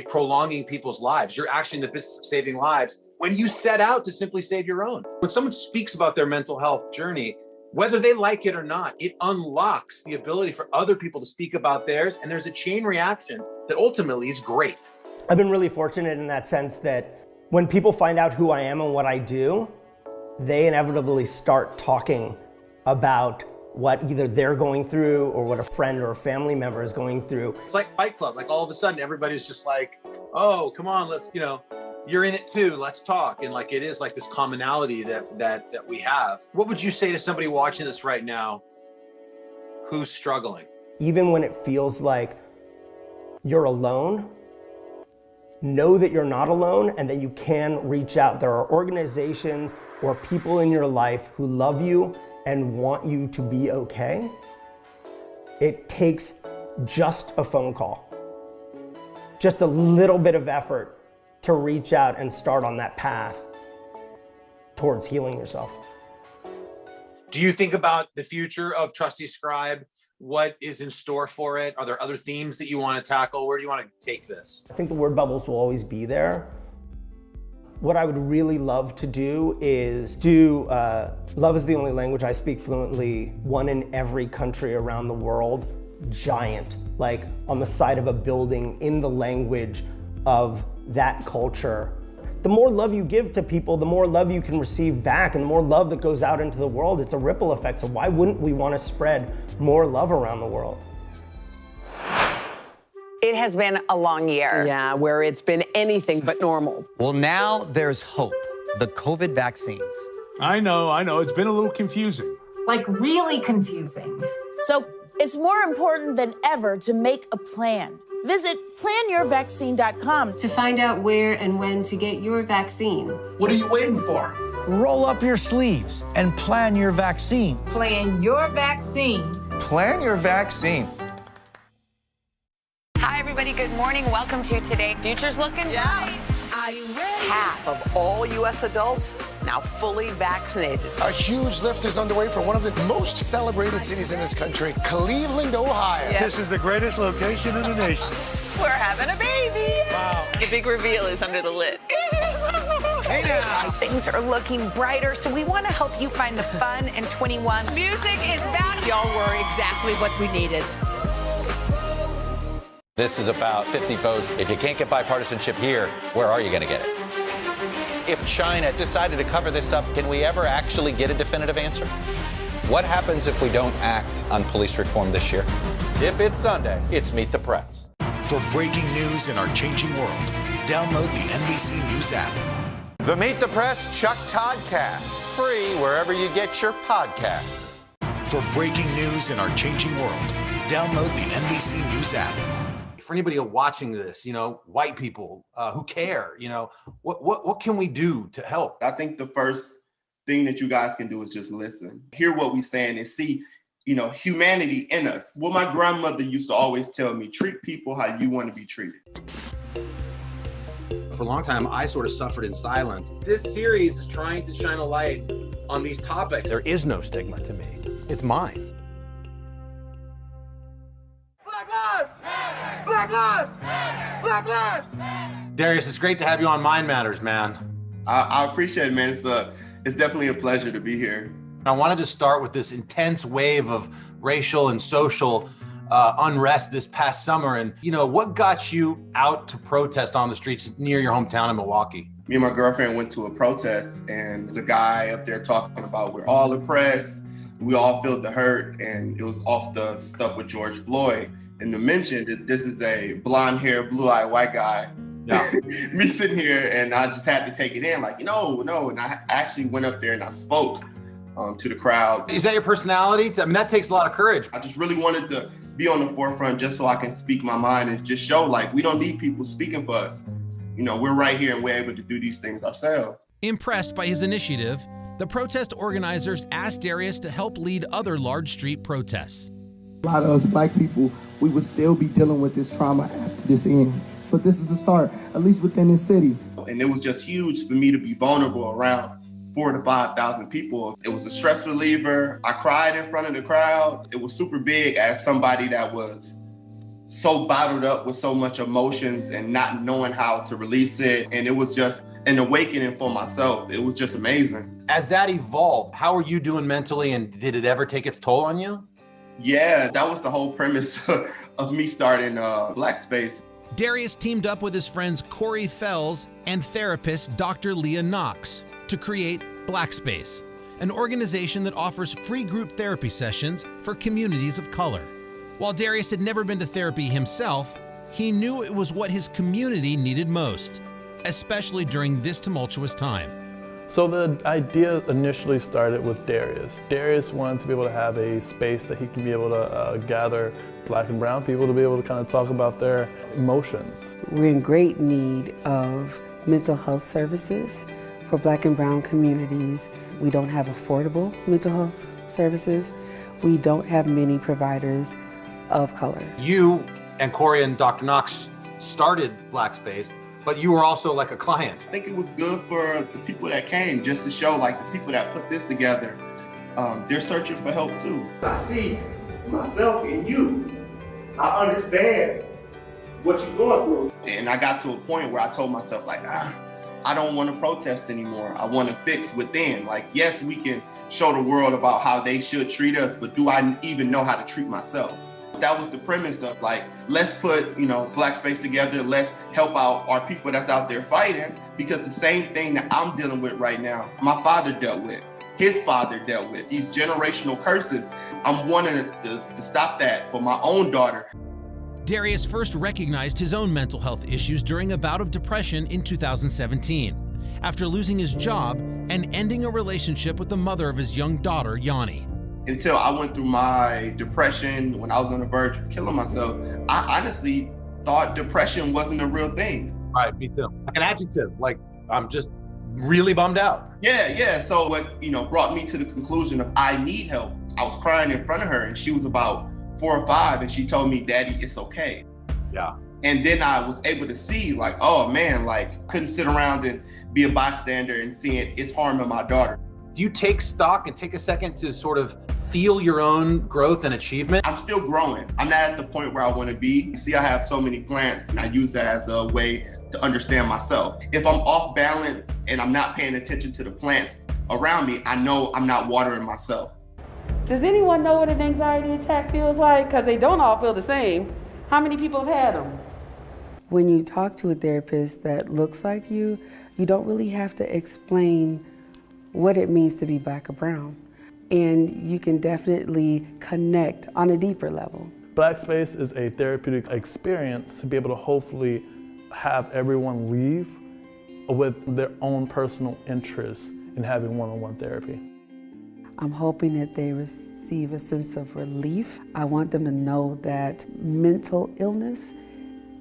prolonging people's lives. You're actually in the business of saving lives when you set out to simply save your own. When someone speaks about their mental health journey, whether they like it or not, it unlocks the ability for other people to speak about theirs, and there's a chain reaction that ultimately is great. I've been really fortunate in that sense that when people find out who I am and what I do, they inevitably start talking about what either they're going through or what a friend or a family member is going through. It's like Fight Club. Like all of a sudden, everybody's just like, oh, come on, let's, you're in it too, let's talk. And like, it is like this commonality that we have. What would you say to somebody watching this right now who's struggling? Even when it feels like you're alone, know that you're not alone and that you can reach out. There are organizations or people in your life who love you and want you to be okay. It takes just a phone call, just a little bit of effort to reach out and start on that path towards healing yourself. Do you think about the future of Trusty Scribe? What is in store for it? Are there other themes that you want to tackle? Where do you want to take this? I think the word bubbles will always be there. What I would really love to do is do Love is the Only Language I Speak Fluently, one in every country around the world, giant, like on the side of a building in the language of that culture. The more love you give to people, the more love you can receive back, and the more love that goes out into the world, it's a ripple effect. So why wouldn't we want to spread more love around the world? It has been a long year. Yeah, where it's been anything but normal. Well, now there's hope. The COVID vaccines. I know. It's been a little confusing. Like really confusing. So it's more important than ever to make a plan. Visit planyourvaccine.com to find out where and when to get your vaccine. What are you waiting for? Roll up your sleeves and plan your vaccine. Plan your vaccine. Plan your vaccine. Hi, everybody. Good morning. Welcome to Today. Future's looking bright. Are you ready? Half of all U.S. adults now fully vaccinated. A huge lift is underway for one of the most celebrated cities in this country, Cleveland, Ohio. Yes. This is the greatest location in the nation. We're having a baby. Wow. The big reveal is under the lid. Hey now. Things are looking brighter, so we want to help you find the fun in 21. Music is back. Y'all were exactly what we needed. This is about 50 votes. If you can't get bipartisanship here, where are you going to get it? If China decided to cover this up, can we ever actually get a definitive answer? What happens if we don't act on police reform this year? If it's Sunday, it's Meet the Press. For breaking news in our changing world, download the NBC News app. The Meet the Press Chuck Toddcast, free wherever you get your podcasts. For breaking news in our changing world, download the NBC News app. For anybody watching this, white people who care, what can we do to help? I think the first thing that you guys can do is just listen, hear what we're saying, and see, humanity in us. What my grandmother used to always tell me: treat people how you want to be treated. For a long time, I sort of suffered in silence. This series is trying to shine a light on these topics. There is no stigma to me. It's mine. Black lives! Black lives! Black lives! Darius, it's great to have you on Mind Matters, man. I appreciate it, man. It's definitely a pleasure to be here. I wanted to start with this intense wave of racial and social unrest this past summer. And, what got you out to protest on the streets near your hometown in Milwaukee? Me and my girlfriend went to a protest, and there's a guy up there talking about we're all oppressed, we all feel the hurt, and it was off the stuff with George Floyd. And to mention that this is a blonde-haired, blue-eyed white guy. Yeah. Me sitting here, and I just had to take it in, like, no. And I actually went up there and I spoke to the crowd. Is that your personality? I mean, that takes a lot of courage. I just really wanted to be on the forefront just so I can speak my mind and just show, like, we don't need people speaking for us. We're right here and we're able to do these things ourselves. Impressed by his initiative, the protest organizers asked Darius to help lead other large street protests. A lot of us black people, we would still be dealing with this trauma after this ends. But this is a start, at least within this city. And it was just huge for me to be vulnerable around 4,000 to 5,000 people. It was a stress reliever. I cried in front of the crowd. It was super big as somebody that was so bottled up with so much emotions and not knowing how to release it. And it was just an awakening for myself. It was just amazing. As that evolved, how are you doing mentally, and did it ever take its toll on you? Yeah, that was the whole premise of me starting Black Space. Darius teamed up with his friends Corey Fells and therapist Dr. Leah Knox to create Black Space, an organization that offers free group therapy sessions for communities of color. While Darius had never been to therapy himself, he knew it was what his community needed most, especially during this tumultuous time. So the idea initially started with Darius. Darius wanted to be able to have a space that he can be able to gather Black and brown people to be able to kind of talk about their emotions. We're in great need of mental health services for Black and brown communities. We don't have affordable mental health services. We don't have many providers of color. You and Corey and Dr. Knox started Black Space, but you were also like a client. I think it was good for the people that came, just to show like the people that put this together, they're searching for help too. I see myself in you. I understand what you're going through. And I got to a point where I told myself like, I don't want to protest anymore. I want to fix within. Like, yes, we can show the world about how they should treat us, but do I even know how to treat myself? That was the premise of like, let's put, Black Space together. Let's help out our people that's out there fighting, because the same thing that I'm dealing with right now, my father dealt with, his father dealt with, these generational curses. I'm wanting to stop that for my own daughter. Darius first recognized his own mental health issues during a bout of depression in 2017, after losing his job and ending a relationship with the mother of his young daughter, Yanni. Until I went through my depression when I was on the verge of killing myself, I honestly thought depression wasn't a real thing. Right, me too. Like an adjective, like I'm just really bummed out. Yeah. So what, brought me to the conclusion of I need help. I was crying in front of her and she was about 4 or 5 and she told me, Daddy, it's okay. Yeah. And then I was able to see like, oh man, like I couldn't sit around and be a bystander and seeing it's harming my daughter. Do you take stock and take a second to sort of feel your own growth and achievement? I'm still growing. I'm not at the point where I want to be. You see, I have so many plants and I use that as a way to understand myself. If I'm off balance and I'm not paying attention to the plants around me, I know I'm not watering myself. Does anyone know what an anxiety attack feels like? Because they don't all feel the same. How many people have had them? When you talk to a therapist that looks like you don't really have to explain what it means to be Black or brown. And you can definitely connect on a deeper level. Black Space is a therapeutic experience to be able to hopefully have everyone leave with their own personal interests in having one-on-one therapy. I'm hoping that they receive a sense of relief. I want them to know that mental illness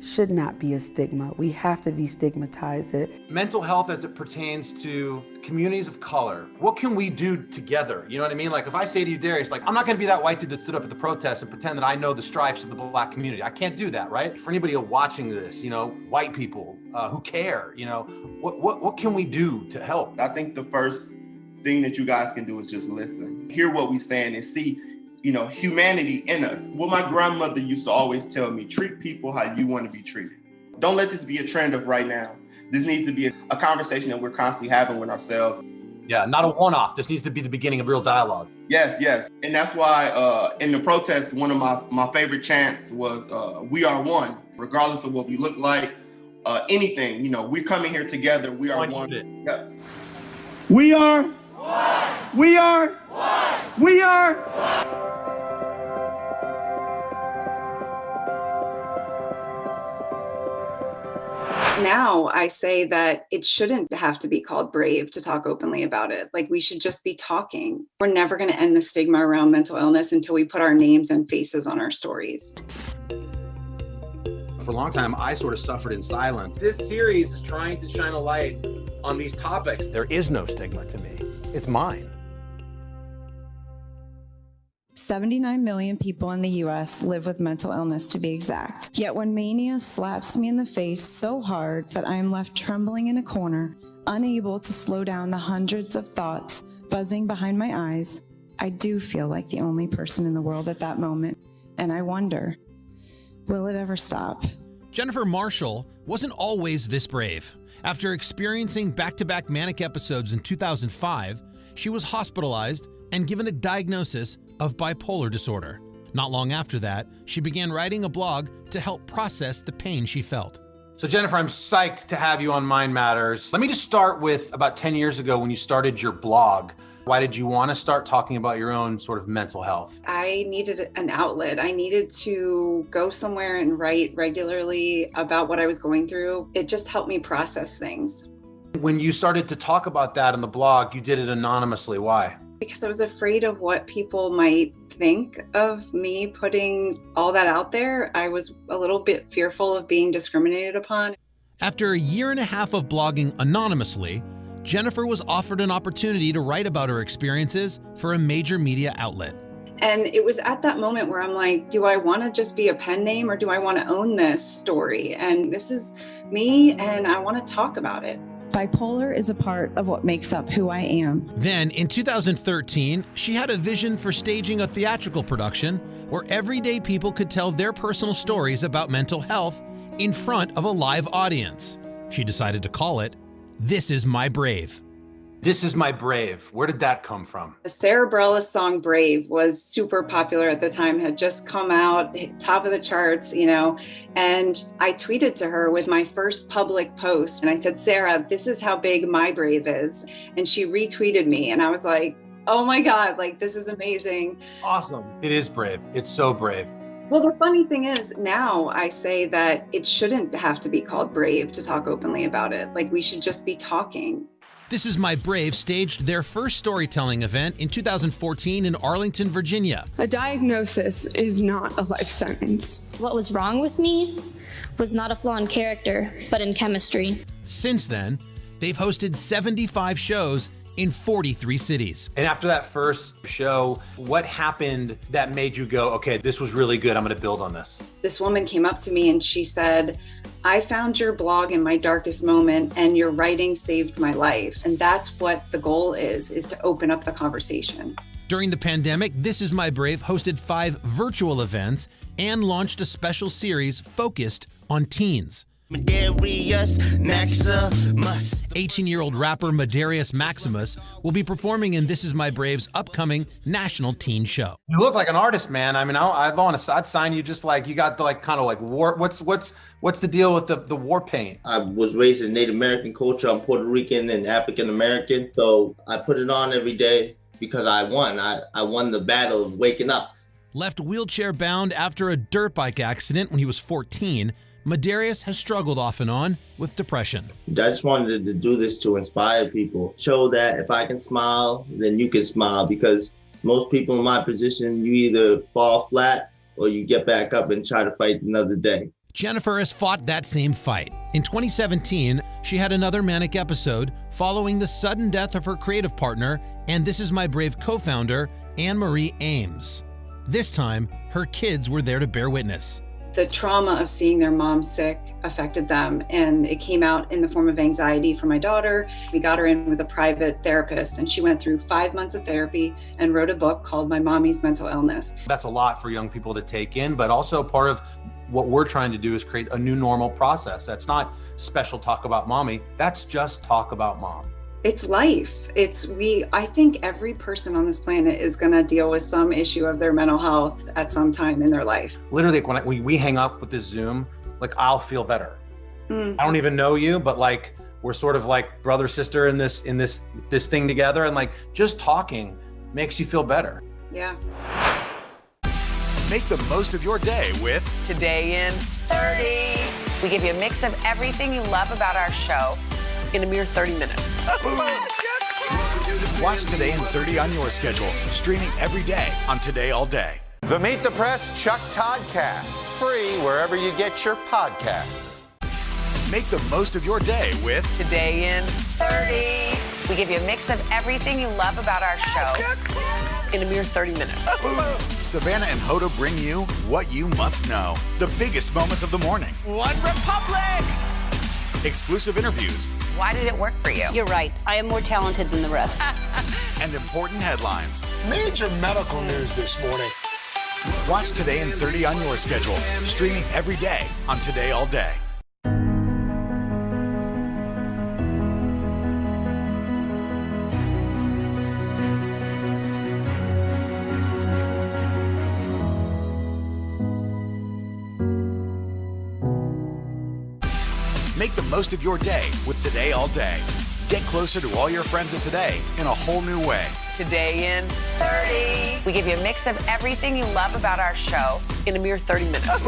should not be a stigma. We have to destigmatize it. Mental health as it pertains to communities of color, what can we do together? You know what I mean? Like if I say to you, Darius, like I'm not gonna be that white dude that stood up at the protest and pretend that I know the stripes of the Black community. I can't do that, right? For anybody watching this, white people who care, what can we do to help? I think the first thing that you guys can do is just listen. Hear what we're saying and see humanity in us. What my grandmother used to always tell me, treat people how you want to be treated. Don't let this be a trend of right now. This needs to be a conversation that we're constantly having with ourselves. Yeah, not a one-off. This needs to be the beginning of real dialogue. Yes. And that's why in the protests, one of my favorite chants was, we are one, regardless of what we look like, anything, we're coming here together. We are one. Yep. We are one. We are one. We are one. Now I say that it shouldn't have to be called brave to talk openly about it. Like we should just be talking. We're never going to end the stigma around mental illness until we put our names and faces on our stories. For a long time, I sort of suffered in silence. This series is trying to shine a light on these topics. There is no stigma to me. It's mine. 79 million people in the US live with mental illness, to be exact. Yet when mania slaps me in the face so hard that I am left trembling in a corner, unable to slow down the hundreds of thoughts buzzing behind my eyes, I do feel like the only person in the world at that moment. And I wonder, Will it ever stop? Jennifer Marshall wasn't always this brave. After experiencing back-to-back manic episodes in 2005, she was hospitalized and given a diagnosis of bipolar disorder. Not long after that, she began writing a blog to help process the pain she felt. So Jennifer, I'm psyched to have you on Mind Matters. Let me just start with about 10 years ago when you started your blog. Why did you want to start talking about your own sort of mental health? I needed an outlet. I needed to go somewhere and write regularly about what I was going through. It just helped me process things. When you started to talk about that on the blog, you did it anonymously. Why? Because I was afraid of what people might think of me putting all that out there. I was a little bit fearful of being discriminated upon. After a year and a half of blogging anonymously, Jennifer was offered an opportunity to write about her experiences for a major media outlet. And it was at that moment where I'm like, do I want to just be a pen name or do I want to own this story? And this is me and I want to talk about it. Bipolar is a part of what makes up who I am. Then, in 2013, she had a vision for staging a theatrical production where everyday people could tell their personal stories about mental health in front of a live audience. She decided to call it This Is My Brave. This Is My Brave. Where did that come from? The Sarah Bareilles song Brave was super popular at the time, had just come out, top of the charts, and I tweeted to her with my first public post. And I said, Sarah, this is how big my brave is. And she retweeted me. And I was like, oh my God, this is amazing. Awesome. It is brave. It's so brave. Well, the funny thing is now I say that it shouldn't have to be called brave to talk openly about it. We should just be talking. This Is My Brave staged their first storytelling event in 2014 in Arlington, Virginia. A diagnosis is not a life sentence. What was wrong with me was not a flaw in character, but in chemistry. Since then, they've hosted 75 shows in 43 cities. And after that first show, what happened that made you go, okay, this was really good, I'm gonna build on this? This woman came up to me and she said, I found your blog in my darkest moment and your writing saved my life. And that's what the goal is to open up the conversation. During the pandemic, This Is My Brave hosted 5 virtual events and launched a special series focused on teens. 18-year-old rapper Medarius Maximus will be performing in This Is My Brave's upcoming national teen show. You look like an artist, man. I mean, I'd sign you just like you got the kind of war. What's the deal with the war paint? I was raised in Native American culture. I'm Puerto Rican and African American, so I put it on every day because I won. I won the battle of waking up. Left wheelchair bound after a dirt bike accident when he was 14. Medarius has struggled off and on with depression. I just wanted to do this to inspire people, show that if I can smile, then you can smile, because most people in my position, you either fall flat or you get back up and try to fight another day. Jennifer has fought that same fight. In 2017, she had another manic episode following the sudden death of her creative partner and This Is My Brave co-founder, Anne-Marie Ames. This time, her kids were there to bear witness. The trauma of seeing their mom sick affected them, and it came out in the form of anxiety for my daughter. We got her in with a private therapist, and she went through 5 months of therapy and wrote a book called My Mommy's Mental Illness. That's a lot for young people to take in, but also part of what we're trying to do is create a new normal process. That's not special talk about mommy, that's just talk about mom. It's life. I think every person on this planet is gonna deal with some issue of their mental health at some time in their life. Literally, when we hang up with this Zoom, I'll feel better. I don't even know you, but we're sort of like brother, sister in this thing together, and just talking makes you feel better. Yeah. Make the most of your day with Today in 30. We give you a mix of everything you love about our show in a mere 30 minutes. Watch Today in 30 on your schedule, streaming every day on Today All Day. The Meet the Press Chuck Toddcast, free wherever you get your podcasts. Make the most of your day with Today in 30. We give you a mix of everything you love about our show in a mere 30 minutes. Savannah and Hoda bring you what you must know, the biggest moments of the morning. One Republic! Exclusive interviews. Why did it work for you? You're right. I am more talented than the rest. And important headlines. Major medical news this morning. Watch Today in 30 on your schedule, streaming every day on Today All Day. Make the most of your day with Today All Day. Get closer to all your friends at Today in a whole new way. Today in 30. We give you a mix of everything you love about our show in a mere 30 minutes.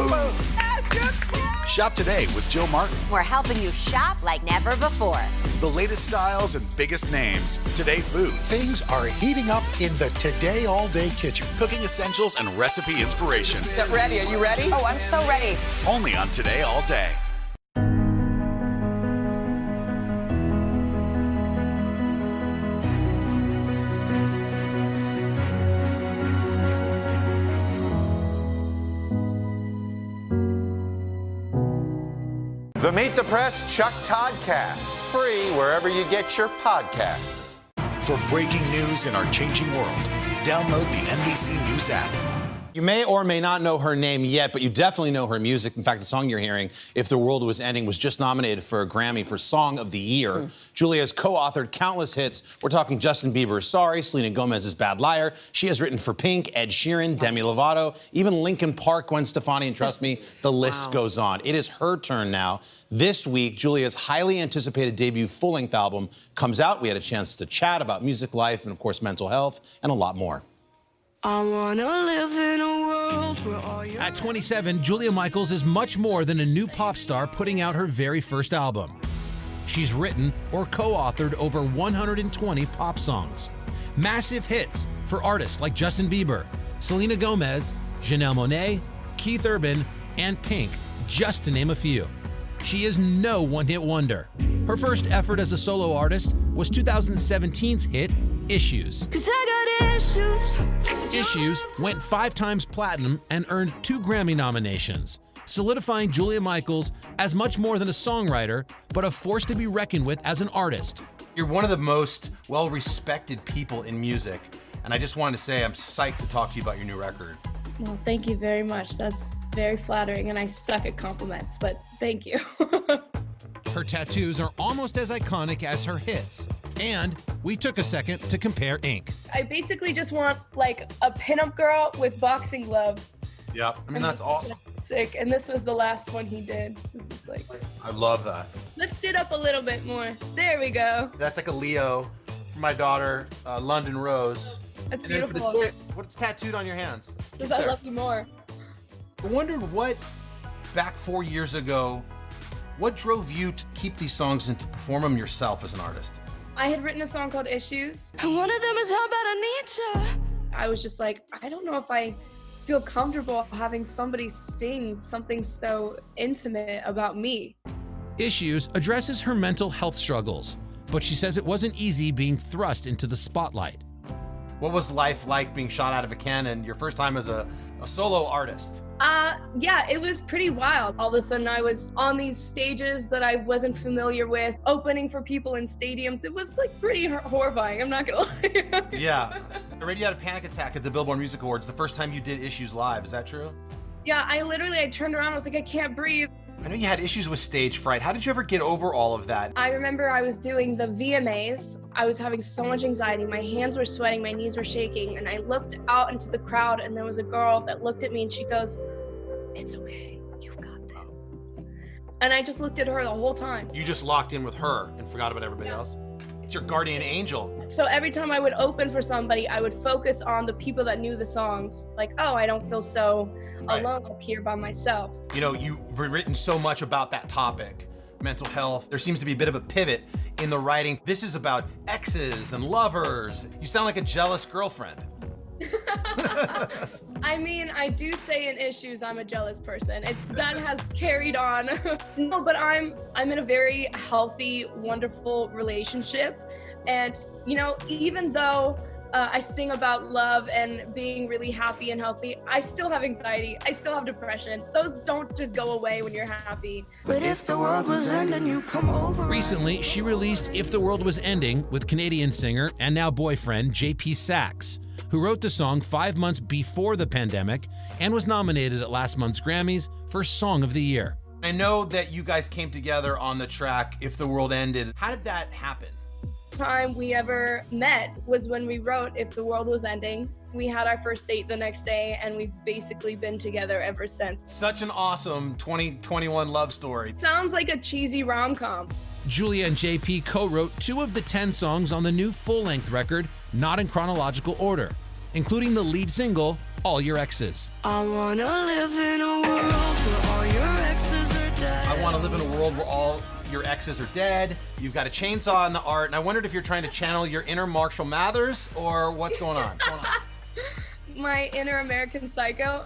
Shop today with Jill Martin. We're helping you shop like never before. The latest styles and biggest names. Today food. Things are heating up in the Today All Day kitchen. Cooking essentials and recipe inspiration. Get ready. Are you ready? Oh, I'm so ready. Only on Today All Day. The Meet the Press Chuck Toddcast, free wherever you get your podcasts. For breaking news in our changing world, download the NBC News app. You may or may not know her name yet, but you definitely know her music. In fact, the song you're hearing, If the World Was Ending, was just nominated for a Grammy for Song of the Year. Julia has co-authored countless hits. We're talking Justin Bieber's Sorry, Selena Gomez's Bad Liar. She has written for Pink, Ed Sheeran, Demi Lovato, even Linkin Park, Gwen Stefani, and trust me, the list goes on. It is her turn now. This week, Julia's highly anticipated debut full-length album comes out. We had a chance to chat about music life and, of course, mental health and a lot more. I wanna live in a world where all your... At 27, Julia Michaels is much more than a new pop star putting out her very first album. She's written or co-authored over 120 pop songs. Massive hits for artists like Justin Bieber, Selena Gomez, Janelle Monáe, Keith Urban, and Pink, just to name a few. She is no one-hit wonder. Her first effort as a solo artist was 2017's hit, Issues. 'Cause I got issues. Issues went 5 times platinum and earned 2 Grammy nominations, solidifying Julia Michaels as much more than a songwriter, but a force to be reckoned with as an artist. You're one of the most well-respected people in music, and I just wanted to say I'm psyched to talk to you about your new record. Well, thank you very much. That's very flattering, and I suck at compliments, but thank you. Her tattoos are almost as iconic as her hits. And we took a second to compare ink. I basically just want like a pinup girl with boxing gloves. Yep. I mean, that's awesome. Sick. And this was the last one he did. This is like, I love that. lift it up a little bit more. There we go. That's like a Leo for my daughter, London Rose. That's And then for the beautiful. chick, what's tattooed on your hands? Because I love you more. I wondered what, back 4 years ago, what drove you to keep these songs and to perform them yourself as an artist? I had written a song called Issues. And one of them is How Bad I Need You. I was just like, I don't know if I feel comfortable having somebody sing something so intimate about me. Issues addresses her mental health struggles, but she says it wasn't easy being thrust into the spotlight. What was life like being shot out of a cannon your first time as a solo artist? Yeah, it was pretty wild. All of a sudden I was on these stages that I wasn't familiar with, opening for people in stadiums. It was like pretty horrifying, I'm not gonna lie. Yeah. I read you had a panic attack at the Billboard Music Awards the first time you did Issues live. Is that true? Yeah, I turned around, I was like, I can't breathe. I know you had issues with stage fright. How did you ever get over all of that? I remember I was doing the VMAs. I was having so much anxiety. My hands were sweating, my knees were shaking, and I looked out into the crowd and there was a girl that looked at me and she goes, "It's okay, you've got this." And I just looked at her the whole time. You just locked in with her and forgot about everybody else? It's your guardian angel. So every time I would open for somebody, I would focus on the people that knew the songs. Like, oh, I don't feel so alone up here by myself. You know, you've written so much about that topic, mental health. There seems to be a bit of a pivot in the writing. This is about exes and lovers. You sound like a jealous girlfriend. I mean, I do say in Issues I'm a jealous person. That has carried on. No, but I'm in a very healthy, wonderful relationship. And, you know, even though I sing about love and being really happy and healthy, I still have anxiety. I still have depression. Those don't just go away when you're happy. But if the world was ending, you come over. Recently, she released If the World Was Ending with Canadian singer and now boyfriend JP Saxe. who wrote the song 5 months before the pandemic and was nominated at last month's Grammys for Song of the Year. I know that you guys came together on the track If the World Ended. How did that happen? Time we ever met was when we wrote If the World Was Ending. We had our first date the next day, and we've basically been together ever since. Such an awesome 2021 love story. Sounds like a cheesy rom-com. Julia and JP co-wrote 2 of the 10 songs on the new full-length record, not in chronological order, including the lead single, All Your Exes. I wanna live in a world where all your exes are dead. I want to live in a world where all your exes are dead. You've got a chainsaw in the art, and I wondered if you're trying to channel your inner Marshall Mathers or what's going on. My inner American Psycho.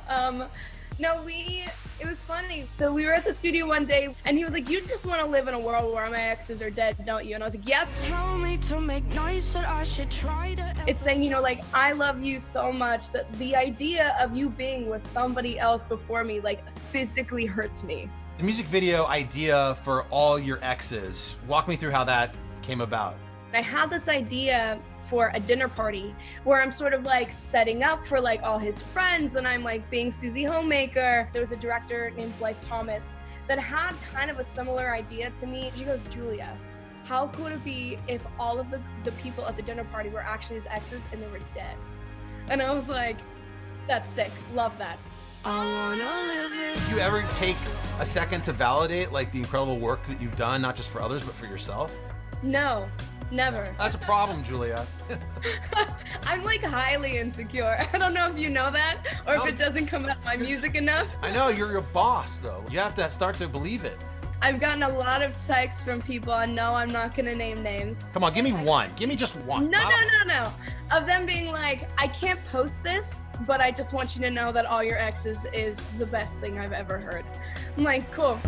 No, it was funny. So we were at the studio one day, and he was like, you just want to live in a world where my exes are dead, don't you? And I was like, yep. Tell me to make nice that I should try to. It's saying, you know, like, I love you so much that the idea of you being with somebody else before me, like, physically hurts me. The music video idea for All Your Exes, walk me through how that came about. I had this idea for a dinner party where I'm sort of like setting up for like all his friends, and I'm like being Susie Homemaker. There was a director named Blythe Thomas that had kind of a similar idea to me. She goes, Julia, how cool would it be if all of the people at the dinner party were actually his exes and they were dead? And I was like, that's sick, love that. I wanna live it. Do you ever take a second to validate like the incredible work that you've done, not just for others, but for yourself? No, never. That's a problem, Julia. I'm like highly insecure. I don't know if you know that or if it doesn't come out my music enough. I know, you're your boss though. You have to start to believe it. I've gotten a lot of texts from people, and no, I'm not gonna name names. Come on, give me one. Give me just one. No. Of them being like, I can't post this, but I just want you to know that All Your Exes is the best thing I've ever heard. I'm like, cool.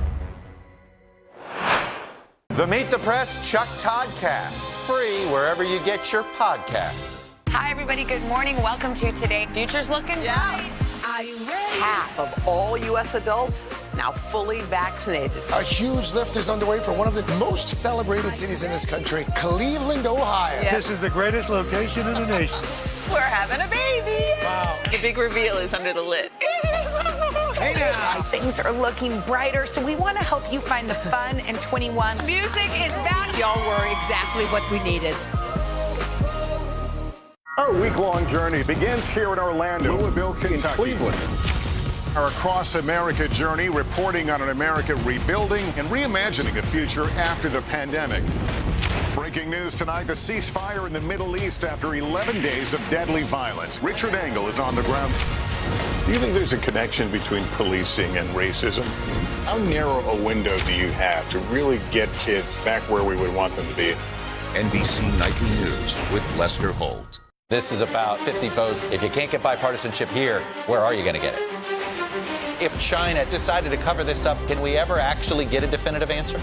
The Meet the Press Chuck Todd Cast, free wherever you get your podcasts. Hi, everybody. Good morning. Welcome to Today. Future's looking bright. Are you ready? Half of all U.S. adults now fully vaccinated. A huge lift is underway for one of the most celebrated cities in this country, Cleveland, Ohio. This is the greatest location in the nation. We're having a baby. Wow. The big reveal is under the lid. Hey now. Things are looking brighter, so we want to help you find the fun in 21. Music is back. Y'all were exactly what we needed. Our week-long journey begins here in Orlando, Louisville, Kentucky, Cleveland. Our Across America journey reporting on an America rebuilding and reimagining a future after the pandemic. Breaking news tonight, the ceasefire in the Middle East after 11 days of deadly violence. Richard Engel is on the ground. Do you think there's a connection between policing and racism? How narrow a window do you have to really get kids back where we would want them to be? NBC Nightly News with Lester Holt. This is about 50 votes. If you can't get bipartisanship here, where are you going to get it? If China decided to cover this up, can we ever actually get a definitive answer?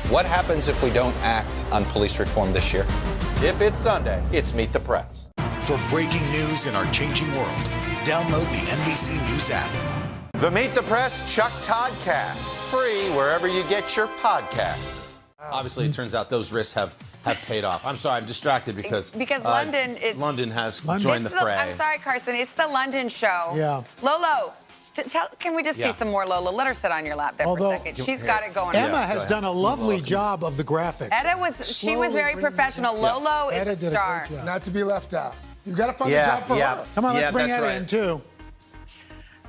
What happens if we don't act on police reform this year? If it's Sunday, it's Meet the Press. For breaking news in our changing world, download the NBC News app. The Meet the Press Chuck Todd Cast, free wherever you get your podcasts. Obviously, it turns out those risks have paid off. I'm sorry, I'm distracted because London has joined the fray. I'm sorry, Carson. It's the London show. Yeah. Lolo, can we just see some more Lola? Let her sit on your lap there for a second. She's got it going. Emma has done a lovely job of the graphics. She was very professional. Lolo is a star. Not to be left out. You got to find a job for her. Come on, let's bring Etta in too.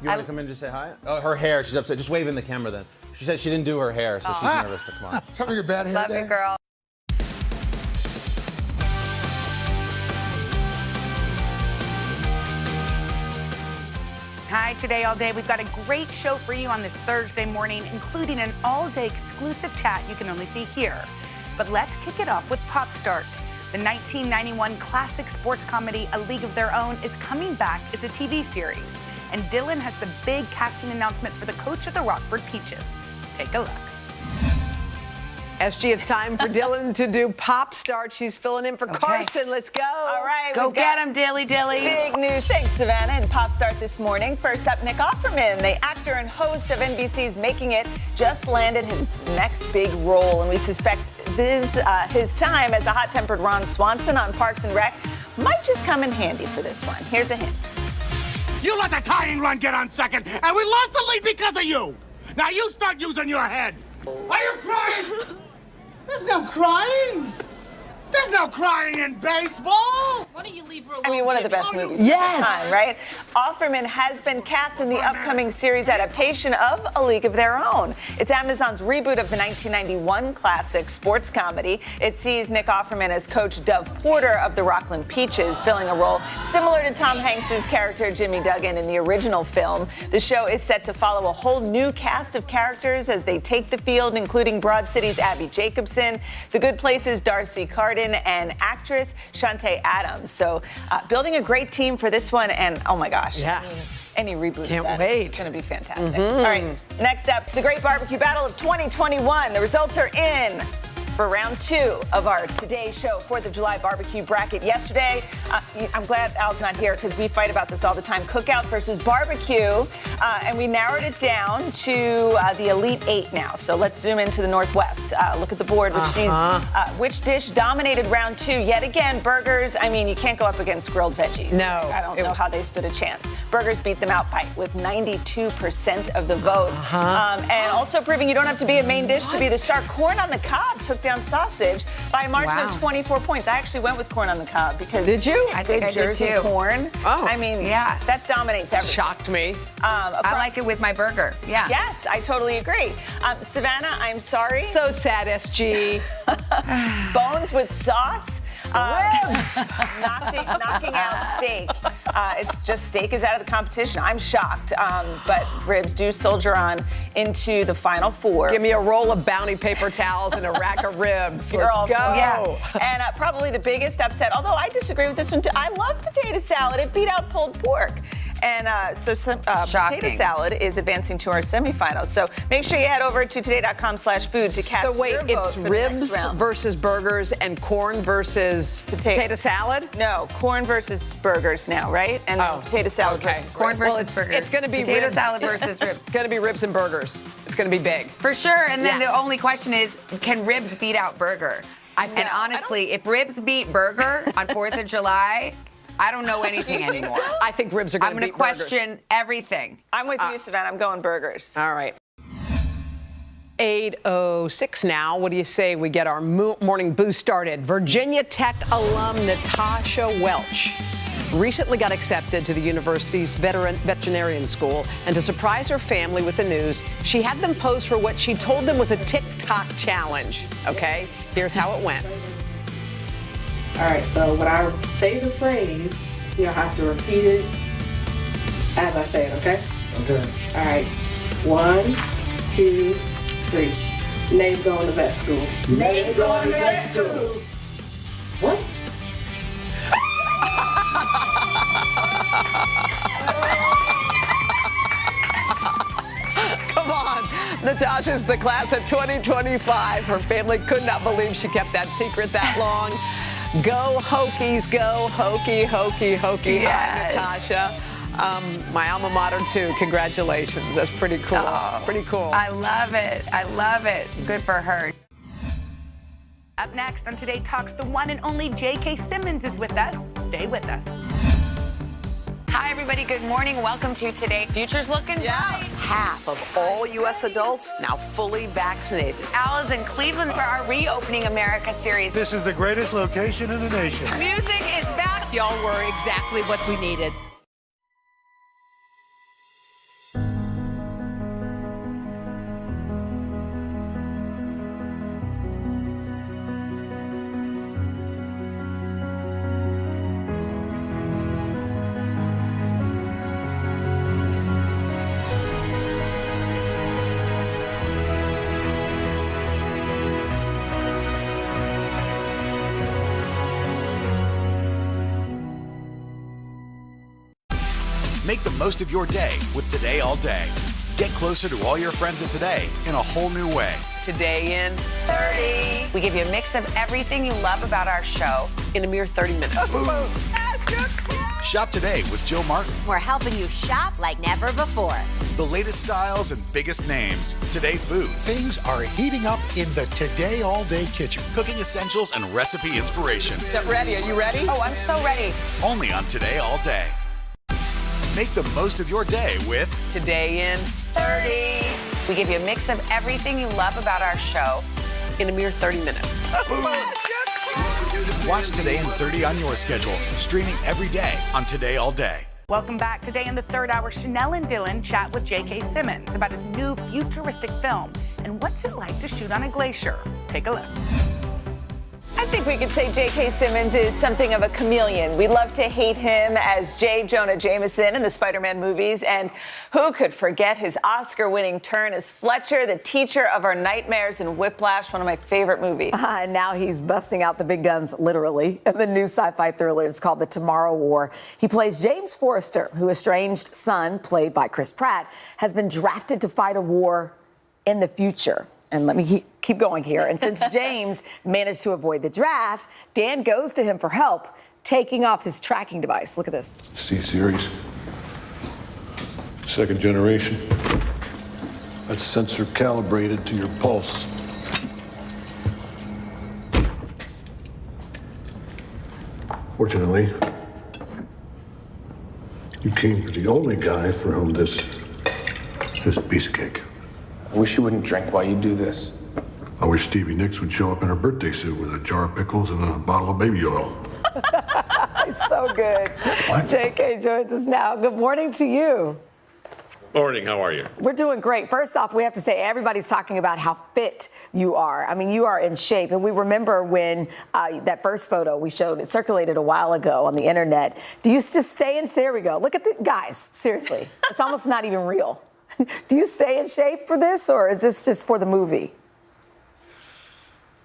You want to come in and just say hi? Oh, her hair, she's upset. Just wave in the camera then. She said she didn't do her hair, so she's nervous to come on. It's having a bad hair Love day. you, girl. Hi, Today All Day. We've got a great show for you on this Thursday morning, including an all-day exclusive chat you can only see here. But let's kick it off with Pop Start. The 1991 classic sports comedy, A League of Their Own, is coming back as a TV series. And Dylan has the big casting announcement for the coach of the Rockford Peaches. Take a look. SG, it's time for Dylan to do Pop Start. She's filling in for Carson. Let's go. All right. Go get him, Dilly Dilly. Big news. Thanks, Savannah. And Pop Start this morning. First up, Nick Offerman, the actor and host of NBC's Making It, just landed his next big role. And we suspect his time as a hot-tempered Ron Swanson on Parks and Rec might just come in handy for this one. Here's a hint. You let the tying run get on second, and we lost the lead because of you. Now you start using your head. Are you crying? There's no crying. There's no crying in baseball. Why don't you leave her alone? I mean, one of the best movies Yes. of all time, right? Offerman has been cast in the upcoming series adaptation of A League of Their Own. It's Amazon's reboot of the 1991 classic sports comedy. It sees Nick Offerman as Coach Dove Porter of the Rockland Peaches, filling a role similar to Tom Hanks' character Jimmy Duggan in the original film. The show is set to follow a whole new cast of characters as they take the field, including Broad City's Abby Jacobson, The Good Place's Darcy Carden, and actress Shantae Adams. So building a great team for this one, and oh my gosh. Yeah. I mean, any reboot Can't of that wait. is going to be fantastic. All right, next up, the Great Barbecue Battle of 2021. The results are in for round 2 of our Today Show 4th of July barbecue bracket. Yesterday, I'm glad Al's not here because we fight about this all the time. Cookout versus barbecue, and we narrowed it down to the Elite 8 now. So let's zoom into the Northwest. Look at the board, which sees which dish dominated round 2. Yet again, burgers. I mean, you can't go up against grilled veggies. No. I don't know how they stood a chance. Burgers beat them out with 92% of the vote. And also proving you don't have to be a main dish to be the star. Corn on the cob took down sausage by a margin of 24 points. I actually went with corn on the cob because Did you? I think Jersey did too. corn. Oh. I mean, yeah, that dominates everything. Shocked me. I like it with my burger. Yeah. Yes, I totally agree. Savannah, I'm sorry. So sad, SG. Bones with sauce. Ribs! knocking out steak. It's just steak is out of the competition. I'm shocked. But ribs do soldier on into the final 4. Give me a roll of Bounty paper towels and a rack of ribs. You're all Let's go. Yeah. And probably the biggest upset, although I disagree with this one too. I love potato salad. It beat out pulled pork. And potato salad is advancing to our semifinals. So make sure you head over to today.com/food to cast So wait, your vote it's for the ribs next round. versus burgers and corn versus potato salad? No, corn versus burgers now, right? And potato salad versus Corn ribs. versus burgers. It's going to be potato ribs. salad versus ribs. It's going to be ribs and burgers. It's going to be big. For sure. And then Yes. the only question is, can ribs beat out burger? And honestly, if ribs beat burger on 4th of July, I don't know anything anymore. I think ribs are going to beat burgers. I'm going to question everything. I'm with you, Savannah. I'm going burgers. All right. 8:06 now. What do you say we get our morning boost started? Virginia Tech alum Natasha Welch recently got accepted to the university's veterinarian school, and to surprise her family with the news, she had them pose for what she told them was a TikTok challenge. Okay, here's how it went. All right, so when I say the phrase, you'll have to repeat it as I say it, okay? Okay. All right, 1, 2, 3. Nate's going to vet school. Nate's going to vet school. What? Come on. Natasha's the class of 2025. Her family could not believe she kept that secret that long. Go Hokies, go Hokie, Hokie, Hokie. Yes. Hi, Natasha. My alma mater, too. Congratulations. That's pretty cool. Pretty cool. I love it. I love it. Good for her. Up next on Today Talks, the one and only J.K. Simmons is with us. Stay with us. Hi, everybody. Good morning. Welcome to Today. Future's looking bright. Half of all U.S. adults now fully vaccinated. Al is in Cleveland for our Reopening America series. This is the greatest location in the nation. Music is back. Y'all were exactly what we needed. Make the most of your day with Today All Day. Get closer to all your friends at Today in a whole new way. Today in 30. We give you a mix of everything you love about our show in a mere 30 minutes. Yes, Shop today with Joe Martin. We're helping you shop like never before. The latest styles and biggest names. Today Food. Things are heating up in the Today All Day kitchen. Cooking essentials and recipe inspiration. Get ready. Are you ready? Oh, I'm so ready. Only on Today All Day. Make the most of your day with Today in 30. We give you a mix of everything you love about our show in a mere 30 minutes. Watch Today in 30 on your schedule. Streaming every day on Today All Day. Welcome back. Today in the third hour, Chanel and Dylan chat with J.K. Simmons about his new futuristic film and what's it like to shoot on a glacier. Take a look. I think we could say J.K. Simmons is something of a chameleon. We love to hate him as J. Jonah Jameson in the Spider-Man movies, and who could forget his Oscar-winning turn as Fletcher, the teacher of our nightmares in Whiplash, one of my favorite movies. And now he's busting out the big guns, literally, in the new sci-fi thriller. It's called The Tomorrow War. He plays James Forrester, whose estranged son, played by Chris Pratt, has been drafted to fight a war in the future. And let me keep going here. And since James managed to avoid the draft, Dan goes to him for help, taking off his tracking device. Look at this. C-Series. Second generation. That's sensor calibrated to your pulse. Fortunately, you came to the only guy for whom this is a piece of cake. I wish you wouldn't drink while you do this. I wish Stevie Nicks would show up in her birthday suit with a jar of pickles and a bottle of baby oil. It's so good. What? JK joins us now. Good morning to you. Morning, how are you? We're doing great. First off, we have to say everybody's talking about how fit you are. I mean, you are in shape. And we remember when that first photo we showed, it circulated a while ago on the internet. Do you just stay in shape? There we go. Look at the guys, seriously. It's almost not even real. Do you stay in shape for this, or is this just for the movie?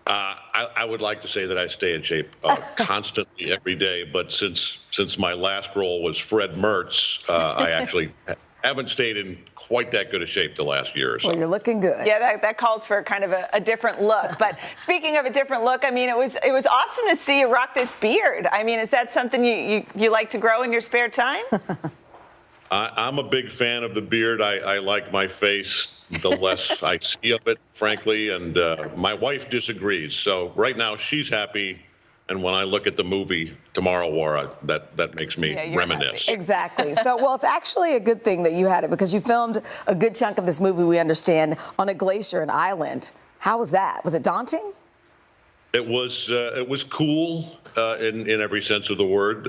I would like to say that I stay in shape constantly every day, but since my last role was Fred Mertz, I actually haven't stayed in quite that good a shape the last year or so. Well, you're looking good. Yeah, that calls for kind of a different look. But speaking of a different look, I mean, it was awesome to see you rock this beard. I mean, is that something you like to grow in your spare time? I'm a big fan of the beard. I like my face, the less I see of it, frankly, and my wife disagrees. So right now she's happy, and when I look at the movie Tomorrow War, that makes me reminisce. Happy. Exactly. So, well, it's actually a good thing that you had it, because you filmed a good chunk of this movie, we understand, on a glacier, an island. How was that? Was it daunting? It was cool in every sense of the word.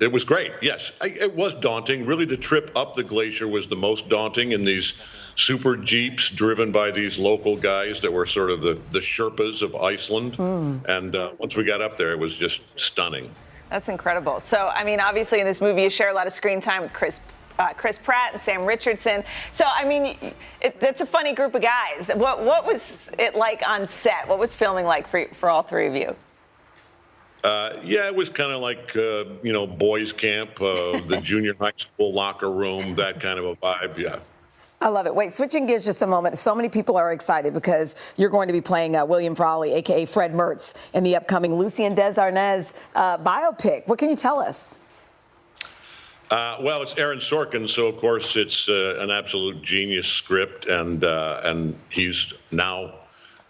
It was great. Yes, it was daunting. Really, the trip up the glacier was the most daunting in these super jeeps driven by these local guys that were sort of the Sherpas of Iceland. And once we got up there, it was just stunning. That's incredible. So, I mean, obviously in this movie, you share a lot of screen time with Chris Pratt and Sam Richardson. So, I mean, it's a funny group of guys. What was it like on set? What was filming like for all three of you? Yeah, it was kind of like, boys camp, the junior high school locker room, that kind of a vibe, yeah. I love it. Wait, switching gears just a moment. So many people are excited because you're going to be playing William Frawley, a.k.a. Fred Mertz, in the upcoming Lucy and Des Arnaz biopic. What can you tell us? Well, it's Aaron Sorkin, so of course it's an absolute genius script, and he's now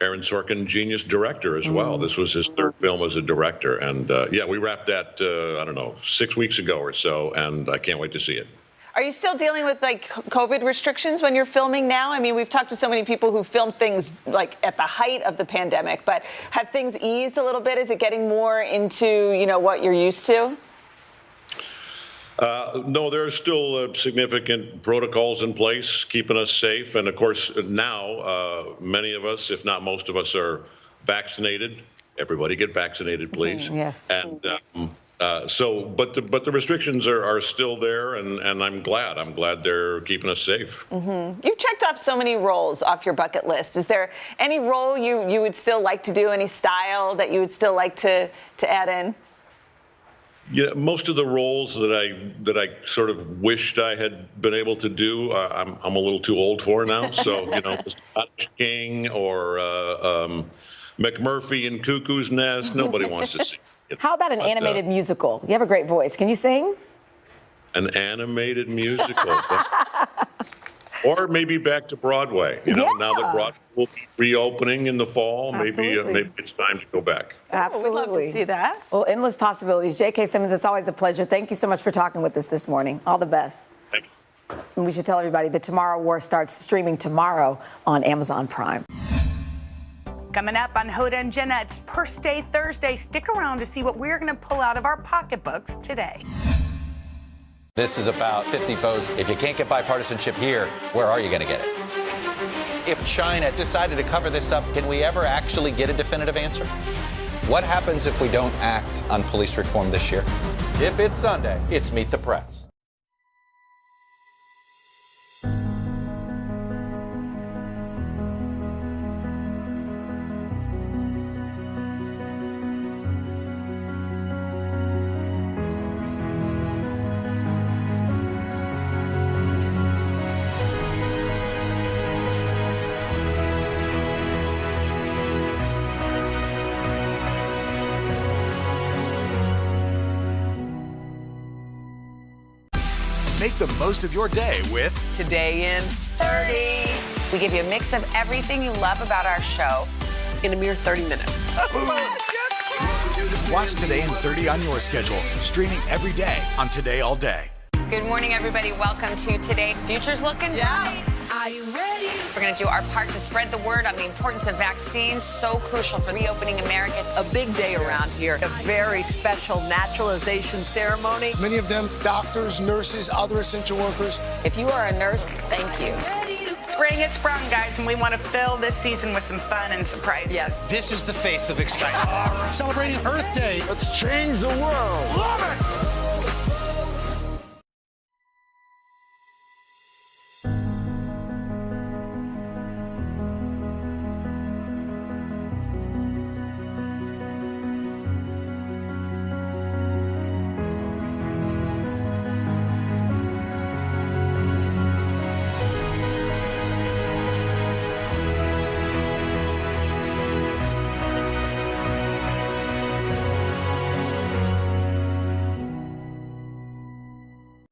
Aaron Sorkin, genius director as well. This was his third film as a director, and yeah, we wrapped that 6 weeks ago or so, and I can't wait to see it. Are you still dealing with like COVID restrictions when you're filming now? I mean, we've talked to so many people who filmed things like at the height of the pandemic, but have things eased a little bit? Is it getting more into, what you're used to? No, there are still significant protocols in place, keeping us safe. And of course, now many of us, if not most of us, are vaccinated. Everybody get vaccinated, please. Yes. And but the restrictions are still there, and I'm glad. I'm glad they're keeping us safe. You've checked off so many roles off your bucket list. Is there any role you would still like to do? Any style that you would still like to add in? Yeah, most of the roles that I sort of wished I had been able to do, I'm a little too old for now. So Scottish King or McMurphy in Cuckoo's Nest, nobody wants to see it. How about an animated musical? You have a great voice. Can you sing? an animated musical. Or maybe back to Broadway. You know, now that Broadway will be reopening in the fall, maybe it's time to go back. Absolutely. We'd love to see that. Well, endless possibilities. J.K. Simmons, it's always a pleasure. Thank you so much for talking with us this morning. All the best. Thank you. And we should tell everybody the Tomorrow War starts streaming tomorrow on Amazon Prime. Coming up on Hoda and Jenna, it's Purse Day Thursday. Stick around to see what we're going to pull out of our pocketbooks today. This is about 50 votes. If you can't get bipartisanship here, where are you going to get it? If China decided to cover this up, can we ever actually get a definitive answer? What happens if we don't act on police reform this year? If it's Sunday, it's Meet the Press. Make the most of your day with Today in 30. We give you a mix of everything you love about our show in a mere 30 minutes. Watch Today in 30 on your schedule, streaming every day on Today All Day. Good morning, everybody. Welcome to Today. Future's looking bright. Are you ready? We're going to do our part to spread the word on the importance of vaccines, so crucial for reopening America. A big day around here, a very special naturalization ceremony. Many of them doctors, nurses, other essential workers. If you are a nurse, thank you. Spring has sprung, guys, and we want to fill this season with some fun and surprises. Yes, this is the face of excitement. Celebrating Earth Day. Let's change the world. Love it!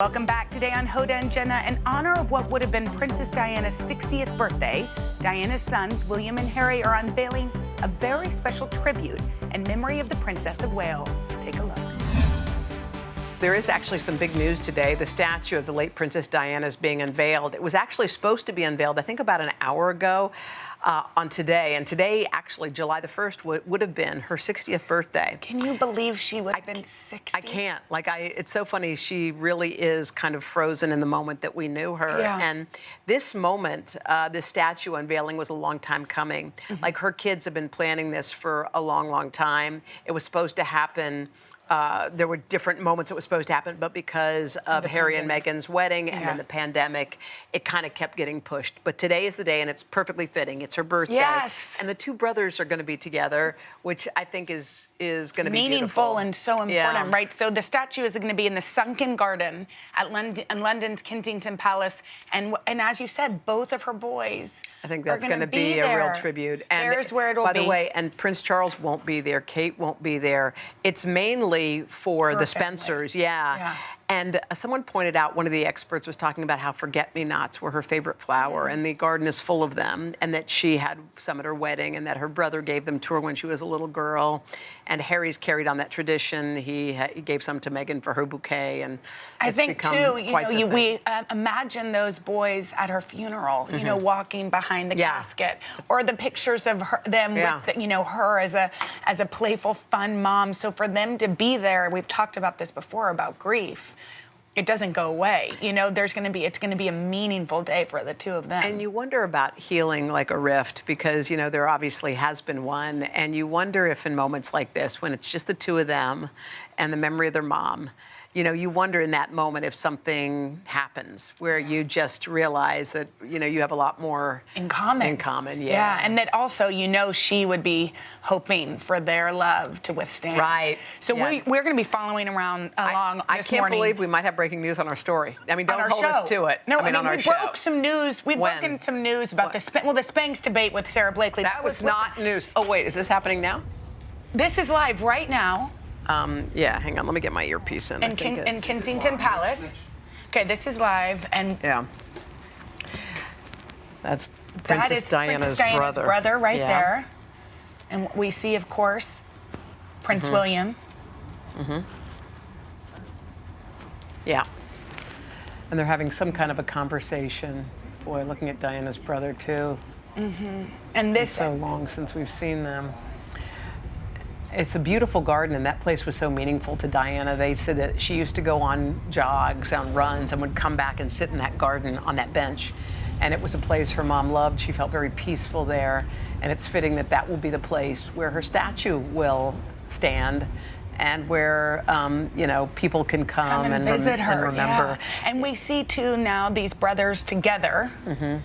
Welcome back today on Hoda and Jenna. In honor of what would have been Princess Diana's 60th birthday, Diana's sons, William and Harry, are unveiling a very special tribute in memory of the Princess of Wales. Take a look. There is actually some big news today. The statue of the late Princess Diana is being unveiled. It was actually supposed to be unveiled, I think, about an hour ago on today. And today, actually, July the 1st, would have been her 60th birthday. Can you believe she would have been 60? I can't. It's so funny. She really is kind of frozen in the moment that we knew her. Yeah. And this moment, this statue unveiling was a long time coming. Mm-hmm. Like, her kids have been planning this for a long, long time. It was supposed to happen. There were different moments it was supposed to happen, but because of Harry and Meghan's wedding and then the pandemic, it kind of kept getting pushed. But today is the day, and it's perfectly fitting. It's her birthday. Yes. And the two brothers are going to be together, which I think is going to be meaningful beautiful. and so important, right? So the statue is going to be in the Sunken Garden at London's Kensington Palace, and as you said, both of her boys. I think that's going to be a real tribute. And there's where it'll be. By the way, and Prince Charles won't be there. Kate won't be there. It's mainly for the Spencers, yeah. And someone pointed out, one of the experts was talking about how forget-me-nots were her favorite flower, and the garden is full of them, and that she had some at her wedding, and that her brother gave them to her when she was a little girl. And Harry's carried on that tradition. He gave some to Meghan for her bouquet, and I it's think become too. quite the We imagine those boys at her funeral. You know, walking behind the casket, or the pictures of them with her as a playful, fun mom. So for them to be there, we've talked about this before about grief. It doesn't go away. You know, it's going to be a meaningful day for the two of them. And you wonder about healing like a rift, because, there obviously has been one. And you wonder if in moments like this, when it's just the two of them and the memory of their mom, you wonder in that moment if something happens where you just realize that, you have a lot more in common. Yeah. And that also, she would be hoping for their love to withstand. Right. So we're going to be following along I this can't morning. believe we might have breaking news on our story. I mean, don't on our hold show. us to it. No, on our we show. broke some news. We broke in some news about the Spanx debate with Sarah Blakely. That was not news. Oh, wait, is this happening now? This is live right now. Yeah, hang on. Let me get my earpiece in. In Kensington Palace. Okay, this is live, and Yeah. That's that is Princess Diana's brother right Yeah. there. And we see, of course, Prince Mhm. William. Mm-hmm. Yeah. And they're having some kind of a conversation. Boy, looking at Diana's brother, too. Mm-hmm. And this It's so long since we've seen them. It's a beautiful garden, and that place was so meaningful to Diana. They said that she used to go on jogs, on runs, and would come back and sit in that garden on that bench. And it was a place her mom loved. She felt very peaceful there. And it's fitting that that will be the place where her statue will stand and where, people can come and visit her. and remember. Yeah. And we see, too, now these brothers together. Mm-hmm.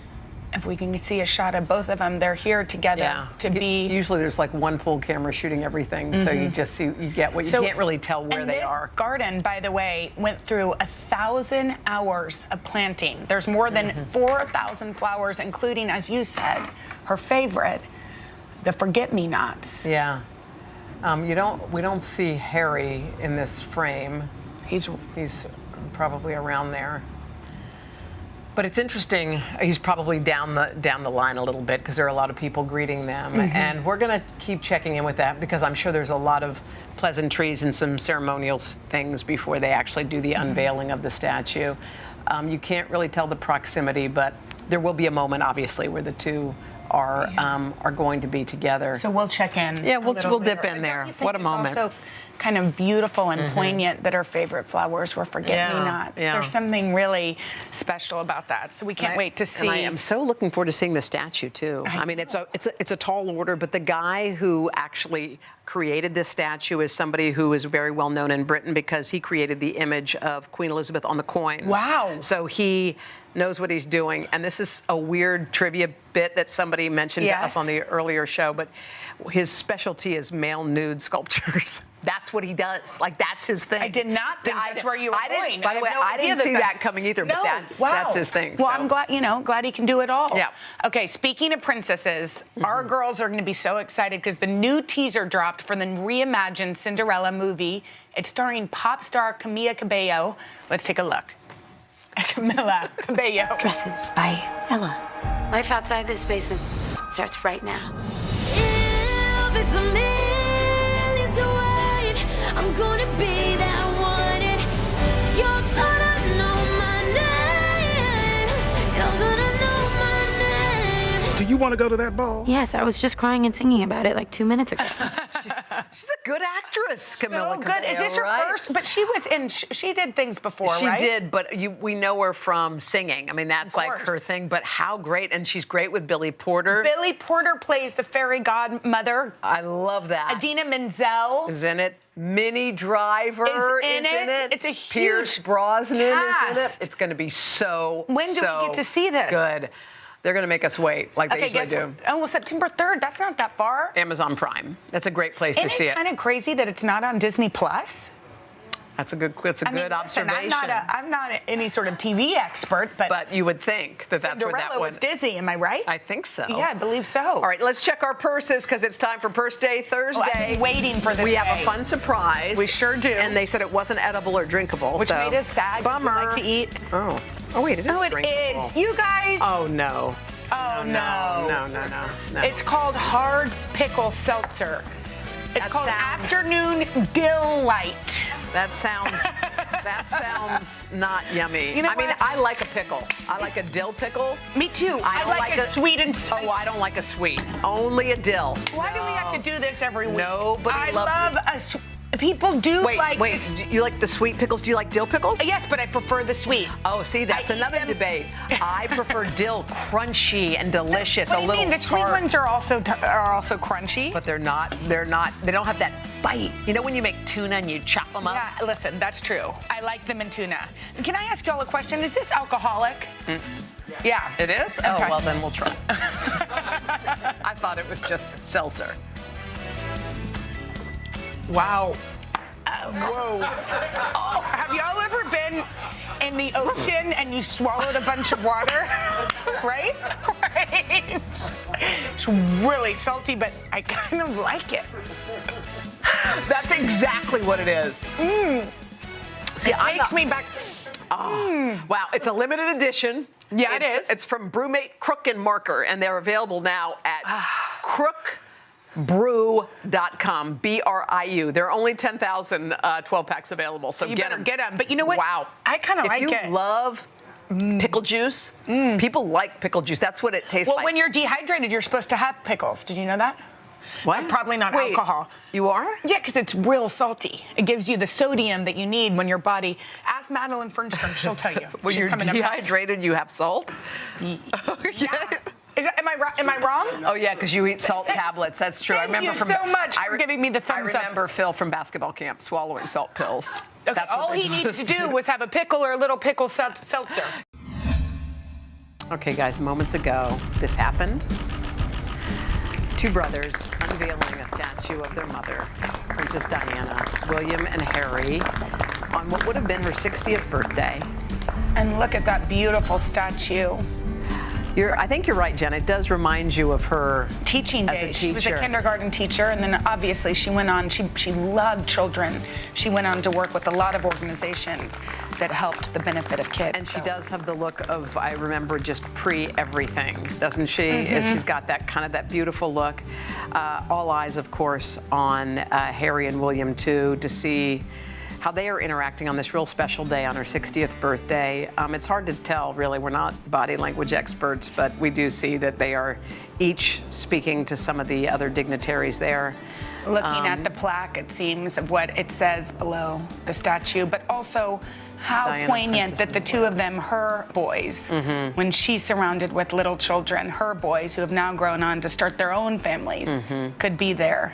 If we can see a shot of both of them, they're here together to be. Usually there's like one pull camera shooting everything, so you just see, you get what you can't really tell where they are. This garden, by the way, went through 1,000 hours of planting. There's more than 4,000 flowers, including, as you said, her favorite, the forget-me-nots. Yeah. We don't see Harry in this frame. He's probably around there. But it's interesting. He's probably down the line a little bit because there are a lot of people greeting them, and we're going to keep checking in with that because I'm sure there's a lot of pleasantries and some ceremonial things before they actually do the unveiling of the statue. You can't really tell the proximity, but there will be a moment, obviously, where the two are going to be together. So we'll check in. Yeah, we'll later. dip in there. Don't you think What a it's moment. Also kind of beautiful and poignant that her favorite flowers were forget-me-nots. Yeah. There's something really special about that. So we can't wait to see. And I am so looking forward to seeing the statue too. I mean, it's a tall order, but the guy who actually created this statue is somebody who is very well known in Britain because he created the image of Queen Elizabeth on the coins. Wow. So he knows what he's doing. And this is a weird trivia bit that somebody mentioned to us on the earlier show, but his specialty is male nude sculptures. That's what he does. Like, that's his thing. I did not think that's where you were going. By the way, I didn't see that coming either, but that's his thing. Well, so. I'm glad he can do it all. Yeah. Okay, speaking of princesses, our girls are going to be so excited because the new teaser dropped for the reimagined Cinderella movie. It's starring pop star Camila Cabello. Let's take a look. Camila Cabello. Dresses by Ella. Life outside this basement starts right now. If it's a million to wait, I'm gonna be that one, and you're gonna know my name. You're gonna know my name. Do you want to go to that ball? Yes, I was just crying and singing about it like 2 minutes ago. She's a good actress, Camila So good. Is this her first? But she was in. She did things before, right? She did, but we know her from singing. I mean, that's like her thing. But how great! And she's great with Billy Porter. Billy Porter plays the fairy godmother. I love that. Idina Menzel is in it. Minnie Driver is in it. It's a huge Pierce Brosnan is in it. cast. It's going to be so. When do we get to see this? Good. They're going to make us wait, like they usually do. Oh, well, September 3rd. That's not that far. Amazon Prime. That's a great place to see it. Isn't it kind of crazy that it's not on Disney Plus? That's a good. It's a good observation. I'm not any sort of TV expert, but you would think that's where that Cinderella one was Disney. Am I right? I think so. Yeah, I believe so. All right, let's check our purses because it's time for Purse Day Thursday. Oh, I've been waiting for this. We have a fun surprise. We sure do. And they said it wasn't edible or drinkable, which made us sad. Bummer. We'd like to eat. Oh wait, it is drinkable. It is. You guys. Oh no. Oh no. No. It's called Hard Pickle Seltzer. It's called Afternoon Dill Light. That sounds not yummy. You know I mean, what? I like a pickle. I like a dill pickle. Me too. I like a sweet and spicy. Oh, I don't like a sweet. Only a dill. Why do we have to do this every week? Nobody loves it. People do wait, you like the sweet pickles? Do you like dill pickles? Yes, but I prefer the sweet. Oh, see, that's another debate. I prefer dill, crunchy and delicious. What do you mean? The sweet ones are also crunchy. But they're not. They don't have that bite. You know when you make tuna and you chop them up? Yeah, listen, that's true. I like them in tuna. Can I ask y'all a question? Is this alcoholic? Yeah. It is? Okay. Oh, well, then we'll try. I thought it was just seltzer. Wow. Whoa. Oh, have y'all ever been in the ocean and you swallowed a bunch of water? Right? It's really salty, but I kind of like it. That's exactly what it is. See, it takes me back. Wow, it's a limited edition. Yeah, it is. It's from Brewmate Crook and Marker, and they're available now at crookbrew.com, B-R-I-U. There are only 10,000 12-packs available, so you get better them. get them. But you know what? Wow. I kind of like it. If you love pickle juice, people like pickle juice. That's what it tastes Well, like. when you're dehydrated, you're supposed to have pickles. Did you know that? What? Probably not Wait, alcohol. You are? Yeah, because it's real salty. It gives you the sodium that you need when your body. Ask Madeline Fernstrom; she'll tell you. When She's you're coming up next. dehydrated, you have salt? Yeah. Am I wrong? Oh, yeah, because you eat salt tablets. That's true. Thank I remember you from, so much for giving me the thumbs up. I remember Phil from basketball camp swallowing salt pills. Okay, That's what all they he told needed us to do was have a pickle or a little pickle seltzer. Okay, guys, moments ago, this happened. Two brothers unveiling a statue of their mother, Princess Diana, William and Harry, on what would have been her 60th birthday. And look at that beautiful statue. I think you're right, Jen. It does remind you of her teaching as a days. teacher. She was a kindergarten teacher, and then obviously she went on. She loved children. She went on to work with a lot of organizations that helped the benefit of kids. And she does have the look of, I remember, just pre-everything, doesn't she? She's got that kind of that beautiful look. All eyes, of course, on Harry and William too, to see how they are interacting on this real special day on her 60th birthday. It's hard to tell, really. We're not body language experts, but we do see that they are each speaking to some of the other dignitaries there. Looking at the plaque, it seems, of what it says below the statue, but also how Diana, poignant Princess that the two of them, her boys, when she's surrounded with little children, her boys who have now grown on to start their own families, could be there.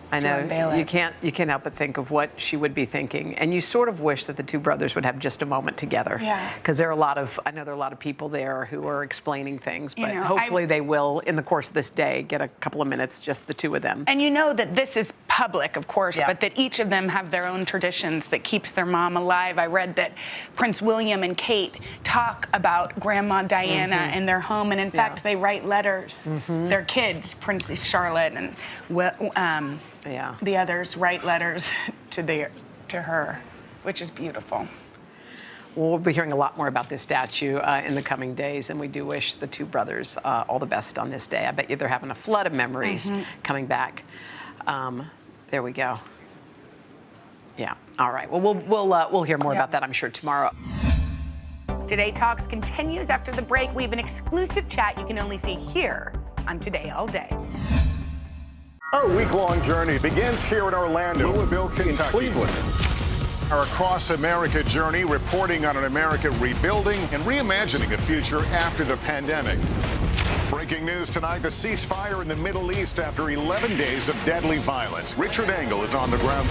I know, you can't help but think of what she would be thinking. And you sort of wish that the two brothers would have just a moment together. Yeah. Because I know there are a lot of people there who are explaining things, but You know, hopefully they will, in the course of this day, get a couple of minutes, just the two of them. And you know that this is public, of course, but that each of them have their own traditions that keeps their mom alive. I read that Prince William and Kate talk about Grandma Diana in their home, and in fact, they write letters. Their kids, Princess Charlotte and the others, write letters to her, which is beautiful. Well, we'll be hearing a lot more about this statue in the coming days, and we do wish the two brothers all the best on this day. I bet you they're having a flood of memories coming back. There we go. Yeah. All right. Well, we'll hear more about that, I'm sure, tomorrow. Today Talks continues after the break. We have an exclusive chat you can only see here on Today All Day. Our week-long journey begins here in Orlando, Louisville, Kentucky, Cleveland. Our Across America journey reporting on an America rebuilding and reimagining a future after the pandemic. Breaking news tonight, the ceasefire in the Middle East after 11 days of deadly violence. Richard Engel is on the ground.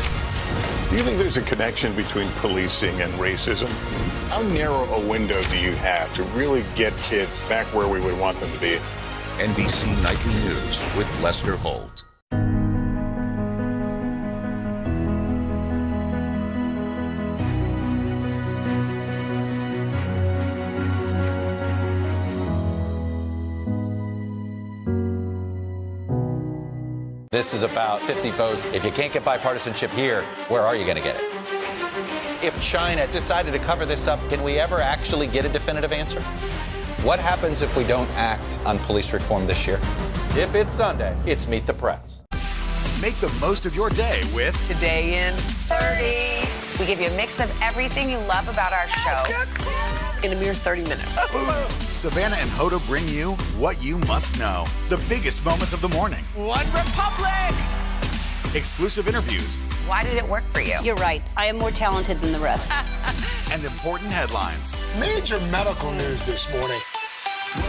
Do you think there's a connection between policing and racism? How narrow a window do you have to really get kids back where we would want them to be? NBC Nightly News with Lester Holt. This is about 50 votes. If you can't get bipartisanship here, where are you going to get it? If China decided to cover this up, can we ever actually get a definitive answer? What happens if we don't act on police reform this year? If it's Sunday, it's Meet the Press. Make the most of your day with Today in 30. We give you a mix of everything you love about our show in a mere 30 minutes. Savannah and Hoda bring you what you must know. The biggest moments of the morning. One Republic! Exclusive interviews. Why did it work for you? You're right. I am more talented than the rest. And important headlines. Major medical news this morning.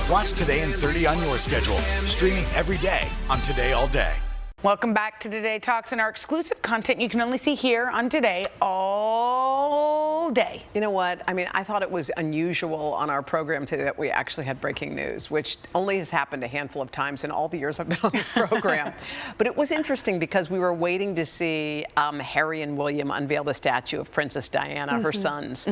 Watch Today in 30 on your schedule. Streaming every day on Today All Day. Welcome back to Today Talks and our exclusive content you can only see here on Today All Day. You know what? I mean, I thought it was unusual on our program today that we actually had breaking news, which only has happened a handful of times in all the years I've been on this program. But it was interesting because we were waiting to see Harry and William unveil the statue of Princess Diana, her sons.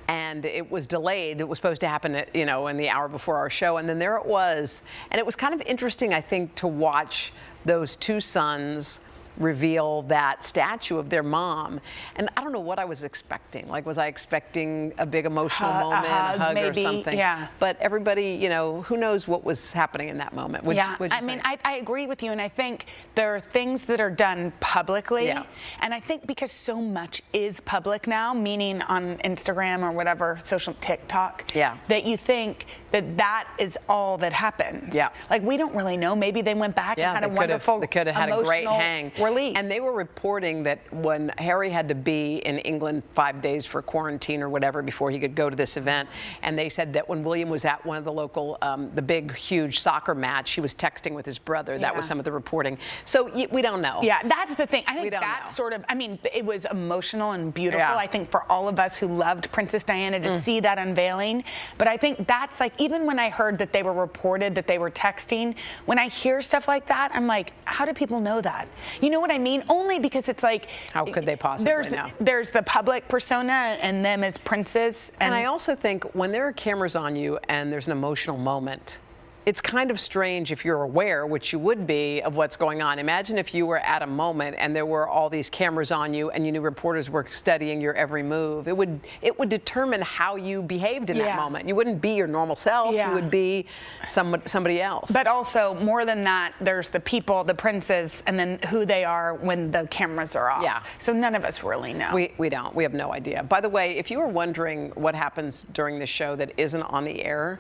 And it was delayed. It was supposed to happen, in the hour before our show. And then there it was. And it was kind of interesting, I think, to watch those two sons reveal that statue of their mom. And I don't know what I was expecting. Like, was I expecting a big emotional moment, a hug maybe, or something? yeah. But everybody, you know, who knows what was happening in that moment? I mean, I agree with you, and I think there are things that are done publicly, and I think because so much is public now, meaning on Instagram or whatever, social TikTok, that you think that that is all that happens. Yeah. Like, we don't really know. Maybe they went back and had a wonderful, they could have had a great hang. Release. And they were reporting that when Harry had to be in England 5 days for quarantine or whatever before he could go to this event, and they said that when William was at one of the local, the big, huge soccer match, he was texting with his brother. That was some of the reporting. So we don't know. Yeah, that's the thing. I think that sort of, I mean, it was emotional and beautiful, I think, for all of us who loved Princess Diana to see that unveiling. But I think that's like, even when I heard that they were reported that they were texting, when I hear stuff like that, I'm like, how do people know that? You know what I mean? Only because it's like, how could they possibly know? There's the public persona and them as princes. And I also think when there are cameras on you and there's an emotional moment, it's kind of strange if you're aware, which you would be, of what's going on. Imagine if you were at a moment and there were all these cameras on you and you knew reporters were studying your every move. It would determine how you behaved in that moment. You wouldn't be your normal self. You would be somebody else. But also, more than that, there's the people, the princes, and then who they are when the cameras are off. Yeah. So none of us really know. We don't. We have no idea. By the way, if you were wondering what happens during the show that isn't on the air,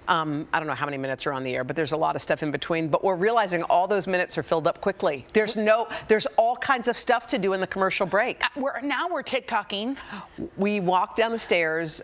I don't know how many minutes are on the air, but there's a lot of stuff in between. But we're realizing all those minutes are filled up quickly. There's all kinds of stuff to do in the commercial breaks. Now we're TikToking. We walked down the stairs.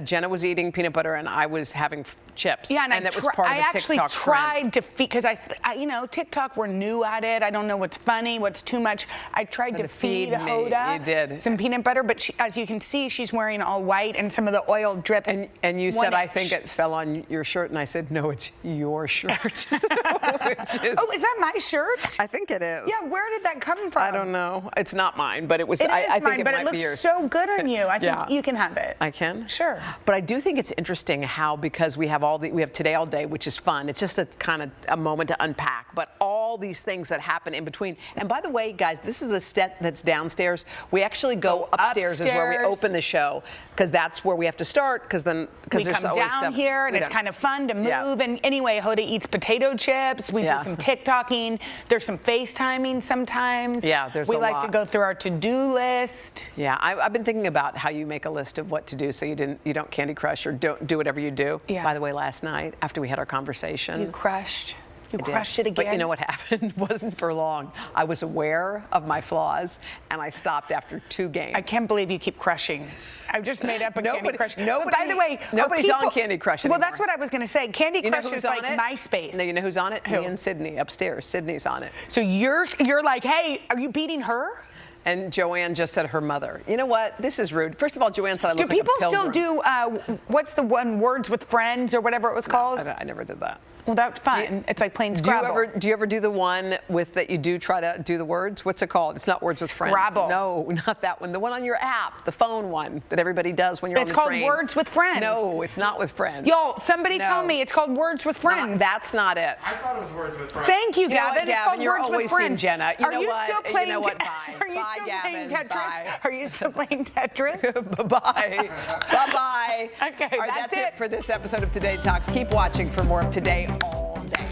Jenna was eating peanut butter, and I was having chips. Yeah, and that was part of the TikTok I actually tried to feed, because I, you know, TikTok, we're new at it. I don't know what's funny, what's too much. I tried to feed Hoda some peanut butter, but as you can see, she's wearing all white, and some of the oil dripped. And you said, I think it fell on your shirt, and I said, no, it's your shirt. Oh, is that my shirt? I think it is. Yeah, where did that come from? I don't know. It's not mine, but it was. I think mine, but it looks so good on you. I think you can have it. I can? Sure. But I do think it's interesting how, because we have Today All Day, which is fun. It's just a kind of a moment to unpack, but all these things that happen in between. And by the way, guys, this is a set that's downstairs. We actually go upstairs is where we open the show, because that's where we have to start, because we there's come always down stuff. here, and it's kind of fun to move. And anyway, Hoda eats potato chips. We do some TikToking. There's some FaceTiming sometimes. Yeah, there's we a like lot. to go through our to-do list. Yeah, I've been thinking about how you make a list of what to do so you don't Candy Crush or don't do whatever you do. Yeah. By the way, last night after we had our conversation, You crushed it again. But you know what happened? It wasn't for long. I was aware of my flaws, and I stopped after 2 games. I can't believe you keep crushing. I've just made up a Candy Crush. Nobody, but by the way, nobody's on Candy Crush anymore. Well, that's what I was going to say. Candy Crush is like MySpace. No, you know who's on it? Who? Me and Sydney upstairs. Sydney's on it. So you're like, hey, are you beating her? And Joanne just said her mother. You know what? This is rude. First of all, Joanne said I look like a pilgrim. Do people still do, what's the one, Words with Friends or whatever it was called? I never did that. Well, that's fun. It's like playing Scrabble. Do you ever do the one with that you do try to do the words? What's it called? It's not Words with Friends. Scrabble. No, not that one. The one on your app, the phone one that everybody does when you're on the train. It's called Words with Friends. No, it's not with friends. Y'all, somebody tell me it's called Words with Friends. That's not it. I thought it was Words with Friends. Thank you, You know Gavin. what, It's Gavin, called you're Words always with Friends. Team Jenna. Are you still playing? You know what? Bye. Are you Bye, still Gavin. playing Tetris? Bye. Are you still playing Tetris? Bye. Bye-bye. Okay, All right, that's it for this episode of Today Talks. Keep watching for more of Today All Day.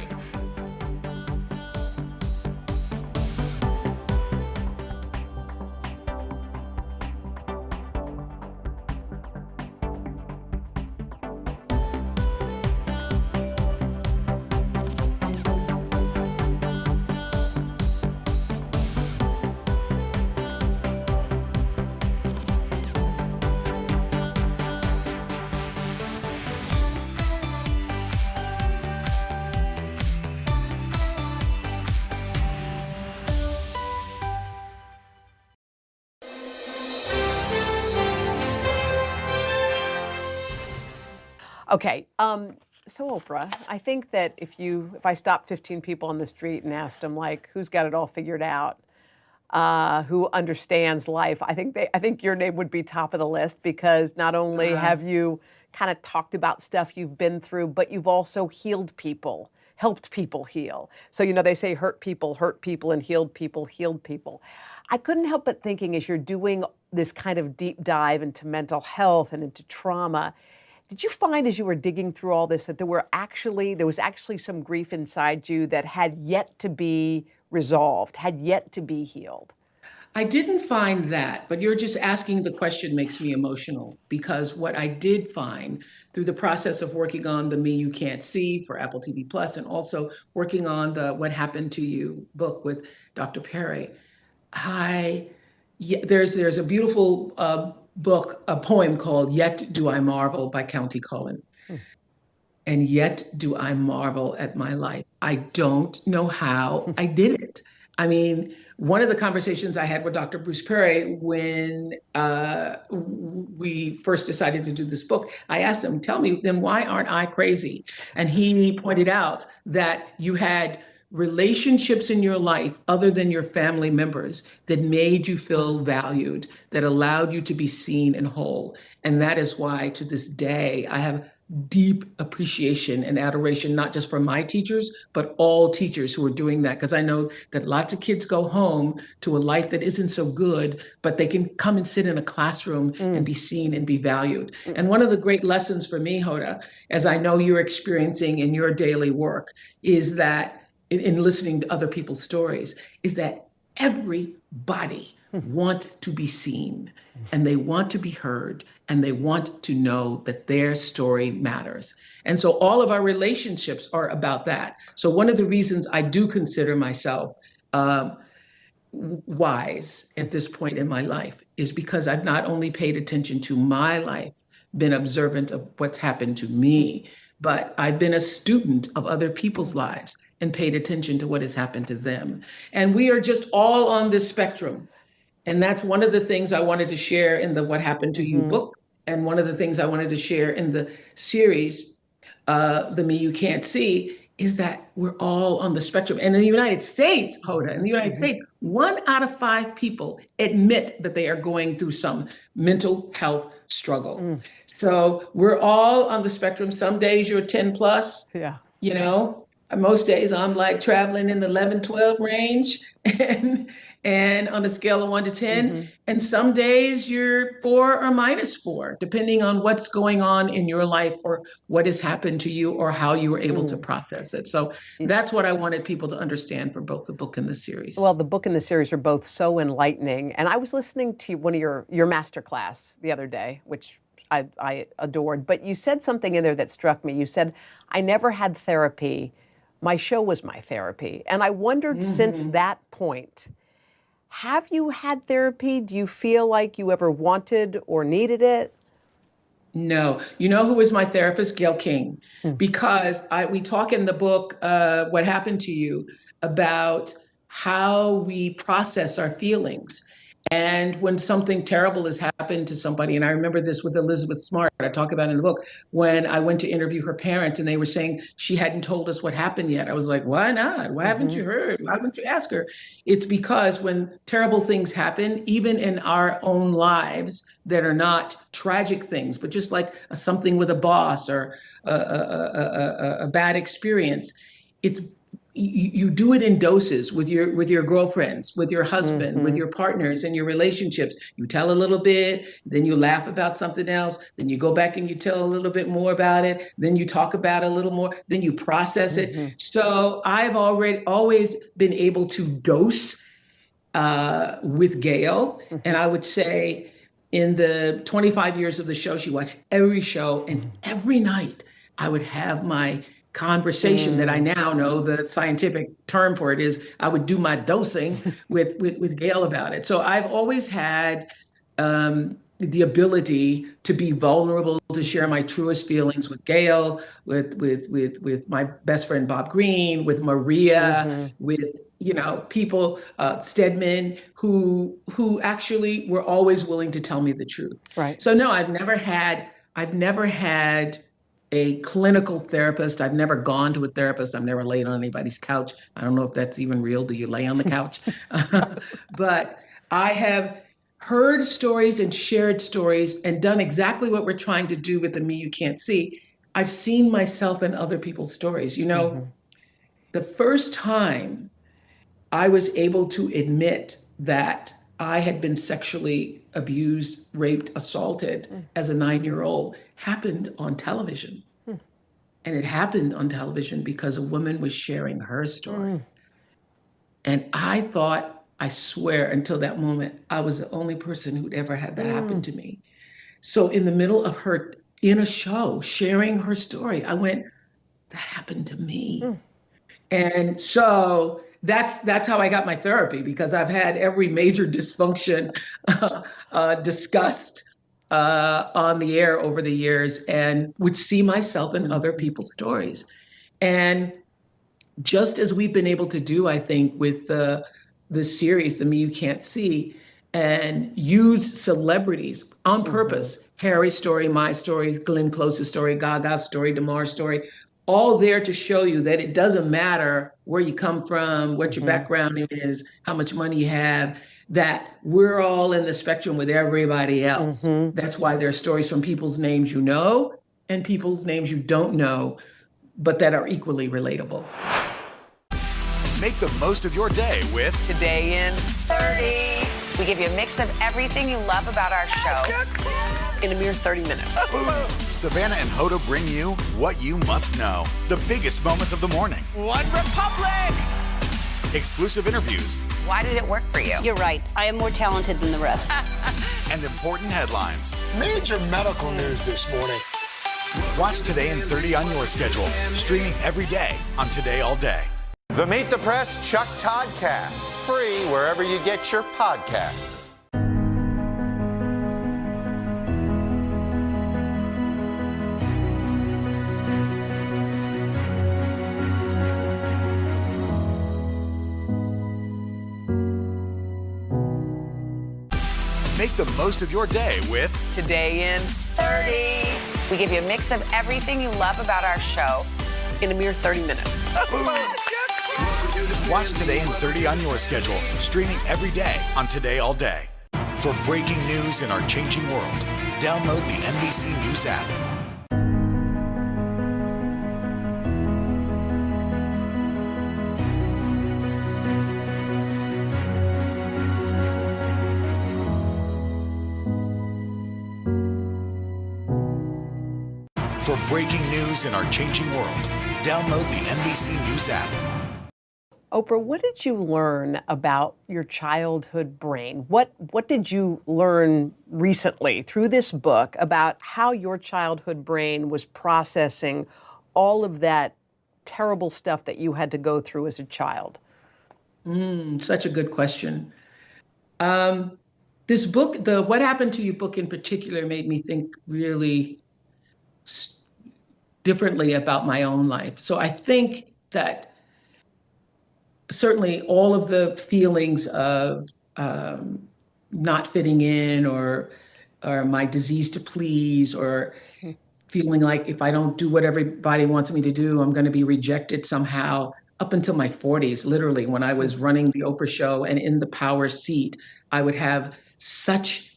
Okay, so Oprah, I think that if I stopped 15 people on the street and asked them, like, who's got it all figured out, who understands life, I think your name would be top of the list, because not only have you kind of talked about stuff you've been through, but you've also healed people. helped people heal. So, they say hurt people, and healed people, healed people. I couldn't help but thinking, as you're doing this kind of deep dive into mental health and into trauma, did you find as you were digging through all this that there was actually some grief inside you that had yet to be resolved, had yet to be healed? I didn't find that, but you're just asking the question makes me emotional, because what I did find through the process of working on the Me You Can't See for Apple TV Plus, and also working on the What Happened to You book with Dr. Perry, there's a beautiful book, a poem called Yet Do I Marvel by County Cullen. And yet do I marvel at my life. I don't know how I did it. I mean, one of the conversations I had with Dr. Bruce Perry when we first decided to do this book, I asked him, tell me, then why aren't I crazy? And he pointed out that you had relationships in your life other than your family members that made you feel valued, that allowed you to be seen and whole. And that is why to this day, I have deep appreciation and adoration, not just for my teachers, but all teachers who are doing that. Because I know that lots of kids go home to a life that isn't so good, but they can come and sit in a classroom and be seen and be valued. And one of the great lessons for me, Hoda, as I know you're experiencing in your daily work, is that in listening to other people's stories, is that everybody wants to be seen, and they want to be heard, and they want to know that their story matters. And so all of our relationships are about that. So one of the reasons I do consider myself wise at this point in my life is because I've not only paid attention to my life, been observant of what's happened to me, but I've been a student of other people's lives and paid attention to what has happened to them. And we are just all on this spectrum. And that's one of the things I wanted to share in the What Happened to You book. And one of the things I wanted to share in the series, The Me You Can't See, is that we're all on the spectrum. And in the United States, Hoda, in the United States, 1 out of 5 people admit that they are going through some mental health struggle. So we're all on the spectrum. Some days you're 10 plus, most days I'm like traveling in the 11, 12 range and on a scale of 1 to 10. And some days you're 4 or -4, depending on what's going on in your life or what has happened to you or how you were able to process it. So that's what I wanted people to understand for both the book and the series. Well, the book and the series are both so enlightening. And I was listening to one of your masterclass the other day, which I adored. But you said something in there that struck me. You said, I never had therapy. My show was my therapy. And I wondered since that point, have you had therapy? Do you feel like you ever wanted or needed it? No. You know who was my therapist? Gayle King. Because we talk in the book, What Happened to You, about how we process our feelings. And when something terrible has happened to somebody, and I remember this with Elizabeth Smart, I talk about it in the book, when I went to interview her parents and they were saying she hadn't told us what happened yet. I was like, why not? Why haven't you heard? Why haven't you asked her? It's because when terrible things happen, even in our own lives that are not tragic things, but just like something with a boss or a bad experience, you do it in doses with your girlfriends, with your husband, with your partners and your relationships. You tell a little bit, then you laugh about something else, then you go back and you tell a little bit more about it, then you talk about it a little more, then you process it. So I've always been able to dose with Gayle. And I would say in the 25 years of the show, she watched every show, and every night I would have my conversation that I now know the scientific term for it is, I would do my dosing with Gayle about it. So I've always had the ability to be vulnerable, to share my truest feelings with Gayle, with my best friend Bob Green, with Maria, with people, Stedman, who actually were always willing to tell me the truth. Right. So no, I've never had a clinical therapist. I've never gone to a therapist. I've never laid on anybody's couch. I don't know if that's even real. Do you lay on the couch? But I have heard stories and shared stories and done exactly what we're trying to do with the Me You Can't See. I've seen myself in other people's stories. the first time I was able to admit that I had been sexually abused, raped, assaulted as a 9-year-old happened on television. And it happened on television because a woman was sharing her story. And I thought, I swear, until that moment, I was the only person who'd ever had that happen to me. So in the middle of her, in a show, sharing her story, I went, that happened to me. And so that's how I got my therapy, because I've had every major dysfunction discussed on the air over the years, and would see myself in other people's stories. And just as we've been able to do, I think, with the series, The Me You Can't See, and use celebrities on purpose, Harry's story, my story, Glenn Close's story, Gaga's story, Damar's story, all there to show you that it doesn't matter where you come from, what your background is, how much money you have, that we're all in the spectrum with everybody else. That's why there are stories from people's names you know and people's names you don't know, but that are equally relatable. Make the most of your day with Today in 30. We give you a mix of everything you love about our show in a mere 30 minutes. Savannah and Hoda bring you what you must know. The biggest moments of the morning. One Republic! Exclusive interviews. Why did it work for you? You're right. I am more talented than the rest. And important headlines. Major medical news this morning. Watch Today in 30 on your schedule. Streaming every day on Today All Day. The Meet the Press Chuck Todd Cast, free wherever you get your podcasts. Make the most of your day with Today in 30. We give you a mix of everything you love about our show in a mere 30 minutes. Watch Today in 30 on your schedule. Streaming every day on Today All Day. For breaking news in our changing world, download the NBC News app. For breaking news in our changing world, download the NBC News app. Oprah, what did you learn about your childhood brain? What did you learn recently through this book about how your childhood brain was processing all of that terrible stuff that you had to go through as a child? Such a good question. This book, the What Happened to You book in particular, made me think really differently about my own life. So I think that certainly all of the feelings of not fitting in, or my disease to please, or feeling like if I don't do what everybody wants me to do, I'm going to be rejected somehow, up until my 40s, literally, when I was running the Oprah show and in the power seat, I would have such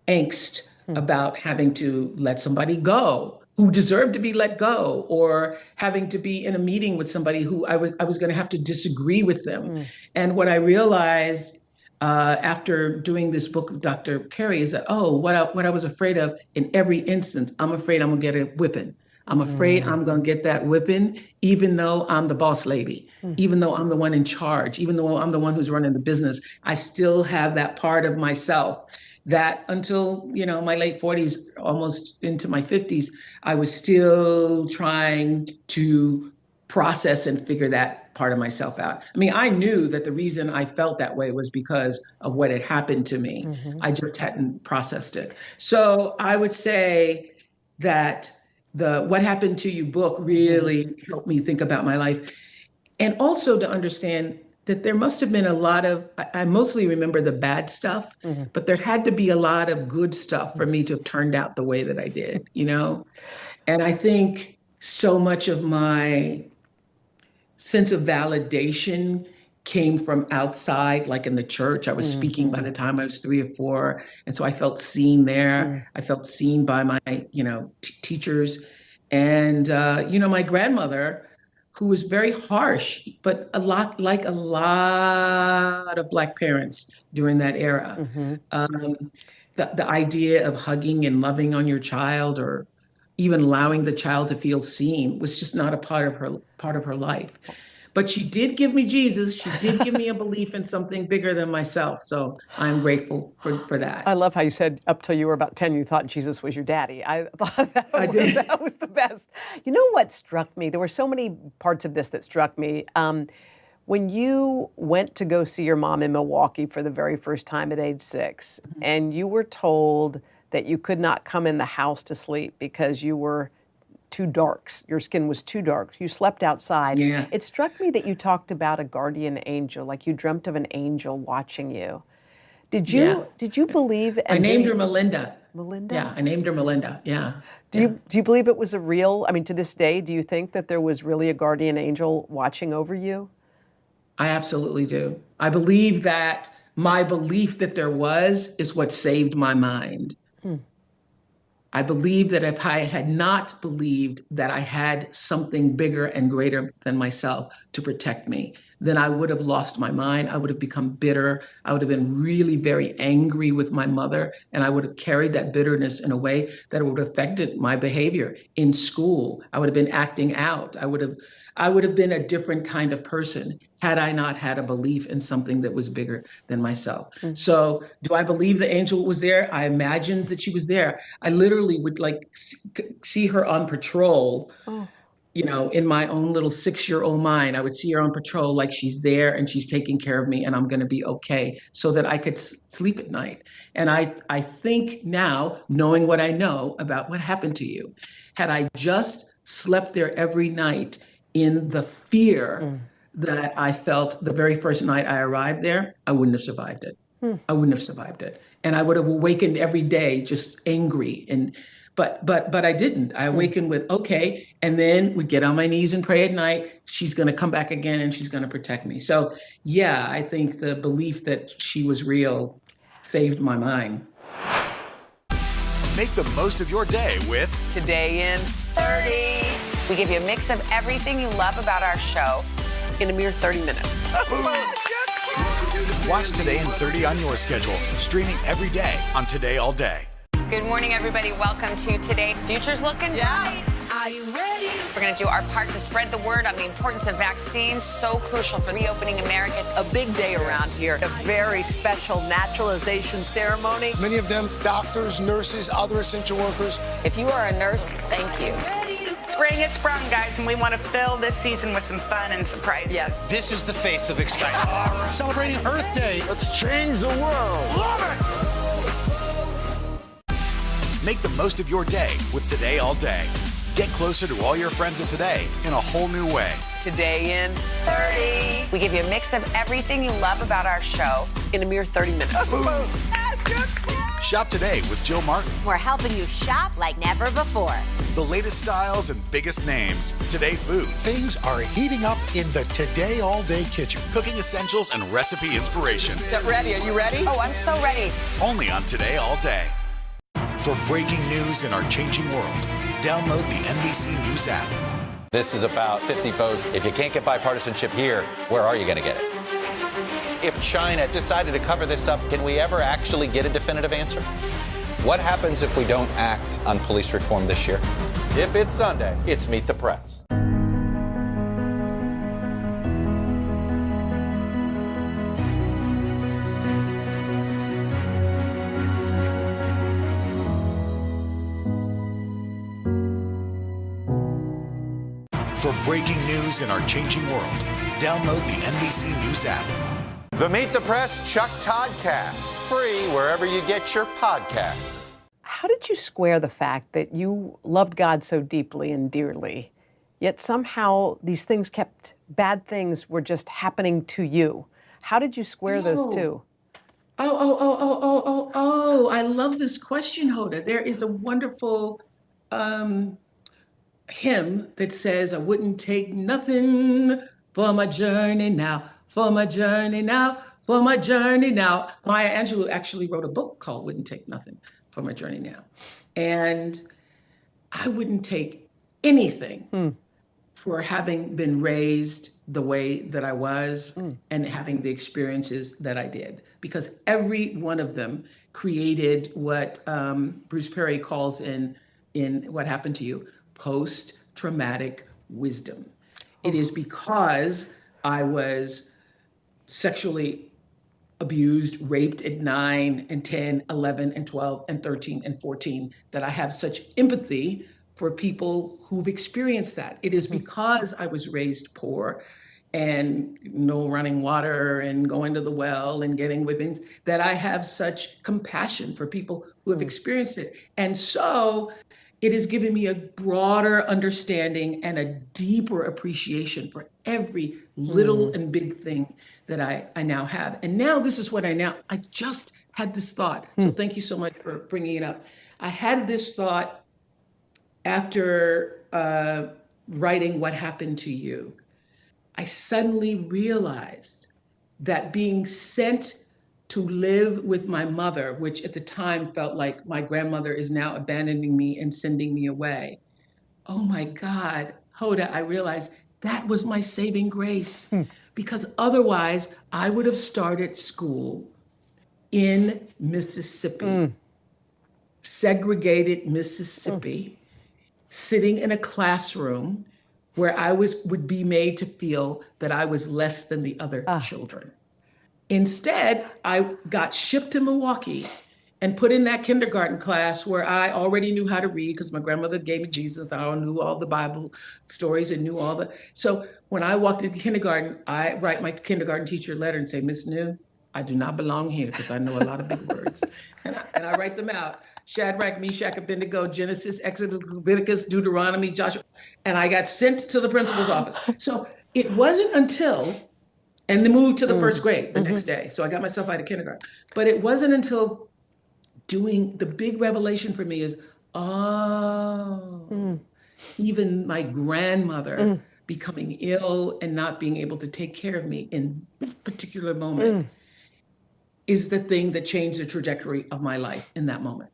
angst about having to let somebody go who deserved to be let go, or having to be in a meeting with somebody who I was going to have to disagree with them. And what I realized after doing this book with Dr. Perry is that, what I was afraid of in every instance, I'm afraid I'm going to get a whipping. I'm afraid I'm going to get that whipping, even though I'm the boss lady, even though I'm the one in charge, even though I'm the one who's running the business. I still have that part of myself that until, my late 40s, almost into my 50s, I was still trying to process and figure that part of myself out. I mean, I knew that the reason I felt that way was because of what had happened to me. I just hadn't processed it. So I would say that the What Happened to You book really helped me think about my life. And also to understand that there must have been a lot of, I mostly remember the bad stuff, but there had to be a lot of good stuff for me to have turned out the way that I did, And I think so much of my sense of validation came from outside, like in the church. I was speaking by the time I was 3 or 4. And so I felt seen there. I felt seen by my, teachers. And, my grandmother, who was very harsh, but a lot of Black parents during that era. The idea of hugging and loving on your child, or even allowing the child to feel seen, was just not a part of her life. But she did give me Jesus. She did give me a belief in something bigger than myself. So I'm grateful for that. I love how you said up till you were about 10, you thought Jesus was your daddy. I thought that was the best. You know what struck me? There were so many parts of this that struck me. When you went to go see your mom in Milwaukee for the very first time at age 6, and you were told that you could not come in the house to sleep because you were too dark, your skin was too dark, you slept outside. Yeah. It struck me that you talked about a guardian angel, like you dreamt of an angel watching you. Did you believe? I named her Melinda. Melinda? Yeah, I named her Melinda. Yeah. Do you believe it was a real, I mean, to this day, do you think that there was really a guardian angel watching over you? I absolutely do. I believe that my belief that there was is what saved my mind. I believe that if I had not believed that I had something bigger and greater than myself to protect me, then I would have lost my mind. I would have become bitter. I would have been really very angry with my mother, and I would have carried that bitterness in a way that would have affected my behavior in school. I would have been acting out. I would have been a different kind of person had I not had a belief in something that was bigger than myself. So do I believe the angel was there? I imagined that she was there. I literally would see her on patrol, in my own little 6-year-old mind. I would see her on patrol like she's there and she's taking care of me and I'm going to be okay, so that I could sleep at night. And I think now, knowing what I know about what happened to you, had I just slept there every night in the fear that I felt the very first night I arrived there, I wouldn't have survived it. I wouldn't have survived it. And I would have awakened every day just angry. But I didn't. I awakened with, okay, and then would get on my knees and pray at night. She's going to come back again and she's going to protect me. So yeah, I think the belief that she was real saved my mind. Make the most of your day with Today in 30. We give you a mix of everything you love about our show in a mere 30 minutes. Watch Today in 30 on your schedule, streaming every day on Today All Day. Good morning, everybody. Welcome to Today. Future's looking bright. Are you ready? We're going to do our part to spread the word on the importance of vaccines, so crucial for reopening America. A big day around here, a very special naturalization ceremony. Many of them doctors, nurses, other essential workers. If you are a nurse, thank you. Spring has sprung, guys, and we want to fill this season with some fun and surprises. Yes. This is the face of excitement. Celebrating Earth Day. Let's change the world. Love it! Make the most of your day with Today All Day. Get closer to all your friends at Today in a whole new way. Today in 30. We give you a mix of everything you love about our show in a mere 30 minutes. Shop today with Jill Martin. We're helping you shop like never before. The latest styles and biggest names. Today food. Things are heating up in the Today All Day kitchen. Cooking essentials and recipe inspiration. Get ready. Are you ready? Oh, I'm so ready. Only on Today All Day. For breaking news in our changing world, download the NBC News app. This is about 50 votes. If you can't get bipartisanship here, where are you going to get it? If China decided to cover this up, can we ever actually get a definitive answer? What happens if we don't act on police reform this year? If it's Sunday, it's Meet the Press. For breaking news in our changing world, download the NBC News app. The Meet the Press Chuck Todd Cast, free wherever you get your podcasts. How did you square the fact that you loved God so deeply and dearly, yet somehow these bad things were just happening to you? How did you square those two? I love this question, Hoda. There is a wonderful hymn that says, I wouldn't take nothing for my journey now, for my journey now, for my journey now. Maya Angelou actually wrote a book called Wouldn't Take Nothing for My Journey Now. And I wouldn't take anything for having been raised the way that I was and having the experiences that I did, because every one of them created what Bruce Perry calls in What Happened to You, post-traumatic wisdom. It is because I was sexually abused, raped at 9 and 10, 11 and 12 and 13 and 14 that I have such empathy for people who've experienced that. It is because I was raised poor and no running water and going to the well and getting whippings that I have such compassion for people who have experienced it. And so it has given me a broader understanding and a deeper appreciation for every little and big thing that I now have. And now this is what I just had this thought. So thank you so much for bringing it up. I had this thought after writing What Happened to You. I suddenly realized that being sent to live with my mother, which at the time felt like my grandmother is now abandoning me and sending me away. Oh my God, Hoda, I realized that was my saving grace, because otherwise I would have started school in Mississippi, segregated Mississippi, sitting in a classroom where I would be made to feel that I was less than the other children. Instead, I got shipped to Milwaukee and put in that kindergarten class where I already knew how to read because my grandmother gave me Jesus. I knew all the Bible stories and knew all the. So when I walked into kindergarten, I write my kindergarten teacher a letter and say, Miss New, I do not belong here because I know a lot of big words. And I write them out. Shadrach, Meshach, Abednego, Genesis, Exodus, Leviticus, Deuteronomy, Joshua. And I got sent to the principal's office. So it wasn't until, and then moved to the first grade the next day. So I got myself out of kindergarten. But it wasn't until doing, the big revelation for me is, even my grandmother becoming ill and not being able to take care of me in that particular moment is the thing that changed the trajectory of my life in that moment.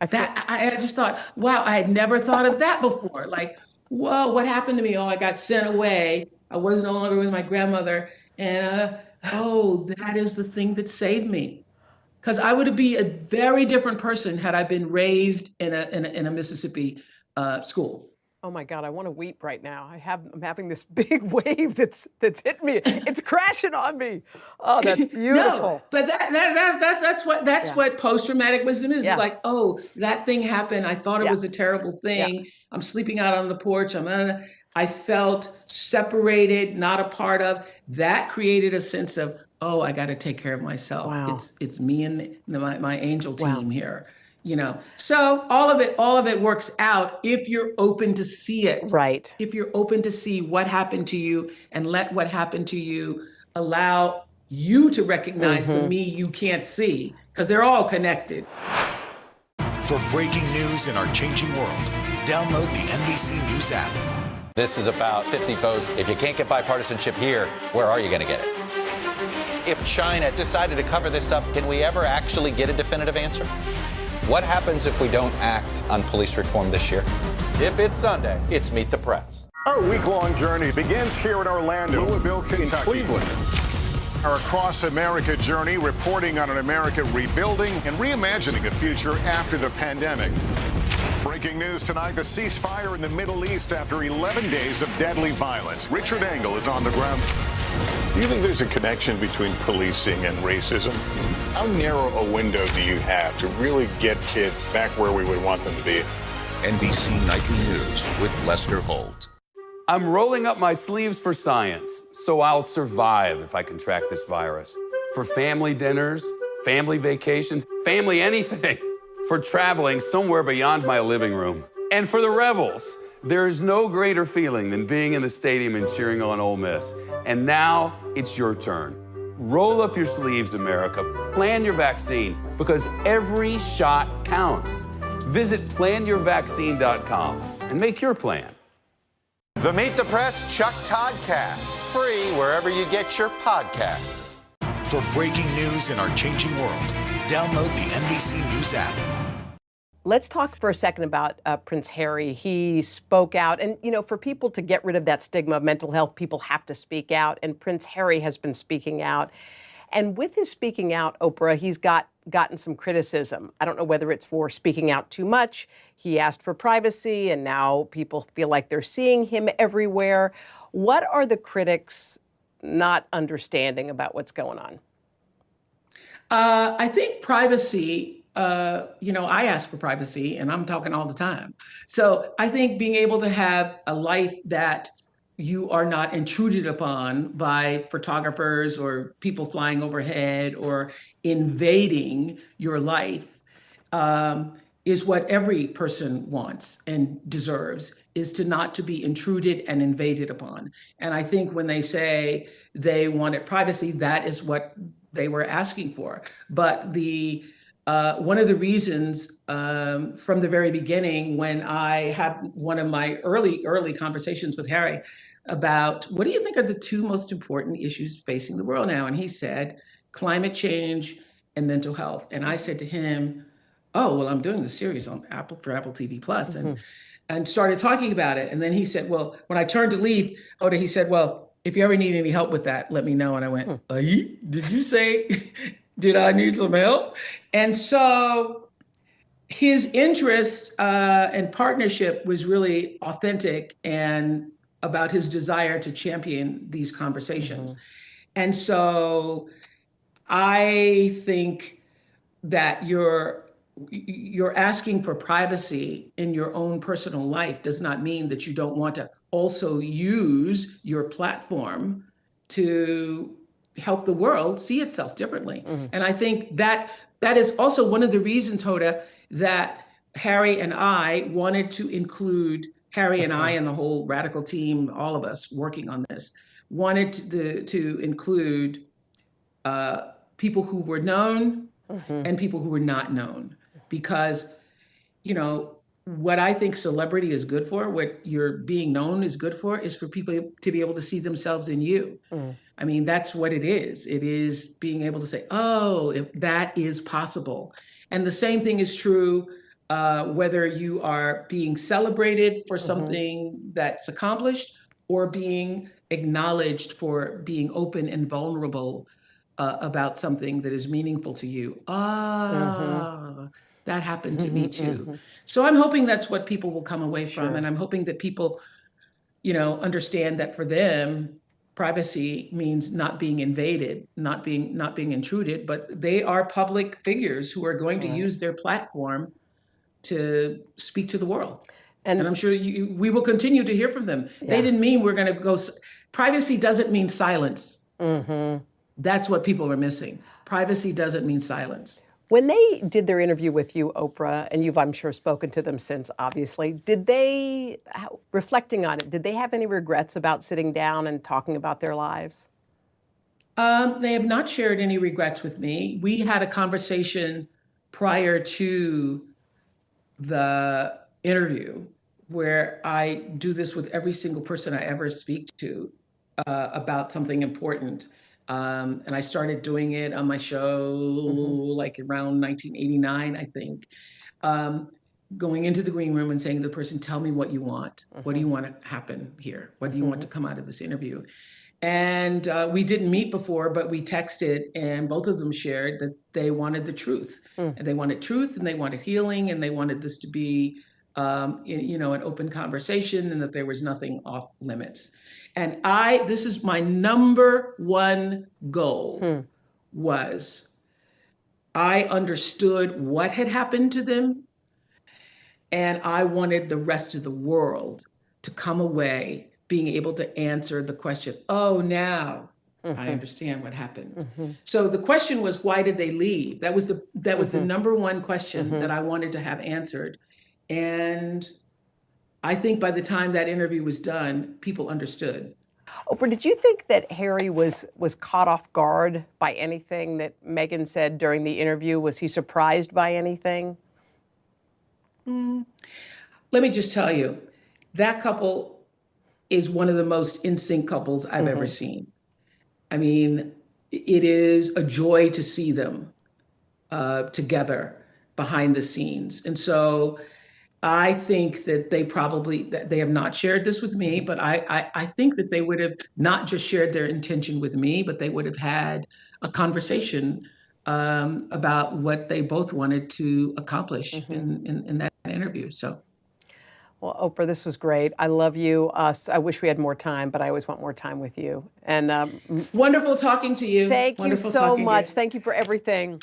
I just thought, wow, I had never thought of that before. Like, whoa, what happened to me? Oh, I got sent away. I wasn't no longer with my grandmother. And that is the thing that saved me. Because I would be a very different person had I been raised in a Mississippi school. Oh my God, I want to weep right now. I'm having this big wave that's hit me. It's crashing on me. Oh, that's beautiful. No, but that's what post-traumatic wisdom is. It's like, oh, that thing happened. I thought it was a terrible thing. Yeah. I'm sleeping out on the porch. I felt separated, not a part of. That created a sense of, oh, I got to take care of myself. Wow. It's me and my angel team here. You know, so all of it works out if you're open to see it. Right. If you're open to see what happened to you and let what happened to you allow you to recognize the me you can't see, because they're all connected. For breaking news in our changing world, download the NBC News app. This is about 50 votes. If you can't get bipartisanship here, where are you going to get it? If China decided to cover this up, can we ever actually get a definitive answer? What happens if we don't act on police reform this year? If it's Sunday, it's Meet the Press. Our week-long journey begins here in Orlando, Louisville, Kentucky, Cleveland. Our Across America journey reporting on an America rebuilding and reimagining a future after the pandemic. Breaking news tonight, the ceasefire in the Middle East after 11 days of deadly violence. Richard Engel is on the ground. Do you think there's a connection between policing and racism? How narrow a window do you have to really get kids back where we would want them to be? NBC Nightly News with Lester Holt. I'm rolling up my sleeves for science, so I'll survive if I contract this virus. For family dinners, family vacations, family anything. For traveling somewhere beyond my living room. And for the Rebels, there is no greater feeling than being in the stadium and cheering on Ole Miss. And now it's your turn. Roll up your sleeves, America. Plan your vaccine, because every shot counts. Visit planyourvaccine.com and make your plan. The Meet the Press Chuck Todd Cast, free wherever you get your podcasts. For breaking news in our changing world, download the NBC News app. Let's talk for a second about Prince Harry. He spoke out, and for people to get rid of that stigma of mental health, people have to speak out, and Prince Harry has been speaking out. And with his speaking out, Oprah, he's gotten some criticism. I don't know whether it's for speaking out too much. He asked for privacy, and now people feel like they're seeing him everywhere. What are the critics not understanding about what's going on? I think privacy, I ask for privacy and I'm talking all the time. So I think being able to have a life that you are not intruded upon by photographers or people flying overhead or invading your life is what every person wants and deserves, is to not to be intruded and invaded upon. And I think when they say they wanted privacy, that is what they were asking for. But one of the reasons from the very beginning, when I had one of my early conversations with Harry about what do you think are the two most important issues facing the world now? And he said, climate change and mental health. And I said to him, oh, well, I'm doing the series on Apple TV Plus, and started talking about it. And then he said, well, when I turned to leave, Hoda, he said, well, if you ever need any help with that, let me know. And I went, did you say, did I need some help? And so his interest and partnership was really authentic and about his desire to champion these conversations. And so I think that you're asking for privacy in your own personal life does not mean that you don't want to also use your platform to help the world see itself differently. And I think that is also one of the reasons, Hoda, that Harry and I wanted to include, Harry and I and the whole Radical team, all of us working on this, wanted to include people who were known and people who were not known. Because, what I think celebrity is good for, what you're being known is good for, is for people to be able to see themselves in you. I mean, that's what it is. It is being able to say, oh, if that is possible. And the same thing is true whether you are being celebrated for something that's accomplished or being acknowledged for being open and vulnerable about something that is meaningful to you. That happened to me too. So I'm hoping that's what people will come away from. And I'm hoping that people, understand that for them, privacy means not being invaded, not being intruded, but they are public figures who are going to use their platform to speak to the world. And I'm sure we will continue to hear from them. They didn't mean we're going to go. Privacy doesn't mean silence. That's what people are missing. Privacy doesn't mean silence. When they did their interview with you, Oprah, and you've, I'm sure, spoken to them since, obviously, did they, reflecting on it, did they have any regrets about sitting down and talking about their lives? They have not shared any regrets with me. We had a conversation prior to the interview where I do this with every single person I ever speak to about something important. And I started doing it on my show like around 1989, I think. Going into the green room and saying to the person, tell me what you want. What do you want to happen here? What do you want to come out of this interview? And we didn't meet before, but we texted, and both of them shared that they wanted the truth. And they wanted truth, and they wanted healing, and they wanted this to be an open conversation, and that there was nothing off limits. And this is my number one goal, was I understood what had happened to them, and I wanted the rest of the world to come away being able to answer the question, oh, now I understand what happened. So the question was, why did they leave? That was the number one question that I wanted to have answered. And I think by the time that interview was done, people understood. Oprah, did you think that Harry was caught off guard by anything that Meghan said during the interview? Was he surprised by anything? Let me just tell you, that couple is one of the most in sync couples I've ever seen. I mean, it is a joy to see them together. behind the scenes. And so I think that they have not shared this with me, but I think that they would have not just shared their intention with me, but they would have had a conversation about what they both wanted to accomplish in that interview. So. Well, Oprah, this was great. I love you. I wish we had more time, but I always want more time with you. And wonderful talking to you. Thank Wonderful you so talking much. to you. Thank you for everything.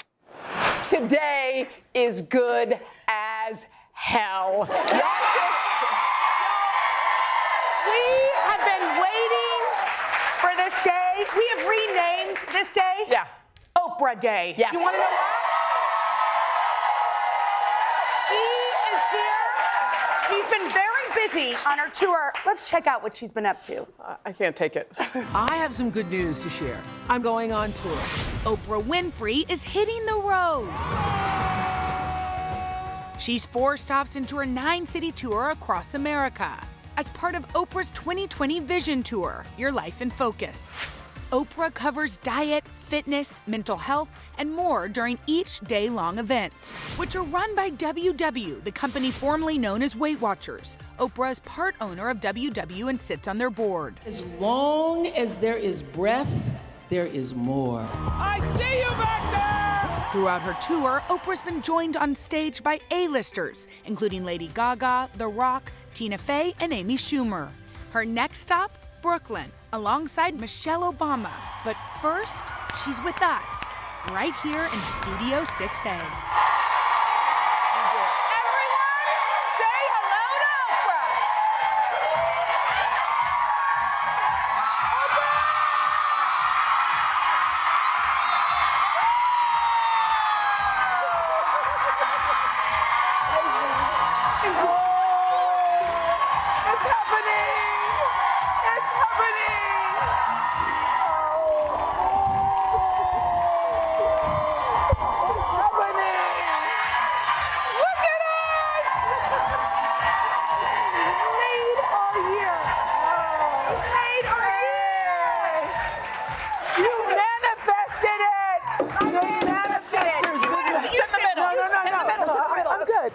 Today is good as hell. We have been waiting for this day. We have renamed this day. Yeah. Oprah Day. Yes. You want to know why? She is here. She's been very busy on her tour. Let's check out what she's been up to. I can't take it. I have some good news to share. I'm going on tour. Oprah Winfrey is hitting the road. She's 4 stops into her 9-city tour across America as part of Oprah's 2020 Vision Tour, Your Life in Focus. Oprah covers diet, fitness, mental health, and more during each day-long event, which are run by WW, the company formerly known as Weight Watchers. Oprah is part owner of WW and sits on their board. As long as there is breath, there is more. I see you back there! Throughout her tour, Oprah's been joined on stage by A-listers, including Lady Gaga, The Rock, Tina Fey, and Amy Schumer. Her next stop, Brooklyn, alongside Michelle Obama. But first, she's with us, right here in Studio 6A.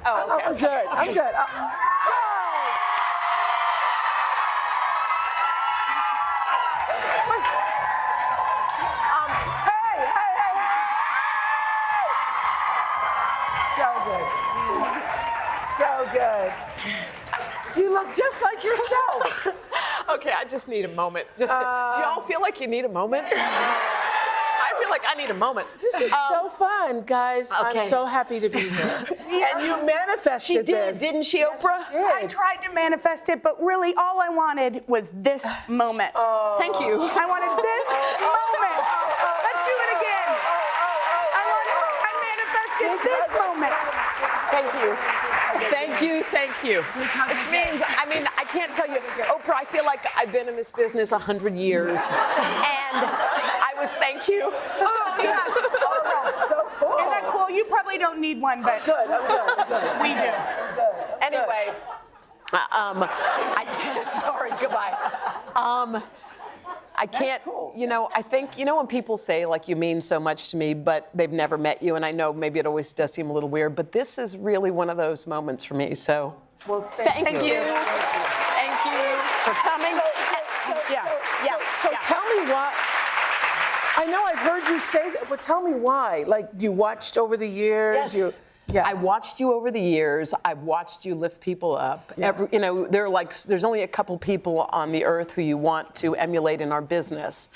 I'm good. So good. You look just like yourself. Okay, I just need a moment. Do y'all feel like you need a moment? I feel like I need a moment. This is so fun, guys. Okay. I'm so happy to be here. And you manifested She did, this. didn't she, Oprah? Yes, she did. I tried to manifest it, but really all I wanted was this moment. Thank you. I wanted this moment. Let's do it again. I manifested this moment. Thank you. Thank you, thank you. This means, I can't tell you, Oprah, I feel like I've been in this business 100 years. And I was, thank you. Oh, yes. So cool. Isn't that cool? You probably don't need one, but I'm good. we do. Anyway, sorry, goodbye. I can't, I think, when people say, like, you mean so much to me, but they've never met you, and I know maybe it always does seem a little weird, but this is really one of those moments for me, so Well, thank you. Thank you for coming. So tell me why. I know I've heard you say that, but tell me why. Like, you watched over the years? Yes. I watched you over the years. I've watched you lift people up. Yeah. There's only a couple people on the earth who you want to emulate in our business.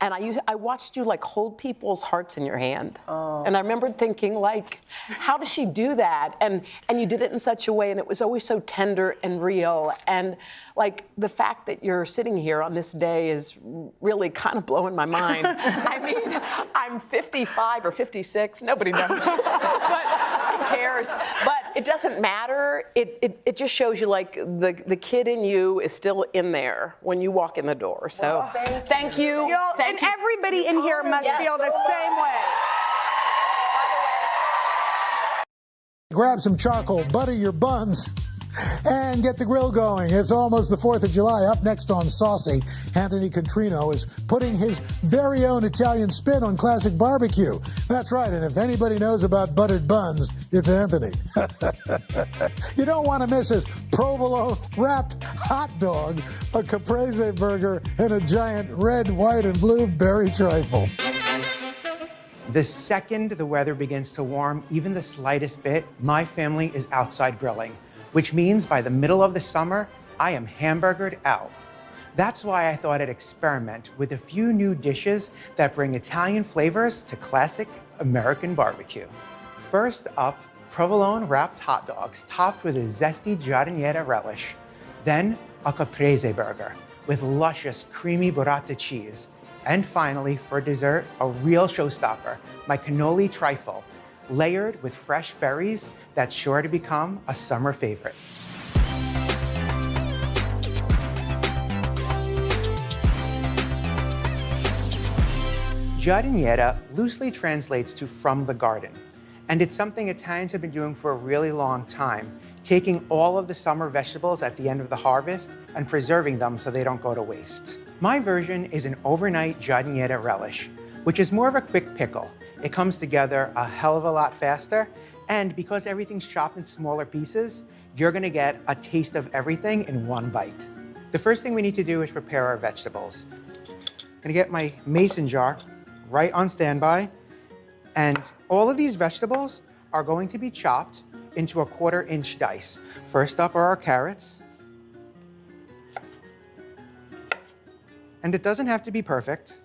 And I watched you like hold people's hearts in your hand. Oh. And I remember thinking, like, how does she do that? And you did it in such a way, and it was always so tender and real. And like the fact that you're sitting here on this day is really kind of blowing my mind. I mean, I'm 55 or 56, nobody knows. But who cares? But it doesn't matter. It just shows you like the kid in you is still in there when you walk in the door. So thank you. And everybody in here must feel the same way. Grab some charcoal, butter your buns, And get the grill going. It's almost the 4th of July. Up next on Saucy, Anthony Contrino is putting his very own Italian spin on classic barbecue. That's right, and if anybody knows about buttered buns, it's Anthony. You don't want to miss his provolone wrapped hot dog, a caprese burger, and a giant red, white, and blue berry trifle. The second the weather begins to warm, even the slightest bit, my family is outside grilling, which means by the middle of the summer, I am hamburgered out. That's why I thought I'd experiment with a few new dishes that bring Italian flavors to classic American barbecue. First up, provolone wrapped hot dogs topped with a zesty giardiniera relish. Then a caprese burger with luscious creamy burrata cheese. And finally, for dessert, a real showstopper, my cannoli trifle, layered with fresh berries that's sure to become a summer favorite. Giardiniera loosely translates to from the garden, and it's something Italians have been doing for a really long time, taking all of the summer vegetables at the end of the harvest and preserving them so they don't go to waste. My version is an overnight giardiniera relish, which is more of a quick pickle. It comes together a hell of a lot faster, and because everything's chopped in smaller pieces, you're gonna get a taste of everything in one bite. The first thing we need to do is prepare our vegetables. I'm gonna get my mason jar right on standby, and all of these vegetables are going to be chopped into a 1/4-inch dice. First up are our carrots. And it doesn't have to be perfect.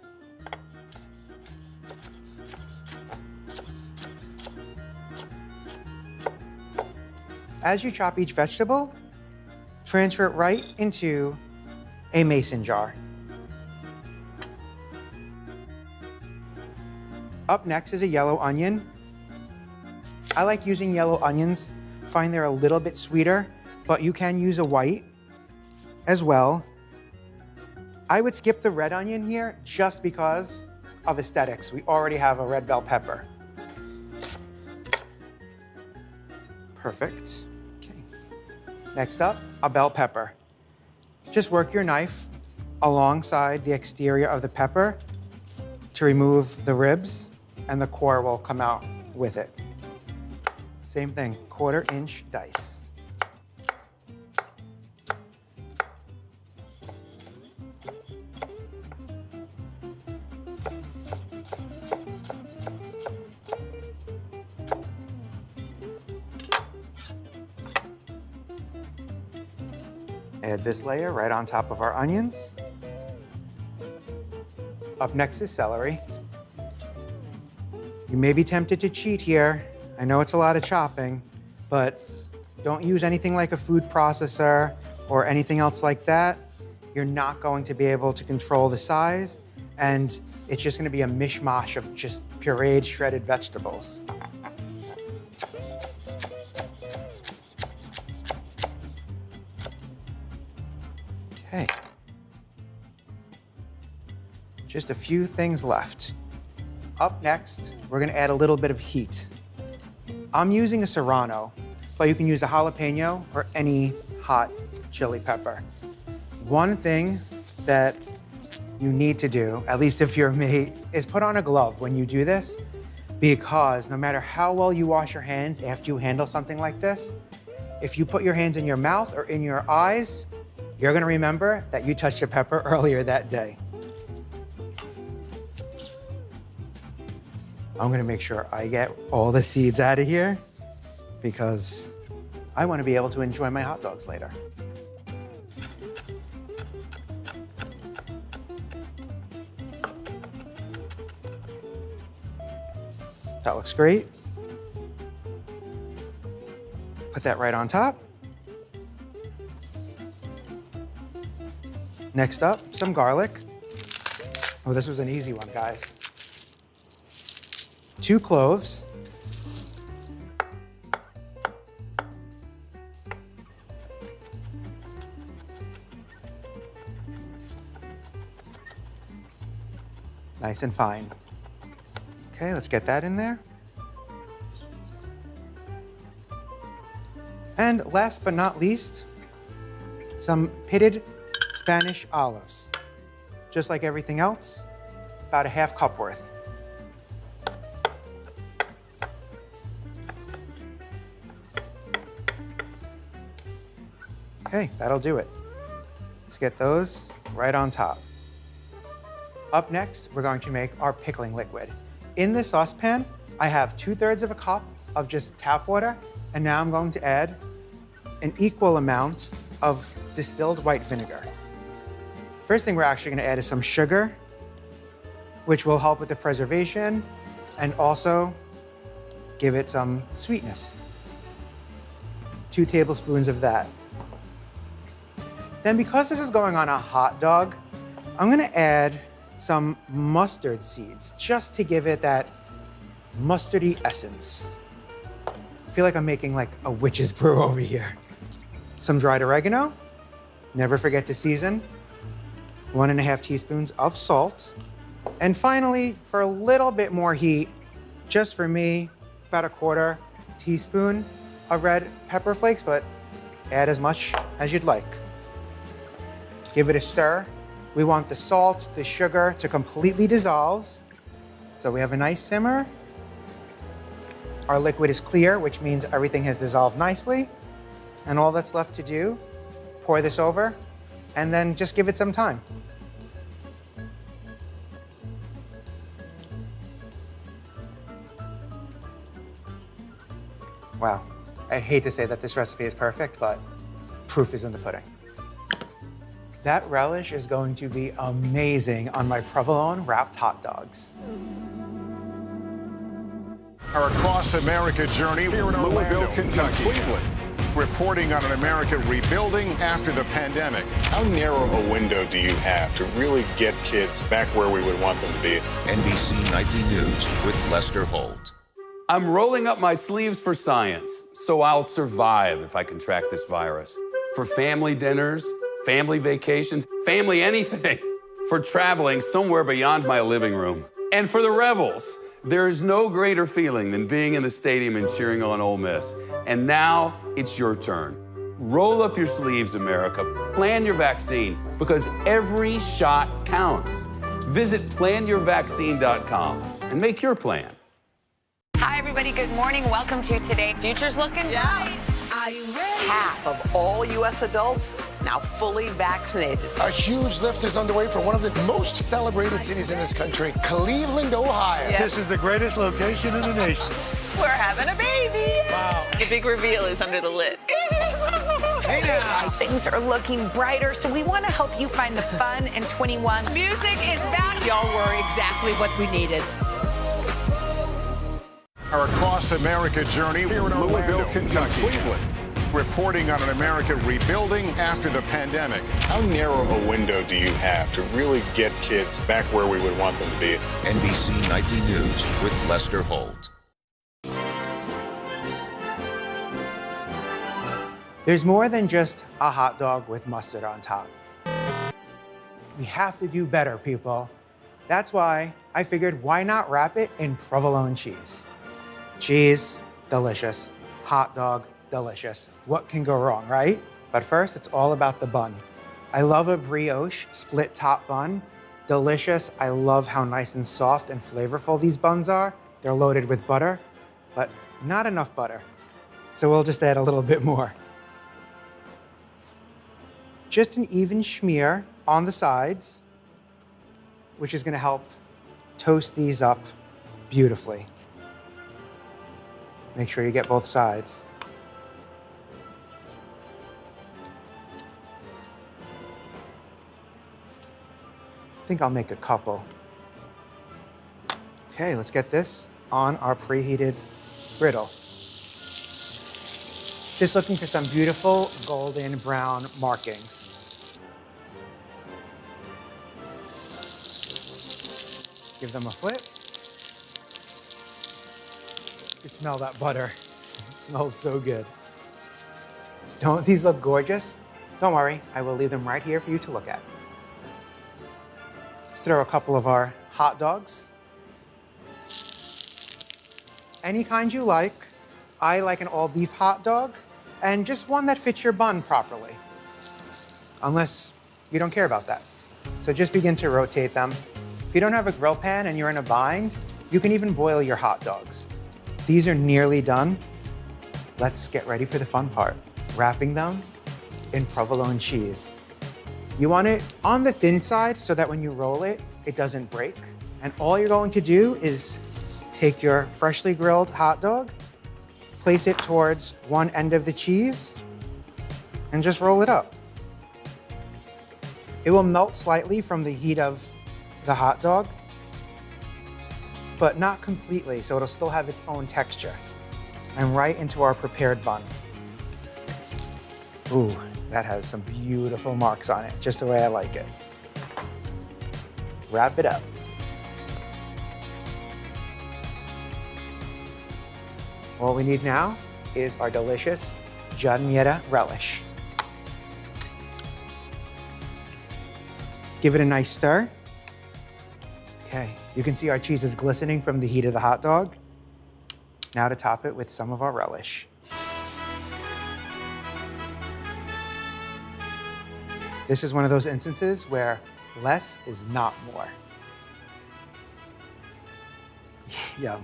As you chop each vegetable, transfer it right into a mason jar. Up next is a yellow onion. I like using yellow onions. Find they're a little bit sweeter, but you can use a white as well. I would skip the red onion here just because of aesthetics. We already have a red bell pepper. Perfect. Okay. Next up, a bell pepper. Just work your knife alongside the exterior of the pepper to remove the ribs, and the core will come out with it. Same thing, 1/4-inch dice. Add this layer right on top of our onions. Up next is celery. You may be tempted to cheat here. I know it's a lot of chopping, but don't use anything like a food processor or anything else like that. You're not going to be able to control the size, and it's just gonna be a mishmash of just pureed, shredded vegetables. Okay. Just a few things left. Up next, we're gonna add a little bit of heat. I'm using a Serrano, but you can use a jalapeno or any hot chili pepper. One thing that you need to do, at least if you're me, is put on a glove when you do this, because no matter how well you wash your hands after you handle something like this, if you put your hands in your mouth or in your eyes, you're gonna remember that you touched a pepper earlier that day. I'm gonna make sure I get all the seeds out of here because I wanna be able to enjoy my hot dogs later. That looks great. Put that right on top. Next up, some garlic. Oh, this was an easy one, guys. 2 cloves. Nice and fine. Okay, let's get that in there. And last but not least, some pitted Spanish olives. Just like everything else, about a half cup worth. Okay, that'll do it. Let's get those right on top. Up next, we're going to make our pickling liquid. In this saucepan, I have 2/3 of a cup of just tap water, and now I'm going to add an equal amount of distilled white vinegar. First thing we're actually going to add is some sugar, which will help with the preservation and also give it some sweetness. 2 tablespoons of that. Then because this is going on a hot dog, I'm going to add some mustard seeds just to give it that mustardy essence. I feel like I'm making like a witch's brew over here. Some dried oregano. Never forget to season. 1.5 teaspoons of salt. And finally, for a little bit more heat, just for me, about a 1/4 teaspoon of red pepper flakes, but add as much as you'd like. Give it a stir. We want the salt, the sugar to completely dissolve. So we have a nice simmer. Our liquid is clear, which means everything has dissolved nicely. And all that's left to do, pour this over, and then just give it some time. Wow, I'd hate to say that this recipe is perfect, but proof is in the pudding. That relish is going to be amazing on my provolone wrapped hot dogs. Our Across America journey here in Louisville, Kentucky, Cleveland. Reporting on an America rebuilding after the pandemic. How narrow a window do you have to really get kids back where we would want them to be? NBC Nightly News with Lester Holt. I'm rolling up my sleeves for science, so I'll survive if I contract this virus. For family dinners, family vacations, family anything. For traveling somewhere beyond my living room. And for the Rebels, there is no greater feeling than being in the stadium and cheering on Ole Miss. And now it's your turn. Roll up your sleeves, America. Plan your vaccine, because every shot counts. Visit planyourvaccine.com and make your plan. Hi, everybody. Good morning. Welcome to Today. Future's looking bright. Are you ready? Half of all U.S. adults now fully vaccinated. A huge lift is underway for one of the most celebrated cities in this country, Cleveland, Ohio. This is the greatest location in the nation. We're having a baby. Wow. The big reveal is under the lid. Hey now. Things are looking brighter, so we want to help you find the fun in 21. Music is back. Y'all were exactly what we needed. Our Across America journey here in Louisville, Kentucky, Cleveland. Reporting on an America rebuilding after the pandemic. How narrow a window do you have to really get kids back where we would want them to be? NBC Nightly News with Lester Holt. There's more than just a hot dog with mustard on top. We have to do better, people. That's why I figured, why not wrap it in provolone cheese? Cheese, delicious. Hot dog, delicious. What can go wrong, right? But first, it's all about the bun. I love a brioche split top bun. Delicious. I love how nice and soft and flavorful these buns are. They're loaded with butter, but not enough butter. So we'll just add a little bit more. Just an even smear on the sides, which is gonna help toast these up beautifully. Make sure you get both sides. I think I'll make a couple. Okay, let's get this on our preheated griddle. Just looking for some beautiful golden brown markings. Give them a flip. You can smell that butter. It smells so good. Don't these look gorgeous? Don't worry, I will leave them right here for you to look at. Let's throw a couple of our hot dogs. Any kind you like. I like an all beef hot dog. and just one that fits your bun properly. Unless you don't care about that. So just begin to rotate them. If you don't have a grill pan and you're in a bind, you can even boil your hot dogs. These are nearly done. Let's get ready for the fun part. Wrapping them in provolone cheese. You want it on the thin side so that when you roll it, it doesn't break. And all you're going to do is take your freshly grilled hot dog, place it towards one end of the cheese, and just roll it up. It will melt slightly from the heat of the hot dog, but not completely, so it'll still have its own texture. And right into our prepared bun. Ooh, that has some beautiful marks on it, just the way I like it. Wrap it up. All we need now is our delicious giardiniera relish. Give it a nice stir. Okay, you can see our cheese is glistening from the heat of the hot dog. Now to top it with some of our relish. This is one of those instances where less is not more. Yum.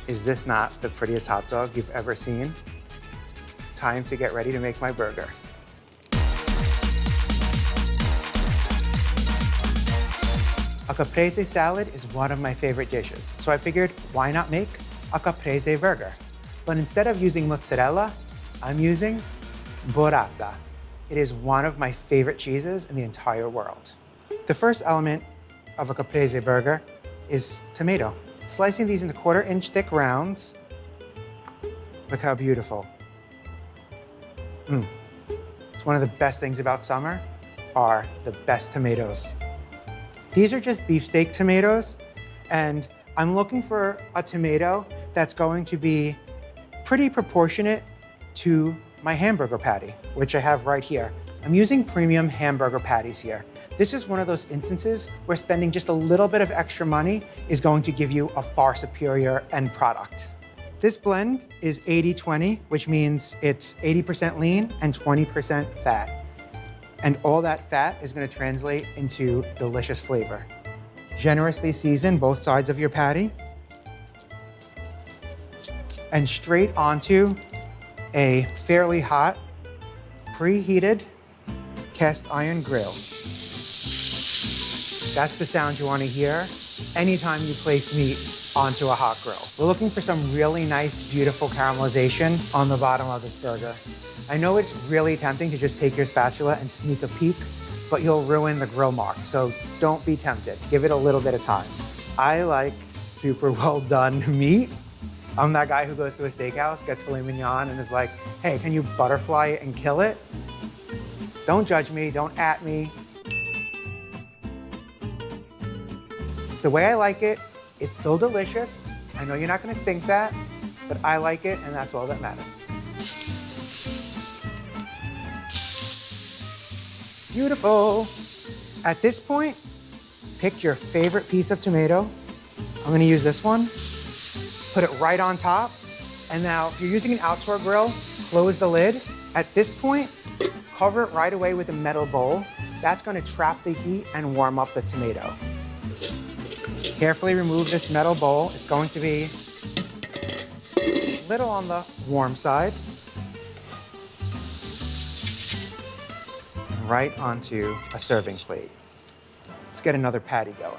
Is this not the prettiest hot dog you've ever seen? Time to get ready to make my burger. A caprese salad is one of my favorite dishes, so I figured why not make a caprese burger? But instead of using mozzarella, I'm using burrata. It is one of my favorite cheeses in the entire world. The first element of a caprese burger is tomato. Slicing these into 1/4-inch thick rounds. Look how beautiful. It's one of the best things about summer are the best tomatoes. These are just beefsteak tomatoes, and I'm looking for a tomato that's going to be pretty proportionate to my hamburger patty, which I have right here. I'm using premium hamburger patties here. This is one of those instances where spending just a little bit of extra money is going to give you a far superior end product. This blend is 80-20, which means it's 80% lean and 20% fat. And all that fat is gonna translate into delicious flavor. Generously season both sides of your patty. And straight onto a fairly hot, preheated cast iron grill. That's the sound you want to hear anytime you place meat onto a hot grill. We're looking for some really nice, beautiful caramelization on the bottom of this burger. I know it's really tempting to just take your spatula and sneak a peek, but you'll ruin the grill mark, so don't be tempted. Give it a little bit of time. I like super well done meat. I'm that guy who goes to a steakhouse, gets filet mignon, and is like, hey, can you butterfly it and kill it? Don't judge me, don't at me. It's the way I like it. It's still delicious. I know you're not gonna think that, but I like it, and that's all that matters. Beautiful. At this point, pick your favorite piece of tomato. I'm gonna use this one. Put it right on top. And now, if you're using an outdoor grill, close the lid. At this point, cover it right away with a metal bowl. That's gonna trap the heat and warm up the tomato. Carefully remove this metal bowl. It's going to be a little on the warm side. Right onto a serving plate. Let's get another patty going.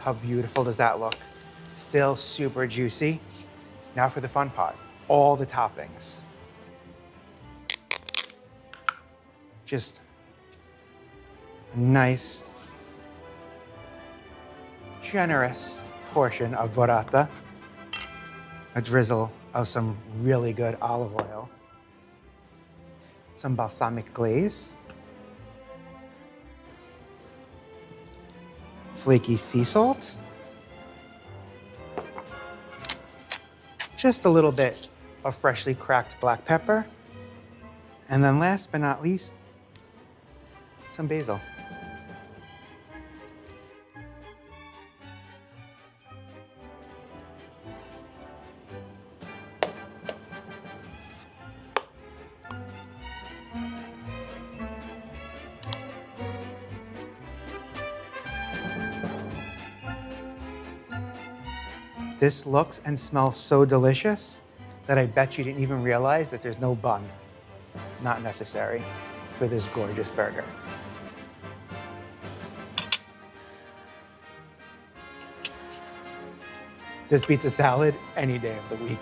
How beautiful does that look? Still super juicy. Now for the fun part, all the toppings. Just a nice, generous portion of burrata. A drizzle of some really good olive oil. Some balsamic glaze. Flaky sea salt. Just a little bit of freshly cracked black pepper. And then last but not least, some basil. This looks and smells so delicious that I bet you didn't even realize that there's no bun. Not necessary for this gorgeous burger. This beats a salad any day of the week.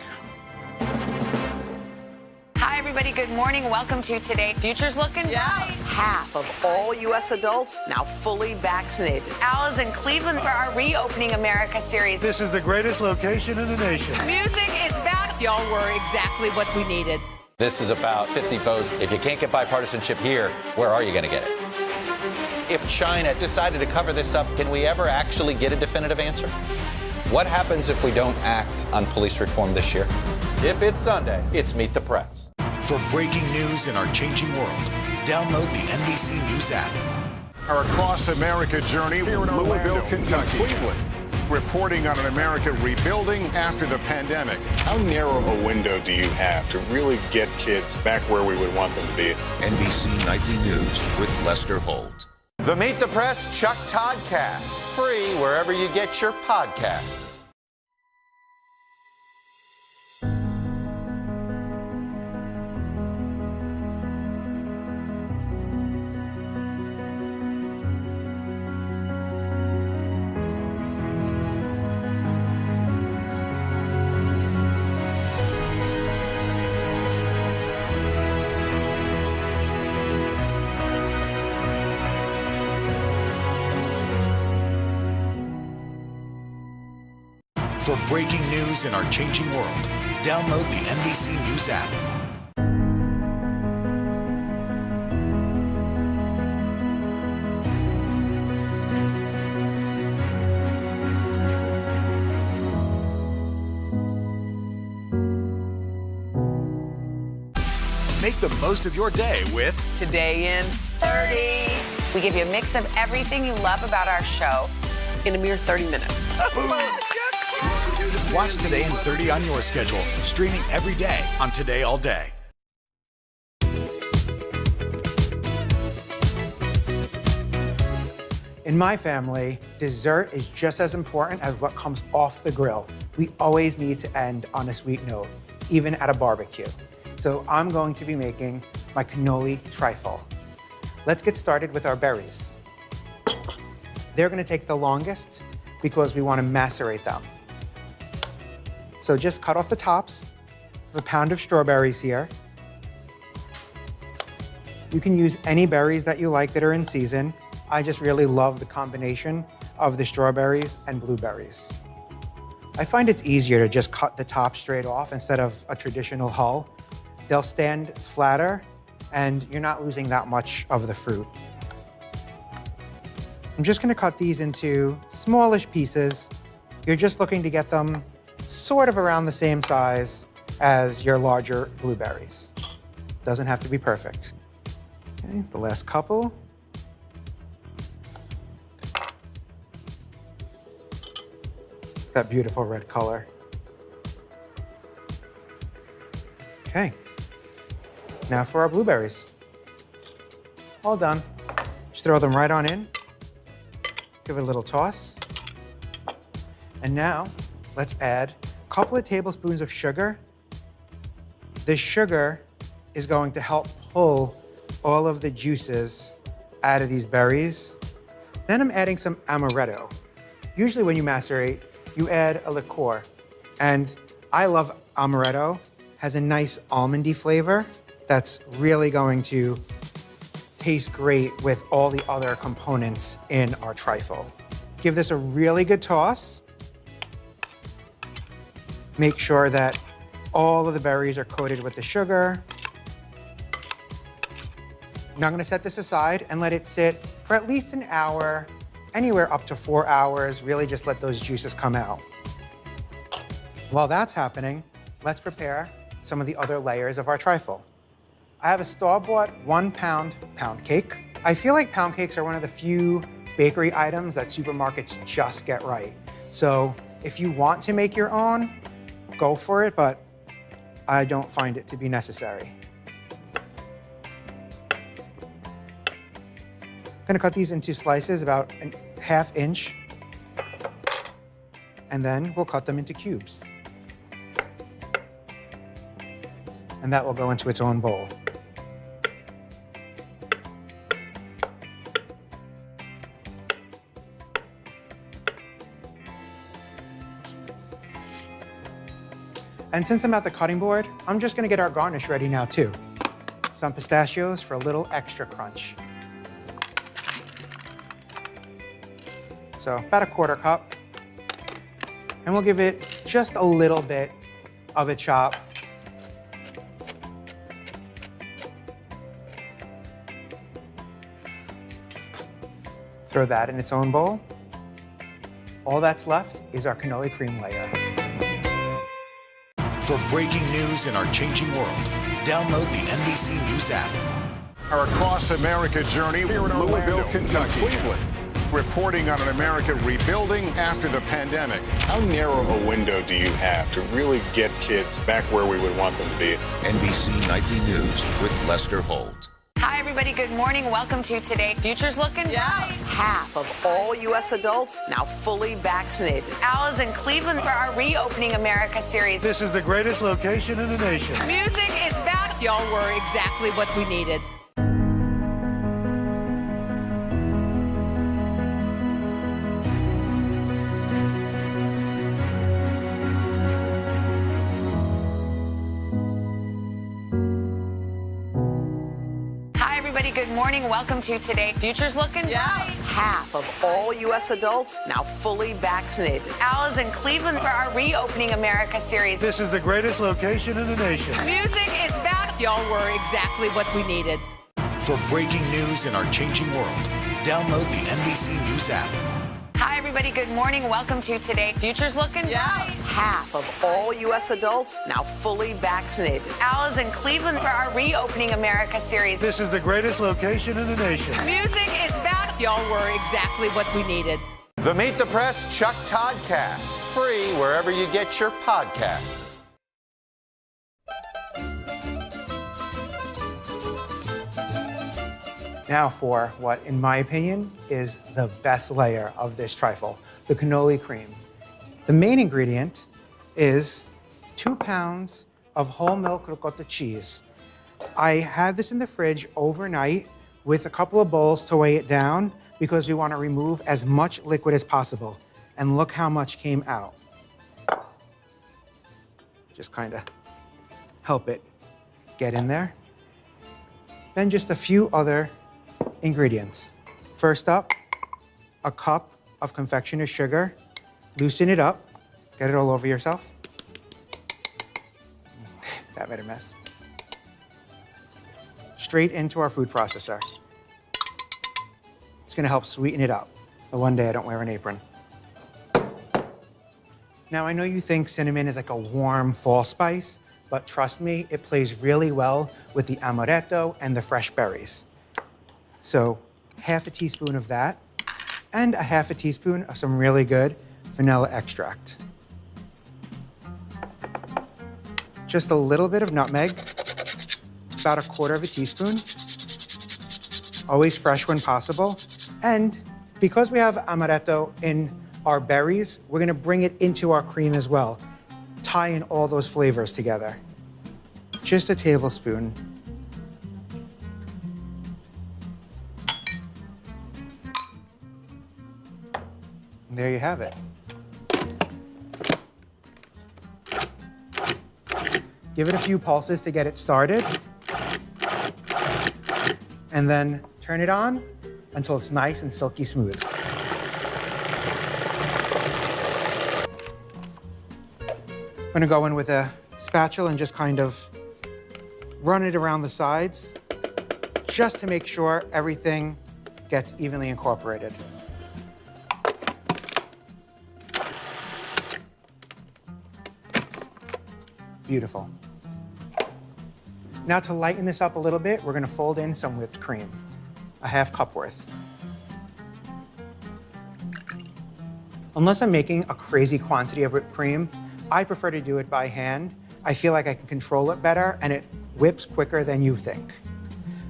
Hi, everybody. Good morning. Welcome to Today. Future's looking bright. Half of all U.S. adults now fully vaccinated. Al is in Cleveland for our Reopening America series. This is the greatest location in the nation. Music is back. Y'all were exactly what we needed. This is about 50 votes. If you can't get bipartisanship here, where are you going to get it? If China decided to cover this up, can we ever actually get a definitive answer? What happens if we don't act on police reform this year? If it's Sunday, it's Meet the Press. For breaking news in our changing world, download the NBC News app. Our Across America journey here in Louisville, Kentucky. Cleveland, reporting on an America rebuilding after the pandemic. How narrow a window do you have to really get kids back where we would want them to be? NBC Nightly News with Lester Holt. The Meet the Press Chuck Toddcast, free wherever you get your podcasts. For breaking news in our changing world, download the NBC News app. Make the most of your day with Today in 30. We give you a mix of everything you love about our show in a mere 30 minutes. Watch Today in 30 on your schedule, streaming every day on Today All Day. In my family, dessert is just as important as what comes off the grill. We always need to end on a sweet note, even at a barbecue. So I'm going to be making my cannoli trifle. Let's get started with our berries. They're going to take the longest because we want to macerate them. So just cut off the tops. A pound of strawberries here. You can use any berries that you like that are in season. I just really love the combination of the strawberries and blueberries. I find it's easier to just cut the top straight off instead of a traditional hull. They'll stand flatter and you're not losing that much of the fruit. I'm just gonna cut these into smallish pieces. You're just looking to get them sort of around the same size as your larger blueberries. Doesn't have to be perfect. Okay, the last couple. That beautiful red color. Okay, now for our blueberries. All done. Just throw them right on in. Give it a little toss. And now, let's add a couple of tablespoons of sugar. This sugar is going to help pull all of the juices out of these berries. Then I'm adding some amaretto. Usually when you macerate, you add a liqueur. And I love amaretto. Has a nice almondy flavor that's really going to taste great with all the other components in our trifle. Give this a really good toss. Make sure that all of the berries are coated with the sugar. Now I'm gonna set this aside and let it sit for at least an hour, anywhere up to 4 hours. Really just let those juices come out. While that's happening, let's prepare some of the other layers of our trifle. I have a store-bought 1 pound cake. I feel like pound cakes are one of the few bakery items that supermarkets just get right. So if you want to make your own, go for it, but I don't find it to be necessary. I'm gonna cut these into slices about a ½ inch. And then we'll cut them into cubes. And that will go into its own bowl. And since I'm at the cutting board, I'm just gonna get our garnish ready now too. Some pistachios for a little extra crunch. So about a 1/4 cup. And we'll give it just a little bit of a chop. Throw that in its own bowl. All that's left is our cannoli cream layer. For breaking news in our changing world, download the NBC News app. Our Across America journey here in Louisville, Kentucky. Cleveland. Reporting on an America rebuilding after the pandemic. How narrow a window do you have to really get kids back where we would want them to be? NBC Nightly News with Lester Holt. Hi, everybody. Good morning. Welcome to Today. Future's looking bright. Half of all U.S. adults now fully vaccinated. Al is in Cleveland for our Reopening America series. This is the greatest location in the nation. Music is back. Y'all were exactly what we needed. Good morning. Welcome to Today. Future's looking bright. Half of all U.S. adults now fully vaccinated. Al is in Cleveland for our Reopening America series. This is the greatest location in the nation. Music is back. Y'all were exactly what we needed. For breaking news in our changing world, download the NBC News app. Hi, everybody. Good morning. Welcome to Today. Future's looking bright. Half of all U.S. adults now fully vaccinated. Al is in Cleveland for our Reopening America series. This is the greatest location in the nation. Music is back. Y'all were exactly what we needed. The Meet the Press Chuck Toddcast, free wherever you get your podcasts. Now for what, in my opinion, is the best layer of this trifle, the cannoli cream. The main ingredient is 2 pounds of whole milk ricotta cheese. I had this in the fridge overnight with a couple of bowls to weigh it down because we want to remove as much liquid as possible. And look how much came out. Just kind of help it get in there. Then just a few other ingredients. First up, a cup of confectioner's sugar. Loosen it up. Get it all over yourself. That made a mess. Straight into our food processor. It's gonna help sweeten it up. The one day I don't wear an apron. Now I know you think cinnamon is like a warm fall spice, but trust me, it plays really well with the amaretto and the fresh berries. So, half a teaspoon of that, and a half a teaspoon of some really good vanilla extract. Just a little bit of nutmeg, about 1/4 teaspoon. Always fresh when possible. And because we have amaretto in our berries, we're gonna bring it into our cream as well. Tie in all those flavors together. Just a tablespoon. And there you have it. Give it a few pulses to get it started. And then turn it on until it's nice and silky smooth. I'm gonna go in with a spatula and just kind of run it around the sides just to make sure everything gets evenly incorporated. Beautiful. Now to lighten this up a little bit, we're gonna fold in some whipped cream, a half cup worth. Unless I'm making a crazy quantity of whipped cream, I prefer to do it by hand. I feel like I can control it better and it whips quicker than you think.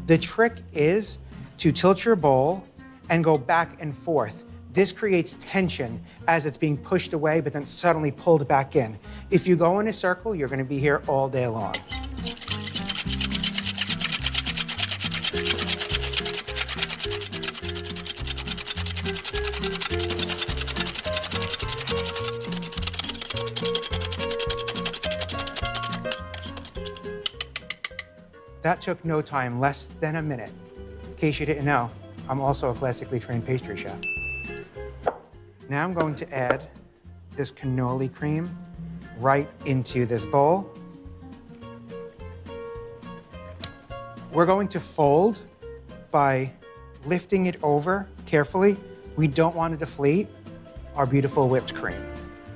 The trick is to tilt your bowl and go back and forth, This creates tension as it's being pushed away, but then suddenly pulled back in. If you go in a circle, you're gonna be here all day long. That took no time, less than a minute. In case you didn't know, I'm also a classically trained pastry chef. Now I'm going to add this cannoli cream right into this bowl. We're going to fold by lifting it over carefully. We don't want to deflate our beautiful whipped cream,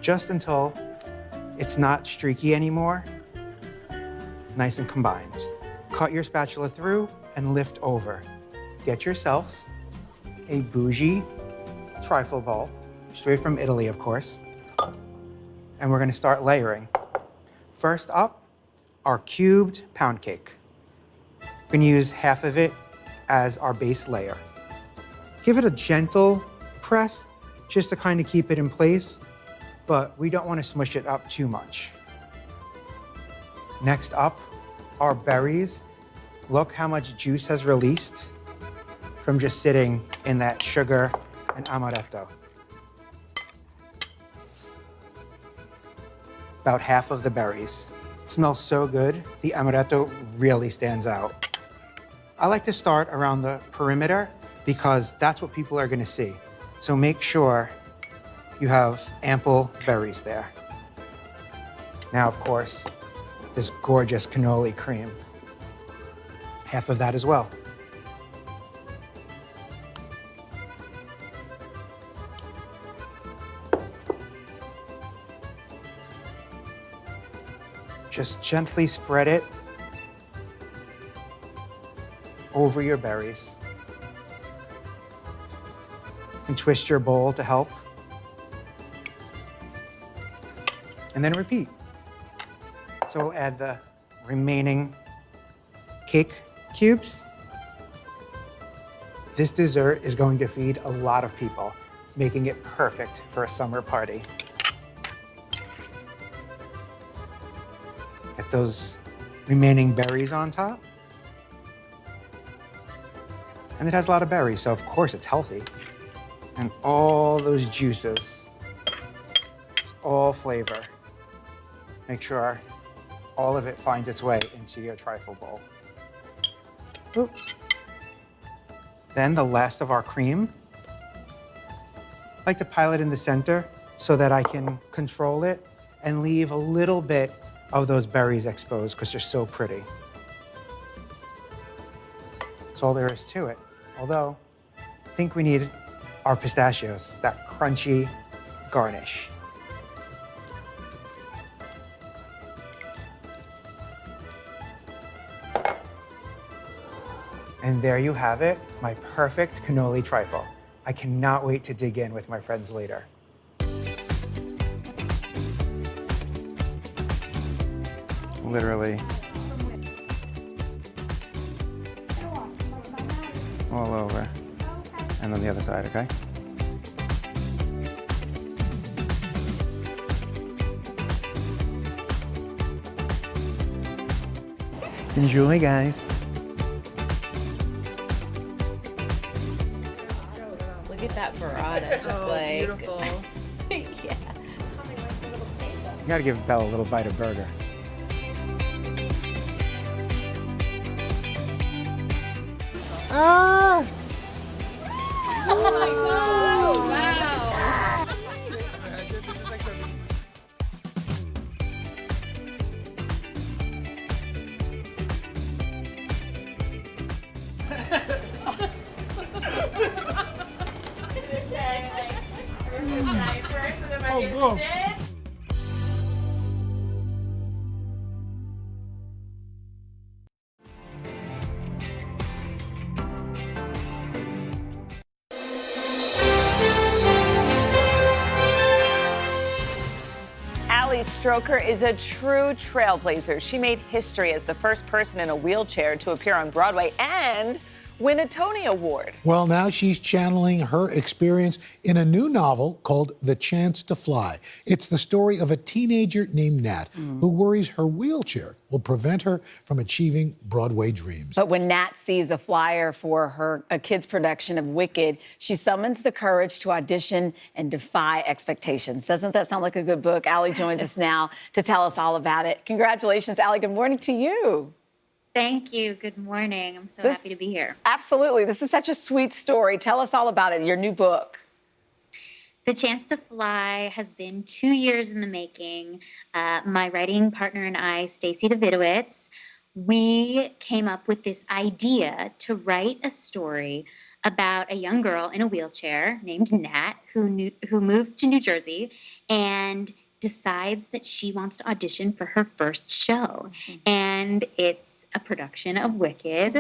just until it's not streaky anymore, nice and combined. Cut your spatula through and lift over. Get yourself a bougie trifle bowl, straight from Italy, of course. And we're gonna start layering. First up, our cubed pound cake. We're gonna use half of it as our base layer. Give it a gentle press, just to kind of keep it in place, but we don't want to smush it up too much. Next up, our berries. Look how much juice has released from just sitting in that sugar and amaretto. About half of the berries. It smells so good, the amaretto really stands out. I like to start around the perimeter because that's what people are gonna see. So make sure you have ample berries there. Now, of course, this gorgeous cannoli cream. Half of that as well. Just gently spread it over your berries. And twist your bowl to help. And then repeat. So we'll add the remaining cake cubes. This dessert is going to feed a lot of people, making it perfect for a summer party. Get those remaining berries on top. And it has a lot of berries, so of course it's healthy. And all those juices, it's all flavor. Make sure all of it finds its way into your trifle bowl. Oop. Then the last of our cream. I like to pile it in the center so that I can control it and leave a little bit of those berries exposed because they're so pretty. That's all there is to it. Although, I think we need our pistachios, that crunchy garnish. And there you have it, my perfect cannoli trifle. I cannot wait to dig in with my friends later. Literally all over. And then the other side, okay? Enjoy, guys. Look at that burrata, just like beautiful. yeah. You gotta give Belle a little bite of burger. Ah! Oh my God! Wow! Oh, go. Ali Stroker is a true trailblazer. She made history as the first person in a wheelchair to appear on Broadway and win a Tony Award. Well, now she's channeling her experience in a new novel called The Chance to Fly. It's the story of a teenager named Nat who worries her wheelchair will prevent her from achieving Broadway dreams. But when Nat sees a flyer for a kid's production of Wicked, she summons the courage to audition and defy expectations. Doesn't that sound like a good book? Allie joins us now to tell us all about it. Congratulations, Allie. Good morning to you. Thank you. Good morning. I'm so happy to be here. Absolutely. This is such a sweet story. Tell us all about it, your new book. The Chance to Fly has been 2 years in the making. My writing partner and I, Stacey Davidowitz, we came up with this idea to write a story about a young girl in a wheelchair named Nat who moves to New Jersey and decides that she wants to audition for her first show. And it's a production of Wicked,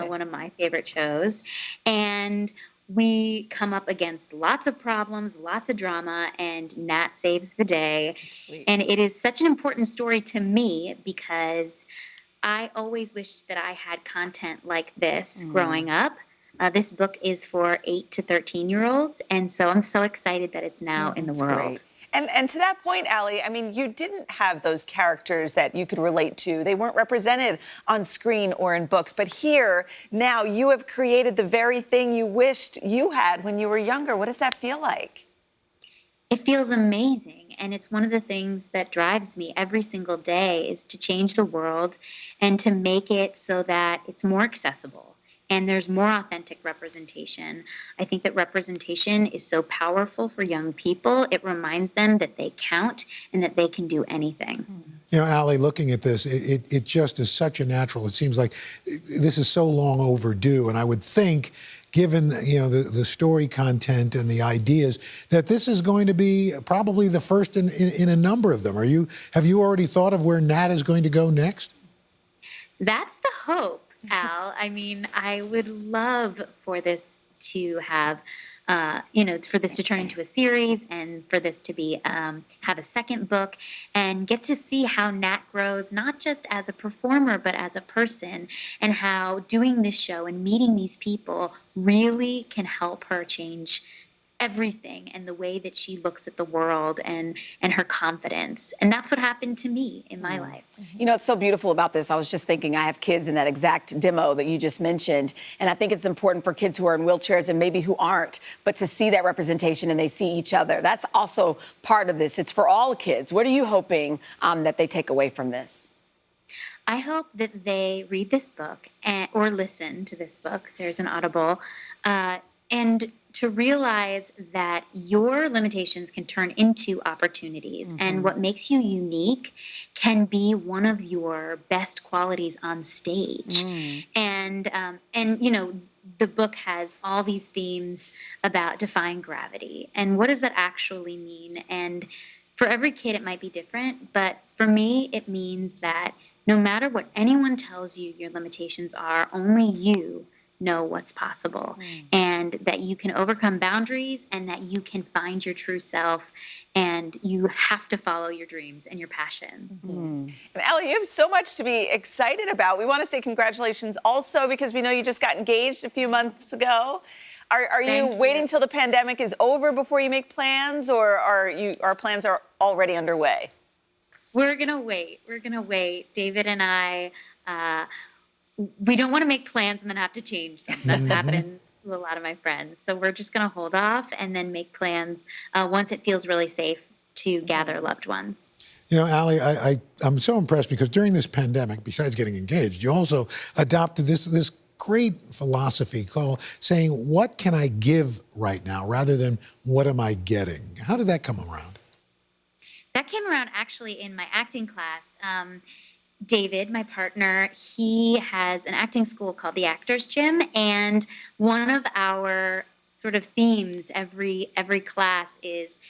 one of my favorite shows. And we come up against lots of problems, lots of drama, and Nat saves the day. Sweet. And it is such an important story to me because I always wished that I had content like this growing up. This book is for 8 to 13-year-olds, and so I'm so excited that it's now in the world. Great. And to that point, Allie, I mean, you didn't have those characters that you could relate to. They weren't represented on screen or in books. But here, now, you have created the very thing you wished you had when you were younger. What does that feel like? It feels amazing. And it's one of the things that drives me every single day is to change the world and to make it so that it's more accessible. And there's more authentic representation. I think that representation is so powerful for young people. It reminds them that they count and that they can do anything. You know, Allie, looking at this, it just is such a natural. It seems like this is so long overdue. And I would think, given the story content and the ideas, that this is going to be probably the first in a number of them. Have you already thought of where Nat is going to go next? That's the hope, Al. I mean, I would love for this to have, for this to turn into a series and for this to be have a second book and get to see how Nat grows, not just as a performer, but as a person, and how doing this show and meeting these people really can help her change everything and the way that she looks at the world and her confidence. And that's what happened to me in my life. You know, it's so beautiful about this. I was just thinking, I have kids in that exact demo that you just mentioned. And I think it's important for kids who are in wheelchairs and maybe who aren't, but to see that representation and they see each other. That's also part of this. It's for all kids. What are you hoping that they take away from this? I hope that they read this book or listen to this book. There's an Audible. And to realize that your limitations can turn into opportunities, and what makes you unique can be one of your best qualities on stage. And the book has all these themes about defying gravity and what does that actually mean. And for every kid, it might be different, but for me, it means that no matter what anyone tells you your limitations are, only you know what's possible, and that you can overcome boundaries and that you can find your true self, and you have to follow your dreams and your passion. And Allie, you have so much to be excited about. We want to say congratulations also because we know you just got engaged a few months ago. Are you waiting till the pandemic is over before you make plans, or our plans are already underway? We're gonna wait. David and I, we don't want to make plans and then have to change them. That's happened to a lot of my friends. So we're just going to hold off and then make plans once it feels really safe to gather loved ones. You know, Allie, I'm so impressed because during this pandemic, besides getting engaged, you also adopted this great philosophy called saying, what can I give right now rather than what am I getting? How did that come around? That came around actually in my acting class. David, my partner, he has an acting school called the Actors Gym, and one of our sort of themes every class is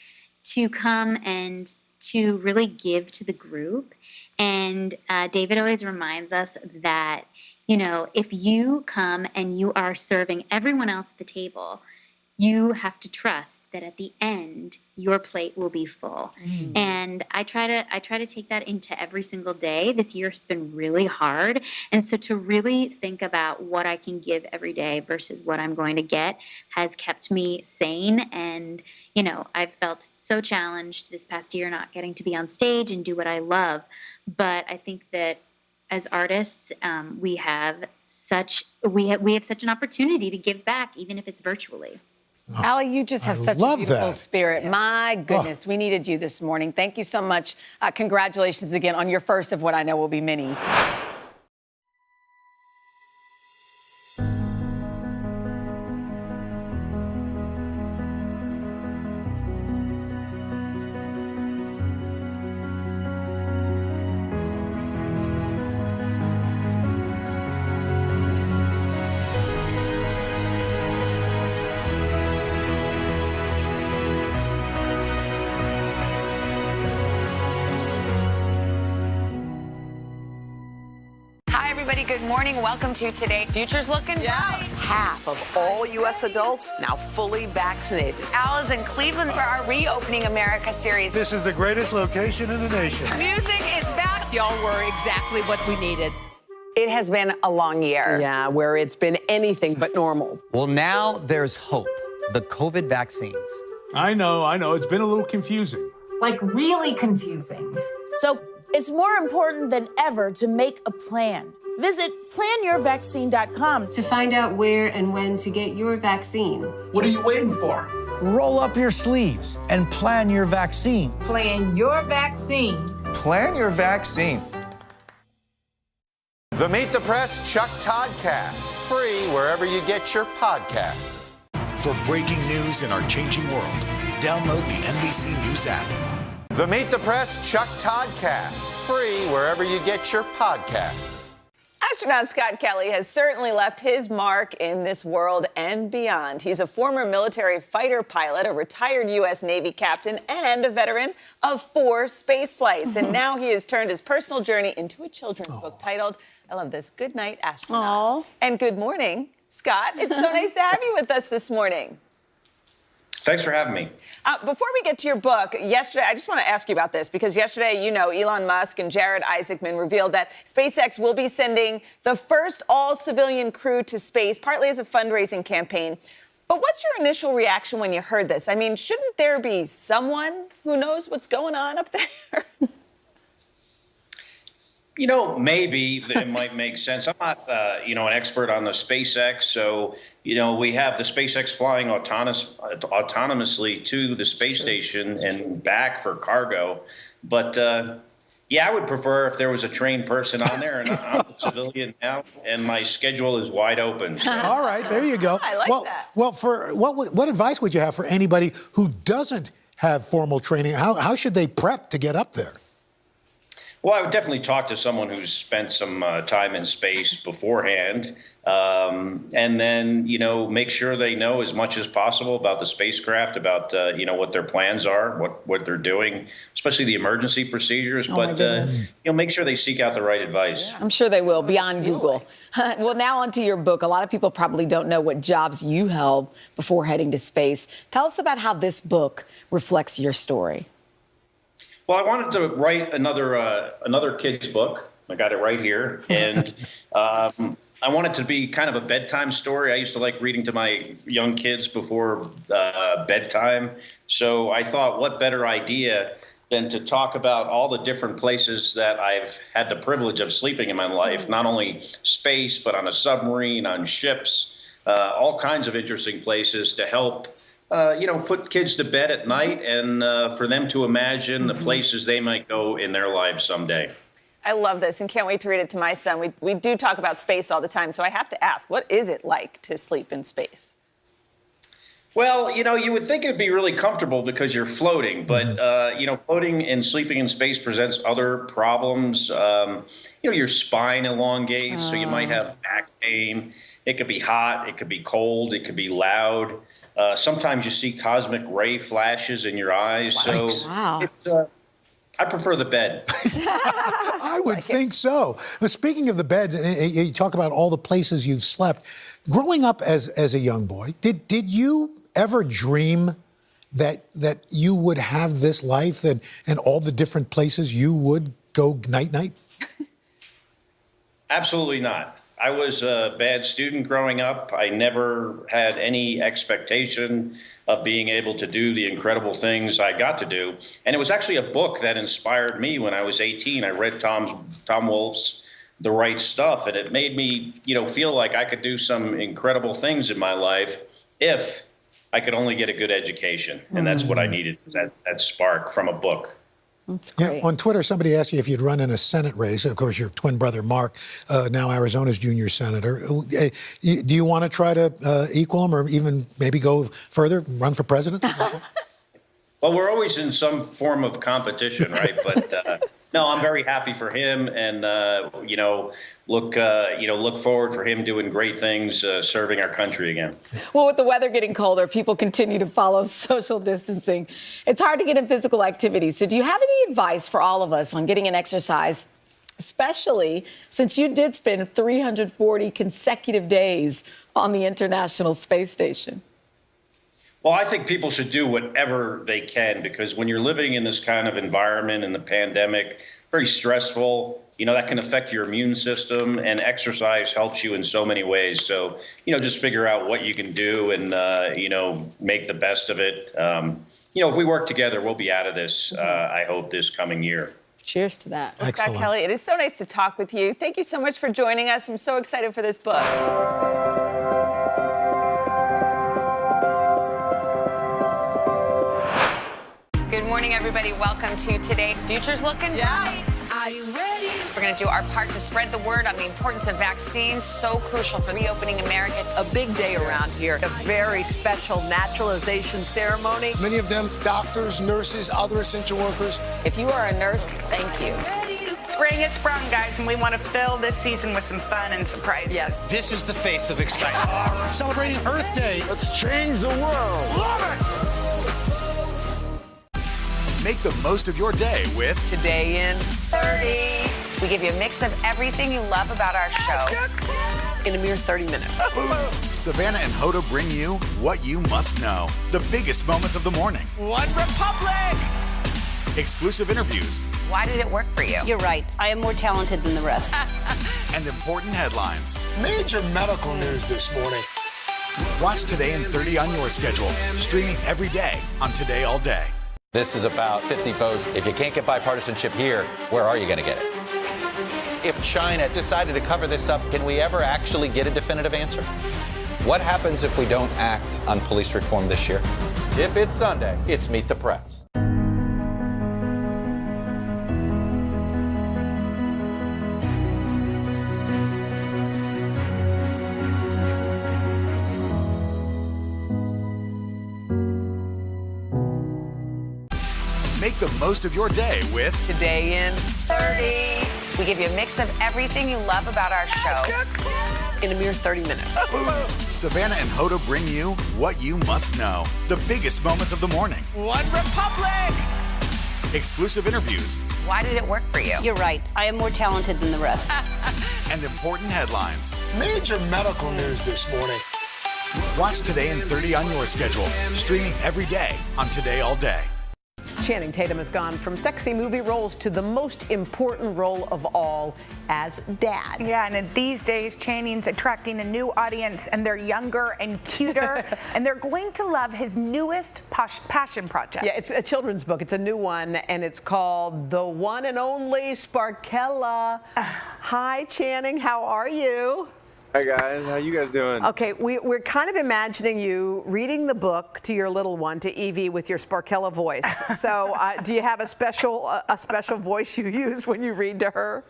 to come and to really give to the group. And David always reminds us that, if you come and you are serving everyone else at the table, you have to trust that at the end your plate will be full. And I try to take that into every single day. This year's been really hard, and so to really think about what I can give every day versus what I'm going to get has kept me sane. And I've felt so challenged this past year not getting to be on stage and do what I love, but I think that as artists, we have such an opportunity to give back, even if it's virtually. Allie, you just have such a love beautiful that. spirit. My goodness, we needed you this morning. Thank you so much. Congratulations again on your first of what I know will be many. Hi, everybody. Good morning. Welcome to Today. Future's looking bright. Half of all U.S. adults now fully vaccinated. Al is in Cleveland for our Reopening America series. This is the greatest location in the nation. Music is back. Y'all were exactly what we needed. It has been a long year. Yeah, where it's been anything but normal. Well, now there's hope. The COVID vaccines. I know. It's been a little confusing. Like really confusing. So it's more important than ever to make a plan. Visit planyourvaccine.com to find out where and when to get your vaccine. What are you waiting for? Roll up your sleeves and plan your vaccine. Plan your vaccine. Plan your vaccine. The Meet the Press Chuck Toddcast, free wherever you get your podcasts. For breaking news in our changing world, download the NBC News app. The Meet the Press Chuck Toddcast, free wherever you get your podcasts. Astronaut Scott Kelly has certainly left his mark in this world and beyond. He's a former military fighter pilot, a retired U.S. Navy captain, and a veteran of 4 space flights. And now he has turned his personal journey into a children's book titled, I love this, Good Night, Astronaut. And good morning, Scott. It's so nice to have you with us this morning. Thanks for having me. Before we get to your book, yesterday, I just want to ask you about this because yesterday, Elon Musk and Jared Isaacman revealed that SpaceX will be sending the first all-civilian crew to space, partly as a fundraising campaign. But what's your initial reaction when you heard this? I mean, shouldn't there be someone who knows what's going on up there? Maybe it might make sense. I'm not, an expert on the SpaceX. So, we have the SpaceX flying autonomously to the space station and back for cargo. But, I would prefer if there was a trained person on there. And I'm a civilian now, and my schedule is wide open. So. All right, there you go. I like that. Well, for what advice would you have for anybody who doesn't have formal training? How should they prep to get up there? Well, I would definitely talk to someone who's spent some time in space beforehand, and then, make sure they know as much as possible about the spacecraft, about, what their plans are, what they're doing, especially the emergency procedures. But, make sure they seek out the right advice. I'm sure they will, beyond Google. Well, now onto your book. A lot of people probably don't know what jobs you held before heading to space. Tell us about how this book reflects your story. Well, I wanted to write another kid's book. I got it right here. And I want it to be kind of a bedtime story. I used to like reading to my young kids before bedtime. So I thought, what better idea than to talk about all the different places that I've had the privilege of sleeping in my life, not only space, but on a submarine, on ships, all kinds of interesting places to help put kids to bed at night and for them to imagine the places they might go in their lives someday. I love this and can't wait to read it to my son. We do talk about space all the time, so I have to ask, what is it like to sleep in space? Well, you would think it'd be really comfortable because you're floating, but, floating and sleeping in space presents other problems. Your spine elongates, so you might have back pain. It could be hot, it could be cold, it could be loud. Sometimes you see cosmic ray flashes in your eyes. So I prefer the bed. I would think so. But speaking of the beds, you talk about all the places you've slept. Growing up as a young boy, did you ever dream that you would have this life and all the different places you would go night-night? Absolutely not. I was a bad student growing up. I never had any expectation of being able to do the incredible things I got to do. And it was actually a book that inspired me when I was 18. I read Tom Wolfe's The Right Stuff, and it made me, feel like I could do some incredible things in my life if I could only get a good education. And that's what I needed, that spark from a book. That's great. Yeah, on Twitter, somebody asked you if you'd run in a Senate race. Of course, your twin brother, Mark, now Arizona's junior senator. Do you want to try to equal him or even maybe go further, run for president? Well, we're always in some form of competition, right? But no, I'm very happy for him, and look forward for him doing great things, serving our country again. Well, with the weather getting colder, people continue to follow social distancing. It's hard to get in physical activity. So do you have any advice for all of us on getting an exercise, especially since you did spend 340 consecutive days on the International Space Station? Well, I think people should do whatever they can, because when you're living in this kind of environment in the pandemic, very stressful, that can affect your immune system, and exercise helps you in so many ways. So, just figure out what you can do and, make the best of it. If we work together, we'll be out of this, I hope, this coming year. Cheers to that. Well, Scott Kelly, it is so nice to talk with you. Thank you so much for joining us. I'm so excited for this book. Good morning, everybody. Welcome to Today. Future's looking bright. Are you ready? We're going to do our part to spread the word on the importance of vaccines, so crucial for reopening America. A big day around here, a very special naturalization ceremony. Many of them doctors, nurses, other essential workers. If you are a nurse, thank you. Spring has sprung, guys, and we want to fill this season with some fun and surprises. Yes. This is the face of excitement. Celebrating Earth Day. Let's change the world. Love it! Make the most of your day with Today in 30. We give you a mix of everything you love about our show in a mere 30 minutes. Savannah and Hoda bring you what you must know. The biggest moments of the morning. One Republic! Exclusive interviews. Why did it work for you? You're right. I am more talented than the rest. And important headlines. Major medical news this morning. Watch Today in 30 on your schedule. Streaming every day on Today All Day. This is about 50 votes. If you can't get bipartisanship here, where are you going to get it? If China decided to cover this up, can we ever actually get a definitive answer? What happens if we don't act on police reform this year? If it's Sunday, it's Meet the Press. Make the most of your day with Today in 30. We give you a mix of everything you love about our show in a mere 30 minutes. Savannah and Hoda bring you what you must know. The biggest moments of the morning. One Republic! Exclusive interviews. Why did it work for you? You're right. I am more talented than the rest. And important headlines. Major medical news this morning. Watch Today in 30 on your schedule. Streaming every day on Today All Day. Channing Tatum has gone from sexy movie roles to the most important role of all, as dad. Yeah, and these days, Channing's attracting a new audience, and they're younger and cuter, and they're going to love his newest passion project. Yeah, it's a children's book. It's a new one, and it's called The One and Only Sparkella. Hi, Channing. How are you? Hi guys, how you guys doing? Okay, we're kind of imagining you reading the book to your little one, to Evie, with your Sparkella voice. So, do you have a special voice you use when you read to her?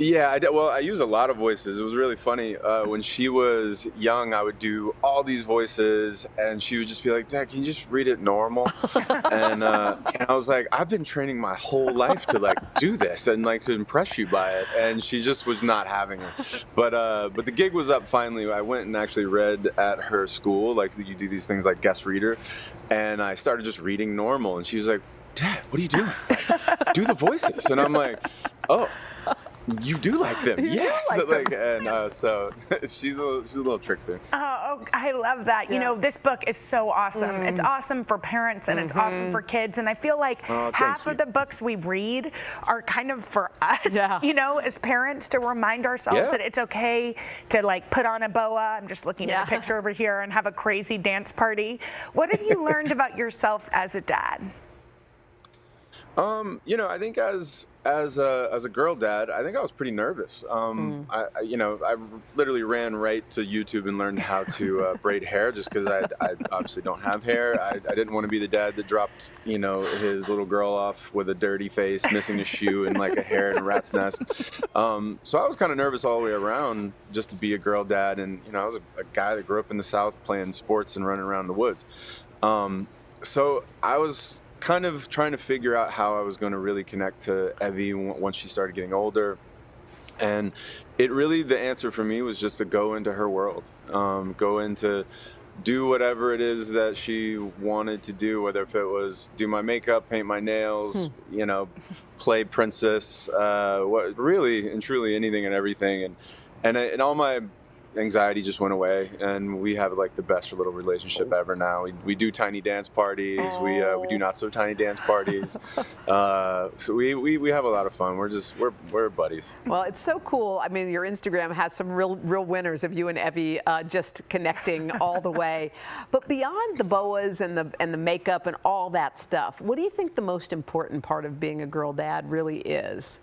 Yeah, well, I use a lot of voices. It was really funny. When she was young, I would do all these voices, and she would just be like, "Dad, can you just read it normal?" and I was like, "I've been training my whole life to do this and to impress you by it," and she just was not having it. But the gig was up finally. I went and actually read at her school. You do these things like guest reader, and I started just reading normal, and she was like, "Dad, what are you doing? Do the voices." And I'm like, "Oh." You do like them, You do yes. like them. And so she's a little trickster. Oh, I love that. You know, this book is so awesome. It's awesome for parents and it's awesome for kids. And I feel like half of the books we read are kind of for us, you know, as parents, to remind ourselves that it's okay to like put on a boa. I'm just looking at a picture over here and have a crazy dance party. What have you learned about yourself as a dad? You know, I think as a girl dad, I think I was pretty nervous. I literally ran right to YouTube and learned how to braid hair just because I obviously don't have hair. I didn't want to be the dad that dropped, you know, his little girl off with a dirty face, missing a shoe, and like a hair in a rat's nest. So I was kind of nervous all the way around just to be a girl dad. And, you know, I was a guy that grew up in the South playing sports and running around the woods. So I was kind of trying to figure out how I was going to really connect to Evie once she started getting older. And it really, the answer for me was just to go into her world, go into do whatever it is that she wanted to do, whether if it was do my makeup, paint my nails, you know, play princess, really and truly anything and everything. And all my anxiety just went away, and we have like the best little relationship ever now. We do tiny dance parties. We do not so tiny dance parties. So we have a lot of fun. We're buddies. Well, it's so cool. I mean, your Instagram has some real winners of you and Evie just connecting all the way. But beyond the boas and the makeup and all that stuff, what do you think the most important part of being a girl dad really is?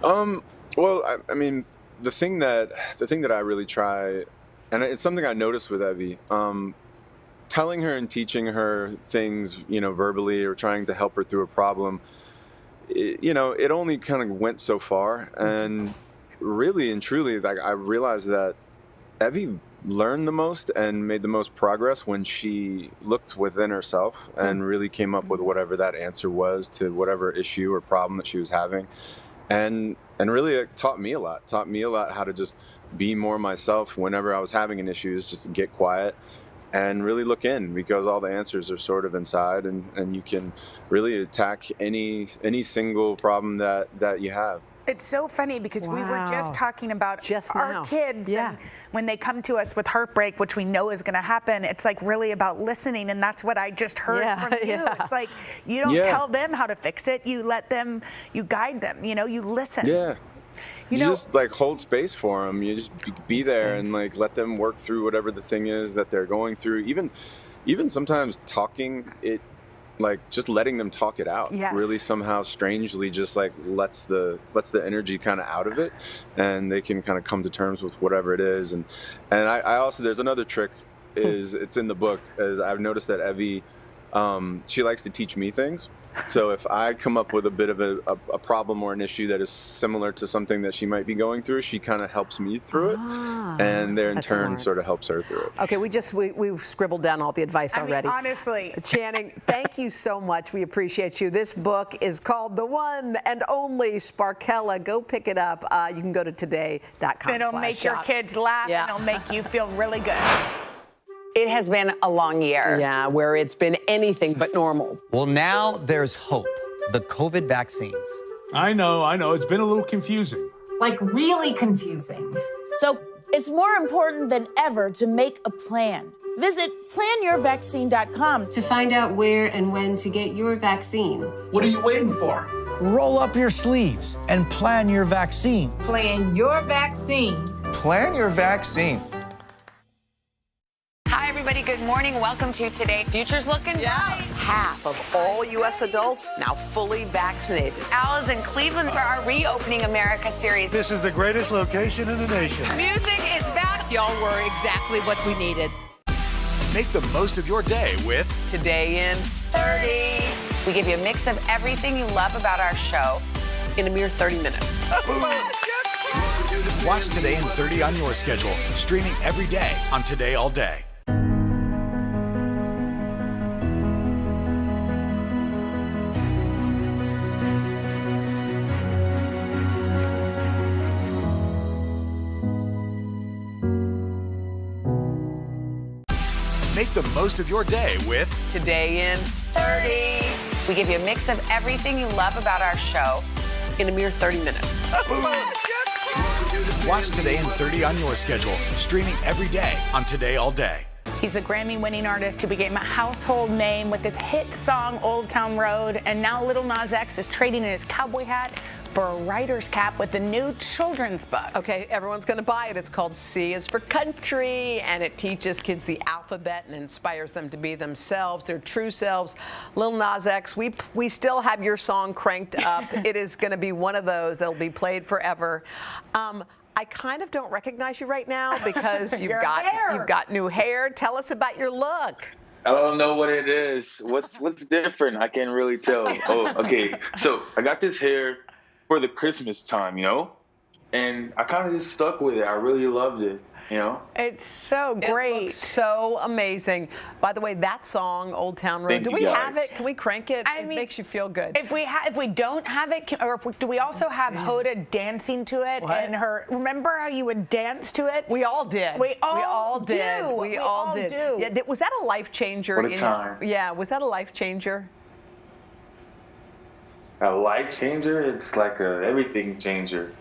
Well, I mean, the thing that I really try, and it's something I noticed with Evie, telling her and teaching her things, you know, verbally, or trying to help her through a problem, you know, it only kind of went so far. And really and truly, like, I realized that Evie learned the most and made the most progress when she looked within herself and really came up with whatever that answer was to whatever issue or problem that she was having. And really it taught me a lot how to just be more myself whenever I was having an issue, is just to get quiet and really look in, because all the answers are sort of inside, and you can really attack any single problem that you have. It's so funny because we were just talking about our kids. And when they come to us with heartbreak, which we know is going to happen, it's like really about listening. And that's what I just heard from you. It's like you don't tell them how to fix it. You let them, you guide them, you know, you listen. Yeah. You just like hold space for them. You just be there and like let them work through whatever the thing is that they're going through. Even sometimes talking it, like just letting them talk it out really somehow strangely just like lets the energy kind of out of it, and they can kind of come to terms with whatever it is. And I also, there's another trick, is it's in the book, is I've noticed that Evie, she likes to teach me things. So if I come up with a bit of a problem or an issue that is similar to something that she might be going through, she kind of helps me through it, and there in turn sort of helps her through it. Okay, we've scribbled down all the advice already. I mean, honestly. Channing, thank you so much. We appreciate you. This book is called The One and Only Sparkella. Go pick it up. You can go to today.com/shop. It'll make your kids laugh, and it'll make you feel really good. It has been a long year. Yeah, where it's been anything but normal. Well, now there's hope. The COVID vaccines. I know. It's been a little confusing. Like really confusing. So it's more important than ever to make a plan. Visit planyourvaccine.com to find out where and when to get your vaccine. What are you waiting for? Roll up your sleeves and plan your vaccine. Plan your vaccine. Plan your vaccine. Hi, everybody. Good morning. Welcome to Today. Future's looking bright. Half of all U.S. adults now fully vaccinated. Al is in Cleveland for our Reopening America series. This is the greatest location in the nation. Music is back. Y'all were exactly what we needed. Make the most of your day with Today in 30. We give you a mix of everything you love about our show in a mere 30 minutes. Watch Today in 30 on your schedule, streaming every day on Today All Day. Make the most of your day with Today in 30. We give you a mix of everything you love about our show in a mere 30 minutes. Watch Today in 30 on your schedule, streaming every day on Today All Day. He's the Grammy-winning artist who became a household name with his hit song Old Town Road, and now Lil Nas X is trading in his cowboy hat for a writer's cap with the new children's book. Okay, everyone's going to buy it. It's called C is for Country, and it teaches kids the alphabet and inspires them to be themselves, their true selves. Lil Nas X, we still have your song cranked up. It is going to be one of those that'll be played forever. I kind of don't recognize you right now because you've got new hair. Tell us about your look. I don't know what it is. What's different? I can't really tell. Oh, okay. So I got this hair for the Christmas time, and I kind of just stuck with it. I really loved it, It's so great. It looks so amazing. By the way, that song, Old Town Road, do we have it? Can we crank it? It makes you feel good. If we don't have it, do we also have Hoda dancing to it? What? And remember how you would dance to it? We all did. We all did. do. We all did. Yeah, was that a life changer? What a time. Yeah, was that a life changer? A life changer? It's like a everything changer.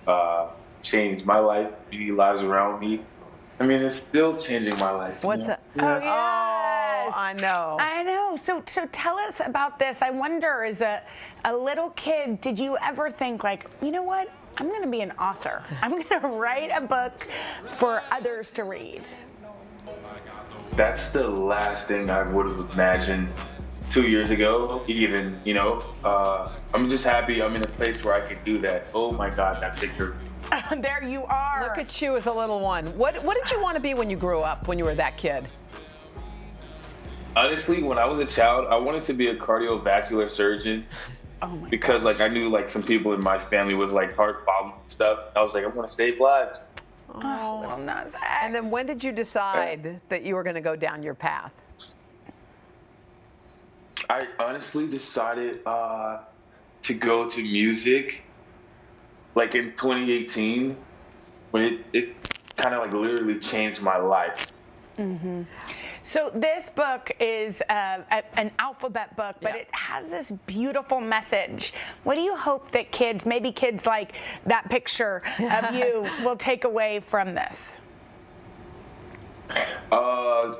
Changed my life, the lives around me. I mean, it's still changing my life. What's that? Oh, yes. Oh, I know. I know. So tell us about this. I wonder, as a little kid, did you ever think, like, you know what? I'm going to be an author. I'm going to write a book for others to read. That's the last thing I would have imagined 2 years ago, even, I'm just happy I'm in a place where I can do that. Oh my God, that picture. There you are. Look at you as a little one. What did you want to be when you grew up, when you were that kid? Honestly, when I was a child, I wanted to be a cardiovascular surgeon. Because I knew some people in my family with heart problems and stuff. I was like, I want to save lives. Oh, Lil Nas X. And then when did you decide that you were going to go down your path? I honestly decided to go to music in 2018 when it kind of literally changed my life. Mm-hmm. So this book is an alphabet book, but it has this beautiful message. What do you hope that maybe kids like that picture of you, will take away from this? I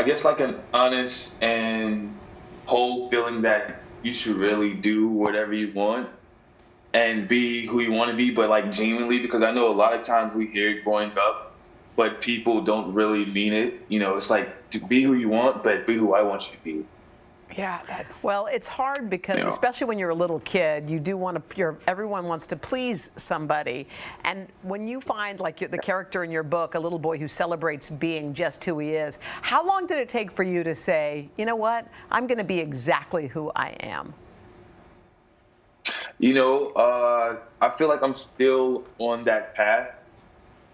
guess an honest and whole feeling that you should really do whatever you want and be who you want to be, but genuinely, because I know a lot of times we hear it growing up, but people don't really mean it. It's to be who you want, but be who I want you to be. Yeah, well, it's hard because especially when you're a little kid, you do want to. Everyone wants to please somebody, and when you find the character in your book, a little boy who celebrates being just who he is, how long did it take for you to say, you know what, I'm going to be exactly who I am? I feel like I'm still on that path.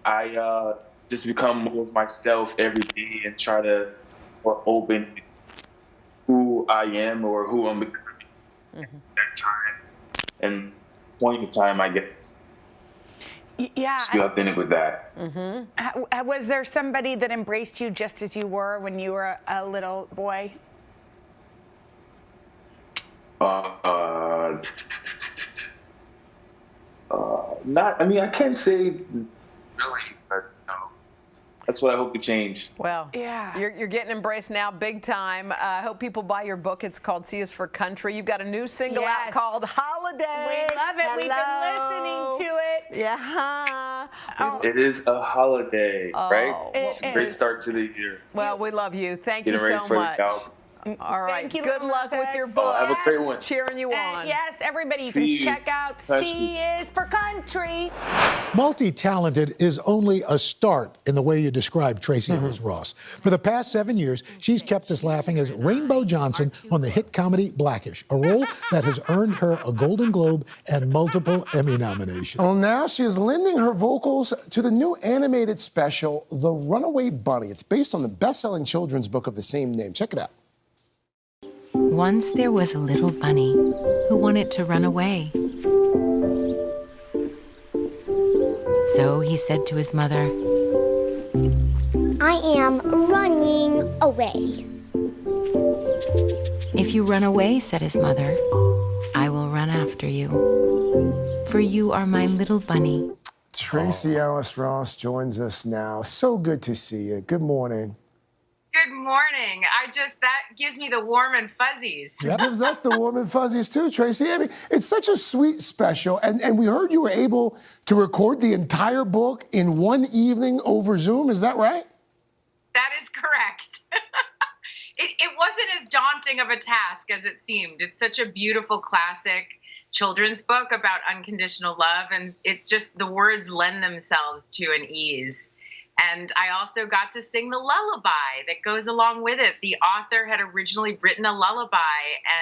I just become more of myself every day and try to open who I am or who I'm becoming at that time and point in time, I guess. Yeah. Just be authentic with that. Mm-hmm. Was there somebody that embraced you just as you were when you were a little boy? I can't say really, but no. That's what I hope to change. Well, yeah, you're getting embraced now big time. I hope people buy your book. It's called C is for Country. You've got a new single out called Holiday. We love it. We've been listening to it. Yeah. It is a holiday, right? It's a great start to the year. Well, we love you. Thank you so much. All right. Thank you, Good luck with your book. Have a great one. Cheering you on. Yes, everybody, you can check out C is for Country. Multi-talented is only a start in the way you describe Tracy Ellis Ross. For the past 7 years, she's kept us laughing as Rainbow Johnson on the hit comedy Blackish, a role that has earned her a Golden Globe and multiple Emmy nominations. Well, now she is lending her vocals to the new animated special, The Runaway Bunny. It's based on the best-selling children's book of the same name. Check it out. Once there was a little bunny who wanted to run away. So he said to his mother, I am running away. If you run away, said his mother, I will run after you. For for you are my little bunny. Tracy Ellis Ross joins us now. So good to see you. Good morning. Good morning. That gives me the warm and fuzzies. It gives us the warm and fuzzies too, Tracy. I mean, it's such a sweet special. And we heard you were able to record the entire book in one evening over Zoom. Is that right? That is correct. It wasn't as daunting of a task as it seemed. It's such a beautiful classic children's book about unconditional love. And it's just the words lend themselves to an ease. And I also got to sing the lullaby that goes along with it. The author had originally written a lullaby,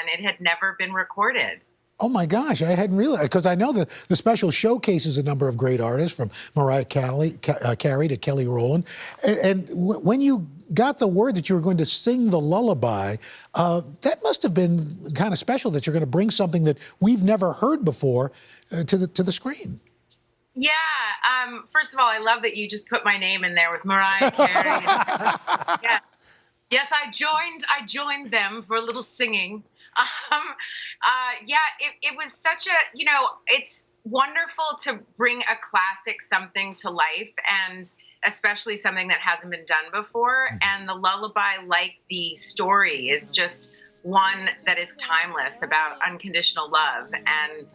and it had never been recorded. Oh, my gosh, I hadn't realized, because I know the special showcases a number of great artists, from Mariah Carey to Kelly Rowland. And when you got the word that you were going to sing the lullaby, that must have been kind of special, that you're going to bring something that we've never heard before to the screen. Yeah. First of all, I love that you just put my name in there with Mariah Carey. Yes, I joined them for a little singing. It was such a, it's wonderful to bring a classic something to life, and especially something that hasn't been done before. And the lullaby, like the story, is just one that is timeless, about unconditional love. And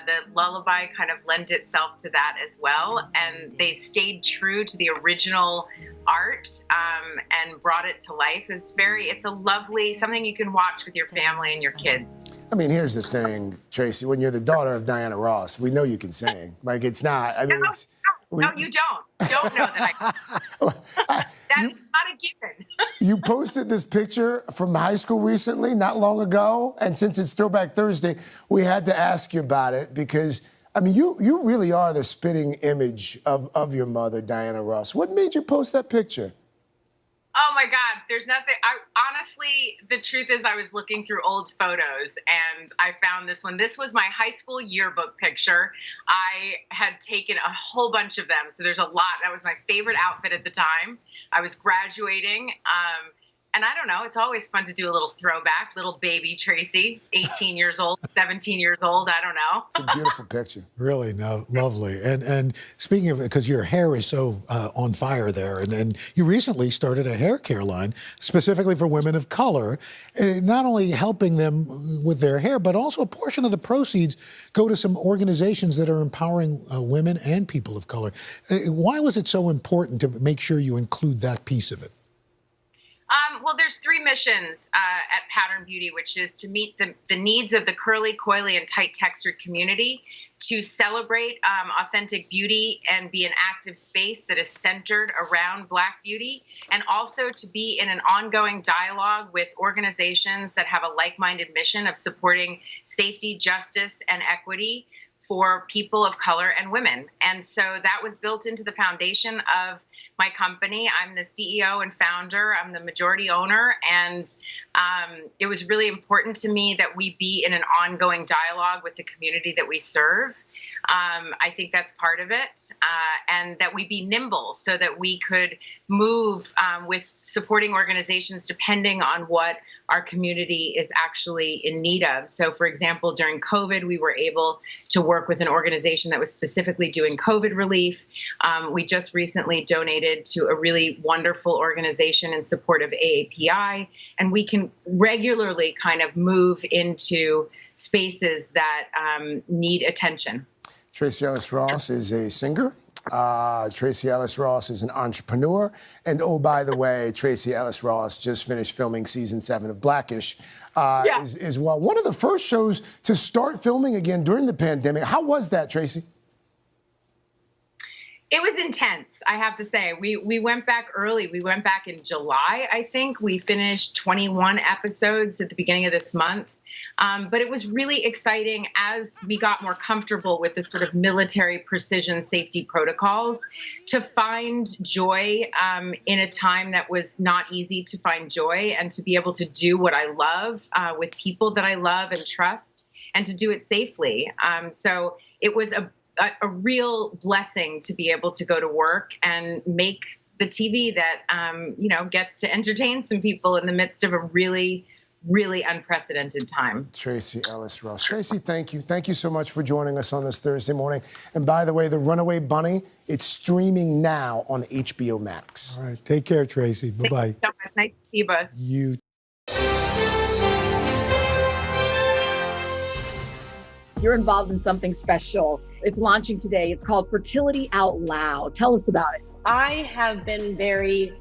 the lullaby kind of lent itself to that as well. And they stayed true to the original art and brought it to life. It's a lovely, something you can watch with your family and your kids. I mean, here's the thing, Tracy. When you're the daughter of Diana Ross, we know you can sing. Like, it's not, I mean, it's... No, you don't. Don't know that That's not a given. You posted this picture from high school recently, not long ago, and since it's Throwback Thursday, we had to ask you about it because, I mean, you really are the spitting image of your mother, Diana Ross. What made you post that picture? Oh my God, there's nothing. Honestly, the truth is I was looking through old photos and I found this one. This was my high school yearbook picture. I had taken a whole bunch of them. So there's a lot. That was my favorite outfit at the time. I was graduating. And I don't know, it's always fun to do a little throwback, little baby Tracy, 18 years old, 17 years old, I don't know. It's a beautiful picture. Really, no, lovely. And speaking of, because your hair is so on fire there, and you recently started a hair care line specifically for women of color, not only helping them with their hair, but also a portion of the proceeds go to some organizations that are empowering women and people of color. Why was it so important to make sure you include that piece of it? Well, there's three missions at Pattern Beauty, which is to meet the needs of the curly, coily, and tight textured community, to celebrate authentic beauty and be an active space that is centered around Black beauty, and also to be in an ongoing dialogue with organizations that have a like-minded mission of supporting safety, justice, and equity for people of color and women. And so that was built into the foundation of my company. I'm the CEO and founder. I'm the majority owner. And it was really important to me that we be in an ongoing dialogue with the community that we serve. I think that's part of it. And that we be nimble so that we could move with supporting organizations depending on what our community is actually in need of. So, for example, during COVID, we were able to work with an organization that was specifically doing COVID relief. We just recently donated to a really wonderful organization in support of AAPI, and we can regularly kind of move into spaces that need attention. Tracy Ellis Ross is a singer. Tracy Ellis Ross is an entrepreneur. And oh, by the way, Tracy Ellis Ross just finished filming season 7 of Blackish as well. One of the first shows to start filming again during the pandemic. How was that, Tracy? It was intense, I have to say. We went back early. We went back in July, I think. We finished 21 episodes at the beginning of this month. But it was really exciting as we got more comfortable with the sort of military precision safety protocols to find joy in a time that was not easy to find joy, and to be able to do what I love with people that I love and trust, and to do it safely. So it was a real blessing to be able to go to work and make the TV that, gets to entertain some people in the midst of a really, really unprecedented time. Tracee Ellis Ross. Tracee, thank you. Thank you so much for joining us on this Thursday morning. And by the way, The Runaway Bunny, it's streaming now on HBO Max. All right. Take care, Tracee. Bye-bye. Thank you so much. Nice to see you both. You. You're involved in something special. It's launching today. It's called Fertility Out Loud. Tell us about it. I have been very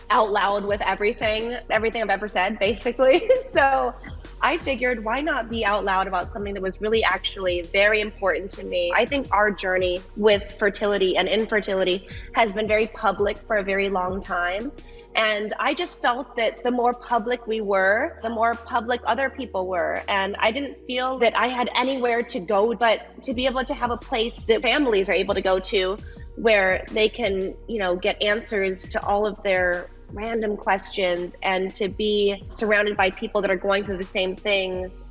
out loud with everything I've ever said, basically. So I figured, why not be out loud about something that was really actually very important to me? I think our journey with fertility and infertility has been very public for a very long time. And I just felt that the more public we were, the more public other people were. And I didn't feel that I had anywhere to go, but to be able to have a place that families are able to go to where they can, get answers to all of their random questions and to be surrounded by people that are going through the same things.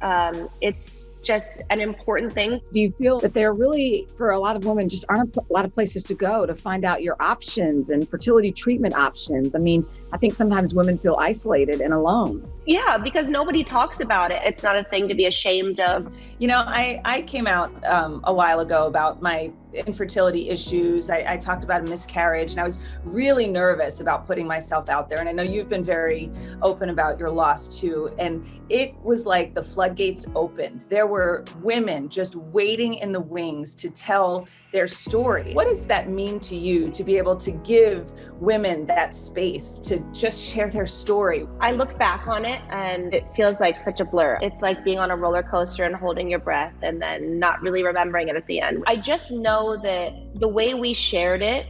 It's just an important thing. Do you feel that there really, for a lot of women, just aren't a lot of places to go to find out your options and fertility treatment options? I mean, I think sometimes women feel isolated and alone. Yeah, because nobody talks about it. It's not a thing to be ashamed of. I came out a while ago about my infertility issues. I talked about a miscarriage, and I was really nervous about putting myself out there. And I know you've been very open about your loss too. And it was like the floodgates opened. There were women just waiting in the wings to tell their story. What does that mean to you to be able to give women that space to just share their story? I look back on it and it feels like such a blur. It's like being on a roller coaster and holding your breath and then not really remembering it at the end. I just know that the way we shared it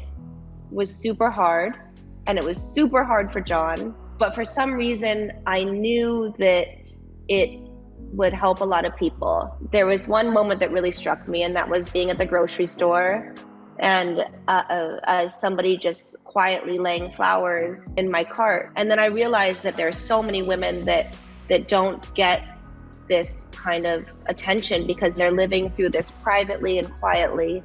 was super hard, and it was super hard for John. But for some reason, I knew that it would help a lot of people. There was one moment that really struck me, and that was being at the grocery store and somebody just quietly laying flowers in my cart. And then I realized that there are so many women that don't get this kind of attention because they're living through this privately and quietly.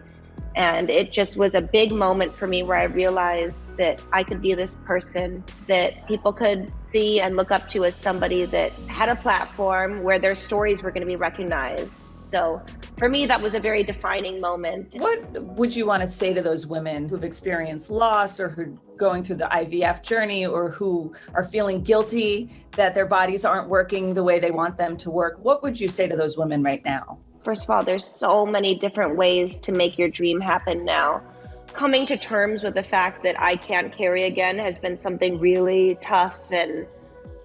And it just was a big moment for me where I realized that I could be this person that people could see and look up to as somebody that had a platform where their stories were going to be recognized. So for me, that was a very defining moment. What would you want to say to those women who've experienced loss or who are going through the IVF journey or who are feeling guilty that their bodies aren't working the way they want them to work? What would you say to those women right now? First of all, there's so many different ways to make your dream happen now. Coming to terms with the fact that I can't carry again has been something really tough, and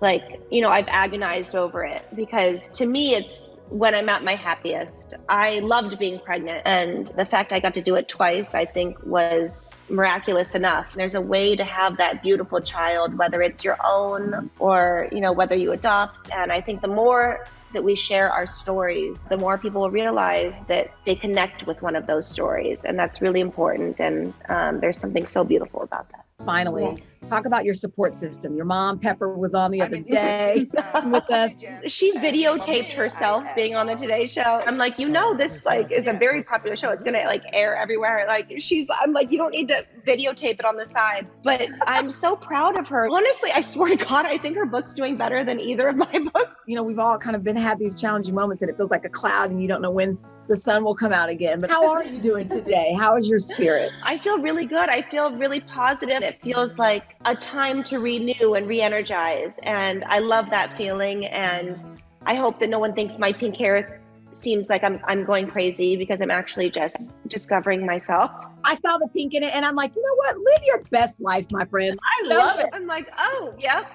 I've agonized over it because to me, it's when I'm at my happiest. I loved being pregnant, and the fact I got to do it twice, I think, was miraculous enough. There's a way to have that beautiful child, whether it's your own or, whether you adopt. And I think the more that we share our stories, the more people will realize that they connect with one of those stories. And that's really important. And there's something so beautiful about that. Finally, talk about your support system. Your mom, Pepper, was on the other day with us. She videotaped herself being on the Today Show. I'm like, this is a very popular show. It's going to air everywhere. I'm like, you don't need to videotape it on the side. But I'm so proud of her. Honestly, I swear to God, I think her book's doing better than either of my books. We've all kind of had these challenging moments, and it feels like a cloud, and you don't know when the sun will come out again. But how are you doing today? How is your spirit? I feel really good. I feel really positive. It feels like a time to renew and re-energize. And I love that feeling. And I hope that no one thinks my pink hair seems like I'm going crazy, because I'm actually just discovering myself. I saw the pink in it and I'm like, you know what? Live your best life, my friend. I love it. I'm like,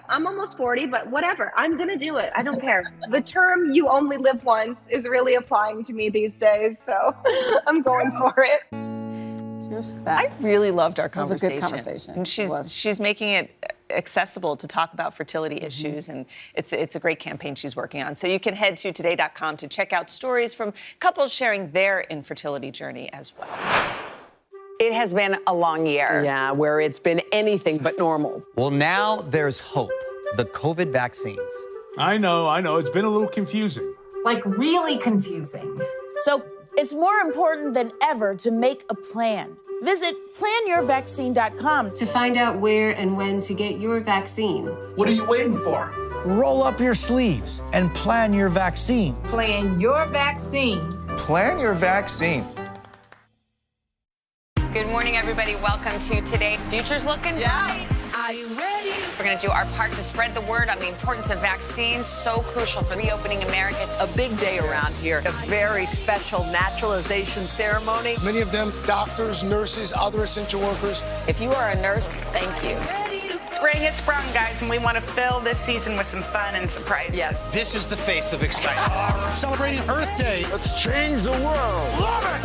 I'm almost 40, but whatever. I'm going to do it. I don't care. The term "you only live once" is really applying to me these days. So I'm going for it. I really loved our conversation. It was a good conversation. And she's making it accessible to talk about fertility issues, and it's a great campaign she's working on. So you can head to today.com to check out stories from couples sharing their infertility journey as well. It has been a long year. Yeah, where it's been anything but normal. Well, now there's hope. The COVID vaccines. I know. It's been a little confusing. Like really confusing. So it's more important than ever to make a plan. Visit planyourvaccine.com to find out where and when to get your vaccine. What are you waiting for? Roll up your sleeves and plan your vaccine. Plan your vaccine. Plan your vaccine. Good morning, everybody. Welcome to Today. Future's looking bright. Are you ready? We're going to do our part to spread the word on the importance of vaccines, so crucial for reopening America. A big day around here, a very special naturalization ceremony. Many of them doctors, nurses, other essential workers. If you are a nurse, thank you. Spring has sprung, guys, and we want to fill this season with some fun and surprises. Yes. This is the face of excitement. Celebrating Earth Day. Let's change the world. Love it!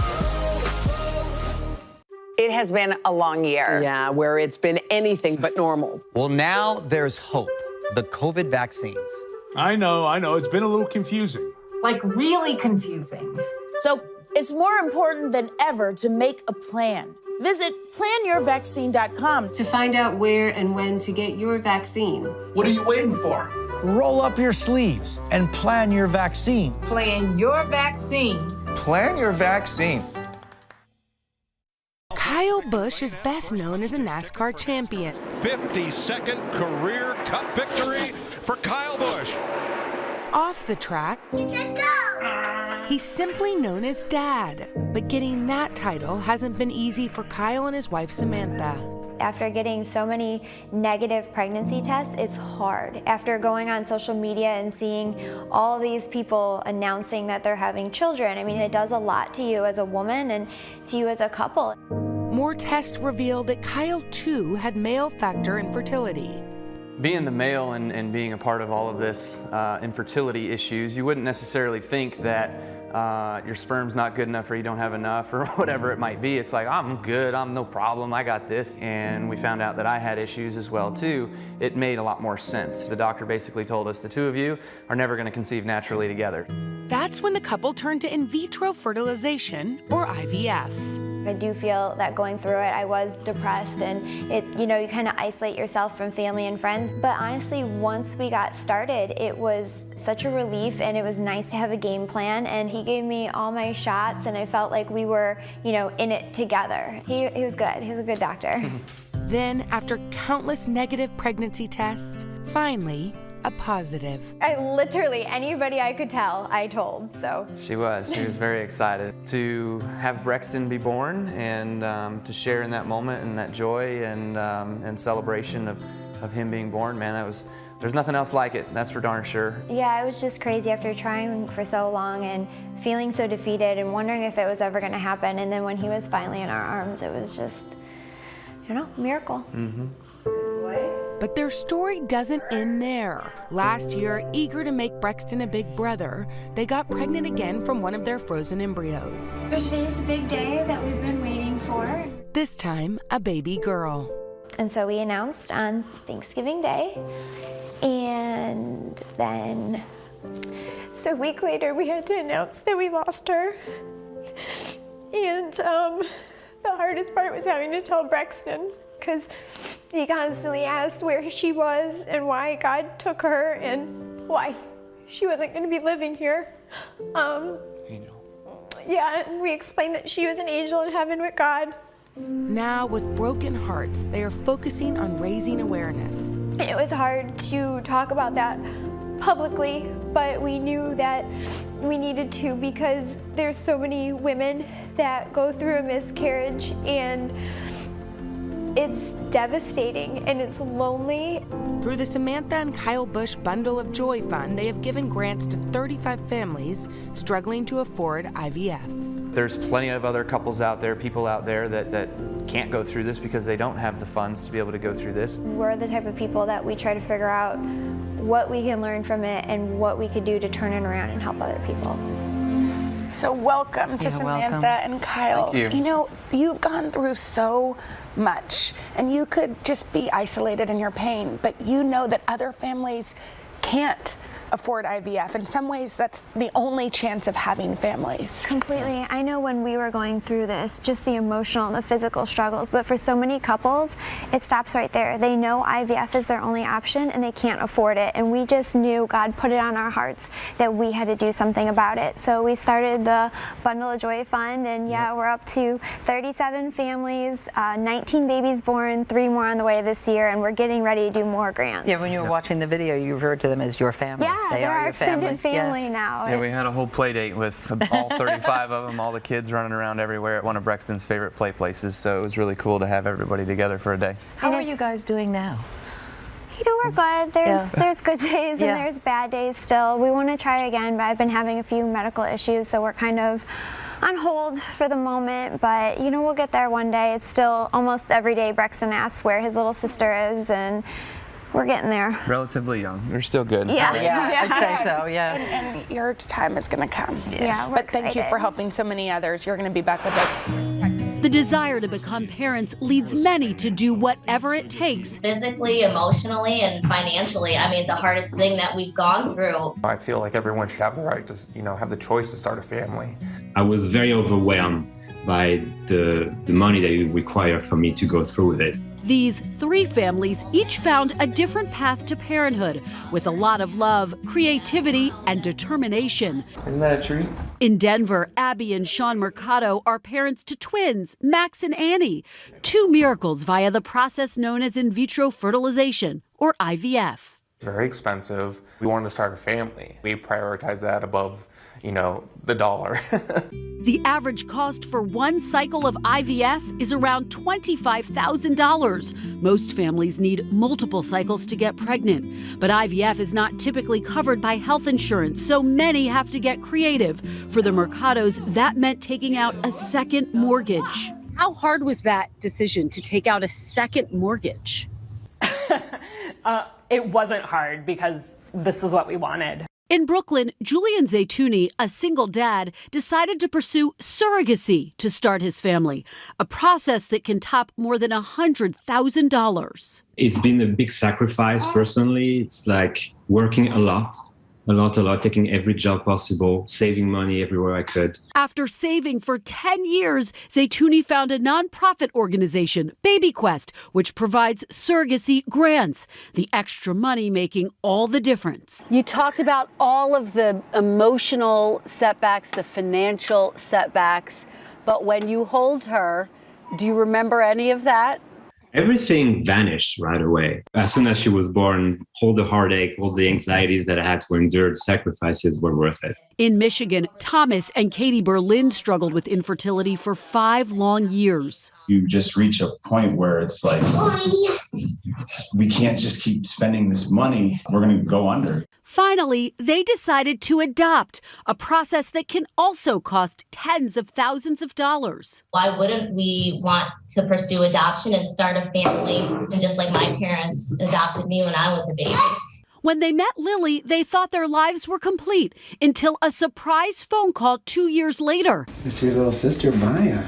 It has been a long year. Yeah, where it's been anything but normal. Well, now there's hope. The COVID vaccines. I know. It's been a little confusing. Like really confusing. So it's more important than ever to make a plan. Visit planyourvaccine.com to find out where and when to get your vaccine. What are you waiting for? Roll up your sleeves and plan your vaccine. Plan your vaccine. Plan your vaccine. Kyle Busch is best known as a NASCAR champion. 52nd career Cup victory for Kyle Busch. Off the track, he's simply known as Dad. But getting that title hasn't been easy for Kyle and his wife Samantha. After getting so many negative pregnancy tests, it's hard. After going on social media and seeing all these people announcing that they're having children, I mean, it does a lot to you as a woman and to you as a couple. More tests revealed that Kyle, too, had male factor infertility. Being the male and being a part of all of this infertility issues, you wouldn't necessarily think that your sperm's not good enough or you don't have enough or whatever it might be. It's like, I'm good, I'm no problem, I got this. And we found out that I had issues as well too. It made a lot more sense. The doctor basically told us the two of you are never gonna conceive naturally together. That's when the couple turned to in vitro fertilization, or IVF. I do feel that going through it, I was depressed and you kind of isolate yourself from family and friends. But honestly, once we got started, it was such a relief and it was nice to have a game plan. And he gave me all my shots and I felt like we were, in it together. He was good. He was a good doctor. Then, after countless negative pregnancy tests, finally, a positive. I literally, anybody I could tell, I told, so. She was very excited to have Brexton be born and to share in that moment and that joy and celebration of him being born. Man, there's nothing else like it, that's for darn sure. Yeah, it was just crazy after trying for so long and feeling so defeated and wondering if it was ever gonna happen. And then when he was finally in our arms, it was just, miracle. Mm-hmm. But their story doesn't end there. Last year, eager to make Brexton a big brother, they got pregnant again from one of their frozen embryos. So today's the big day that we've been waiting for. This time, a baby girl. And so we announced on Thanksgiving Day, and then, so a week later, we had to announce that we lost her. And the hardest part was having to tell Brexton, because he constantly asked where she was and why God took her and why she wasn't going to be living here. Yeah, and we explained that she was an angel in heaven with God. Now, with broken hearts, they are focusing on raising awareness. It was hard to talk about that publicly, but we knew that we needed to because there's so many women that go through a miscarriage and it's devastating and it's lonely. Through the Samantha and Kyle Busch Bundle of Joy Fund, they have given grants to 35 families struggling to afford IVF. There's plenty of other couples out there, people out there that can't go through this because they don't have the funds to be able to go through this. We're the type of people that we try to figure out what we can learn from it and what we could do to turn it around and help other people. So welcome to Samantha and Kyle. Thank you. You know, you've gone through so much and you could just be isolated in your pain, but you know that other families can't afford IVF. In some ways, that's the only chance of having families. Completely. I know when we were going through this, just the emotional and the physical struggles, but for so many couples, it stops right there. They know IVF is their only option and they can't afford it. And we just knew God put it on our hearts that we had to do something about it. So we started the Bundle of Joy Fund, and we're up to 37 families, 19 babies born, 3 more on the way this year, and we're getting ready to do more grants. Yeah, when you were watching the video, you referred to them as your family. Yeah, they they're are our your extended family now. Yeah, we had a whole play date with all 35 of them, all the kids running around everywhere at one of Brexton's favorite play places. So it was really cool to have everybody together for a day. How are you guys doing now? You know, we're good. There's good days and there's bad days still. We want to try again, but I've been having a few medical issues, so we're kind of on hold for the moment, but you know, we'll get there one day. It's still almost every day Brexton asks where his little sister is, and we're getting there. Relatively young. We're still good. Yeah, I'd say so, yeah. And your time is going to come. Yeah, we're But thank you for helping so many others. You're going to be back with us. The desire to become parents leads many to do whatever it takes. Physically, emotionally, and financially. I mean, the hardest thing that we've gone through. I feel like everyone should have the right to, have the choice to start a family. I was very overwhelmed by the money that it required for me to go through with it. These 3 families each found a different path to parenthood with a lot of love, creativity, and determination. Isn't that a treat? In Denver, Abby and Sean Mercado are parents to twins, Max and Annie, 2 miracles via the process known as in vitro fertilization, or IVF. It's very expensive. We wanted to start a family. We prioritize that above, the dollar. The average cost for one cycle of IVF is around $25,000. Most families need multiple cycles to get pregnant, but IVF is not typically covered by health insurance, so many have to get creative. For the Mercados, that meant taking out a second mortgage. How hard was that decision to take out a second mortgage? It wasn't hard because this is what we wanted. In Brooklyn, Julian Zaytouni, a single dad, decided to pursue surrogacy to start his family, a process that can top more than $100,000. It's been a big sacrifice personally. It's like working a lot, taking every job possible, saving money everywhere I could. After saving for 10 years, Zaytouni found a nonprofit organization, BabyQuest, which provides surrogacy grants, the extra money making all the difference. You talked about all of the emotional setbacks, the financial setbacks, but when you hold her, do you remember any of that? Everything vanished right away. As soon as she was born, all the heartache, all the anxieties that I had to endure, the sacrifices were worth it. In Michigan, Thomas and Katie Berlin struggled with infertility for 5 long years. You just reach a point where it's like, we can't just keep spending this money. We're going to go under. Finally, they decided to adopt, a process that can also cost tens of thousands of dollars. Why wouldn't we want to pursue adoption and start a family? And just like my parents adopted me when I was a baby. When they met Lily, they thought their lives were complete until a surprise phone call 2 years later. It's your little sister, Maya.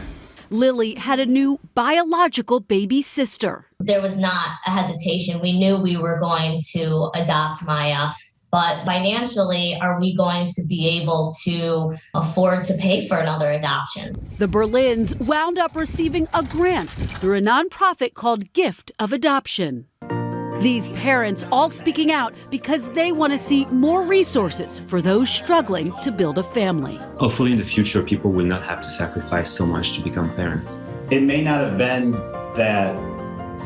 Lily had a new biological baby sister. There was not a hesitation. We knew we were going to adopt Maya. But financially, are we going to be able to afford to pay for another adoption? The Berlins wound up receiving a grant through a nonprofit called Gift of Adoption. These parents all speaking out because they want to see more resources for those struggling to build a family. Hopefully in the future, people will not have to sacrifice so much to become parents. It may not have been that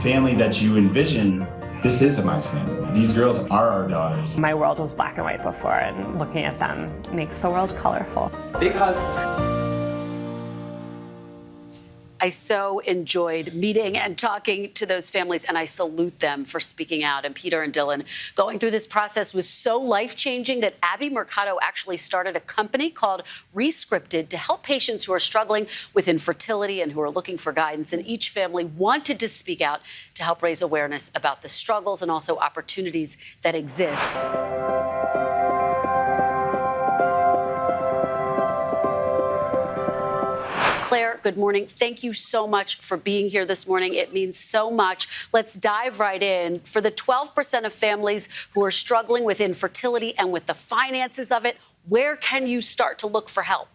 family that you envision. This is my family. These girls are our daughters. My world was black and white before, and looking at them makes the world colorful. Big hug. I so enjoyed meeting and talking to those families, and I salute them for speaking out. And Peter and Dylan, going through this process was so life-changing that Abby Mercado actually started a company called Rescripted to help patients who are struggling with infertility and who are looking for guidance. And each family wanted to speak out to help raise awareness about the struggles and also opportunities that exist. Claire, Clark, good morning. Thank you so much for being here this morning. It means so much. Let's dive right in. For the 12% of families who are struggling with infertility and with the finances of it, where can you start to look for help?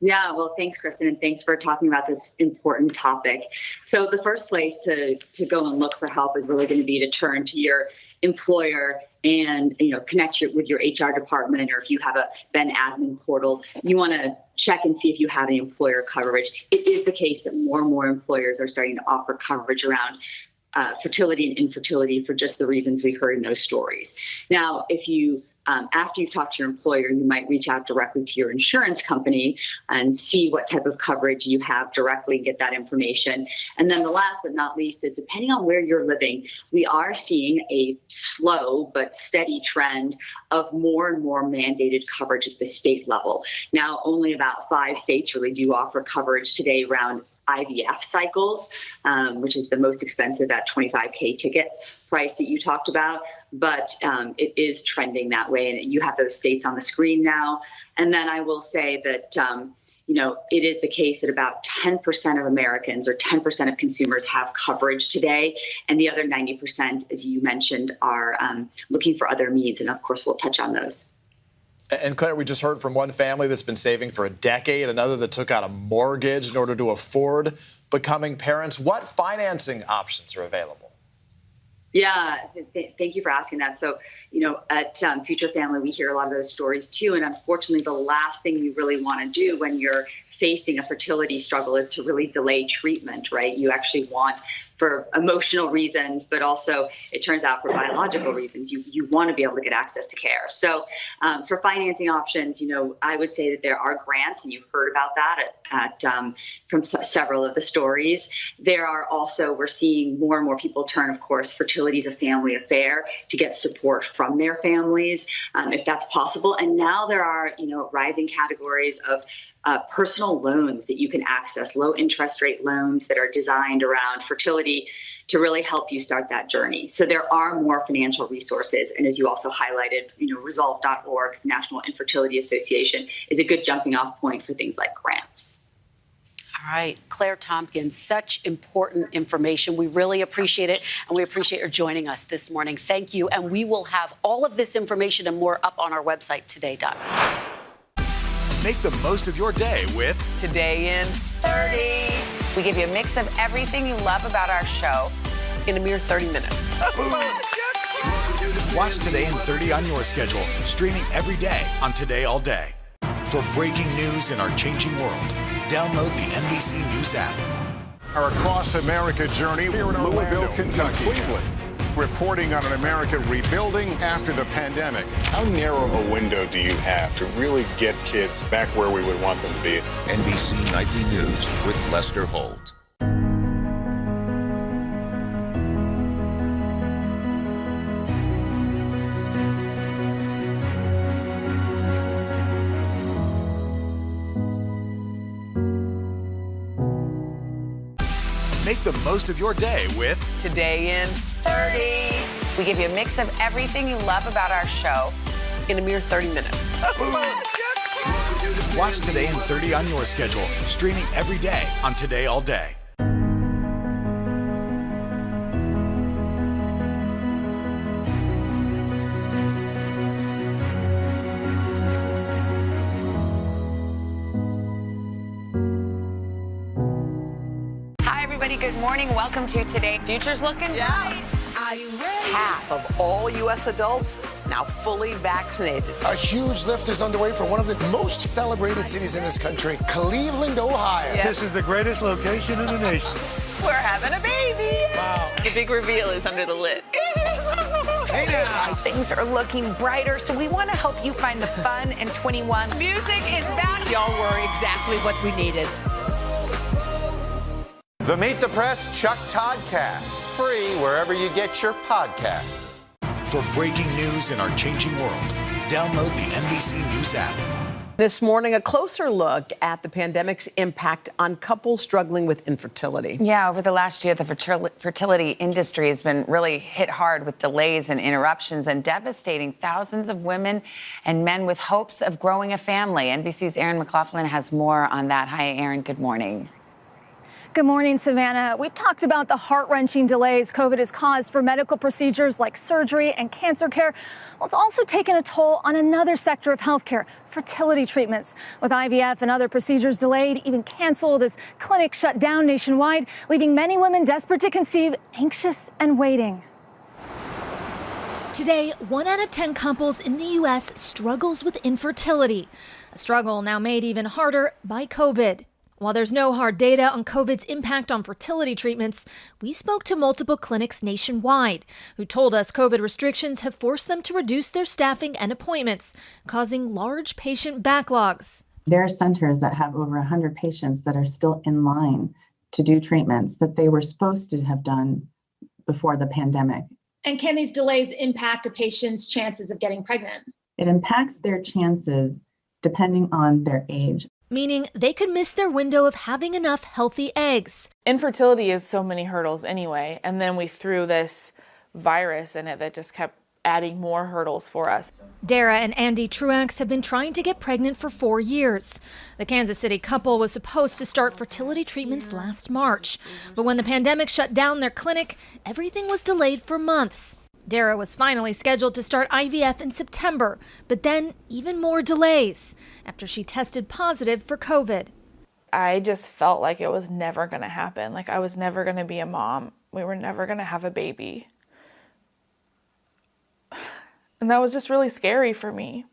Yeah, well, thanks, Kristen, and thanks for talking about this important topic. So the first place to go and look for help is really going to be to turn to your employer and connect with your HR department, or if you have a Ben admin portal, you want to check and see if you have any employer coverage. It is the case that more and more employers are starting to offer coverage around fertility and infertility for just the reasons we heard in those stories. Now, if you after you've talked to your employer, you might reach out directly to your insurance company and see what type of coverage you have directly, get that information. And then the last but not least is, depending on where you're living, we are seeing a slow but steady trend of more and more mandated coverage at the state level. Now, only about 5 states really do offer coverage today around IVF cycles, which is the most expensive, that $25K ticket price that you talked about. But it is trending that way, and you have those states on the screen now. And then I will say that, it is the case that about 10% of Americans or 10% of consumers have coverage today, and the other 90%, as you mentioned, are looking for other means. And of course, we'll touch on those. And Claire, we just heard from one family that's been saving for a decade, another that took out a mortgage in order to afford becoming parents. What financing options are available? Yeah, thank you for asking that. So, at Future Family, we hear a lot of those stories too. And unfortunately, the last thing you really want to do when you're facing a fertility struggle is to really delay treatment, right? You actually want, for emotional reasons, but also it turns out for biological reasons, you want to be able to get access to care. So for financing options, I would say that there are grants, and you've heard about that from several of the stories. There are also, we're seeing more and more people turn, of course, fertility is a family affair, to get support from their families, if that's possible. And now there are, rising categories of personal loans that you can access, low interest rate loans that are designed around fertility to really help you start that journey. So there are more financial resources. And as you also highlighted, Resolve.org, National Infertility Association, is a good jumping off point for things like grants. All right, Claire Tompkins, such important information. We really appreciate it, and we appreciate your joining us this morning. Thank you. And we will have all of this information and more up on our website today.com. Make the most of your day with Today in 30. We give you a mix of everything you love about our show in a mere 30 minutes. Watch Today in 30 on your schedule, streaming every day on Today All Day. For breaking news in our changing world, download the NBC News app. Our Across America journey here in Louisville, Kentucky. Cleveland, reporting on an America rebuilding after the pandemic. How narrow a window do you have to really get kids back where we would want them to be? NBC Nightly News with Lester Holt. Make the most of your day with Today in 30. We give you a mix of everything you love about our show in a mere 30 minutes. Watch Today in 30 on your schedule, streaming every day on Today All Day. Good morning. Welcome to Today. Future's looking bright. Are you ready? Half of all U.S. adults now fully vaccinated. A huge lift is underway for one of the most celebrated cities in this country, Cleveland, Ohio. Yes. This is the greatest location in the nation. We're having a baby. Wow. The big reveal is under the lid. Hey now. Things are looking brighter, so we want to help you find the fun in 21. Music is back. Y'all were exactly what we needed. The Meet the Press Chuck Toddcast, free wherever you get your podcasts. For breaking news in our changing world, download the NBC News app. This morning, a closer look at the pandemic's impact on couples struggling with infertility. Yeah, over the last year, the fertility industry has been really hit hard with delays and interruptions and devastating thousands of women and men with hopes of growing a family. NBC's Erin McLaughlin has more on that. Hi, Erin. Good morning. Good morning, Savannah. We've talked about the heart-wrenching delays COVID has caused for medical procedures like surgery and cancer care. Well, it's also taken a toll on another sector of healthcare, fertility treatments. With IVF and other procedures delayed, even canceled, as clinics shut down nationwide, leaving many women desperate to conceive, anxious and waiting. Today, 1 out of 10 couples in the U.S. struggles with infertility, a struggle now made even harder by COVID. While there's no hard data on COVID's impact on fertility treatments, we spoke to multiple clinics nationwide who told us COVID restrictions have forced them to reduce their staffing and appointments, causing large patient backlogs. There are centers that have over 100 patients that are still in line to do treatments that they were supposed to have done before the pandemic. And can these delays impact a patient's chances of getting pregnant? It impacts their chances depending on their age. Meaning they could miss their window of having enough healthy eggs. Infertility is so many hurdles anyway, and then we threw this virus in it that just kept adding more hurdles for us. Dara and Andy Truax have been trying to get pregnant for 4 years. The Kansas City couple was supposed to start fertility treatments last March, but when the pandemic shut down their clinic, everything was delayed for months. Dara was finally scheduled to start IVF in September, but then even more delays after she tested positive for COVID. I just felt like it was never going to happen. Like I was never going to be a mom. We were never going to have a baby. And that was just really scary for me.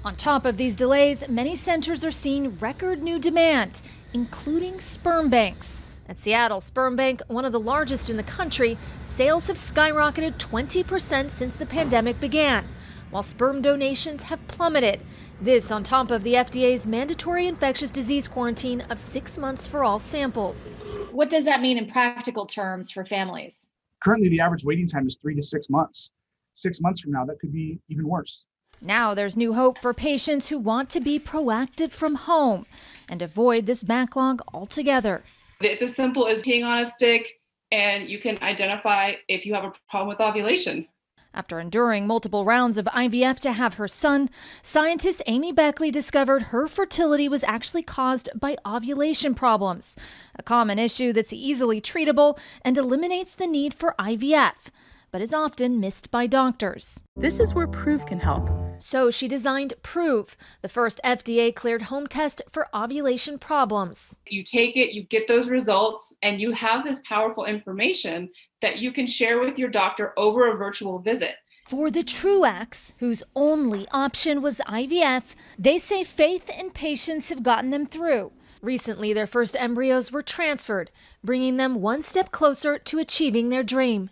On top of these delays, many centers are seeing record new demand, including sperm banks. At Seattle Sperm Bank, one of the largest in the country, sales have skyrocketed 20% since the pandemic began, while sperm donations have plummeted. This on top of the FDA's mandatory infectious disease quarantine of 6 months for all samples. What does that mean in practical terms for families? Currently, the average waiting time is 3 to 6 months. 6 months from now, that could be even worse. Now there's new hope for patients who want to be proactive from home and avoid this backlog altogether. It's as simple as peeing on a stick, and you can identify if you have a problem with ovulation. After enduring multiple rounds of IVF to have her son, scientist Amy Beckley discovered her fertility was actually caused by ovulation problems, a common issue that's easily treatable and eliminates the need for IVF, but is often missed by doctors. This is where Prove can help. So she designed Prove, the first FDA-cleared home test for ovulation problems. You take it, you get those results, and you have this powerful information that you can share with your doctor over a virtual visit. For the Truax, whose only option was IVF, they say faith and patience have gotten them through. Recently, their first embryos were transferred, bringing them one step closer to achieving their dream.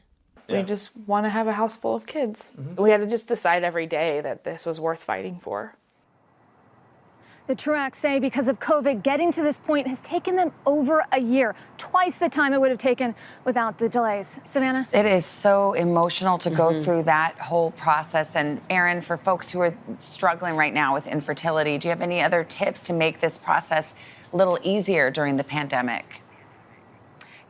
We just want to have a house full of kids. We had to just decide every day that this was worth fighting for. The Truax say because of COVID, getting to this point has taken them over a year, twice the time it would have taken without the delays. Savannah? It is so emotional to go through that whole process. And Erin, for folks who are struggling right now with infertility, do you have any other tips to make this process a little easier during the pandemic?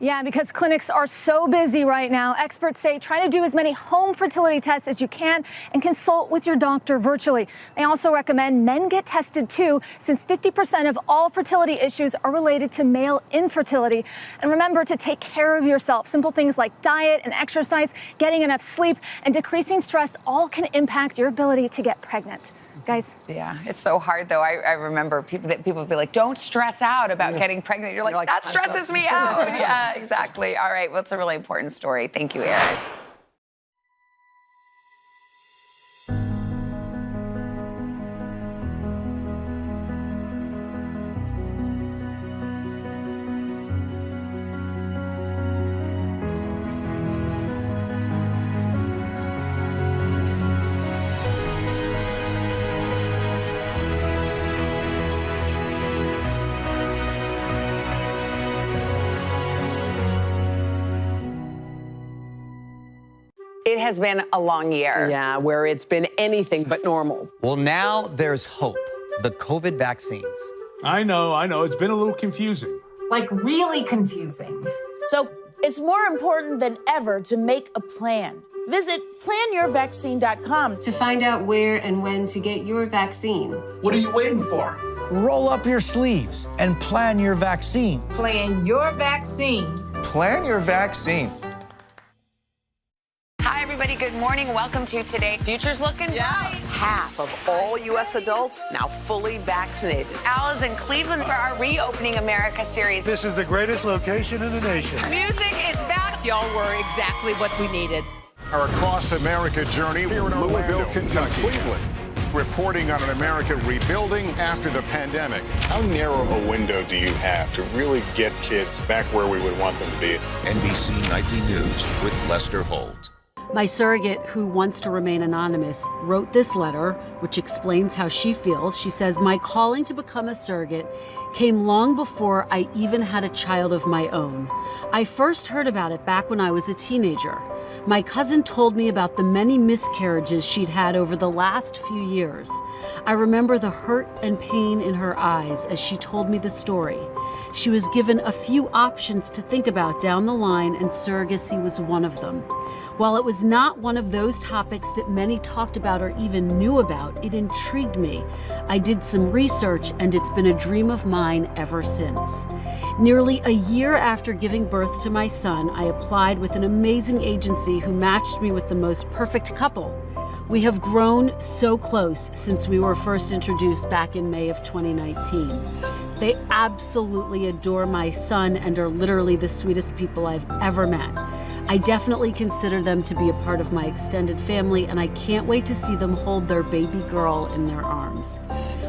Yeah, because clinics are so busy right now, experts say try to do as many home fertility tests as you can and consult with your doctor virtually. They also recommend men get tested too, since 50% of all fertility issues are related to male infertility. And remember to take care of yourself. Simple things like diet and exercise, getting enough sleep, and decreasing stress all can impact your ability to get pregnant. Guys. Yeah, it's so hard though. I remember people be like, don't stress out about getting pregnant. You're like, that stresses me out. Yeah, exactly. All right, well, it's a really important story. Thank you, Erin. It has been a long year. Yeah, where it's been anything but normal. Well, now there's hope. the COVID vaccines. I know. It's been a little confusing. Like really confusing. So it's more important than ever to make a plan. Visit planyourvaccine.com to find out where and when to get your vaccine. What are you waiting for? Roll up your sleeves and plan your vaccine. Plan your vaccine. Plan your vaccine. Hi, everybody. Good morning. Welcome to Today. Future's looking bright. Half of all U.S. adults now fully vaccinated. Al is in Cleveland for our Reopening America series. This is the greatest location in the nation. Music is back. Y'all were exactly what we needed. Our Across America journey here in Louisville, Kentucky. Cleveland. Reporting on an America rebuilding after the pandemic. How narrow a window do you have to really get kids back where we would want them to be? NBC Nightly News with Lester Holt. My surrogate, who wants to remain anonymous, wrote this letter, which explains how she feels. She says, "My calling to become a surrogate came long before I even had a child of my own. I first heard about it back when I was a teenager. My cousin told me about the many miscarriages she'd had over the last few years. I remember the hurt and pain in her eyes as she told me the story. She was given a few options to think about down the line, and surrogacy was one of them. While it was not one of those topics that many talked about or even knew about, it intrigued me. I did some research, and it's been a dream of mine ever since. Nearly a year after giving birth to my son, I applied with an amazing agency who matched me with the most perfect couple. We have grown so close since we were first introduced back in May of 2019. They absolutely adore my son and are literally the sweetest people I've ever met. I definitely consider them to be a part of my extended family, and I can't wait to see them hold their baby girl in their arms.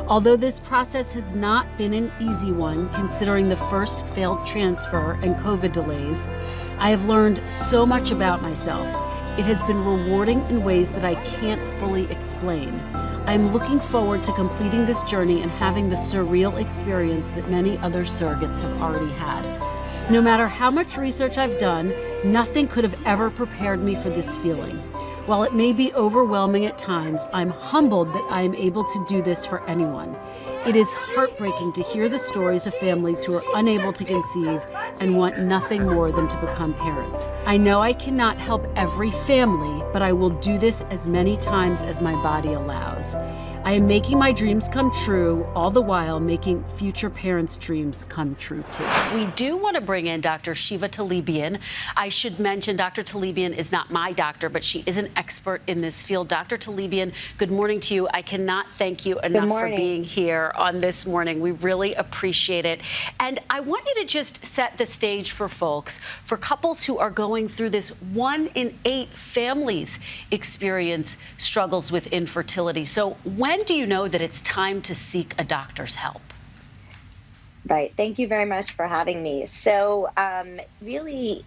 Although this process has not been an easy one, considering the first failed transfer and COVID delays, I have learned so much about myself. It has been rewarding in ways that I can't fully explain. I'm looking forward to completing this journey and having the surreal experience that many other surrogates have already had. No matter how much research I've done, nothing could have ever prepared me for this feeling. While it may be overwhelming at times, I'm humbled that I am able to do this for anyone. It is heartbreaking to hear the stories of families who are unable to conceive and want nothing more than to become parents. I know I cannot help every family, but I will do this as many times as my body allows. I am making my dreams come true, all the while making future parents' dreams come true too. We do want to bring in Dr. Shiva Talebian. I should mention Dr. Talebian is not my doctor, but she is an expert in this field. Dr. Talebian, good morning to you. I cannot thank you enough for being here on This Morning. We really appreciate it. And I want you to just set the stage for folks, for couples who are going through this. 1 in 8 families experience struggles with infertility. So when do you know that it's time to seek a doctor's help? Right. Thank you very much for having me. So really,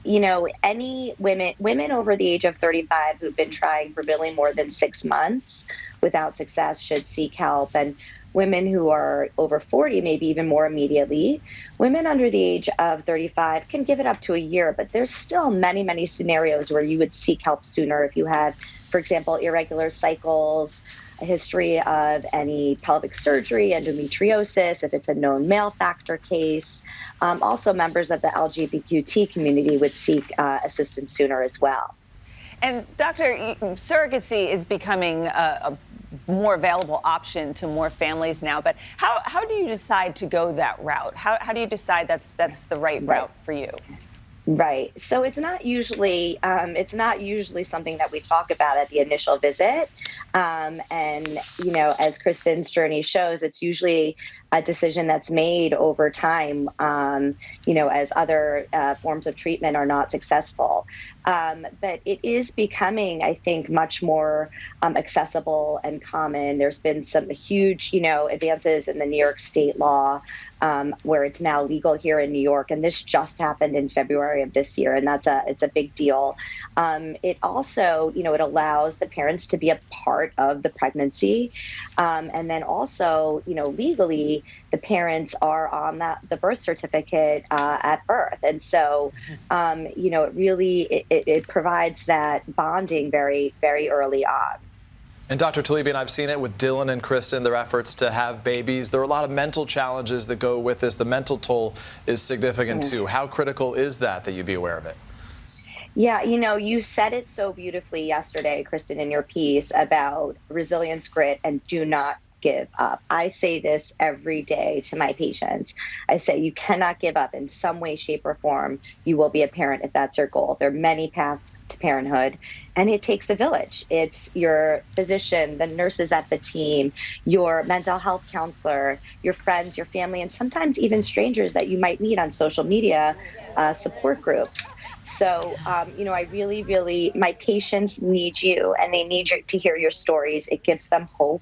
any women over the age of 35 who've been trying for really more than 6 months without success should seek help. And women who are over 40, maybe even more immediately. Women under the age of 35 can give it up to a year, but there's still many, many scenarios where you would seek help sooner if you had, for example, irregular cycles, a history of any pelvic surgery, endometriosis, if it's a known male factor case. Also, members of the LGBTQ community would seek assistance sooner as well. And Doctor, surrogacy is becoming a more available option to more families now. But how do you decide to go that route? How do you decide that's the right route for you? Right. So it's not usually something that we talk about at the initial visit. And, as Kristen's journey shows, it's usually a decision that's made over time, as other forms of treatment are not successful. But it is becoming, I think, much more accessible and common. There's been some huge, advances in the New York state law, where it's now legal here in New York, and this just happened in February of this year, and it's a big deal. It also, it allows the parents to be a part of the pregnancy, and then also, legally, the parents are on the birth certificate at birth, and so, it really it provides that bonding very, very early on. And Dr. Talibian, I've seen it with Dylan and Kristen, their efforts to have babies. There are a lot of mental challenges that go with this. The mental toll is significant too. How critical is that you be aware of it? Yeah, you said it so beautifully yesterday, Kristen, in your piece about resilience, grit, and do not give up. I say this every day to my patients. I say you cannot give up in some way, shape, or form. You will be a parent if that's your goal. There are many paths to parenthood, and it takes a village. It's your physician, the nurses at the team, your mental health counselor, your friends, your family, and sometimes even strangers that you might meet on social media, support groups. So, I really, my patients need you, and they need you to hear your stories. It gives them hope.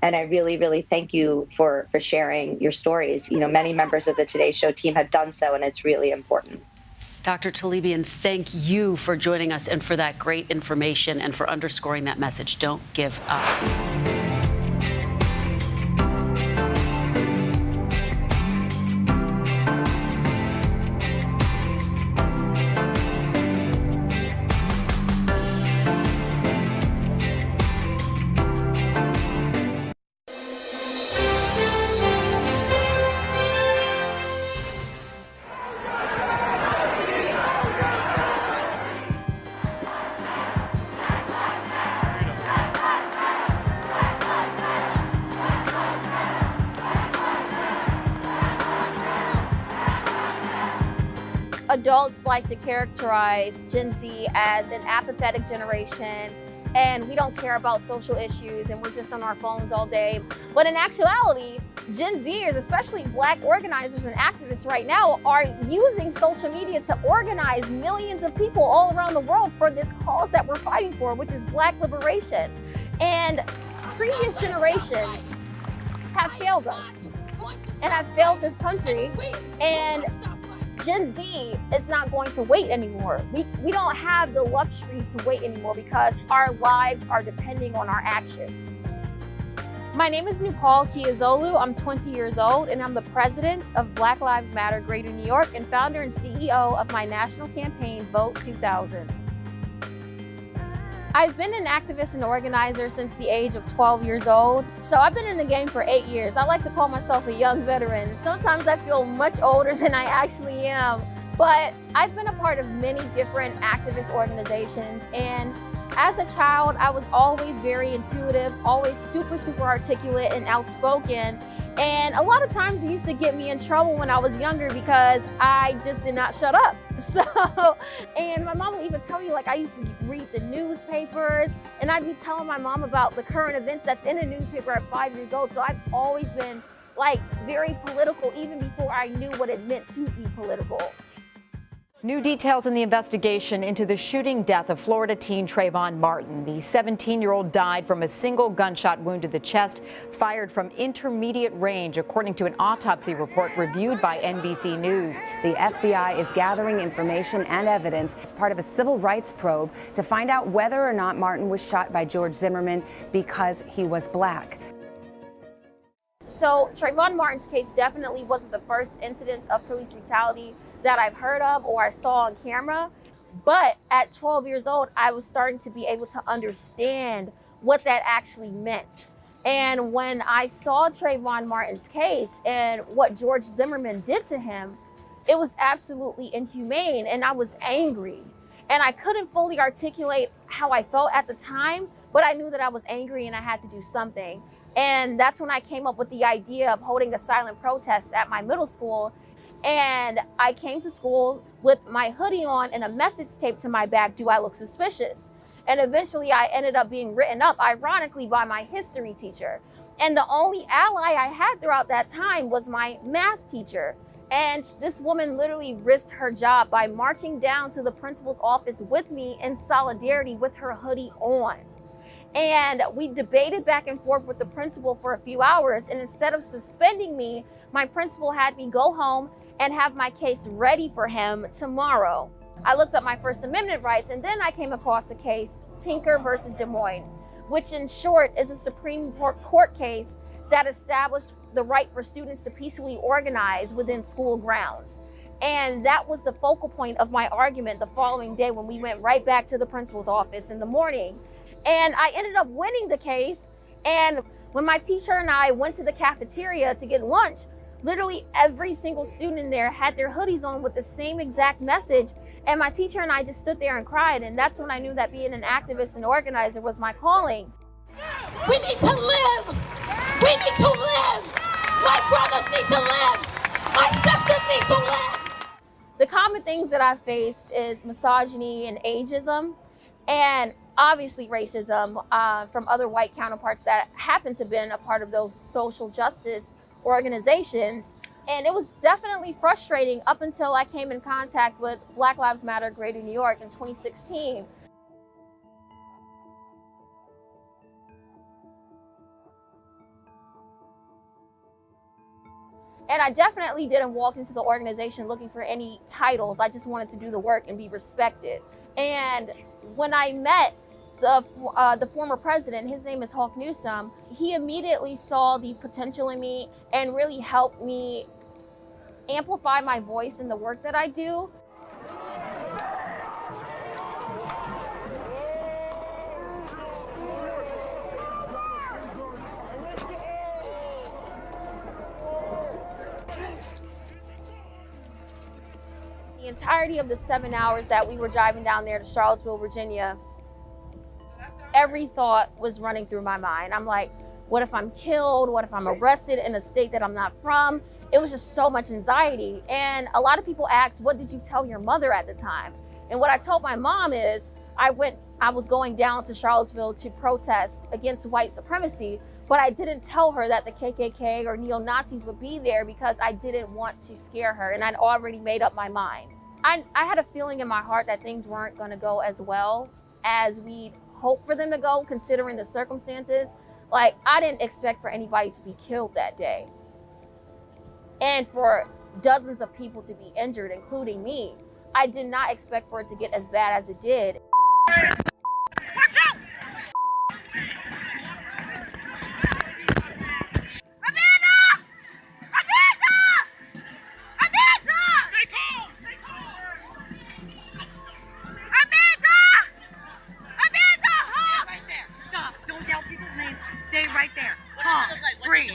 And I really thank you for sharing your stories. Many members of the Today Show team have done so, and it's really important. Dr. Talibian, thank you for joining us and for that great information and for underscoring that message. Don't give up. Adults like to characterize Gen Z as an apathetic generation, and we don't care about social issues, and we're just on our phones all day. But in actuality, Gen Zers, especially Black organizers and activists right now, are using social media to organize millions of people all around the world for this cause that we're fighting for, which is Black liberation. And previous generations have failed us and have failed this country, and Gen Z is not going to wait anymore. We don't have the luxury to wait anymore because our lives are depending on our actions. My name is Nupal Kiazolu. I'm 20 years old, and I'm the president of Black Lives Matter Greater New York and founder and CEO of my national campaign, Vote 2000. I've been an activist and organizer since the age of 12 years old. So I've been in the game for 8 years. I like to call myself a young veteran. Sometimes I feel much older than I actually am. But I've been a part of many different activist organizations. And as a child, I was always very intuitive, always super articulate and outspoken. And a lot of times it used to get me in trouble when I was younger because I just did not shut up. And my mom will even tell you, like, I used to read the newspapers and I'd be telling my mom about the current events that's in a newspaper at 5 years old. So I've always been like very political even before I knew what it meant to be political. New details in the investigation into the shooting death of Florida teen Trayvon Martin. The 17-year-old died from a single gunshot wound to the chest, fired from intermediate range, according to an autopsy report reviewed by NBC News. The FBI is gathering information and evidence as part of a civil rights probe to find out whether or not Martin was shot by George Zimmerman because he was Black. So Trayvon Martin's case definitely wasn't the first incidence of police brutality that I've heard of or I saw on camera. But at 12 years old, I was starting to be able to understand what that actually meant. And when I saw Trayvon Martin's case and what George Zimmerman did to him, it was absolutely inhumane, and I was angry. And I couldn't fully articulate how I felt at the time, but I knew that I was angry and I had to do something. And that's when I came up with the idea of holding a silent protest at my middle school. And I came to school with my hoodie on and a message taped to my back, "Do I look suspicious?" And eventually I ended up being written up, ironically, by my history teacher. And the only ally I had throughout that time was my math teacher. And this woman literally risked her job by marching down to the principal's office with me in solidarity with her hoodie on. And we debated back and forth with the principal for a few hours. And instead of suspending me, my principal had me go home and have my case ready for him tomorrow. I looked up my First Amendment rights, and then I came across the case Tinker versus Des Moines, which in short is a Supreme Court case that established the right for students to peacefully organize within school grounds. And that was the focal point of my argument the following day when we went right back to the principal's office in the morning. And I ended up winning the case. And when my teacher and I went to the cafeteria to get lunch, literally every single student in there had their hoodies on with the same exact message. And my teacher and I just stood there and cried. And that's when I knew that being an activist and organizer was my calling. We need to live. We need to live. My brothers need to live. My sisters need to live. The common things that I faced is misogyny and ageism, and obviously racism from other white counterparts that happen to have been a part of those social justice organizations. And it was definitely frustrating up until I came in contact with Black Lives Matter Greater New York in 2016. And I definitely didn't walk into the organization looking for any titles. I just wanted to do the work and be respected. And when I met the former president, his name is Hawk Newsom, he immediately saw the potential in me and really helped me amplify my voice in the work that I do. The entirety of the 7 hours that we were driving down there to Charlottesville, Virginia, every thought was running through my mind. I'm like, what if I'm killed? What if I'm arrested in a state that I'm not from? It was just so much anxiety. And a lot of people ask, what did you tell your mother at the time? And what I told my mom is, I was going down to Charlottesville to protest against white supremacy, but I didn't tell her that the KKK or neo-Nazis would be there because I didn't want to scare her, and I'd already made up my mind. I had a feeling in my heart that things weren't gonna go as well as we'd hoped for them to go, considering the circumstances. Like, I didn't expect for anybody to be killed that day, and for dozens of people to be injured, including me. I did not expect for it to get as bad as it did. Watch out! Stay right there. Calm. Breathe.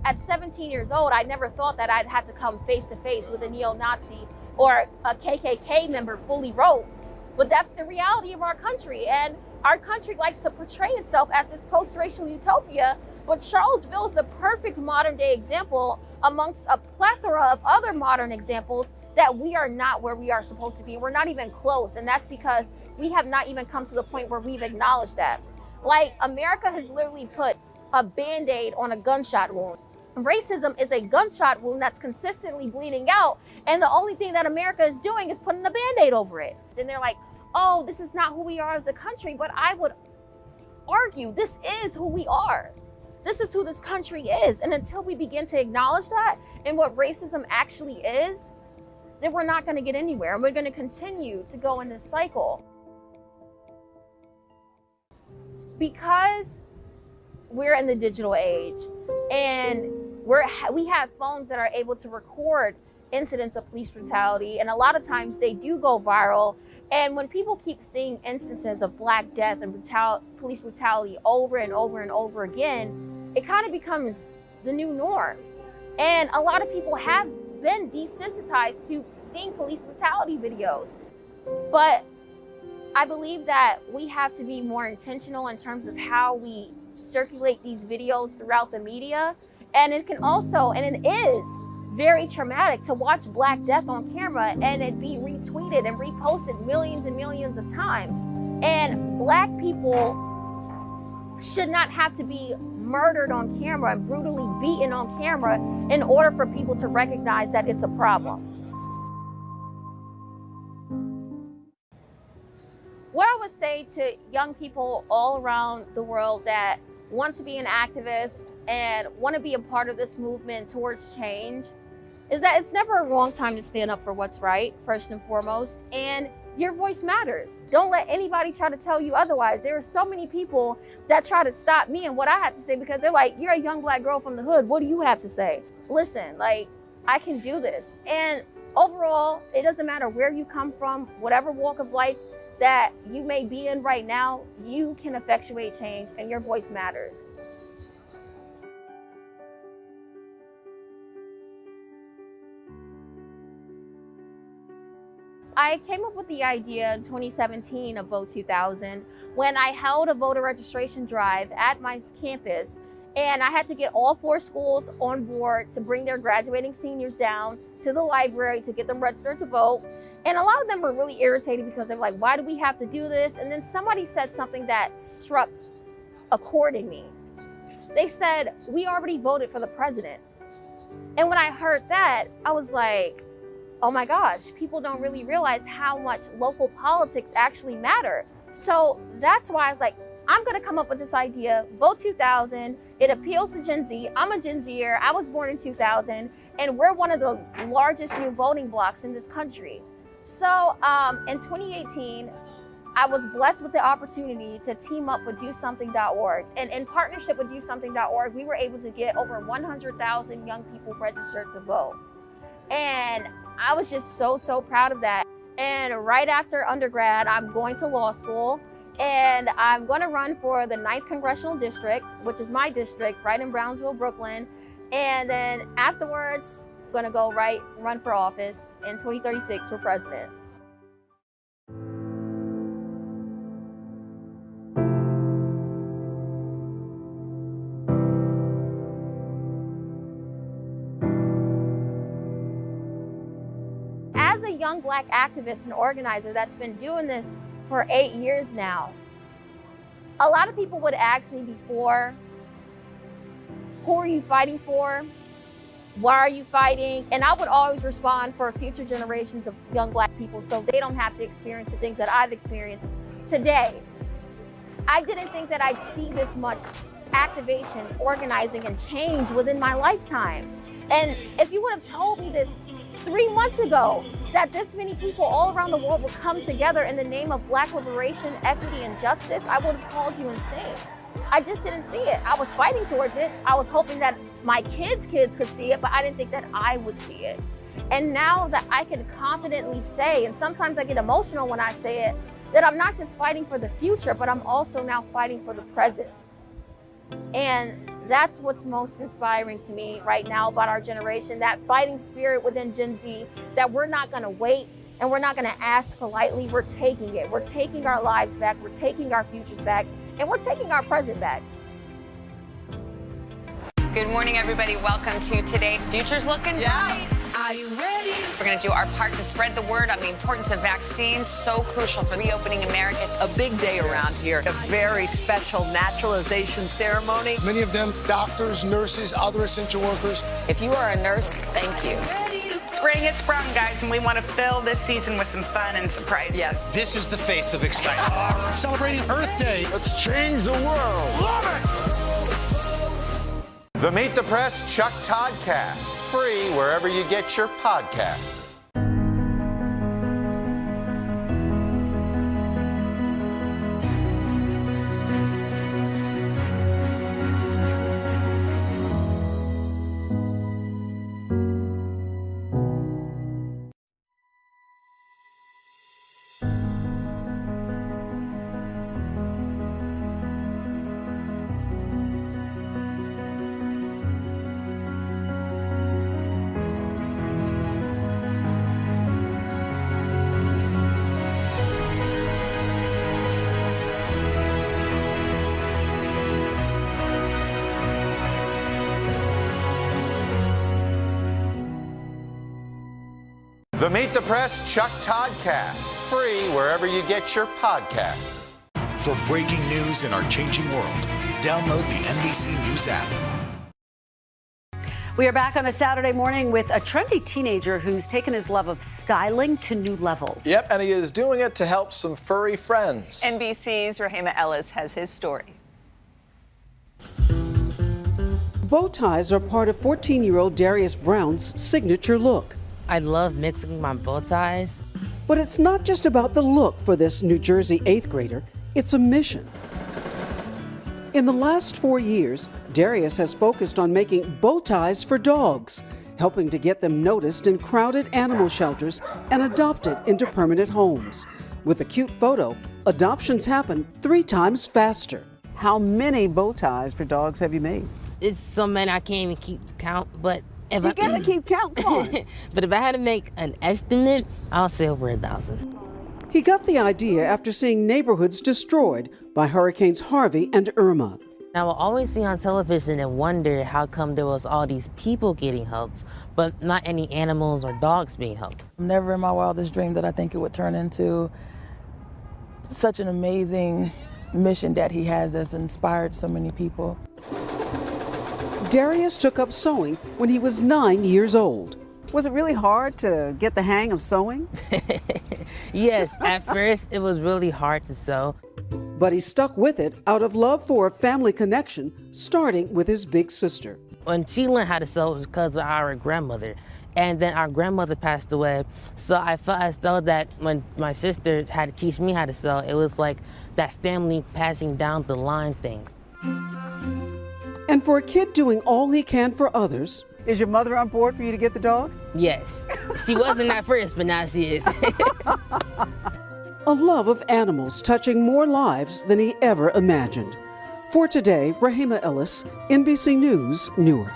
At 17 years old, I never thought that I'd had to come face to face with a neo-Nazi or a KKK member fully robed. But that's the reality of our country. And our country likes to portray itself as this post-racial utopia. But Charlottesville is the perfect modern day example amongst a plethora of other modern examples that we are not where we are supposed to be. We're not even close. And that's because we have not even come to the point where we've acknowledged that. Like, America has literally put a Band-Aid on a gunshot wound. Racism is a gunshot wound that's consistently bleeding out, and the only thing that America is doing is putting a Band-Aid over it. And they're like, oh, this is not who we are as a country, but I would argue this is who we are. This is who this country is, and until we begin to acknowledge that and what racism actually is, then we're not gonna get anywhere, and we're gonna continue to go in this cycle. Because we're in the digital age and we have phones that are able to record incidents of police brutality, and a lot of times they do go viral. And when people keep seeing instances of Black death and police brutality over and over and over again, it kind of becomes the new norm. And a lot of people have been desensitized to seeing police brutality videos. But I believe that we have to be more intentional in terms of how we circulate these videos throughout the media. And it can also, and it is very traumatic to watch Black death on camera and it be retweeted and reposted millions and millions of times. And Black people should not have to be murdered on camera and brutally beaten on camera in order for people to recognize that it's a problem. What I would say to young people all around the world that want to be an activist and want to be a part of this movement towards change is that it's never a wrong time to stand up for what's right, first and foremost, and your voice matters. Don't let anybody try to tell you otherwise. There are so many people that try to stop me and what I have to say because they're like, you're a young Black girl from the hood, what do you have to say? Listen, like, I can do this. And overall, it doesn't matter where you come from, whatever walk of life that you may be in right now, you can effectuate change and your voice matters. I came up with the idea in 2017 of Vote 2000 when I held a voter registration drive at my campus, and I had to get all 4 schools on board to bring their graduating seniors down to the library to get them registered to vote. And a lot of them were really irritated because they're like, why do we have to do this? And then somebody said something that struck a chord in me. They said, we already voted for the president. And when I heard that, I was like, oh my gosh, people don't really realize how much local politics actually matter. So that's why I was like, I'm gonna come up with this idea, Vote 2000. It appeals to Gen Z. I'm a Gen Zer. I was born in 2000, and we're one of the largest new voting blocks in this country. So in 2018, I was blessed with the opportunity to team up with DoSomething.org. And in partnership with DoSomething.org, we were able to get over 100,000 young people registered to vote. And I was just so proud of that. And right after undergrad, I'm going to law school, and I'm going to run for the 9th Congressional District, which is my district, right in Brownsville, Brooklyn. And then afterwards, I'm going to go run for office in 2036 for president. As a young Black activist and organizer that's been doing this for 8 years now, a lot of people would ask me before, who are you fighting for? Why are you fighting? And I would always respond for future generations of young Black people so they don't have to experience the things that I've experienced today. I didn't think that I'd see this much activation, organizing, and change within my lifetime. And if you would have told me this 3 months ago, that this many people all around the world would come together in the name of Black liberation, equity, and justice, I would have called you insane. I just didn't see it. I was fighting towards it. I was hoping that my kids' kids could see it, but I didn't think that I would see it. And now that I can confidently say, and sometimes I get emotional when I say it, that I'm not just fighting for the future, but I'm also now fighting for the present. And that's what's most inspiring to me right now about our generation, that fighting spirit within Gen Z, that we're not gonna wait and we're not gonna ask politely, we're taking it. We're taking our lives back, we're taking our futures back, and we're taking our present back. Good morning, everybody. Welcome to Today. Future's looking bright. Are you ready? We're going to do our part to spread the word on the importance of vaccines, so crucial for reopening America. A big day around here, a very special naturalization ceremony. Many of them doctors, nurses, other essential workers. If you are a nurse, thank you. Spring has sprung, guys, and we want to fill this season with some fun and surprises. Yes, this is the face of excitement. Celebrating Earth Day. Let's change the world. Love it! The Meet the Press Chuck Toddcast, free wherever you get your podcasts. The Meet the Press Chuck Toddcast, free wherever you get your podcasts. For breaking news in our changing world, download the NBC News app. We are back on a Saturday morning with a trendy teenager who's taken his love of styling to new levels. Yep, and he is doing it to help some furry friends. NBC's Rahima Ellis has his story. Bow ties are part of 14-year-old Darius Brown's signature look. I love mixing my bow ties. But it's not just about the look for this New Jersey 8th grader, it's a mission. In the last 4 years, Darius has focused on making bow ties for dogs, helping to get them noticed in crowded animal shelters and adopted into permanent homes. With a cute photo, adoptions happen 3 times faster. How many bow ties for dogs have you made? It's so many I can't even keep count, but if You gotta keep count, come on. But if I had to make an estimate, I'll say over 1,000. He got the idea after seeing neighborhoods destroyed by Hurricanes Harvey and Irma. I will always see on television and wonder how come there was all these people getting helped, but not any animals or dogs being helped. Never in my wildest dream that I think it would turn into such an amazing mission that he has that's inspired so many people. Darius took up sewing when he was 9 years old. Was it really hard to get the hang of sewing? Yes, at first it was really hard to sew. But he stuck with it out of love for a family connection, starting with his big sister. When she learned how to sew, it was because of our grandmother. And then our grandmother passed away. So I felt as though that when my sister had to teach me how to sew, it was like that family passing down the line thing. And for a kid doing all he can for others, is your mother on board for you to get the dog? Yes. She wasn't at first, but now she is. A love of animals touching more lives than he ever imagined. For today, Rahima Ellis, NBC News, Newark.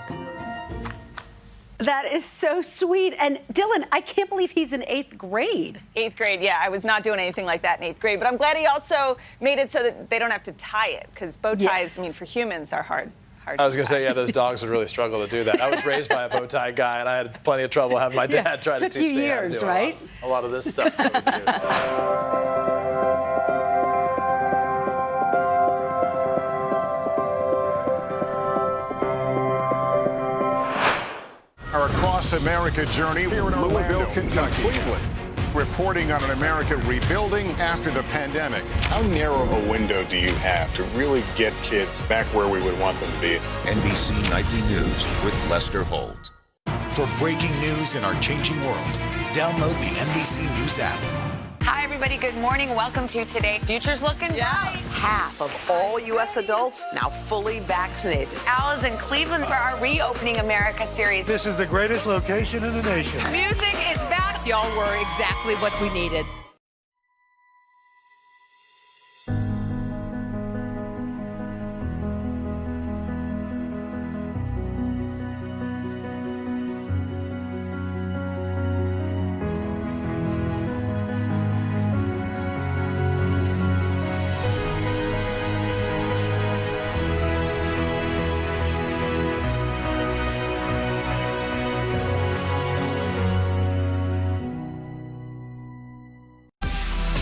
That is so sweet. And Dylan, I can't believe he's in 8th grade. 8th grade, yeah. I was not doing anything like that in 8th grade, but I'm glad he also made it so that they don't have to tie it, because bow ties, I mean, for humans are hard. I was going to say, yeah, those dogs would really struggle to do that. I was raised by a bow tie guy, and I had plenty of trouble having my dad try to Took teach you me how to years, do right? a lot of this stuff. over the years. Our Across America journey here in Louisville, Kentucky. Cleveland, reporting on an America rebuilding after the pandemic. How narrow a window do you have to really get kids back where we would want them to be? NBC Nightly News with Lester Holt. For breaking news in our changing world, download the NBC News app. Hi, everybody. Good morning. Welcome to Today. Future's looking bright. Half of all U.S. adults now fully vaccinated. Al is in Cleveland for our Reopening America series. This is the greatest location in the nation. Music is back. Y'all were exactly what we needed.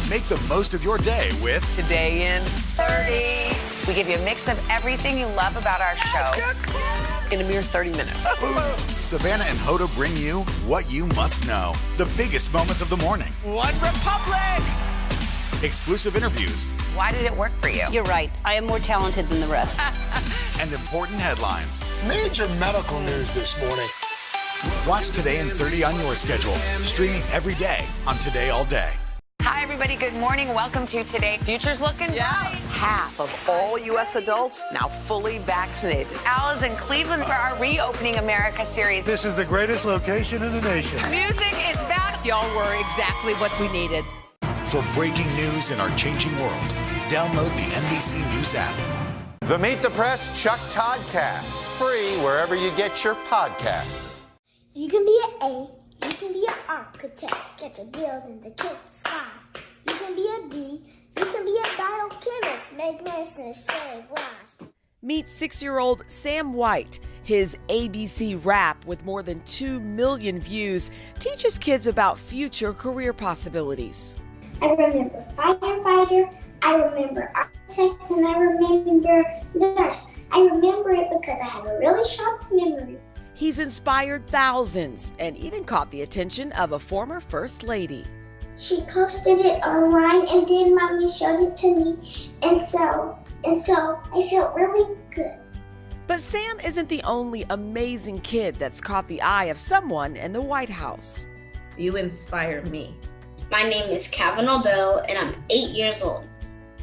Make the most of your day with Today in 30. We give you a mix of everything you love about our show in a mere 30 minutes. Savannah and Hoda bring you what you must know. The biggest moments of the morning. One Republic! Exclusive interviews. Why did it work for you? You're right. I am more talented than the rest. And important headlines. Major medical news this morning. Watch Today in 30 on your schedule. Streaming every day on Today All Day. Hi, everybody. Good morning. Welcome to Today. Future's looking bright. Half of all U.S. adults now fully vaccinated. Al is in Cleveland for our Reopening America series. This is the greatest location in the nation. Music is back. Y'all were exactly what we needed. For breaking news in our changing world, download the NBC News app. The Meet the Press Chuck Toddcast, free wherever you get your podcasts. You can be an A, you can be an architect, get a building to kiss the sky. You can be a B, you can be a biochemist, make medicine save lives. Meet 6-year-old Sam White. His ABC rap, with more than 2 million views, teaches kids about future career possibilities. I remember firefighter, I remember architect, and I remember nurse. I remember it because I have a really sharp memory. He's inspired thousands and even caught the attention of a former First Lady. She posted it online and then Mommy showed it to me, and so I felt really good. But Sam isn't the only amazing kid that's caught the eye of someone in the White House. You inspire me. My name is Kavanaugh Bell, and I'm 8 years old.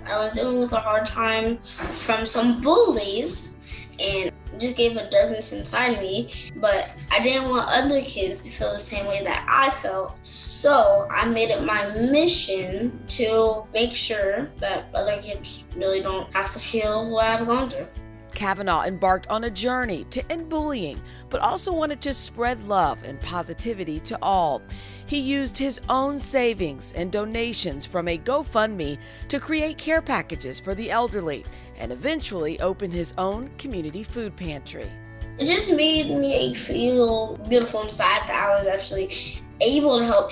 I was dealing with a hard time from some bullies, and just gave a darkness inside me, but I didn't want other kids to feel the same way that I felt. So I made it my mission to make sure that other kids really don't have to feel what I've gone through. Kavanaugh embarked on a journey to end bullying, but also wanted to spread love and positivity to all. He used his own savings and donations from a GoFundMe to create care packages for the elderly and eventually open his own community food pantry. It just made me feel beautiful inside that I was actually able to help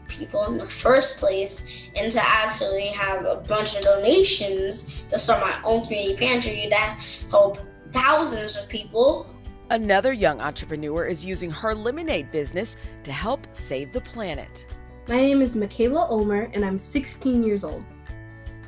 people in the first place, and to actually have a bunch of donations to start my own community pantry that help thousands of people. Another young entrepreneur is using her lemonade business to help save the planet. My name is Michaela Ulmer, and I'm 16 years old.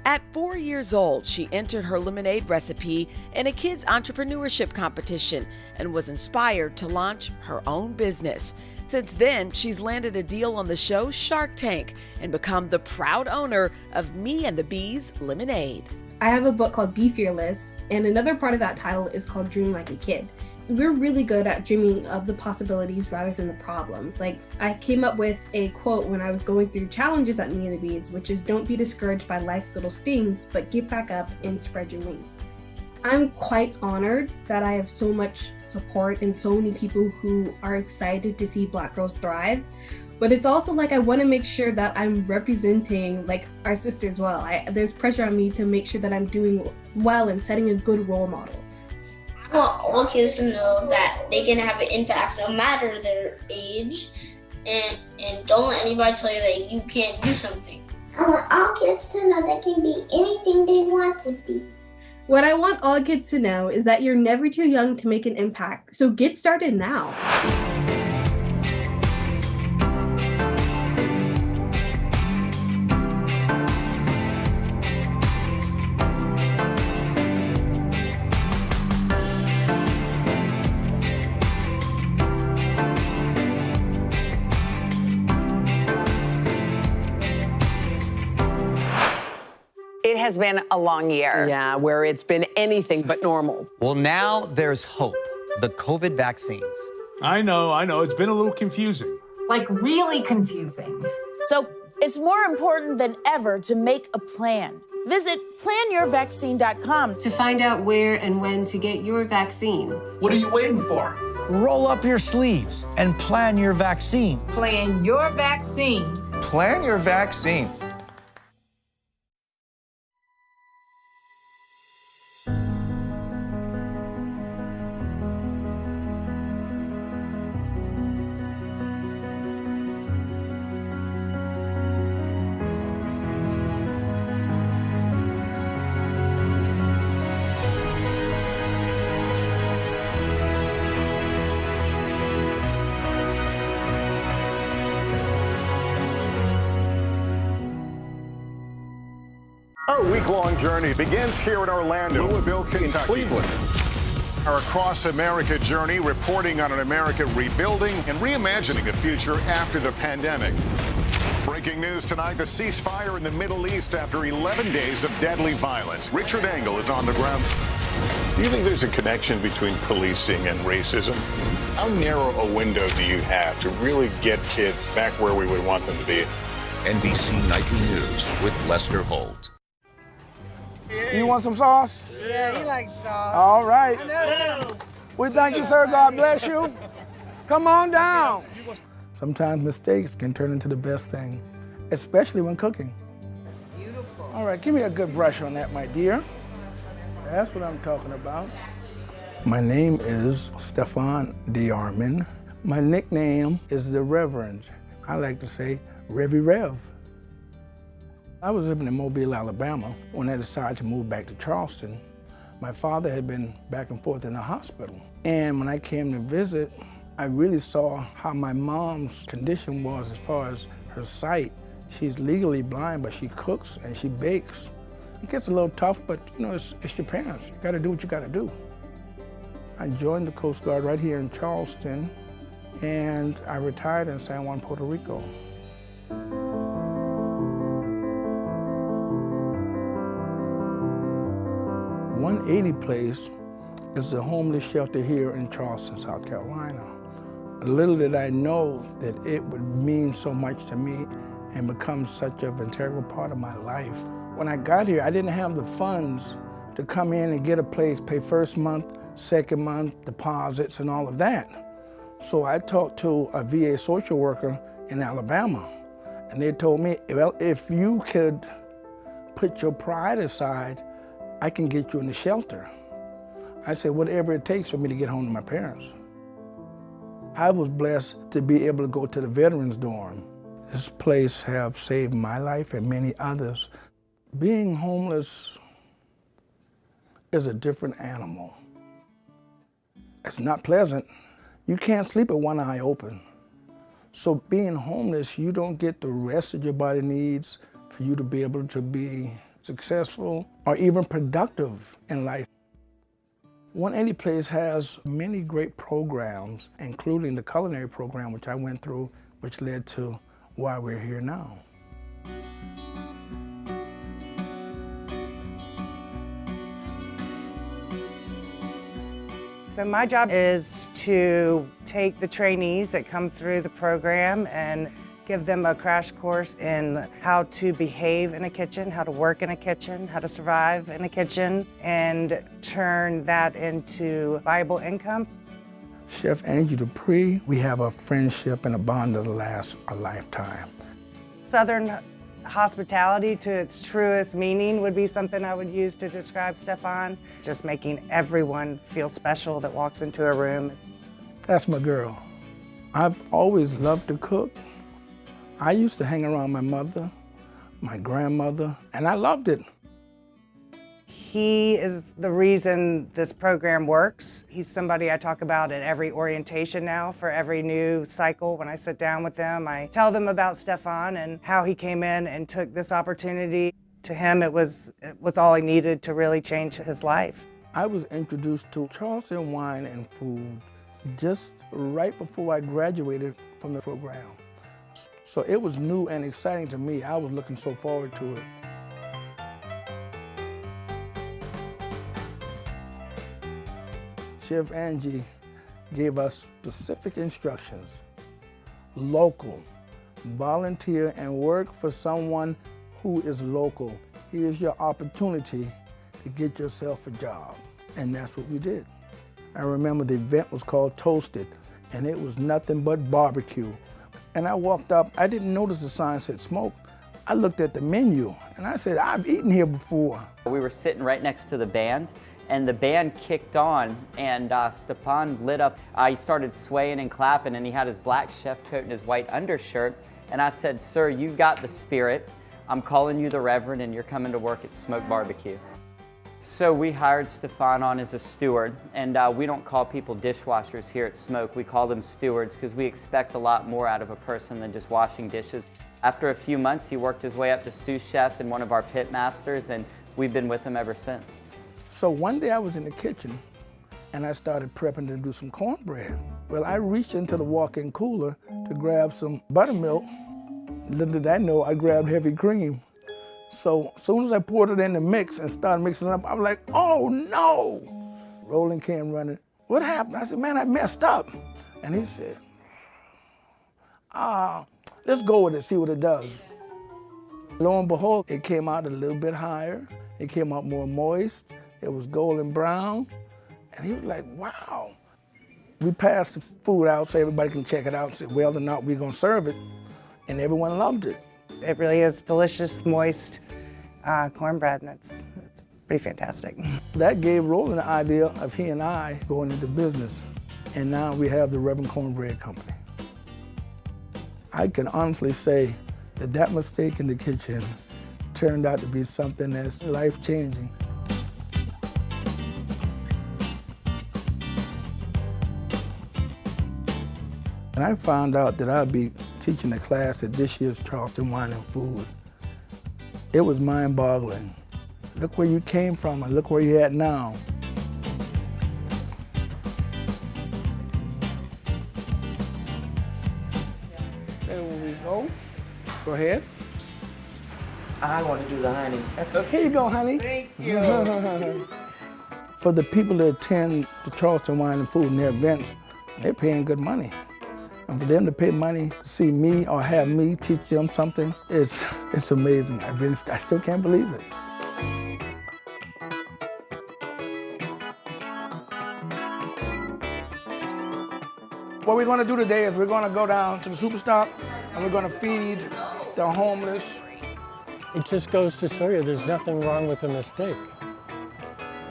At 4 years old, she entered her lemonade recipe in a kids' entrepreneurship competition and was inspired to launch her own business. Since then, she's landed a deal on the show Shark Tank and become the proud owner of Me and the Bees Lemonade. I have a book called Be Fearless, and another part of that title is called Dream Like a Kid. We're really good at dreaming of the possibilities rather than the problems. Like, I came up with a quote when I was going through challenges at Me and the Bees, which is, don't be discouraged by life's little stings, but get back up and spread your wings. I'm quite honored that I have so much support and so many people who are excited to see Black girls thrive. But it's also like I want to make sure that I'm representing like our sisters well. There's pressure on me to make sure that I'm doing well and setting a good role model. I want all kids to know that they can have an impact no matter their age, and don't let anybody tell you that you can't do something. I want all kids to know they can be anything they want to be. What I want all kids to know is that you're never too young to make an impact, so get started now. It has been a long year. Yeah, where it's been anything but normal. Well, now there's hope. The COVID vaccines. I know. It's been a little confusing. Like, really confusing. So it's more important than ever to make a plan. Visit planyourvaccine.com to find out where and when to get your vaccine. What are you waiting for? Roll up your sleeves and plan your vaccine. Plan your vaccine. Plan your vaccine. Our week-long journey begins here in Orlando, Louisville, Kentucky, Cleveland. Our Across America journey reporting on an America rebuilding and reimagining a future after the pandemic. Breaking news tonight, the ceasefire in the Middle East after 11 days of deadly violence. Richard Engel is on the ground. Do you think there's a connection between policing and racism? How narrow a window do you have to really get kids back where we would want them to be? NBC Nightly News with Lester Holt. You want some sauce? Yeah, he likes sauce. All right. I know. We thank you, sir. God bless you. Come on down. Sometimes mistakes can turn into the best thing, especially when cooking. Beautiful. All right, give me a good brush on that, my dear. That's what I'm talking about. My name is Stefan DeArmond. My nickname is the Reverend. I like to say Revy Rev. I was living in Mobile, Alabama, when I decided to move back to Charleston. My father had been back and forth in the hospital. And when I came to visit, I really saw how my mom's condition was as far as her sight. She's legally blind, but she cooks and she bakes. It gets a little tough, but you know, it's your parents. You gotta do what you gotta do. I joined the Coast Guard right here in Charleston, and I retired in San Juan, Puerto Rico. 180 place is a homeless shelter here in Charleston, South Carolina. Little did I know that it would mean so much to me and become such an integral part of my life. When I got here, I didn't have the funds to come in and get a place, pay first month, second month, deposits, and all of that. So I talked to a VA social worker in Alabama, and they told me, well, if you could put your pride aside, I can get you in the shelter. I said, whatever it takes for me to get home to my parents. I was blessed to be able to go to the veterans dorm. This place have saved my life and many others. Being homeless is a different animal. It's not pleasant. You can't sleep with one eye open. So being homeless, you don't get the rest that your body needs for you to be able to be successful or even productive in life. 180 Place has many great programs, including the culinary program, which I went through, which led to why we're here now. So my job is to take the trainees that come through the program and give them a crash course in how to behave in a kitchen, how to work in a kitchen, how to survive in a kitchen, and turn that into viable income. Chef Angie Dupree, we have a friendship and a bond that'll last a lifetime. Southern hospitality to its truest meaning would be something I would use to describe Stefan. Just making everyone feel special that walks into a room. That's my girl. I've always loved to cook. I used to hang around my mother, my grandmother, and I loved it. He is the reason this program works. He's somebody I talk about at every orientation now. For every new cycle, when I sit down with them, I tell them about Stefan and how he came in and took this opportunity. To him, it was all he needed to really change his life. I was introduced to Charleston Wine and Food just right before I graduated from the program. So it was new and exciting to me. I was looking so forward to it. Chef Angie gave us specific instructions. Local, volunteer and work for someone who is local. Here's your opportunity to get yourself a job. And that's what we did. I remember the event was called Toasted, and it was nothing but barbecue. And I walked up, I didn't notice the sign said smoke. I looked at the menu, and I said, I've eaten here before. We were sitting right next to the band, and the band kicked on, and Stefan lit up. He started swaying and clapping, and he had his black chef coat and his white undershirt. And I said, sir, you got the spirit. I'm calling you the Reverend, and you're coming to work at Smoke Barbecue. So we hired Stefan on as a steward, and we don't call people dishwashers here at Smoke. We call them stewards because we expect a lot more out of a person than just washing dishes. After a few months, he worked his way up to sous chef and one of our pit masters, and we've been with him ever since. So one day I was in the kitchen, and I started prepping to do some cornbread. Well, I reached into the walk-in cooler to grab some buttermilk. Little did I know, I grabbed heavy cream. So as soon as I poured it in the mix and started mixing it up, I was like, oh no! Rolling came running. What happened? I said, man, I messed up. And he said, let's go with it, see what it does. Lo and behold, it came out a little bit higher. It came out more moist. It was golden brown. And he was like, wow. We passed the food out so everybody can check it out and say, well or not, we're gonna serve it. And everyone loved it. It really is delicious, moist cornbread, and it's pretty fantastic. That gave Roland the idea of he and I going into business. And now we have the Reverend Cornbread Company. I can honestly say that that mistake in the kitchen turned out to be something that's life-changing. When I found out that I'd be teaching a class at this year's Charleston Wine and Food, it was mind-boggling. Look where you came from and look where you're at now. There we go. Go ahead. I want to do the honey. Here you go, honey. Thank you. For the people that attend the Charleston Wine and Food and their events, they're paying good money. And for them to pay money to see me or have me teach them something, it's amazing. I still can't believe it. What we're gonna do today is we're gonna go down to the Superstop and we're gonna feed the homeless. It just goes to show you there's nothing wrong with a mistake.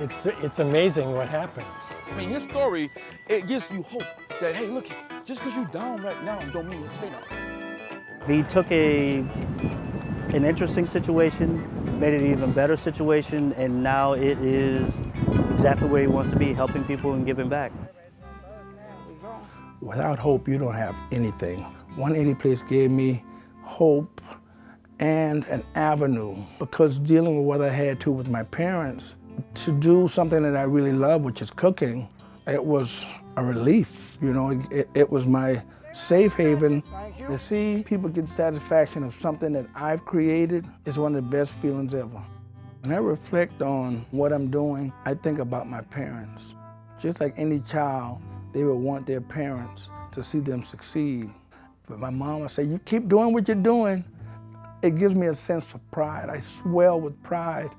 It's amazing what happens. I mean, his story, it gives you hope that, hey, look, just because you're down right now don't mean you stay down. He took an interesting situation, made it an even better situation, and now it is exactly where he wants to be, helping people and giving back. Without hope, you don't have anything. 180 Place gave me hope and an avenue, because dealing with what I had to with my parents, to do something that I really love, which is cooking, it was a relief. You know, it was my safe haven. To see people get satisfaction of something that I've created is one of the best feelings ever. When I reflect on what I'm doing, I think about my parents. Just like any child, they would want their parents to see them succeed. But my mom would say, you keep doing what you're doing. It gives me a sense of pride. I swell with pride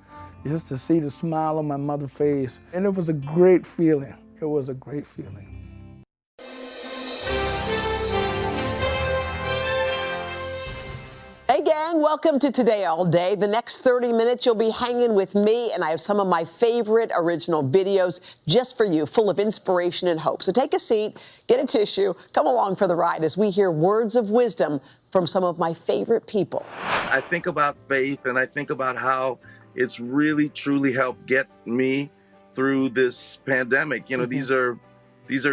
just to see the smile on my mother's face. And it was a great feeling. It was a great feeling. Hey gang, welcome to Today All Day. The next 30 minutes you'll be hanging with me, and I have some of my favorite original videos just for you, full of inspiration and hope. So take a seat, get a tissue, come along for the ride as we hear words of wisdom from some of my favorite people. I think about faith, and I think about how it's really truly helped get me through this pandemic. You know, these are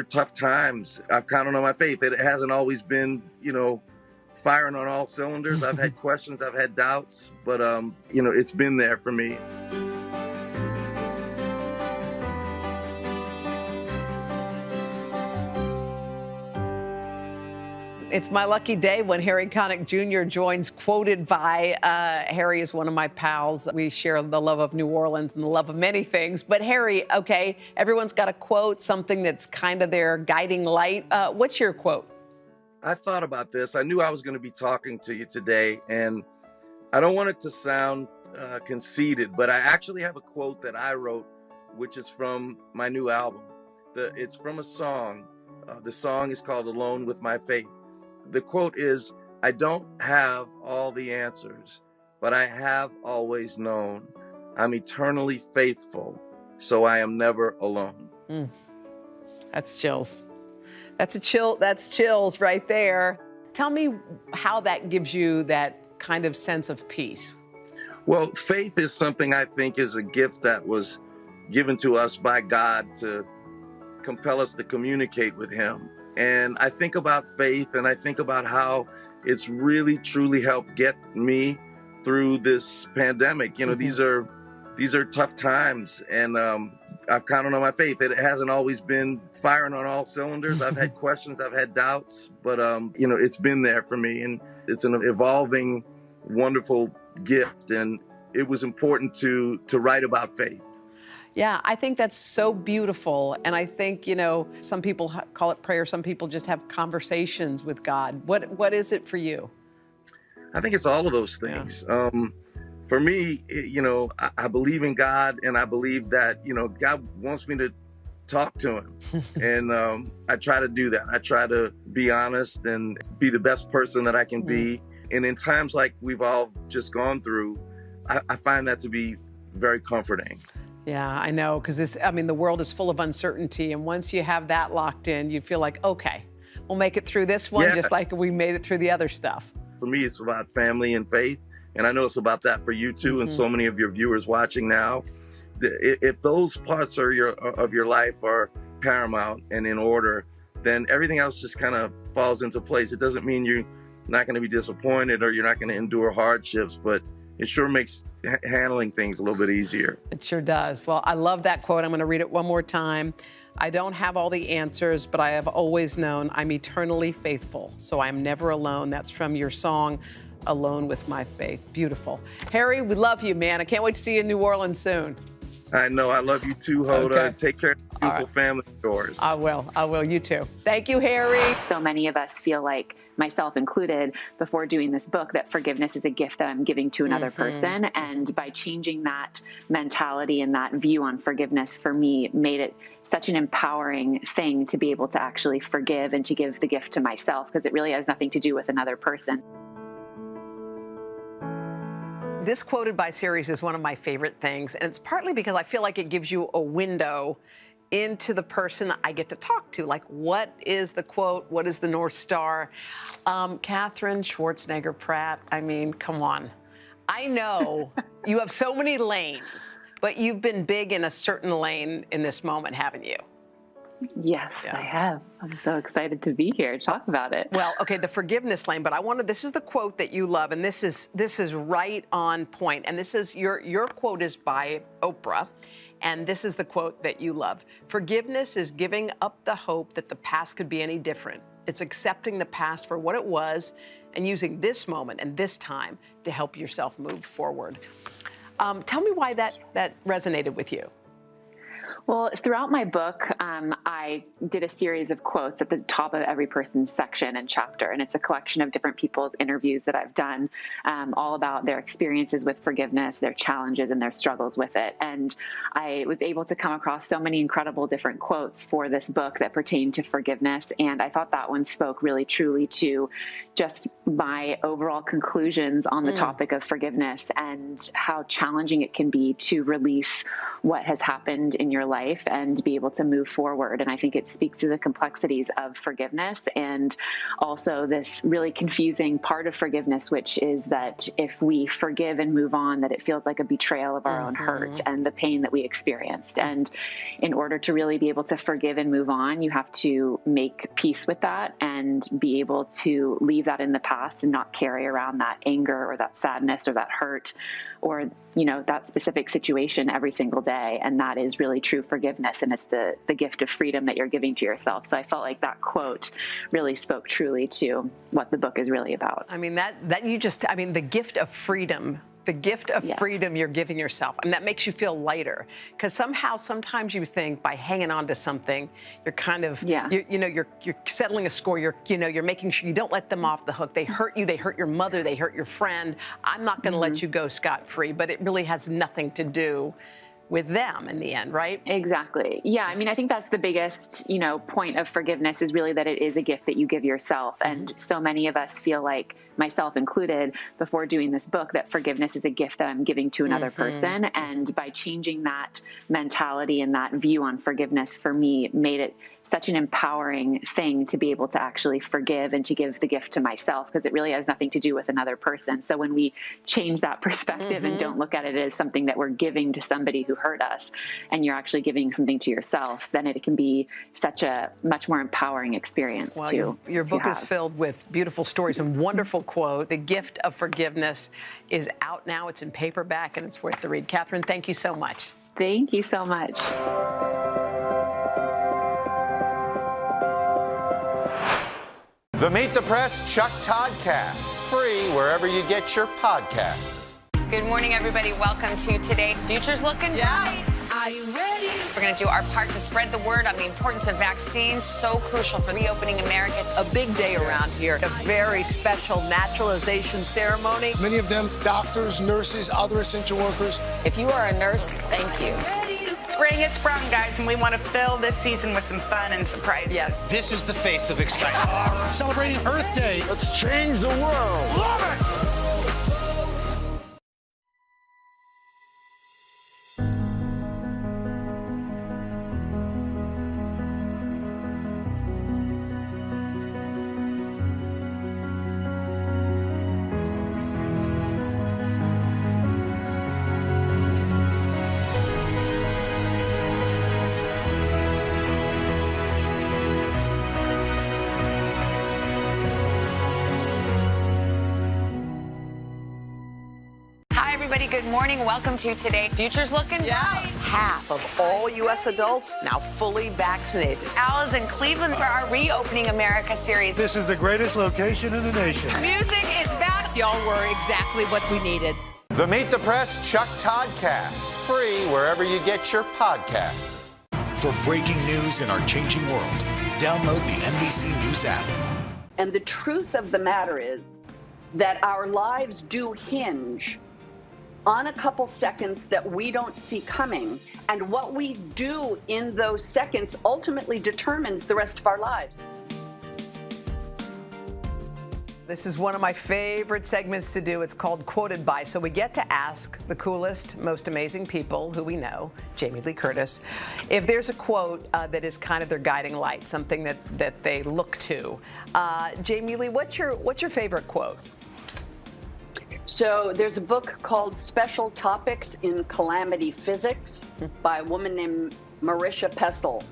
tough times. I've counted on my faith. It hasn't always been, you know, firing on all cylinders. I've had questions, I've had doubts, but you know, it's been there for me. It's my lucky day when Harry Connick Jr. joins Quoted By. Harry is one of my pals. We share the love of New Orleans and the love of many things. But Harry, okay, everyone's got a quote, something that's kind of their guiding light. What's your quote? I thought about this. I knew I was going to be talking to you today, and I don't want it to sound conceited, but I actually have a quote that I wrote, which is from my new album. It's from a song. The song is called Alone with My Faith. The quote is, I don't have all the answers, but I have always known I'm eternally faithful, so I am never alone. That's chills. That's chills right there. Tell me how that gives you that kind of sense of peace. Well, faith is something I think is a gift that was given to us by God to compel us to communicate with Him. And I think about faith, and I think about how it's really truly helped get me through this pandemic. You know, these are tough times, and I've counted on my faith. It hasn't always been firing on all cylinders. I've had questions, I've had doubts, but you know, it's been there for me, and it's an evolving, wonderful gift, and it was important to write about faith. Yeah, I think that's so beautiful. And I think, you know, some people call it prayer. Some people just have conversations with God. What is it for you? I think it's all of those things. Yeah. For me, you know, I believe in God, and I believe that, you know, God wants me to talk to Him. And I try to do that. I try to be honest and be the best person that I can be. And in times like we've all just gone through, I find that to be very comforting. Yeah, I know, because the world is full of uncertainty, and once you have that locked in, you feel like, okay, we'll make it through this one just like we made it through the other stuff. For me, it's about family and faith, and I know it's about that for you too, and so many of your viewers watching now. If those parts of your life are paramount and in order, then everything else just kind of falls into place. It doesn't mean you're not going to be disappointed or you're not going to endure hardships, but it sure makes handling things a little bit easier. It sure does. Well, I love that quote. I'm going to read it one more time. I don't have all the answers, but I have always known I'm eternally faithful, so I'm never alone. That's from your song, Alone with My Faith. Beautiful. Harry, we love you, man. I can't wait to see you in New Orleans soon. I know. I love you too, Hoda. Okay. Take care of the beautiful family of yours. I will. You too. Thank you, Harry. So many of us feel like, myself included, before doing this book, that forgiveness is a gift that I'm giving to another person. And by changing that mentality and that view on forgiveness, for me, made it such an empowering thing to be able to actually forgive and to give the gift to myself, because it really has nothing to do with another person. This quoted by series is one of my favorite things, and it's partly because I feel like it gives you a window into the person I get to talk to. Like, what is the quote? What is the North Star? Katherine Schwarzenegger Pratt, I mean, come on. I know you have so many lanes, but you've been big in a certain lane in this moment, haven't you? Yes, I have. I'm so excited to be here to talk about it. Well, okay, the forgiveness lane, but this is the quote that you love, and this is right on point. And this is your quote is by Oprah, and this is the quote that you love. Forgiveness is giving up the hope that the past could be any different. It's accepting the past for what it was and using this moment and this time to help yourself move forward. Tell me why that resonated with you. Well, throughout my book, I did a series of quotes at the top of every person's section and chapter, and it's a collection of different people's interviews that I've done, all about their experiences with forgiveness, their challenges, and their struggles with it. And I was able to come across so many incredible different quotes for this book that pertain to forgiveness, and I thought that one spoke really truly to just my overall conclusions on the topic of forgiveness and how challenging it can be to release what has happened in your life and be able to move forward. And I think it speaks to the complexities of forgiveness and also this really confusing part of forgiveness, which is that if we forgive and move on, that it feels like a betrayal of our own hurt and the pain that we experienced. And in order to really be able to forgive and move on, you have to make peace with that and be able to leave that in the past and not carry around that anger or that sadness or that hurt or, that specific situation every single day. And that is really true forgiveness. And it's the gift of freedom that you're giving to yourself. So I felt like that quote really spoke truly to what the book is really about. I mean, the gift of freedom. The gift of freedom you're giving yourself, and that makes you feel lighter. Because sometimes you think by hanging on to something, you're kind of, you're settling a score. You're making sure you don't let them off the hook. They hurt you. They hurt your mother. They hurt your friend. I'm not going to let you go scot-free. But it really has nothing to do with them in the end, right? Exactly. Yeah. I mean, I think that's the biggest, point of forgiveness is really that it is a gift that you give yourself. And so many of us feel like, myself included, before doing this book, that forgiveness is a gift that I'm giving to another person. And by changing that mentality and that view on forgiveness, for me, made it such an empowering thing to be able to actually forgive and to give the gift to myself, because it really has nothing to do with another person. So when we change that perspective and don't look at it as something that we're giving to somebody who hurt us, and you're actually giving something to yourself, then it can be such a much more empowering experience. Well, your book is filled with beautiful stories and wonderful quote. The Gift of Forgiveness is out now. It's in paperback and it's worth the read. Katherine, thank you so much. Thank you so much. The Meet the Press Chuck Toddcast, free wherever you get your podcasts. Good morning, everybody. Welcome to Today. Future's looking bright. Are you ready? We're going to do our part to spread the word on the importance of vaccines, so crucial for reopening America. A big day around here, a very special naturalization ceremony. Many of them doctors, nurses, other essential workers. If you are a nurse, thank you. Spring has sprung, guys, and we want to fill this season with some fun and surprises. Yes. This is the face of excitement. Celebrating Earth Day. Let's change the world. Love it! Good morning. Welcome to Today. Future's looking bright. Half of all U.S. adults now fully vaccinated. Al is in Cleveland for our Reopening America series. This is the greatest location in the nation. Music is back. Y'all were exactly what we needed. The Meet the Press Chuck Toddcast, free wherever you get your podcasts. For breaking news in our changing world, download the NBC News app. And the truth of the matter is that our lives do hinge on a couple seconds that we don't see coming. And what we do in those seconds ultimately determines the rest of our lives. This is one of my favorite segments to do. It's called Quoted By. So we get to ask the coolest, most amazing people who we know, Jamie Lee Curtis, if there's a quote that is kind of their guiding light, something that they look to. Jamie Lee, what's your favorite quote? So there's a book called Special Topics in Calamity Physics by a woman named Marisha Pessl.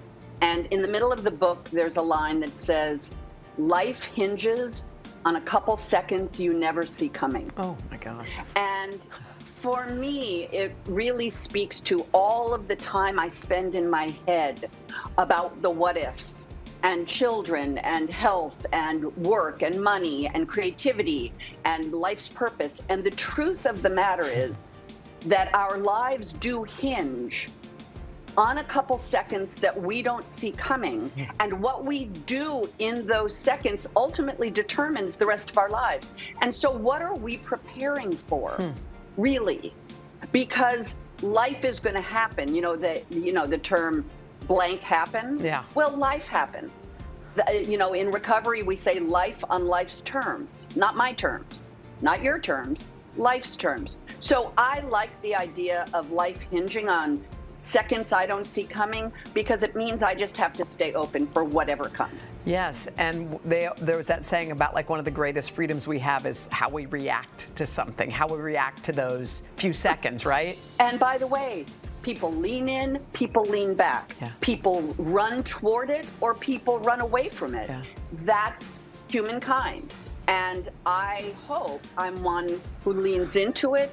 And in the middle of the book, there's a line that says, "Life hinges on a couple seconds you never see coming." Oh my gosh. And for me, it really speaks to all of the time I spend in my head about the what ifs and children and health and work and money and creativity and life's purpose. And the truth of the matter is that our lives do hinge on a couple seconds that we don't see coming. And what we do in those seconds ultimately determines the rest of our lives. And so what are we preparing for, really? Because life is going to happen. You know, the term blank happens. Yeah. Well, life happened. In recovery, we say life on life's terms, not my terms, not your terms, life's terms. So I like the idea of life hinging on seconds I don't see coming, because it means I just have to stay open for whatever comes. Yes, and there was that saying about, like, one of the greatest freedoms we have is how we react to something, how we react to those few seconds, right? And by the way, people lean in, people lean back. Yeah. People run toward it, or people run away from it. Yeah. That's humankind. And I hope I'm one who leans into it,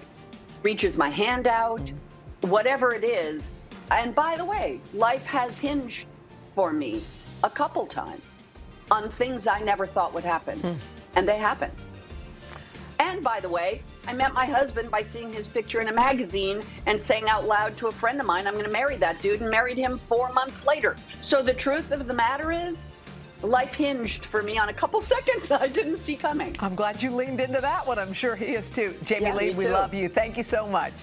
reaches my hand out, whatever it is. And by the way, life has hinged for me a couple times on things I never thought would happen. And they happen. And by the way, I met my husband by seeing his picture in a magazine and saying out loud to a friend of mine, I'm going to marry that dude, and married him 4 months later. So the truth of the matter is, life hinged for me on a couple seconds I didn't see coming. I'm glad you leaned into that one. I'm sure he is too. Jamie Lee, we too. love you. Thank you so much.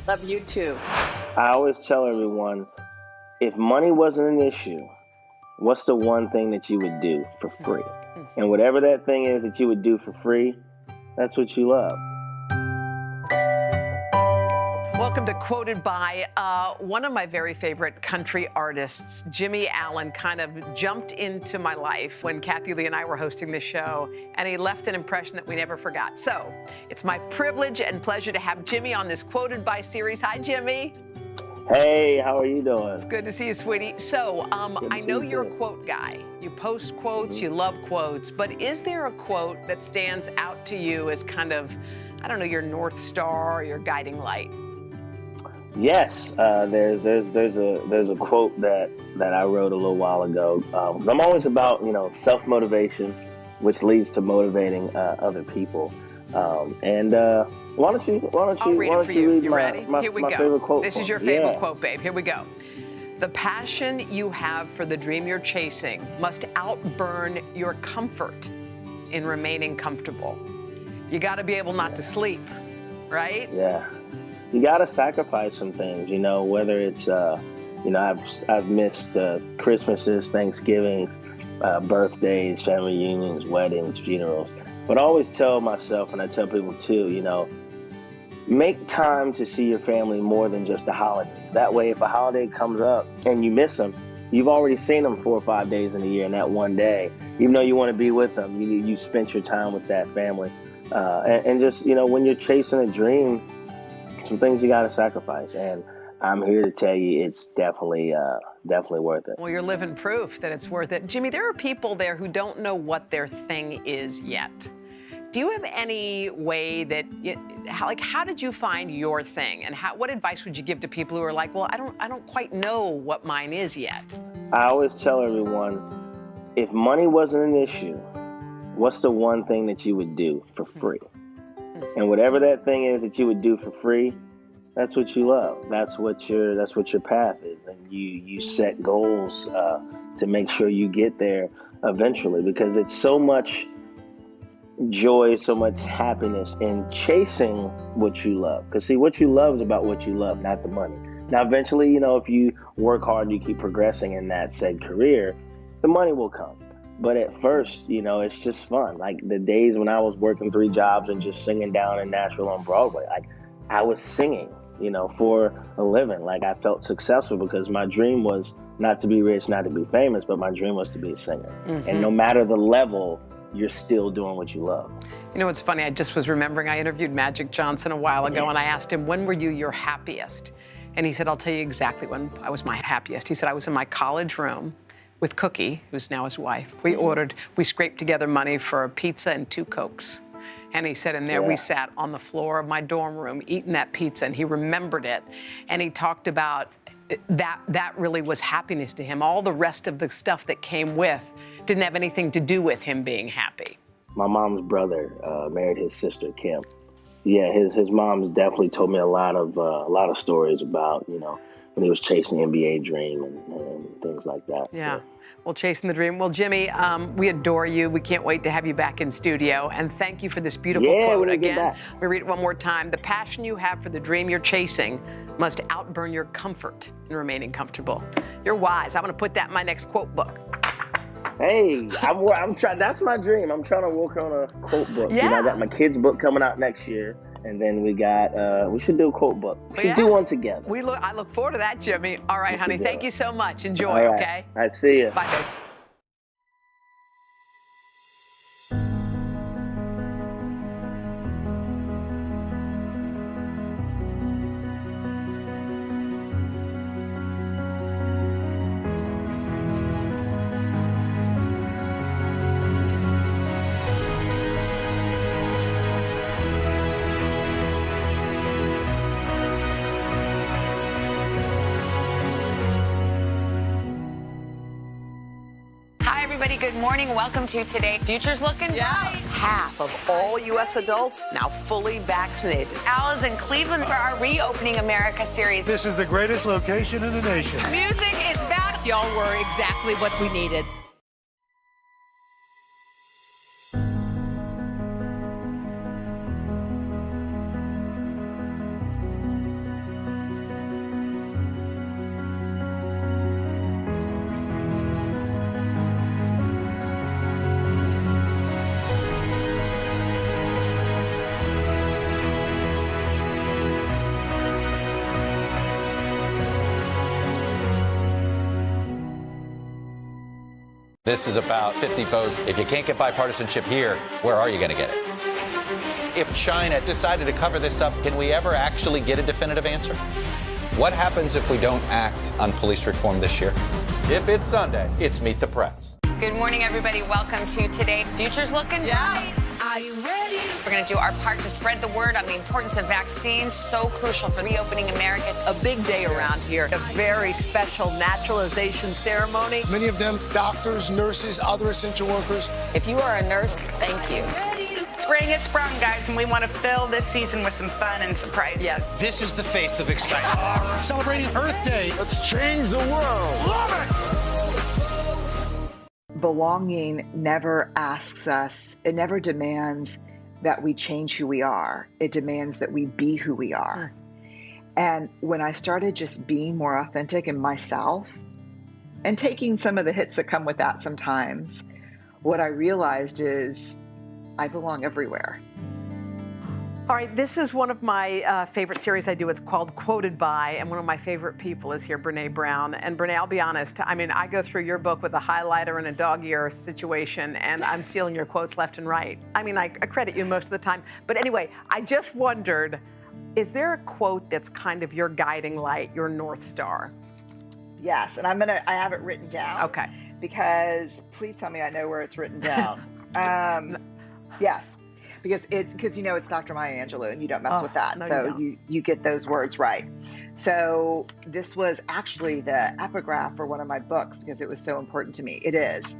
Love you too. I always tell everyone, if money wasn't an issue, what's the one thing that you would do for free? And whatever that thing is that you would do for free, that's what you love. Welcome to Quoted By. One of my very favorite country artists, Jimmy Allen, kind of jumped into my life when Kathy Lee and I were hosting this show, and he left an impression that we never forgot. So it's my privilege and pleasure to have Jimmy on this Quoted By series. Hi, Jimmy. Hey, how are you doing? Good to see you, sweetie. So I know you're a quote guy. You post quotes, you love quotes, but is there a quote that stands out to you as kind of, I don't know, your North Star or your guiding light? Yes, there's a quote that I wrote a little while ago. I'm always about self-motivation, which leads to motivating other people. Why don't you read You ready? Here we my go. favorite quote? This is your favorite quote, babe. Here we go. The passion you have for the dream you're chasing must outburn your comfort in remaining comfortable. You got to be able not to sleep, right? Yeah. You got to sacrifice some things, whether it's, I've missed Christmases, Thanksgivings, birthdays, family reunions, weddings, funerals. But I always tell myself, and I tell people too, make time to see your family more than just the holidays. That way, if a holiday comes up and you miss them, you've already seen them 4 or 5 days in a year, and that one day, even though you want to be with them, you spent your time with that family. And just, when you're chasing a dream, some things you got to sacrifice. And I'm here to tell you it's definitely worth it. Well, you're living proof that it's worth it. Jimmy, there are people there who don't know what their thing is yet. Do you have any way that, how did you find your thing? And what advice would you give to people who are like, well, I don't quite know what mine is yet? I always tell everyone, if money wasn't an issue, what's the one thing that you would do for free? And whatever that thing is that you would do for free, That's what you love. That's what your path is, and you set goals to make sure you get there eventually, because it's so much joy, so much happiness in chasing what you love. Because see, what you love is about what you love, not the money. Now, eventually, you know, if you work hard, you keep progressing in that said career, the money will come. But at first, you know, it's just fun. Like the days when I was working 3 jobs and just singing down in Nashville on Broadway, like I was singing, you know, for a living. Like I felt successful because my dream was not to be rich, not to be famous, but my dream was to be a singer. Mm-hmm. And no matter the level, you're still doing what you love. You know, it's funny. I just was remembering I interviewed Magic Johnson a while ago, and I asked him, when were you your happiest? And he said, I'll tell you exactly when I was my happiest. He said, I was in my college room with Cookie, who's now his wife. We scraped together money for a pizza and 2 Cokes. And he said, and there we sat on the floor of my dorm room eating that pizza, and he remembered it. And he talked about that really was happiness to him. All the rest of the stuff that came with didn't have anything to do with him being happy. My mom's brother married his sister, Kim. Yeah, his mom's definitely told me a lot of stories about, you know, when he was chasing the NBA dream and things like that. Yeah. So. Well, chasing the dream. Well, Jimmy, we adore you. We can't wait to have you back in studio. And thank you for this beautiful quote again. Let me read it one more time. The passion you have for the dream you're chasing must outburn your comfort in remaining comfortable. You're wise. I'm going to put that in my next quote book. Hey, I'm trying. That's my dream. I'm trying to work on a quote book. Yeah. You know, I got my kids' book coming out next year, and then we got. We should do a quote book. We should do one together. I look forward to that, Jimmy. All right, honey. Thank you so much. Enjoy. All right. Okay. All right. See you. Bye, folks. Good morning. Welcome to Today. Future's looking bright. Half of all U.S. adults now fully vaccinated. Al is in Cleveland for our Reopening America series. This is the greatest location in the nation. Music is back. Y'all were exactly what we needed. This is about 50 votes. If you can't get bipartisanship here, where are you going to get it? If China decided to cover this up, can we ever actually get a definitive answer? What happens if we don't act on police reform this year? If it's Sunday, it's Meet the Press. Good morning, everybody. Welcome to Today. Future's looking bright. Are you ready? We're going to do our part to spread the word on the importance of vaccines, so crucial for Reopening America. A big day around here. A very special naturalization ceremony. Many of them doctors, nurses, other essential workers. If you are a nurse, thank you. Spring has sprung, guys, and we want to fill this season with some fun and surprises. Yes. This is the face of excitement. Celebrating Earth Day. Let's change the world. Love it! Belonging never asks us, it never demands that we change who we are. It demands that we be who we are. And when I started just being more authentic in myself and taking some of the hits that come with that sometimes, what I realized is I belong everywhere. All right, this is one of my favorite series I do. It's called Quoted By, and one of my favorite people is here, Brene Brown. And Brene, I'll be honest, I mean, I go through your book with a highlighter and a dog ear situation, and I'm stealing your quotes left and right. I mean, I credit you most of the time. But anyway, I just wondered, is there a quote that's kind of your guiding light, your North Star? Yes, and I have it written down. Okay. Because please tell me I know where it's written down. Yes. Because you know it's Dr. Maya Angelou and you don't mess with that. No, so you get those words right. So this was actually the epigraph for one of my books because it was so important to me. It is,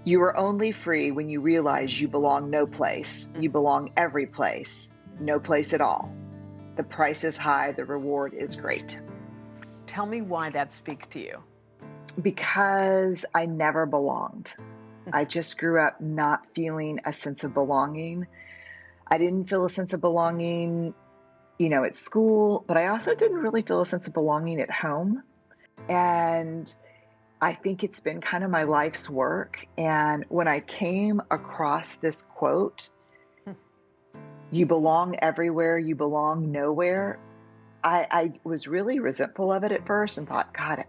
you are only free when you realize you belong no place. You belong every place, no place at all. the price is high, the reward is great. Tell me why that speaks to you. Because I never belonged. I just grew up not feeling a sense of belonging. I didn't feel a sense of belonging, at school, but I also didn't really feel a sense of belonging at home. And I think it's been kind of my life's work. And when I came across this quote, "You belong everywhere, you belong nowhere," I was really resentful of it at first and thought, God,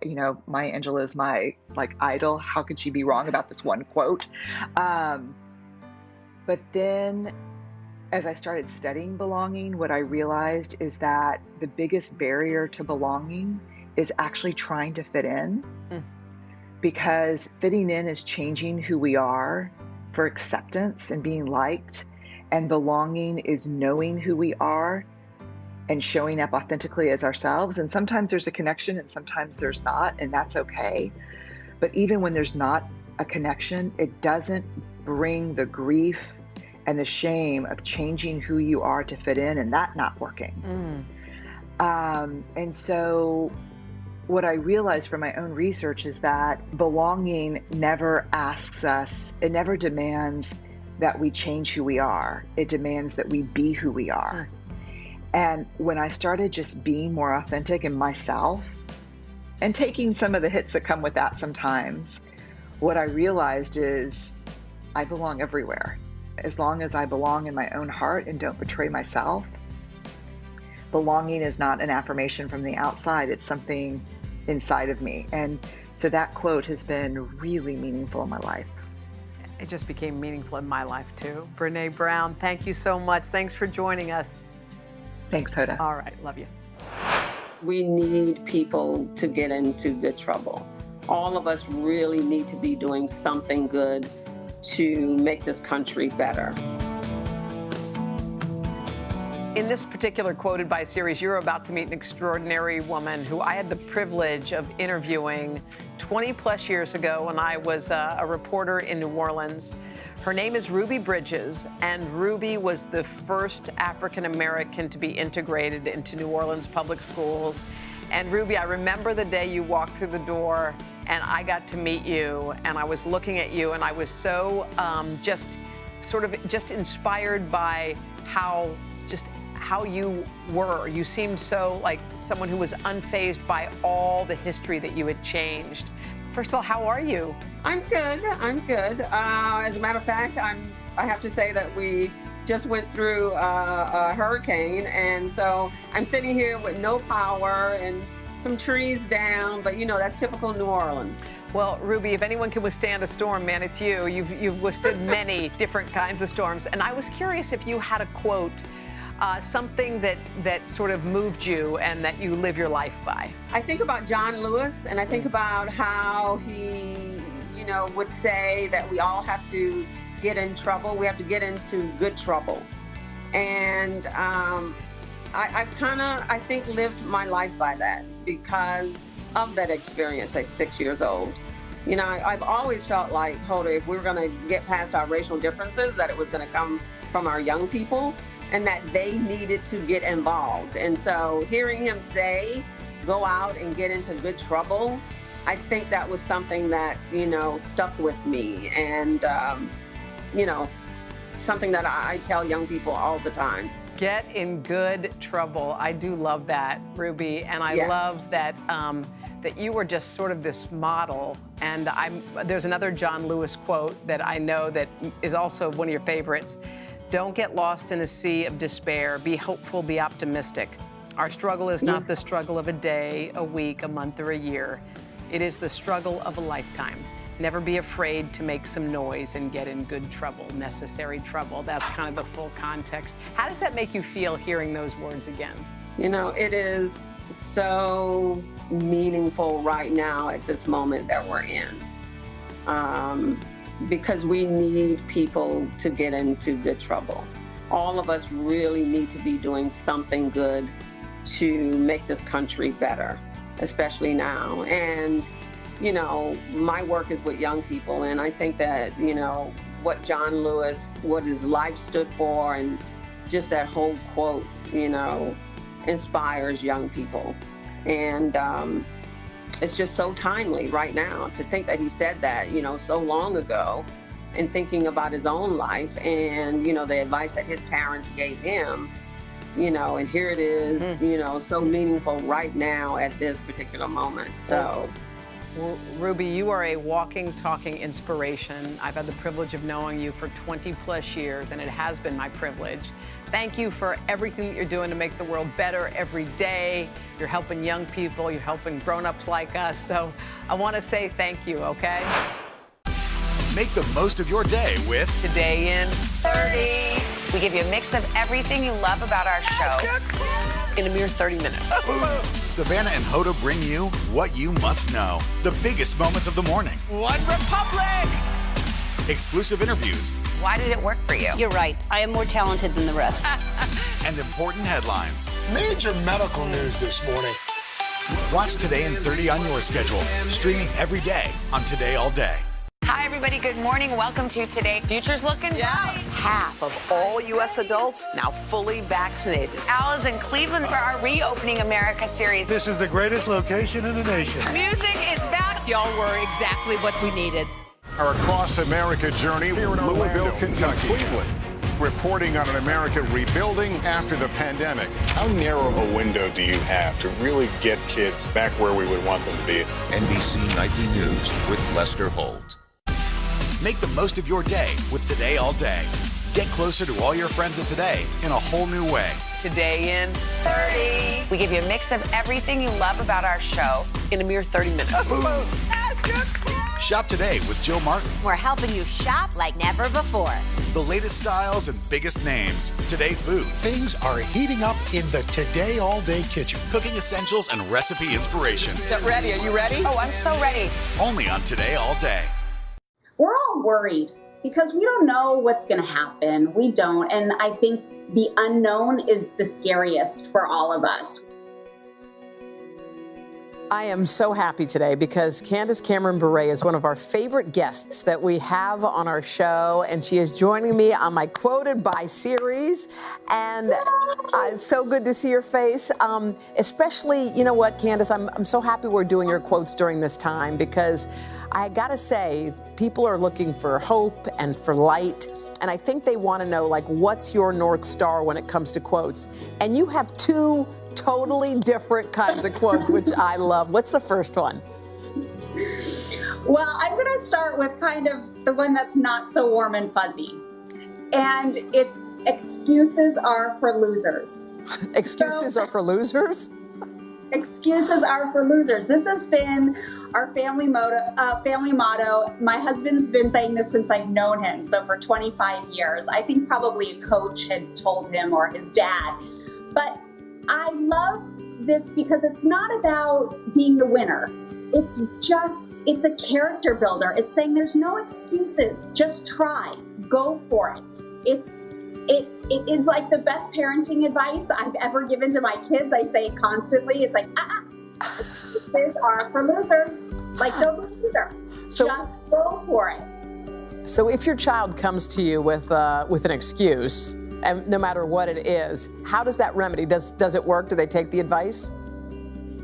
Maya Angelou is my idol. How could she be wrong about this one quote? But then as I started studying belonging, what I realized is that the biggest barrier to belonging is actually trying to fit in. Because fitting in is changing who we are for acceptance and being liked, and belonging is knowing who we are and showing up authentically as ourselves. And sometimes there's a connection and sometimes there's not, and that's okay. But even when there's not a connection, it doesn't bring the grief and the shame of changing who you are to fit in and that not working. And so what I realized from my own research is that belonging never asks us, it never demands that we change who we are. It demands that we be who we are. And when I started just being more authentic in myself and taking some of the hits that come with that sometimes, what I realized is I belong everywhere. As long as I belong in my own heart and don't betray myself, belonging is not an affirmation from the outside, it's something inside of me. And so that quote has been really meaningful in my life. It just became meaningful in my life too. Brene Brown, thank you so much. Thanks for joining us. Thanks, Hoda. All right, love you. We need people to get into good trouble. All of us really need to be doing something good to make this country better. In this particular Quoted by series, you're about to meet an extraordinary woman who I had the privilege of interviewing 20 plus years ago when I was a reporter in New Orleans. Her name is Ruby Bridges, and Ruby was the first African American to be integrated into New Orleans public schools. And Ruby, I remember the day you walked through the door and I got to meet you, and I was looking at you, and I was so just inspired by how you were. You seemed so like someone who was unfazed by all the history that you had changed. First of all, how are you? I'm good. As a matter of fact, I have to say that we just went through a hurricane, and so I'm sitting here with no power and some trees down, but that's typical New Orleans. Well, Ruby, if anyone can withstand a storm, man, it's you. You've withstood many different kinds of storms, and I was curious if you had a quote, something that sort of moved you and that you live your life by. I think about John Lewis, and I think about how he, would say that we all have to get in trouble. We have to get into good trouble. And I think lived my life by that because of that experience at 6 years old. I've always felt like, Hoda, if we were going to get past our racial differences, that it was going to come from our young people and that they needed to get involved. And so hearing him say, go out and get into good trouble, I think that was something that, stuck with me. And, something that I tell young people all the time. Get in good trouble. I do love that, Ruby. And I love that that you were just sort of this model. And there's another John Lewis quote that I know that is also one of your favorites. Don't get lost in a sea of despair. Be hopeful, be optimistic. Our struggle is not the struggle of a day, a week, a month, or a year. It is the struggle of a lifetime. Never be afraid to make some noise and get in good trouble, necessary trouble. That's kind of the full context. How does that make you feel hearing those words again? It is so meaningful right now at this moment that we're in. Because we need people to get into good trouble. All of us really need to be doing something good to make this country better, especially now. And, my work is with young people, and I think that, what John Lewis, what his life stood for, and just that whole quote, inspires young people. And it's just so timely right now to think that he said that, so long ago, and thinking about his own life and, the advice that his parents gave him, and here it is, so meaningful right now at this particular moment. So. Ruby, you are a walking, talking inspiration. I've had the privilege of knowing you for 20 plus years, and it has been my privilege. Thank you for everything that you're doing to make the world better every day. You're helping young people, you're helping grown-ups like us. So I want to say thank you, okay? Make the most of your day with Today in 30. We give you a mix of everything you love about our show in a mere 30 minutes. Savannah and Hoda bring you what you must know. The biggest moments of the morning. One Republic! Exclusive interviews. Why did it work for you? You're right. I am more talented than the rest. And important headlines. Major medical news this morning. Watch Today in 30 on your schedule. Streaming every day on Today All Day. Hi, everybody. Good morning. Welcome to Today. Future's looking bright. Half of all U.S. adults now fully vaccinated. Al is in Cleveland for our Reopening America series. This is the greatest location in the nation. Music is back. Y'all were exactly what we needed. Our Across America journey here in Louisville, Kentucky. Cleveland, reporting on an America rebuilding after the pandemic. How narrow a window do you have to really get kids back where we would want them to be? NBC Nightly News with Lester Holt. Make the most of your day with Today All Day. Get closer to all your friends at Today in a whole new way. Today in 30. We give you a mix of everything you love about our show in a mere 30 minutes. Shop today with Jill Martin. We're helping you shop like never before. The latest styles and biggest names. Today Food. Things are heating up in the Today All Day kitchen. Cooking essentials and recipe inspiration. Get ready. Are you ready? Oh, I'm so ready. Only on Today All Day. We're all worried because we don't know what's going to happen. We don't. And I think the unknown is the scariest for all of us. I am so happy today because Candace Cameron Bure is one of our favorite guests that we have on our show, and she is joining me on my Quoted By series, and it's so good to see your face. Especially, you know what, Candace, I'm so happy we're doing your quotes during this time because I gotta say, people are looking for hope and for light, and I think they want to know, like, what's your North Star when it comes to quotes? And you have two totally different kinds of quotes, which I love. What's the first one? Well, I'm going to start with kind of the one that's not so warm and fuzzy. And it's excuses are for losers. Excuses are for losers? Excuses are for losers. This has been our family motto. My husband's been saying this since I've known him, so for 25 years. I think probably a coach had told him or his dad. But I love this because it's not about being the winner. It's a character builder. It's saying there's no excuses. Just try. Go for it. It is like the best parenting advice I've ever given to my kids. I say it constantly. It's like, excuses are for losers. Like, don't be a loser. Just go for it. So if your child comes to you with an excuse, and no matter what it is, how does that remedy? Does it work? Do they take the advice?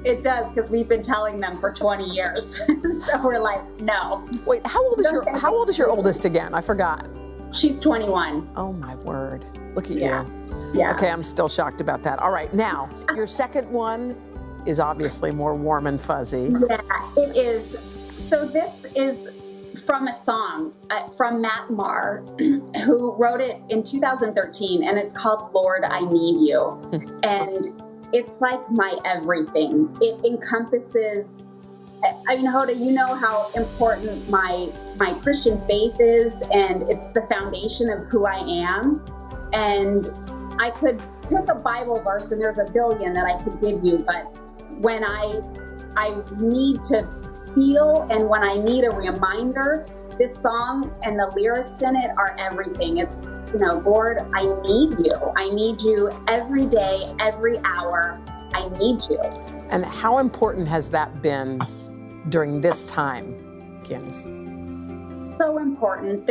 It does, because we've been telling them for 20 years. So we're like, no. Wait, how old is your oldest again? I forgot. She's 21. Oh my word. Look at you. Yeah. Okay, I'm still shocked about that. All right, now, your second one is obviously more warm and fuzzy. Yeah, it is. So this is from a song from Matt Maher, who wrote it in 2013, and it's called Lord, I Need You. And it's like my everything. It encompasses, I mean, Hoda, you know how important my Christian faith is, and it's the foundation of who I am. And I could pick a Bible verse, and there's a billion that I could give you, but when I need to feel and when I need a reminder, this song and the lyrics in it are everything. It's, Lord, I need you. I need you every day, every hour. I need you. And how important has that been during this time, Candace? So important.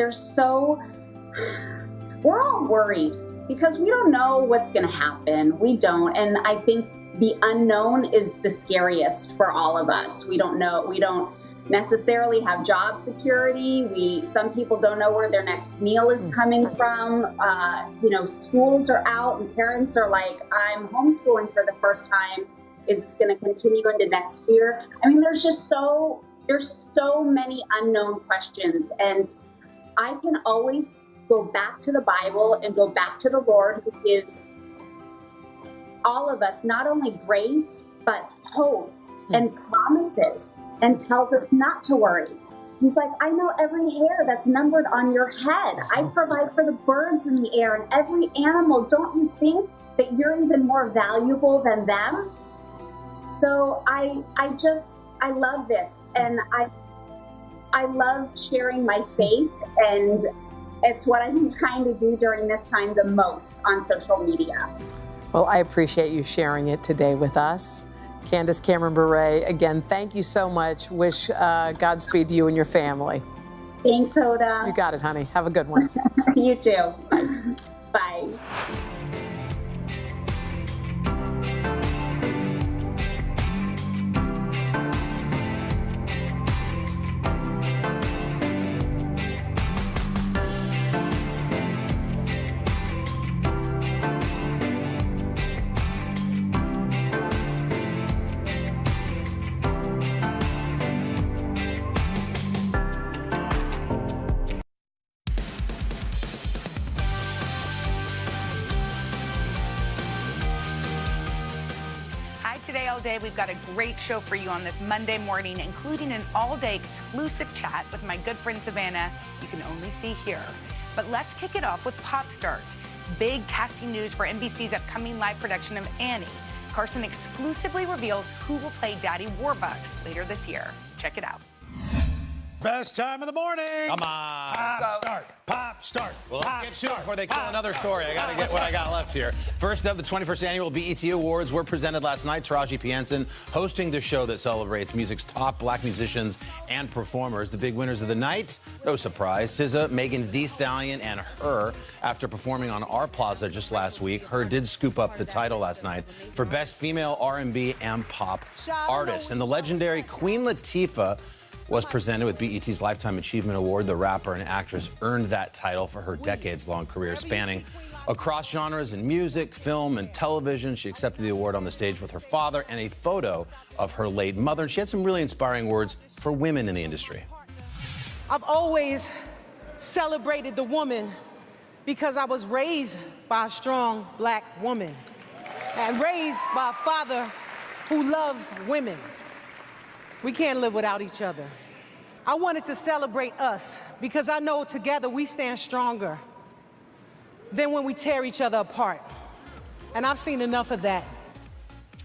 We're all worried. because we don't know what's going to happen. We don't. And I think the unknown is the scariest for all of us. We don't know. We don't necessarily have job security. Some people don't know where their next meal is coming from. Schools are out and parents are like, I'm homeschooling for the first time. Is this going to continue into next year? I mean, there's so many unknown questions, and I can always go back to the Bible and go back to the Lord, who gives all of us not only grace, but hope and promises, and tells us not to worry. He's like, I know every hair that's numbered on your head. I provide for the birds in the air and every animal. Don't you think that you're even more valuable than them? So I love this, and I love sharing my faith, and it's what I've been trying to do during this time the most on social media. Well, I appreciate you sharing it today with us. Candace Cameron Bure, again, thank you so much. Wish Godspeed to you and your family. Thanks, Hoda. You got it, honey. Have a good one. You too. Bye. Today All Day, we've got a great show for you on this Monday morning, including an all-day exclusive chat with my good friend Savannah you can only see here. But let's kick it off with Pop Start. Big casting news for NBC's upcoming live production of Annie. Carson exclusively reveals who will play Daddy Warbucks later this year. Check it out. Best time of the morning. Come on. Pop start. Well, let's get to it before they kill another story. I got to get what I got left here. First up, the 21st annual BET Awards were presented last night. Taraji P. Henson hosting the show that celebrates music's top black musicians and performers. The big winners of the night, no surprise, SZA, Megan Thee Stallion, and Her. After performing on Our Plaza just last week, Her did scoop up the title last night for Best Female R&B and Pop Artist. And the legendary Queen Latifah was presented with BET's Lifetime Achievement Award. The rapper and actress earned that title for her decades-long career spanning across genres in music, film, and television. She accepted the award on the stage with her father and a photo of her late mother. And she had some really inspiring words for women in the industry. I've always celebrated the woman because I was raised by a strong black woman and raised by a father who loves women. We can't live without each other. I wanted to celebrate us because I know together we stand stronger than when we tear each other apart. And I've seen enough of that.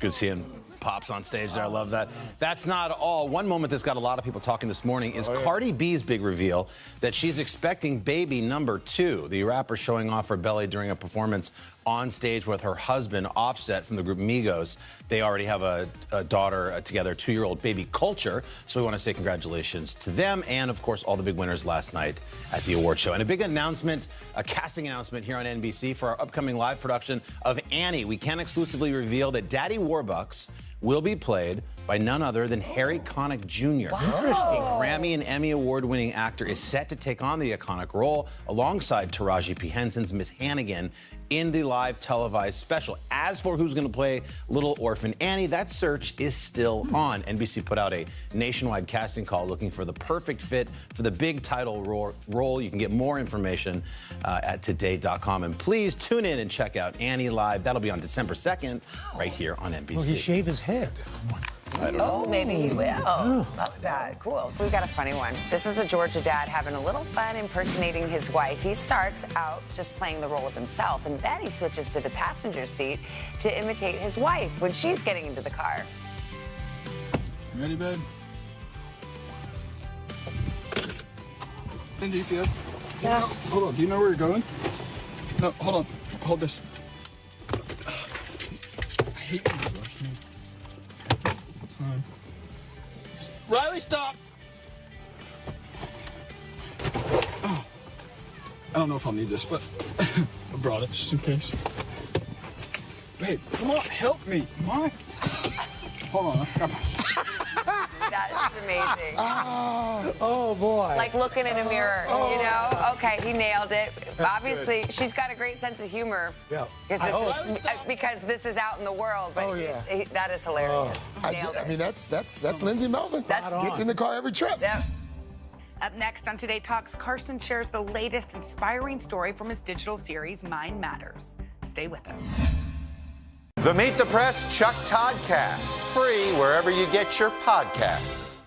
Good seeing Pops on stage there. I love that. That's not all. One moment that's got a lot of people talking this morning is Cardi B's big reveal that she's expecting baby number 2. The rapper showing off her belly during a performance on stage with her husband, Offset, from the group Migos. They already have a daughter together, 2-year-old baby Culture. So we want to say congratulations to them and, of course, all the big winners last night at the award show. And a big announcement, a casting announcement here on NBC for our upcoming live production of Annie. We can exclusively reveal that Daddy Warbucks will be played by none other than Harry Connick Jr. A Grammy and Emmy award-winning actor is set to take on the iconic role alongside Taraji P. Henson's Miss Hannigan in the live televised special. As for who's going to play Little Orphan Annie, that search is still on. NBC put out a nationwide casting call looking for the perfect fit for the big title role. You can get more information at today.com. And please tune in and check out Annie live. That'll be on December 2nd right here on NBC. Will he shave his head? I don't know. Oh, maybe he will. Love that. Cool. So we've got a funny one. This is a Georgia dad having a little fun impersonating his wife. He starts out just playing the role of himself, and then he switches to the passenger seat to imitate his wife when she's getting into the car. Ready, babe? In GPS. Yeah. Hold on. Do you know where you're going? No, hold on. Hold this. I hate when you rush me. Time. Riley, stop! Oh. don't know if I'll need this, but I brought it just in case. Babe, come on, help me. Come on. Hold on. That is amazing. Oh, boy. Like looking in a mirror, you know? Okay, he nailed it. Obviously, she's got a great sense of humor. Yeah. Because this is out in the world, but that is hilarious. I mean, that's Lindsay Melvin. Getting in the car every trip. Yep. Up next on Today Talks, Carson shares the latest inspiring story from his digital series, Mind Matters. Stay with us. The Meet the Press Chuck Toddcast, free wherever you get your podcasts.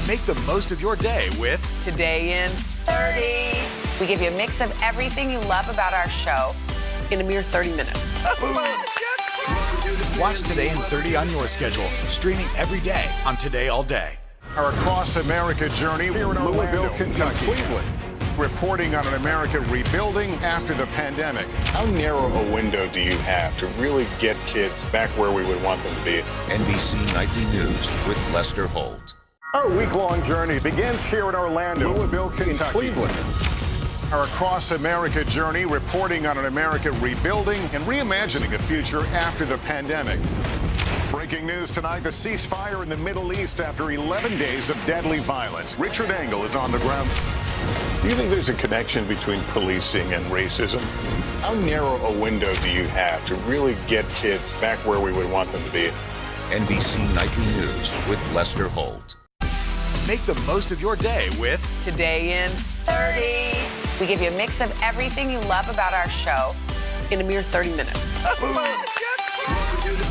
Make the most of your day with Today in 30. We give you a mix of everything you love about our show in a mere 30 minutes. Watch Today in 30 on your schedule, streaming every day on Today All Day. Our Across America journey here in Louisville, Kentucky. Cleveland. Reporting on an America rebuilding after the pandemic. How narrow a window do you have to really get kids back where we would want them to be? NBC Nightly News with Lester Holt. Our week-long journey begins here in Orlando, Louisville, Kentucky. Cleveland. Our Across America journey reporting on an America rebuilding and reimagining a future after the pandemic. Breaking news tonight, the ceasefire in the Middle East after 11 days of deadly violence. Richard Engel is on the ground. Do you think there's a connection between policing and racism? How narrow a window do you have to really get kids back where we would want them to be? NBC Nightly News with Lester Holt. Make the most of your day with Today in 30. We give you a mix of everything you love about our show in a mere 30 minutes.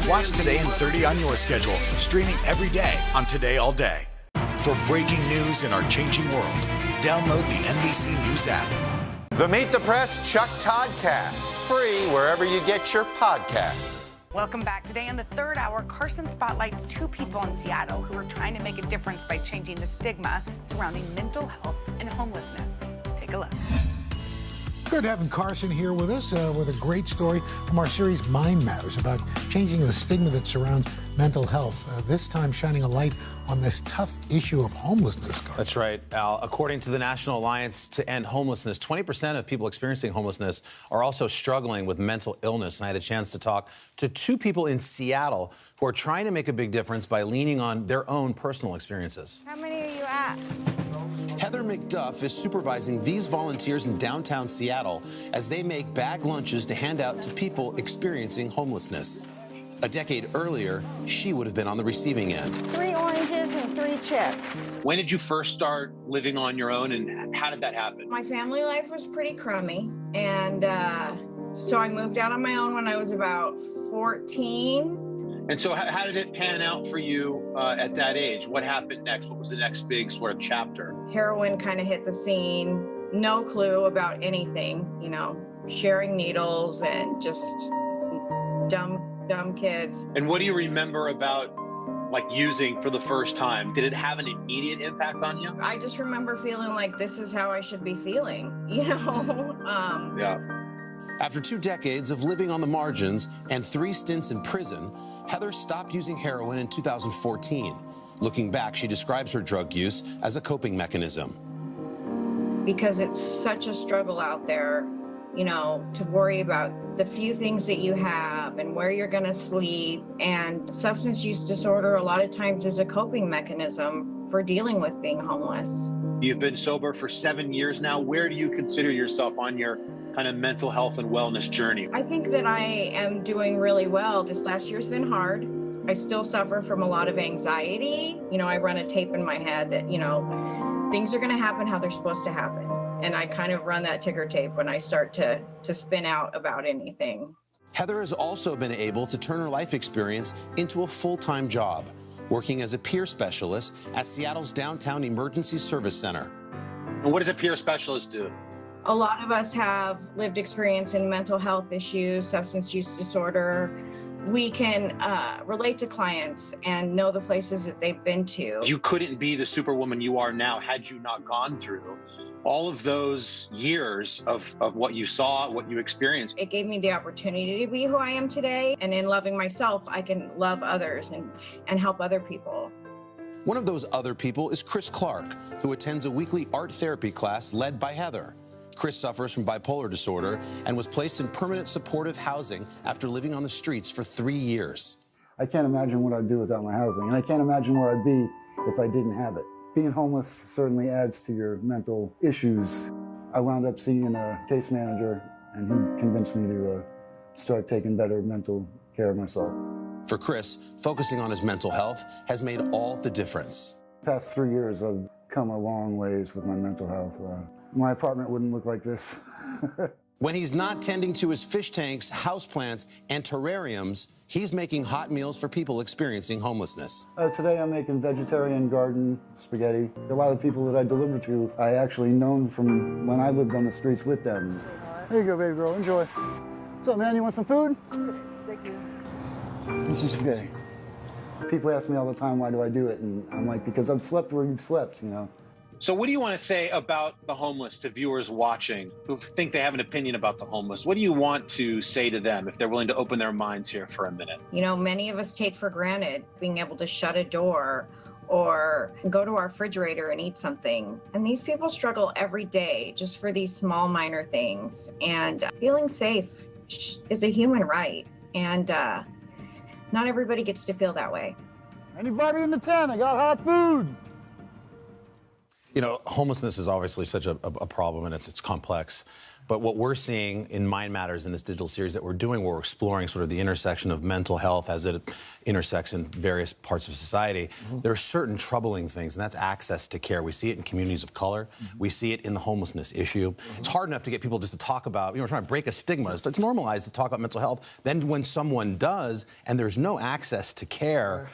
Watch Today in 30 on your schedule, streaming every day on Today All Day. For breaking news in our changing world, download the NBC News app. The Meet the Press Chuck Toddcast, free wherever you get your podcasts. Welcome back. Today in the third hour, Carson spotlights two people in Seattle who are trying to make a difference by changing the stigma surrounding mental health and homelessness. Take a look. Good having Carson here with us with a great story from our series Mind Matters about changing the stigma that surrounds mental health. This time shining a light on this tough issue of homelessness. Carson. That's right, Al. According to the National Alliance to End Homelessness, 20% of people experiencing homelessness are also struggling with mental illness. And I had a chance to talk to two people in Seattle who are trying to make a big difference by leaning on their own personal experiences. How many are you at? Heather McDuff is supervising these volunteers in downtown Seattle as they make bag lunches to hand out to people experiencing homelessness. A decade earlier, she would have been on the receiving end. 3 oranges and 3 chips. When did you first start living on your own, and how did that happen? My family life was pretty crummy, and so I moved out on my own when I was about 14. And so how did it pan out for you at that age? What happened next? What was the next big sort of chapter? Heroin kind of hit the scene. No clue about anything, you know, sharing needles and just dumb kids. And what do you remember about like using for the first time? Did it have an immediate impact on you? I just remember feeling like this is how I should be feeling, you know? Yeah. After 2 decades of living on the margins and 3 stints in prison, Heather stopped using heroin in 2014. Looking back, she describes her drug use as a coping mechanism. Because it's such a struggle out there, you know, to worry about the few things that you have and where you're going to sleep. And substance use disorder a lot of times is a coping mechanism for dealing with being homeless. You've been sober for 7 years now. Where do you consider yourself on your kind of mental health and wellness journey? I think that I am doing really well. This last year's been hard. I still suffer from a lot of anxiety. You know, I run a tape in my head that, you know, things are going to happen how they're supposed to happen. And I kind of run that ticker tape when I start to spin out about anything. Heather has also been able to turn her life experience into a full-time job, working as a peer specialist at Seattle's Downtown Emergency Service Center. And what does a peer specialist do? A lot of us have lived experience in mental health issues, substance use disorder. We can relate to clients and know the places that they've been to. You couldn't be the superwoman you are now had you not gone through all of those years of what you saw, what you experienced. It gave me the opportunity to be who I am today. And in loving myself, I can love others and help other people. One of those other people is Chris Clark, who attends a weekly art therapy class led by Heather. Chris suffers from bipolar disorder and was placed in permanent supportive housing after living on the streets for 3 years. I can't imagine what I'd do without my housing, and I can't imagine where I'd be if I didn't have it. Being homeless certainly adds to your mental issues. I wound up seeing a case manager, and he convinced me to start taking better mental care of myself. For Chris, focusing on his mental health has made all the difference. The past 3 years, I've come a long ways with my mental health. My apartment wouldn't look like this. When he's not tending to his fish tanks, houseplants, and terrariums, he's making hot meals for people experiencing homelessness. Today I'm making vegetarian garden spaghetti. A lot of people that I deliver to, I actually known from when I lived on the streets with them. There you go, baby girl, enjoy. What's up, man, you want some food? Thank you. This is spaghetti. People ask me all the time, why do I do it? And I'm like, because I've slept where you've slept, you know. So what do you want to say about the homeless to viewers watching who think they have an opinion about the homeless? What do you want to say to them if they're willing to open their minds here for a minute? You know, many of us take for granted being able to shut a door or go to our refrigerator and eat something. And these people struggle every day just for these small, minor things. And feeling safe is a human right. And not everybody gets to feel that way. Anybody in the tent? I got hot food. You know, homelessness is obviously such a problem, and it's complex. But what we're seeing in Mind Matters in this digital series that we're doing, we're exploring sort of the intersection of mental health as it intersects in various parts of society. There are certain troubling things, and that's access to care. We see it in communities of color. We see it in the homelessness issue. It's hard enough to get people just to talk about, you know, we're trying to break a stigma. It's normalized to talk about mental health. Then when someone does, and there's no access to care,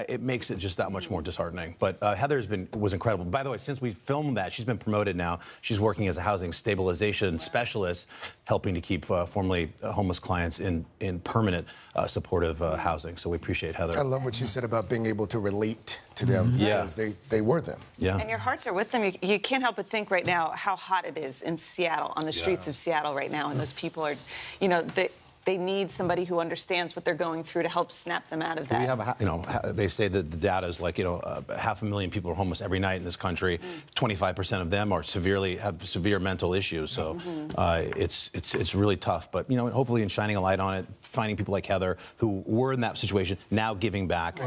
it makes it just that much more disheartening. But Heather was incredible. By the way, since we filmed that, she's been promoted now. She's working as a housing stabilization specialist, helping to keep formerly homeless clients in permanent supportive housing. So we appreciate Heather. I love what you said about being able to relate to them because they were them. Yeah. And your hearts are with them. You can't help but think right now how hot it is in Seattle, on the streets of Seattle right now. And those people are, you know, they need somebody who understands what they're going through to help snap them out of that. We have, you know, they say that the data is like, you know, 500,000 people are homeless every night in this country. 25% of them are have severe mental issues. So it's really tough. But, you know, hopefully in shining a light on it, finding people like Heather who were in that situation, now giving back. Who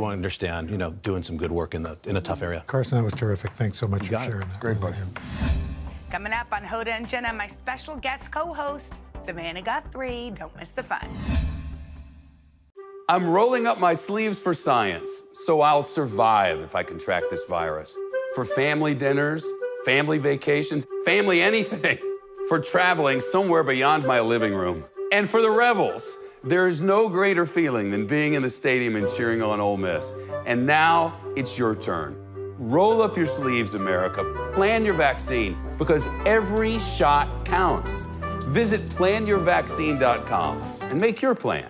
understand, you know, doing some good work in a tough area. Carson, that was terrific. Thanks so much for sharing that. Great, buddy. Coming up on Hoda and Jenna, my special guest co-host, Savannah Guthrie. Don't miss the fun. I'm rolling up my sleeves for science, so I'll survive if I contract this virus. For family dinners, family vacations, family anything. For traveling somewhere beyond my living room. And for the Rebels, there is no greater feeling than being in the stadium and cheering on Ole Miss. And now it's your turn. Roll up your sleeves, America. Plan your vaccine, because every shot counts. Visit planyourvaccine.com and make your plan.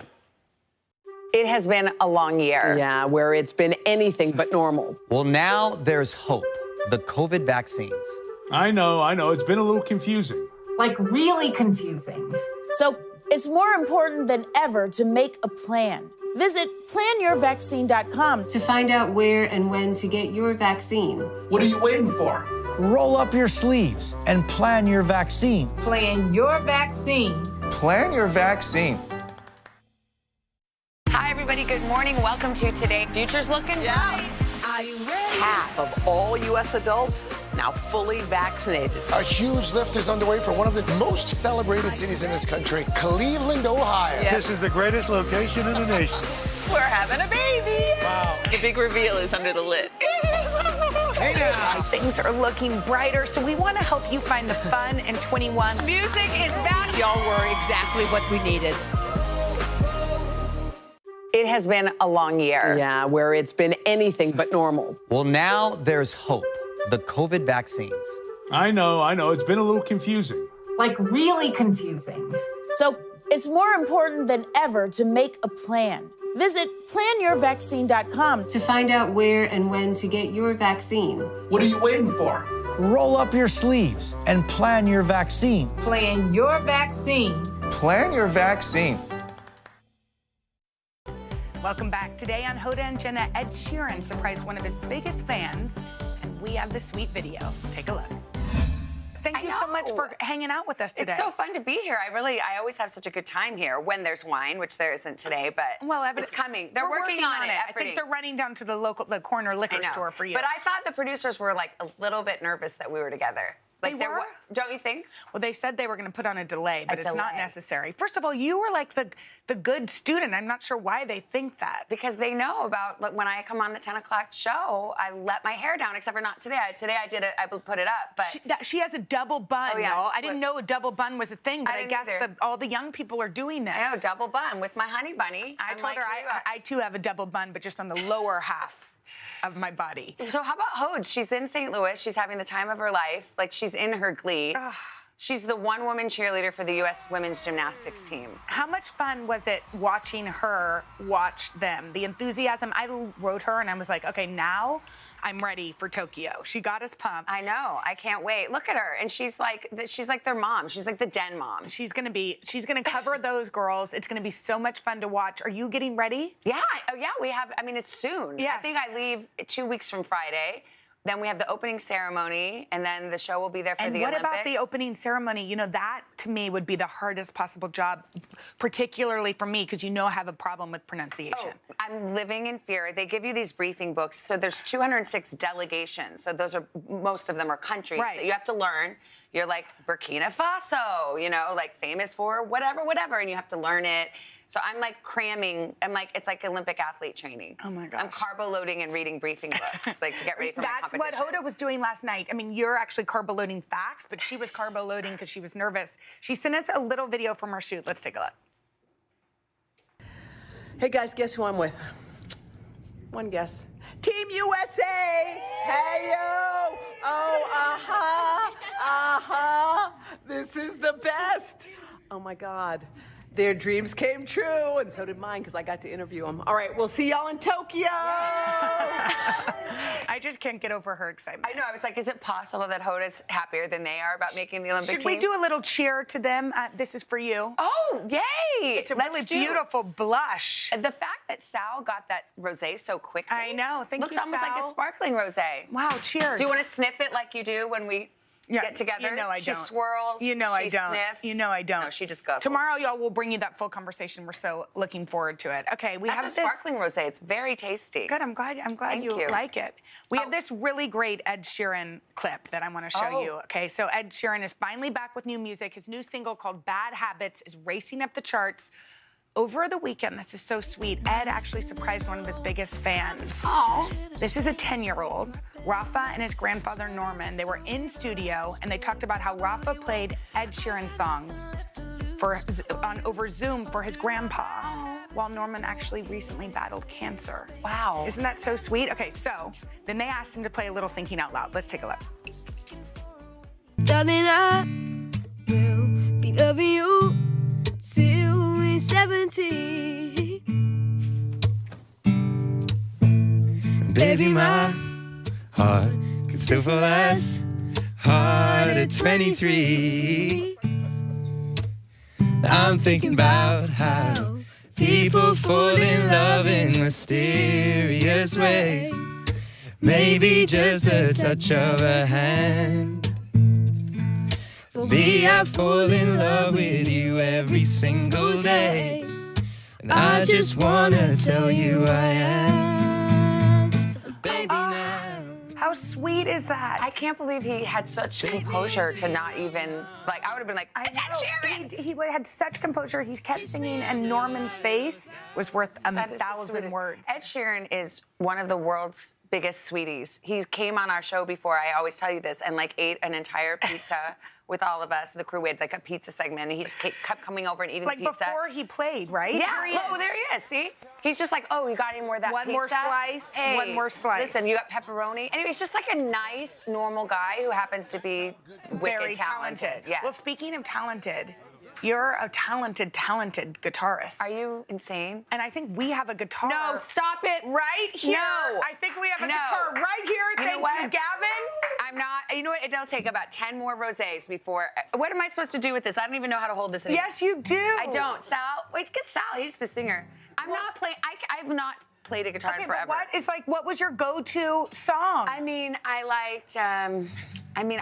It has been a long year. Yeah, where it's been anything but normal. Well, now there's hope. The COVID vaccines. I know. It's been a little confusing. Like really confusing. So it's more important than ever to make a plan. Visit planyourvaccine.com to find out where and when to get your vaccine. What are you waiting for? Roll up your sleeves and plan your vaccine. Plan your vaccine. Plan your vaccine. Hi, everybody. Good morning. Welcome to Today. Future's looking bright. Are you ready? Half of all U.S. adults now fully vaccinated. A huge lift is underway for one of the most celebrated cities in this country, Cleveland, Ohio. This is the greatest location in the nation. We're having a baby. Wow. The big reveal is under the lid. Hey now. Things are looking brighter, so we want to help you find the fun in 21. Music is back. Y'all were exactly what we needed. It has been a long year. Yeah, where it's been anything but normal. Well, now there's hope. The COVID vaccines. I know. It's been a little confusing. Like really confusing. So it's more important than ever to make a plan. Visit planyourvaccine.com to find out where and when to get your vaccine. What are you waiting for? Roll up your sleeves and plan your vaccine. Plan your vaccine. Plan your vaccine. Welcome back. Today on Hoda and Jenna, Ed Sheeran surprised one of his biggest fans, and we have the sweet video. Take a look. Thank you you so much for hanging out with us today. It's so fun to be here. I always have such a good time here when there's wine, which there isn't today, but it's coming. They're we're working on it. I think they're running down to the corner liquor store for you. But I thought the producers were like a little bit nervous that we were together. Like they were? Don't you think? Well, they said they were going to put on a delay, but it's not necessary. First of all, you were like the good student. I'm not sure why they think that. Because they know about when I come on the 10 o'clock show, I let my hair down, except for not today. Today I did it. I put it up, but she has a double bun. Oh, yeah. Y'all. I didn't know a double bun was a thing, but I guess all the young people are doing this. I know, double bun with my honey bunny. I told her I too have a double bun, but just on the lower half of my body. So how about Hodes? She's in St. Louis. She's having the time of her life. Like, she's in her glee. She's the one-woman cheerleader for the U.S. women's gymnastics team. How much fun was it watching her watch them? The enthusiasm. I wrote her and I was like, okay, now I'm ready for Tokyo. She got us pumped. I know. I can't wait. Look at her. And she's like their mom. She's like the Den mom. She's gonna cover those girls. It's gonna be so much fun to watch. Are you getting ready? Yeah. Oh yeah. We have. I mean, it's soon. Yes. I think I leave 2 weeks from Friday. Then we have the opening ceremony, and then the show will be there for the Olympics. And what about the opening ceremony? You know, that to me would be the hardest possible job, particularly for me, because I have a problem with pronunciation. Oh, I'm living in fear. They give you these briefing books. So there's 206 delegations. So most of them are countries that you have to learn. You're like Burkina Faso, like famous for whatever, and you have to learn it. So I'm like cramming. It's like Olympic athlete training. Oh my gosh. I'm carbo loading and reading briefing books, like to get ready for my competition. That's what Hoda was doing last night. I mean, you're actually carbo loading facts, but she was carbo loading because she was nervous. She sent us a little video from her shoot. Let's take a look. Hey guys, guess who I'm with? One guess. Team USA! Hey yo! Oh, this is the best. Oh my God. Their dreams came true, and so did mine, because I got to interview them. All right, we'll see y'all in Tokyo. I just can't get over her excitement. I know. I was like, is it possible that Hoda's happier than they are about making the Olympic team? Should we do a little cheer to them? This is for you. Oh, yay! It's a really beautiful blush. The fact that Sal got that rosé so quickly. I know. Thank looks you, almost like a Sal. sparkling rosé. Wow, cheers. Do you want to sniff it like you do when we get together? You know I don't. She swirls. You know I don't. Sniffs. You know I don't. No, she just guzzles. Tomorrow, y'all, will bring you that full conversation. We're so looking forward to it. Okay, we have That's a sparkling rosé. It's very tasty. Good. I'm glad Thank you like it. We have this really great Ed Sheeran clip that I want to show you. Okay, so Ed Sheeran is finally back with new music. His new single called Bad Habits is racing up the charts. Over the weekend, this is so sweet, Ed actually surprised one of his biggest fans. Oh. This is a 10-year-old, Rafa and his grandfather Norman. They were in studio and they talked about how Rafa played Ed Sheeran songs over Zoom for his grandpa, while Norman actually recently battled cancer. Wow. Isn't that so sweet? Okay, so then they asked him to play a little Thinking Out Loud. Let's take a look. Darling, I will be loving you till we're 70. Baby, my heart can still feel as hard at 23. I'm thinking about how people fall in love in mysterious ways. Maybe just the touch of a hand. For me, I fall in love with you every single day. And I just wanna tell you I am. Baby, now. How sweet is that? I can't believe he had such composure to not even, I would have been like, Ed Sheeran! He had such composure. He kept singing, and Norman's face was worth 1,000 words. Ed Sheeran is one of the world's biggest sweeties. He came on our show before, I always tell you this, and ate an entire pizza with all of us, the crew. We had a pizza segment, and he just kept coming over and eating the pizza. Before he played, right? Yeah, there he is, see? He's just like, oh, you got any more of that One pizza? more slice, Hey, one more slice. Listen, you got pepperoni? Anyway, he's just a nice, normal guy who happens to be Very wicked talented. Yeah. Well, speaking of talented, you're a talented guitarist. Are you insane? And I think we have a guitar. No, stop it. Right here. No. I think we have a No. guitar right here. You know Thank what? you, Gavin. I'm not, you know what? It'll take about 10 more rosés before. What am I supposed to do with this? I don't even know how to hold this anymore. Yes, you do. I don't. Sal, wait, get Sal. He's the singer. I'm not playing. I've not played a guitar in Okay, forever. but what was your go-to song? I mean, I liked,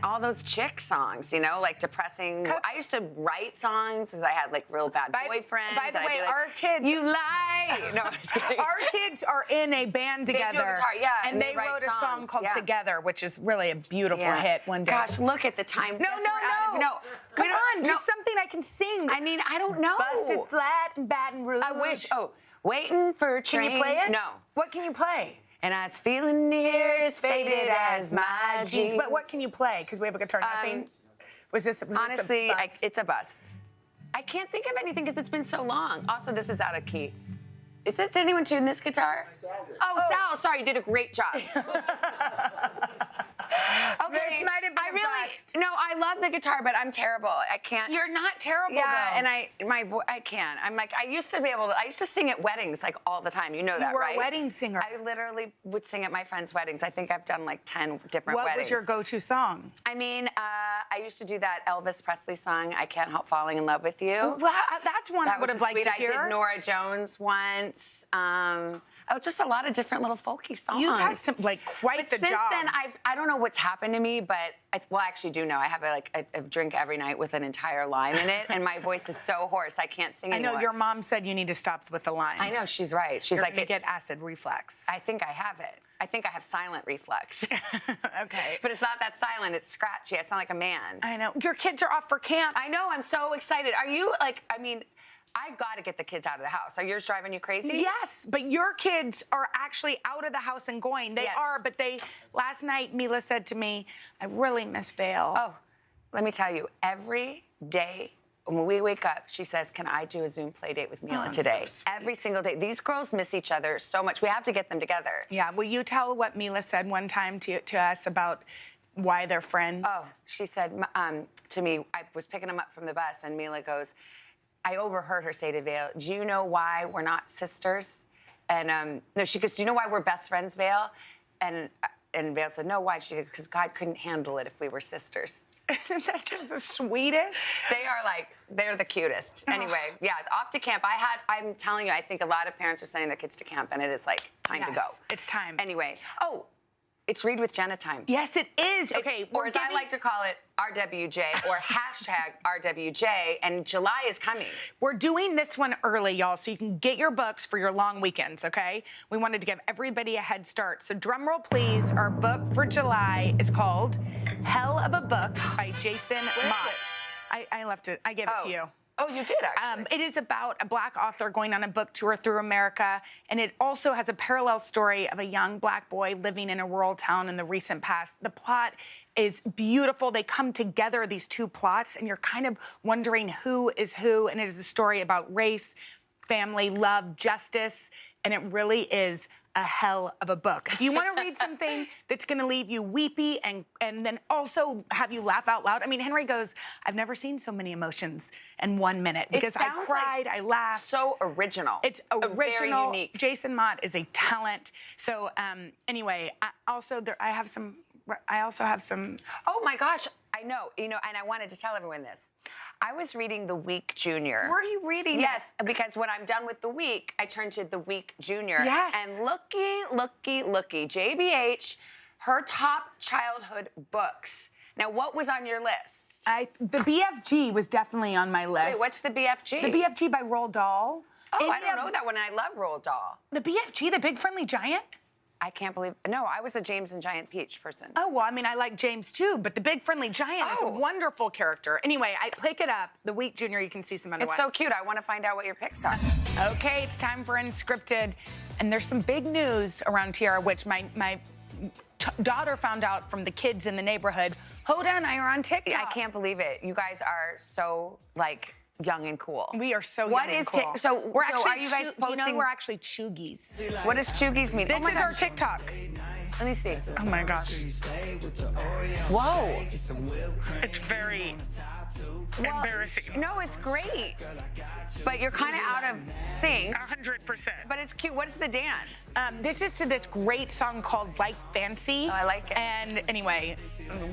all those chick songs, like depressing. I used to write songs because I had like real bad boyfriends. By the and I'd way, be like, our kids. You lie. No, I'm just kidding. Our kids are in a band They do together. guitar, yeah, and they write wrote a song songs, called yeah. Together, which is really a beautiful Yeah. hit one day. Gosh, look at the time. No. Come on, just something I can sing. I mean, I don't know. Busted Flat and Baton Rouge. I wish. Oh, waiting for a train. Can you play it? No. What can you play? And I was feeling near as faded as my jeans. But what can you play? Because we have a guitar. Nothing. Was this Honestly, a bust? it's a bust. I can't think of anything because it's been so long. Also, this is out of key. Did anyone tune this guitar? Oh, Sal, sorry, you did a great job. Okay, This might have been a bust. No, I love the guitar, but I'm terrible. I can't. You're not terrible, Yeah, though. and I can't. I'm like, I used to sing at weddings like all the time. You know that, You were right? a wedding singer. I literally would sing at my friends' weddings. I think I've done like 10 different What weddings. was your go-to song? I mean, I used to do that Elvis Presley song, I Can't Help Falling in Love with You. Well, that's one I That would was have liked sweet. to hear. I did Nora Jones once. Just a lot of different little folky songs. You've had some, quite But the since job. then, I don't know what's happened to me, but I actually do know. I have a drink every night with an entire lime in it, and my voice is so hoarse I can't sing I anymore. know your mom said you need to stop with the lines. I know, she's right. She's You're like, gonna get acid reflux. I think I have it. I think I have silent reflux. Okay. But it's not that silent, it's scratchy. I sound like a man. I know. Your kids are off for camp. I know, I'm so excited. Are you I got to get the kids out of the house. Are yours driving you crazy? Yes, but your kids are actually out of the house and going. They Yes. are, but last night, Mila said to me, I really miss Vale. Oh, let me tell you, every day when we wake up, she says, can I do a Zoom play date with Mila I'm today? so sweet. Every single day. These girls miss each other so much. We have to get them together. Yeah, will you tell what Mila said one time to us about why they're friends? Oh, she said to me, I was picking them up from the bus, and Mila goes, I overheard her say to Vale, do you know why we're not sisters? And no, she goes, do you know why we're best friends, Vale? And Vale said, no, why? She goes, because God couldn't handle it if we were sisters. Isn't that just the sweetest? They're the cutest. Anyway, yeah, off to camp. I'm telling you, I think a lot of parents are sending their kids to camp, and it is like time to go. It's time. Anyway, it's Read with Jenna time. Yes, it is. Okay. Or as I like to call it, RWJ or hashtag RWJ, and July is coming. We're doing this one early, y'all, so you can get your books for your long weekends, okay? We wanted to give everybody a head start. So drum roll, please. Our book for July is called Hell of a Book by Jason Mott. I left it. I gave it to you. Oh, you did, actually. It is about a Black author going on a book tour through America, and it also has a parallel story of a young Black boy living in a rural town in the recent past. The plot is beautiful. They come together, these two plots, and you're kind of wondering who is who, and it is a story about race, family, love, justice, and it really is a hell of a book. If you want to read something that's going to leave you weepy and then also have you laugh out loud. I mean, Henry goes, I've never seen so many emotions in 1 minute because I cried, I laughed. So original. It's original. Very unique. Jason Mott is a talent. So anyway, I also have some. Oh my gosh, I know. And I wanted to tell everyone this. I was reading The Week Junior. Were you reading? Yes, because when I'm done with The Week, I turn to The Week Junior. Yes. And looky, JBH, her top childhood books. Now, what was on your list? The BFG was definitely on my list. Wait, what's the BFG? The BFG by Roald Dahl. Oh, I don't know that one, and I love Roald Dahl. The BFG, the Big Friendly Giant? I can't believe. No, I was a James and Giant Peach person. Oh, well, I mean, I like James too, but the Big Friendly Giant is a wonderful character. Anyway, I pick it up. The Week Junior, you can see some other It's ones. so cute. I want to find out what your picks are. Okay, it's time for Unscripted. And there's some big news around Tiara, which my daughter found out from the kids in the neighborhood. Hoda and I are on TikTok. I can't believe it. You guys are so, young and cool. We are so What young and is cool. so actually are you guys Do you know posting? we're actually chuggies? What does chuggies mean? This is our TikTok. Let me see. Oh my gosh. Whoa. It's very embarrassing. No, it's great. But you're kind of out of sync. 100%. But it's cute. What is the dance? This is to this great song called Like Fancy. Oh, I like it. And anyway,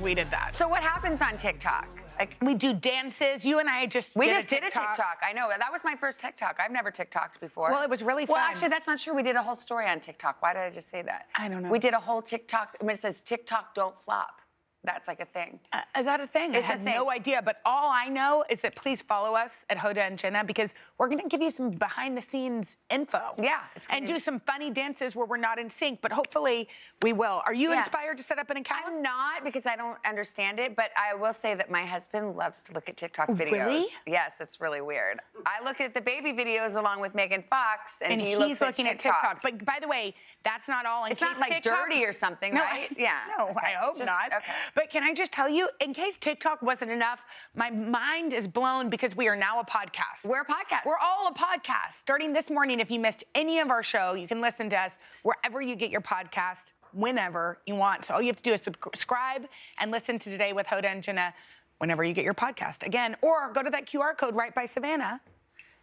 we did that. So what happens on TikTok? Like we do dances. You and I just We did just did a TikTok. I know. That was my first TikTok. I've never TikToked before. Well, it was really fun. Well, actually, that's not true. We did a whole story on TikTok. Why did I just say that? I don't know. We did a whole TikTok. I mean, it says TikTok don't flop. That's like a thing. Is that a thing? I It's a had thing. no idea. But all I know is that please follow us at Hoda and Jenna because we're going to give you some behind-the-scenes info. Yeah. And do some funny dances where we're not in sync, but hopefully we will. Are you Yeah. inspired to set up an account? I'm not because I don't understand it, but I will say that my husband loves to look at TikTok videos. Really? Yes, it's really weird. I look at the baby videos along with Megan Fox, and he he's looks looking at at TikToks. TikToks. But by the way, that's not all. It's not like dirty or something, No, right? Yeah. No, Okay. I hope Just- not. okay. But can I just tell you, in case TikTok wasn't enough, my mind is blown because we are now a podcast. We're a podcast. We're all a podcast. Starting this morning, if you missed any of our show, you can listen to us wherever you get your podcast, whenever you want. So all you have to do is subscribe and listen to Today with Hoda and Jenna whenever you get your podcast. Again, or go to that QR code right by Savannah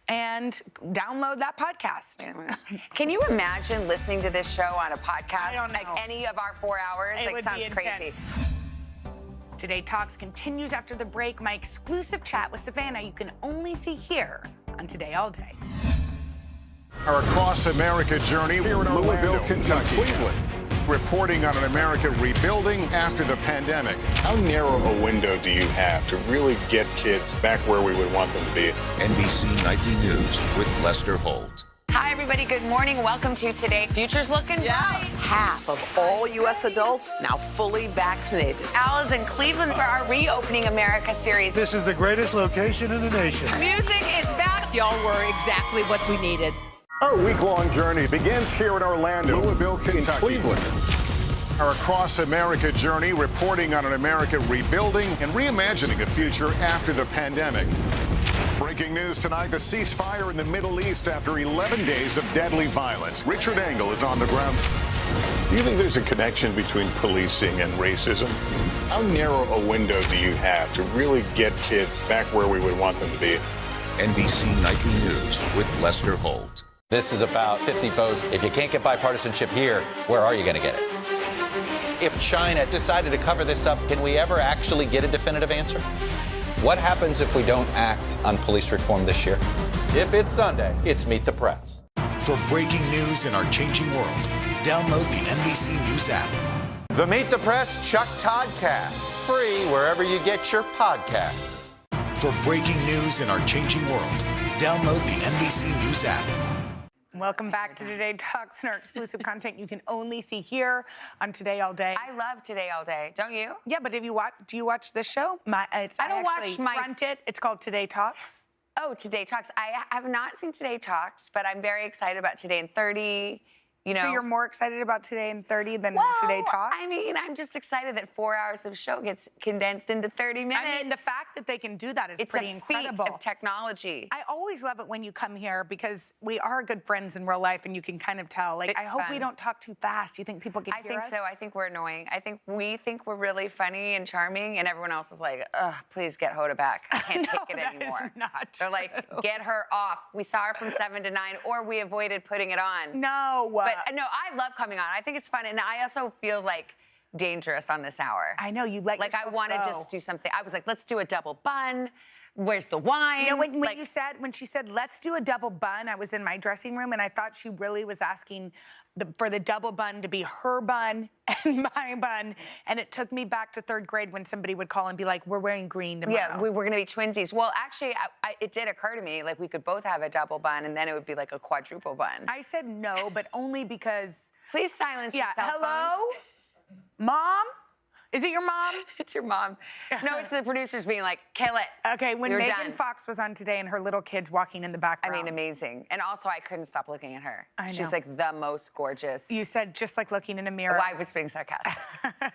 and download that podcast. Can you imagine listening to this show on a podcast? I don't know. Like any of our 4 hours? It Like would sounds be crazy. intense. Today Talks continues after the break. My exclusive chat with Savannah you can only see here on Today All Day. Our Across America journey here in Louisville, Kentucky, Cleveland, reporting on an America rebuilding after the pandemic. How narrow a window do you have to really get kids back where we would want them to be? NBC Nightly News with Lester Holt. Hi, everybody. Good morning. Welcome to Today. Future's looking bright. Half of all U.S. adults now fully vaccinated. Al is in Cleveland for our Reopening America series. This is the greatest location in the nation. Music is back. Y'all were exactly what we needed. Our week-long journey begins here in Orlando, Louisville, Kentucky, Cleveland. Our Across America journey reporting on an America rebuilding and reimagining a future after the pandemic. Breaking news tonight, the ceasefire in the Middle East after 11 days of deadly violence. Richard Engel is on the ground. Do you think there's a connection between policing and racism? How narrow a window do you have to really get kids back where we would want them to be? NBC Nightly News with Lester Holt. This is about 50 votes. If you can't get bipartisanship here, where are you going to get it? If China decided to cover this up, can we ever actually get a definitive answer? What happens if we don't act on police reform this year? If it's Sunday, it's Meet the Press. For breaking news in our changing world, download the NBC News app. The Meet the Press Chuck Toddcast, free wherever you get your podcasts. For breaking news in our changing world, download the NBC News app. Welcome back to Today Talks and our exclusive content you can only see here on Today All Day. I love Today All Day. Don't you? Yeah, but do you watch this show? I don't watch actually my- front it. It's called Today Talks. Oh, Today Talks. I have not seen Today Talks, but I'm very excited about Today in 30. You know, So you're more excited about Today in 30 than Today Talks? I mean, I'm just excited that 4 hours of show gets condensed into 30 minutes. I mean, the fact that they can do that is it's pretty a incredible. feat of technology. I always love it when you come here because we are good friends in real life and you can kind of tell. Like, It's I hope we fun. don't talk too fast. You think people can I hear think us? so. I think we're annoying. I think we think we're really funny and charming, and everyone else is like, ugh, please get Hoda back. I can't take it that is anymore. not They're like, get her off. We saw her from 7 to 9, or we avoided putting it on. No. But no, I love coming on. I think it's fun, and I also feel like dangerous on this hour. I know, you let Like, I yourself want to go. just do something. I was like, let's do a double bun. Where's the wine? You know, when Like, when she said, let's do a double bun, I was in my dressing room and I thought she really was asking for the double bun to be her bun and my bun. And it took me back to 3rd grade when somebody would call and be like, we're wearing green tomorrow. yeah, we were going to be twinsies. Well, actually, it did occur to me, like, we could both have a double bun, and then it would be like a quadruple bun. I said no, but only because... Please silence your cell hello? phones. Mom? Is it your mom? It's your mom. No, it's the producers being like, kill it. Okay, when You're Megan done. Fox was on Today and her little kids walking in the I background. mean, amazing. And also, I couldn't stop looking at her. I know. She's like the most gorgeous. You said just like looking in a mirror. Oh, I was being sarcastic.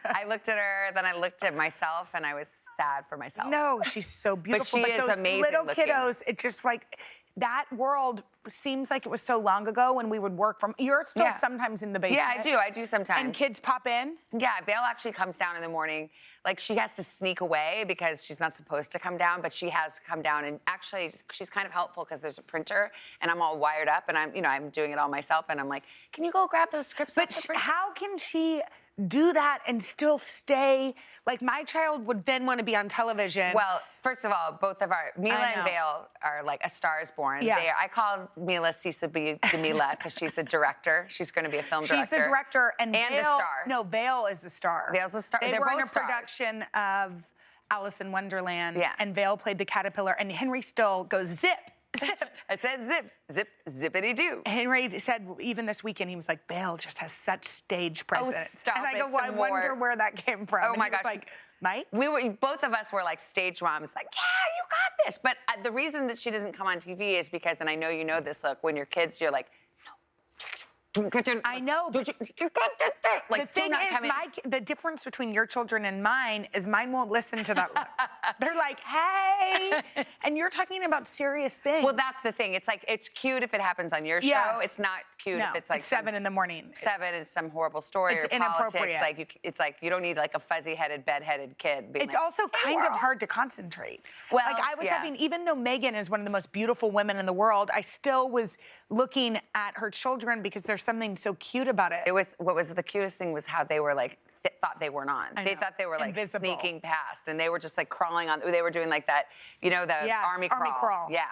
I looked at her, then I looked at myself, and I was sad for myself. No, she's so beautiful. she is those amazing little looking. kiddos, it just like that world seems like it was so long ago when we would work from. You're still Yeah. sometimes in the basement. Yeah, I do sometimes. And kids pop in. Yeah, Vale actually comes down in the morning. Like, she has to sneak away because she's not supposed to come down, but she has come down, and actually she's kind of helpful because there's a printer and I'm all wired up and I'm doing it all myself, and I'm like, can you go grab those scripts off the But printer? how can she do that and still stay? Like, my child would then want to be on television. Well, first of all, both of our, Mila I and know. Vale are like A Star is Born. Yes. I call Mila Cisa Demila because she's a director. She's going to be a film director. She's the director and a Vale, star. No, Vale is the star. Vale's the star. They They're were in both a stars. production of Alice in Wonderland. Yeah. And Vale played the caterpillar, and Henry still goes zip. Zip. I said zip, zippity doo. Henry said even this weekend, he was like, Vale just has such stage presence. stop and I it, go, well, I some wonder more. where that came from. Oh And my he was gosh. like, Mike? Both of us were like stage moms, like, yeah, you got this. But the reason that she doesn't come on TV is because, and I know you know this, look, when you're kids, you're like, I know. But like, the do thing not is, come in. the difference between your children and mine is mine won't listen to that. They're like, hey, and you're talking about serious things. Well, that's the thing. It's like, it's cute if it happens on your show. Yes. It's not cute No, if it's like it's 7 in the morning. 7 is some horrible story It's or politics. inappropriate. Like, it's like you don't need like a fuzzy-headed, bed-headed kid. being It's like, also "Hey, kind of world." hard to concentrate. Well, like I was yeah. having, even though Megan is one of the most beautiful women in the world, I still was looking at her children because there's something so cute about it. What was the cutest thing was how they were like, thought they weren't on. I They know. thought they were like Invisible. sneaking past, and they were just like crawling on. They were doing like that, you know, the Yes, army crawl. Yeah.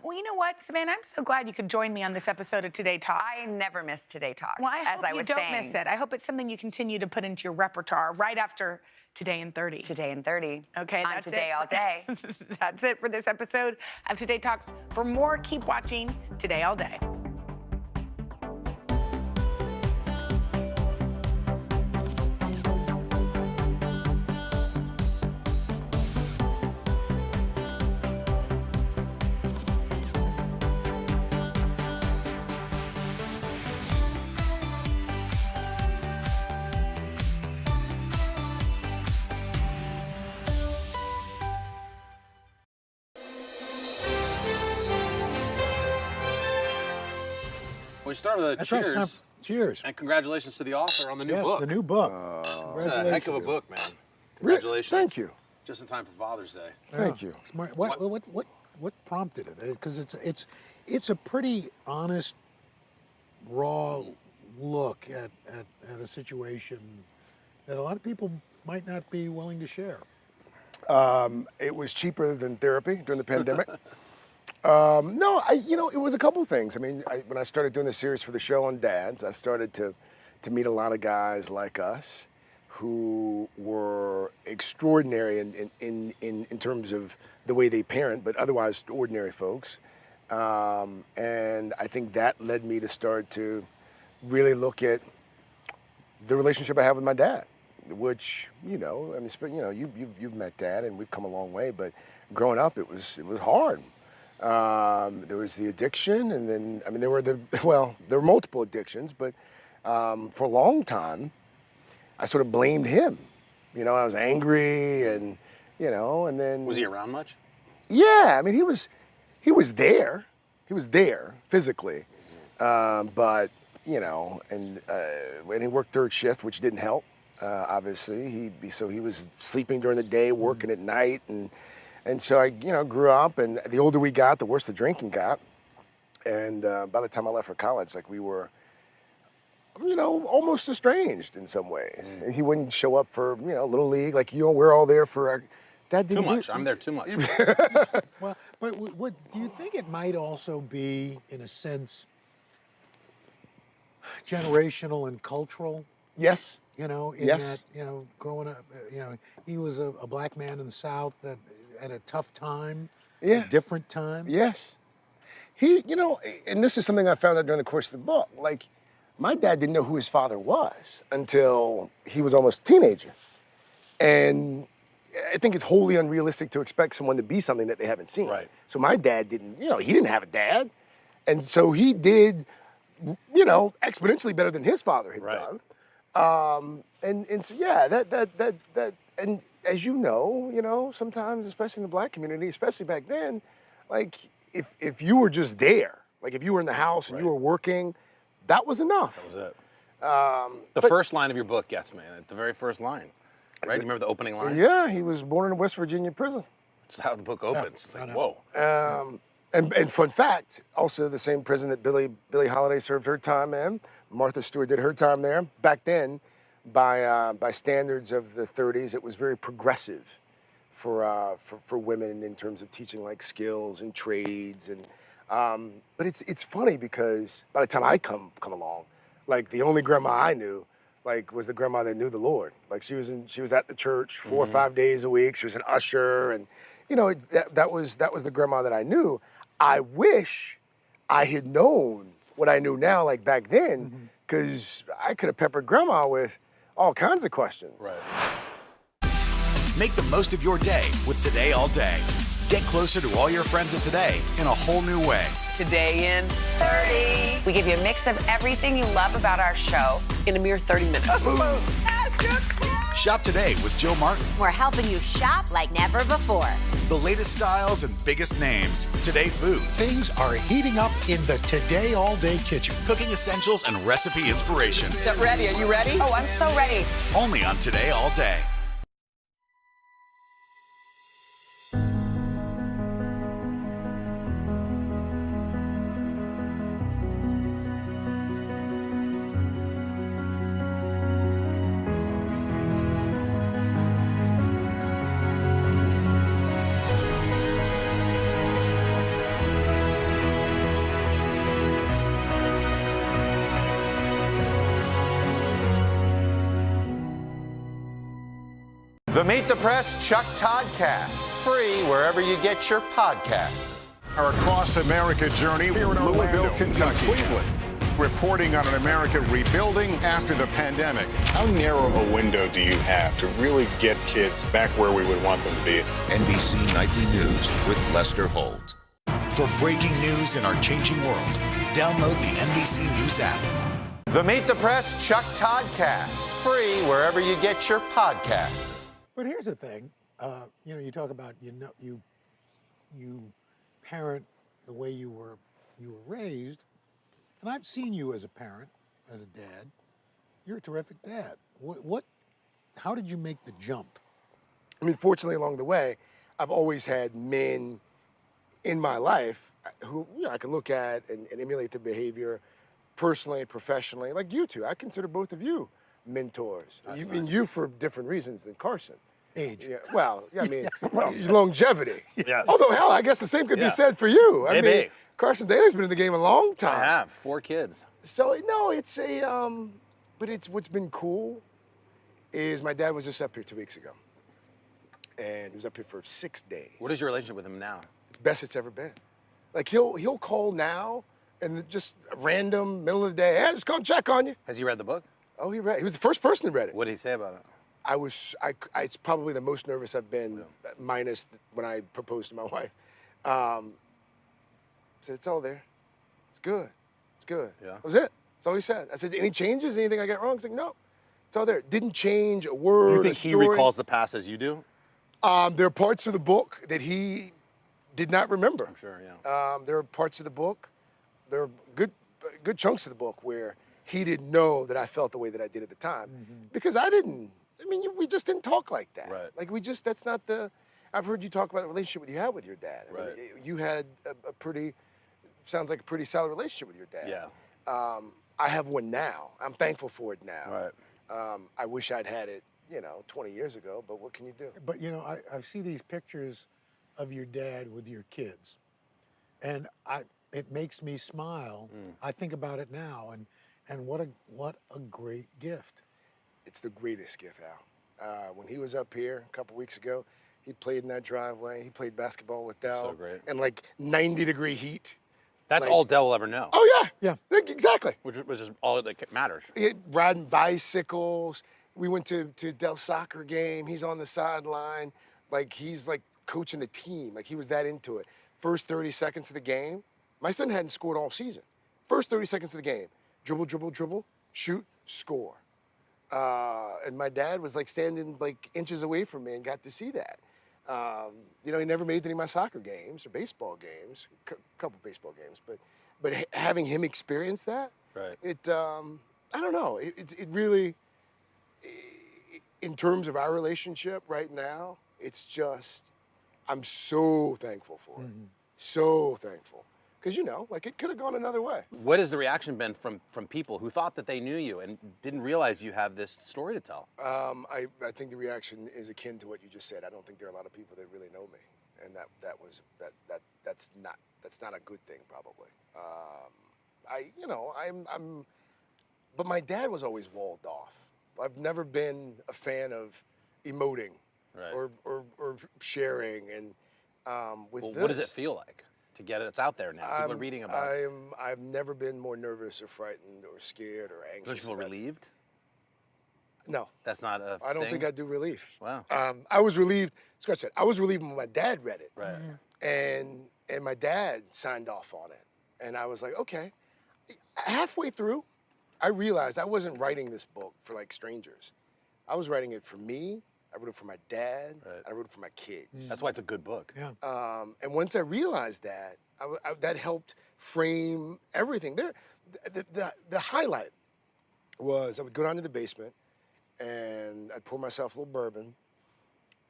Well, you know what, Savannah? I'm so glad you could join me on this episode of Today Talks. I never miss Today Talks. Well, I as hope I you was don't saying. miss it. I hope it's something you continue to put into your repertoire right after Today in 30. Today in 30. Okay, On that's Today it. All Day. That's it for this episode of Today Talks. For more, keep watching Today All Day. We start with a That's right, cheers. son. Cheers. And congratulations to the author on the new Yes, book. the new book. It's a heck of a Congratulations. book, man. Really? Congratulations. Thank you. Just in time for Father's Day. Thank you. Smart. What prompted it? Because it's a pretty honest, raw look at a situation that a lot of people might not be willing to share. It was cheaper than therapy during the pandemic. No, it was a couple of things. I mean, when I started doing the series for the show on dads, I started to meet a lot of guys like us who were extraordinary in terms of the way they parent, but otherwise ordinary folks. And I think that led me to start to really look at the relationship I have with my dad, which, you've met Dad and we've come a long way, but growing up it was hard. There was the addiction, and then, there were multiple addictions, but for a long time, I sort of blamed him. I was angry, and then. Was he around much? Yeah, he was there. He was there physically, but when he worked third shift, which didn't help, obviously. He was sleeping during the day, working at night, and so I grew up, and the older we got, the worse the drinking got, and by the time I left for college, we were. Almost estranged in some ways. He wouldn't show up for, Little League. We're all there for our... Dad didn't Too much. I'm there too much. Well, but what do you think it might also be, in a sense, generational and cultural? Yes. That, growing up, he was a black man in the South that at a tough time, Yeah. a different time. Yes. He, and this is something I found out during the course of the book. My dad didn't know who his father was until he was almost a teenager. And I think it's wholly unrealistic to expect someone to be something that they haven't seen. Right. So my dad didn't, he didn't have a dad. And so he did, exponentially better than his father had done. And so, yeah, that, and as you know, sometimes, especially in the black community, especially back then, if you were just there, if you were in the house and you were working, that was enough. That was it. The first line of your book gets me, the very first line, right? You remember the opening line? Yeah, he was born in a West Virginia prison. That's how the book opens. Whoa. And fun fact, also the same prison that Billie Holiday served her time in. Martha Stewart did her time there. Back then, by standards of the 30s, it was very progressive for women in terms of teaching like skills and trades. And but it's funny because by the time I come along, like the only grandma I knew like was the grandma that knew the Lord. Like she was at the church 4 or 5 days a week. She was an usher, and you know that was the grandma that I knew. I wish I had known what I knew now, like back then, because I could have peppered grandma with all kinds of questions. Right. Make the most of your day with Today All Day. Get closer to all your friends at Today in a whole new way. Today in 30. We give you a mix of everything you love about our show in a mere 30 minutes. Shop today with Jill Martin. We're helping you shop like never before. The latest styles and biggest names. Today food. Things are heating up in the Today All Day kitchen. Cooking essentials and recipe inspiration. Is that ready? Are you ready? Oh, I'm so ready. Only on Today All Day. The Meet the Press Chuck Todd Cast, free wherever you get your podcasts. Our Across America journey here in Louisville, Kentucky, Cleveland, reporting on an America rebuilding after the pandemic. How narrow a window do you have to really get kids back where we would want them to be? NBC Nightly News with Lester Holt. For breaking news in our changing world, download the NBC News app. The Meet the Press Chuck Todd Cast, free wherever you get your podcasts. But here's the thing, you know, you talk about you parent the way you were raised, and I've seen you as a parent, as a dad. You're a terrific dad. How did you make the jump? I mean, fortunately, along the way, I've always had men in my life who I could look at and emulate their behavior, personally, professionally, like you two. I consider both of you mentors. You for different reasons than Carson. Age. Yeah, well, I mean, longevity. Yes. Although, hell, I guess the same could be said for you. I mean, Carson Daly's been in the game a long time. I have 4 kids. So, no, it's but what's been cool is my dad was just up here 2 weeks ago. And he was up here for 6 days. What is your relationship with him now? It's the best it's ever been. Like, he'll call now and just random, middle of the day, hey, just come check on you. Has he read the book? Oh, he was the first person to read it. What did he say about it? It's probably the most nervous I've been, minus when I proposed to my wife. Said, it's all there. It's good. It's good. Yeah. That was it. That's all he said. I said, any changes? Anything I got wrong? He's like, no. It's all there. Didn't change a word. You think he recalls the past as you do? There are parts of the book that he did not remember. I'm sure, yeah. There are parts of the book, there are good chunks of the book where he didn't know that I felt the way that I did at the time. Because we just didn't talk like that. Right. Like that's not I've heard you talk about the relationship you had with your dad. I mean, you had sounds like a pretty solid relationship with your dad. Yeah. I have one now. I'm thankful for it now. Right. I wish I'd had it, 20 years ago, but what can you do? But, I see these pictures of your dad with your kids, and it makes me smile. I think about it now, and what a great gift. It's the greatest gift, Al. When he was up here a couple weeks ago, he played in that driveway. He played basketball with Dell. So great. In like 90-degree heat. That's all Dell will ever know. Oh, yeah. Exactly. Which is all that matters. Riding bicycles. We went to Dell's soccer game. He's on the sideline. Like, he's like coaching the team. Like, he was that into it. First 30 seconds of the game, my son hadn't scored all season. First 30 seconds of the game, dribble, dribble, dribble, shoot, score. And my dad was like standing like inches away from me and got to see that. He never made it to any of my soccer games or baseball games, a couple baseball games, but having him experience that, right? I don't know. It really, in terms of our relationship right now, it's just, I'm so thankful for it. So thankful Because, you know, like it could have gone another way. What has the reaction been from people who thought that they knew you and didn't realize you have this story to tell? I think the reaction is akin to what you just said. I don't think there are a lot of people that really know me, and that's not a good thing, probably. But my dad was always walled off. I've never been a fan of emoting or sharing, and with Well, this, what does it feel like to get it? It's out there now. People are reading about it. I've never been more nervous or frightened or scared or anxious. Don't you feel about it. relieved? No. That's not a I don't thing? think I do relief. Wow. I was relieved. Scratch that. I was relieved when my dad read it. Right. And my dad signed off on it. And I was like, okay. Halfway through, I realized I wasn't writing this book for like strangers. I was writing it for me. I wrote it for my dad. I wrote it for my kids. That's why it's a good book. Yeah. And once I realized that, that helped frame everything. The highlight was I would go down to the basement and I'd pour myself a little bourbon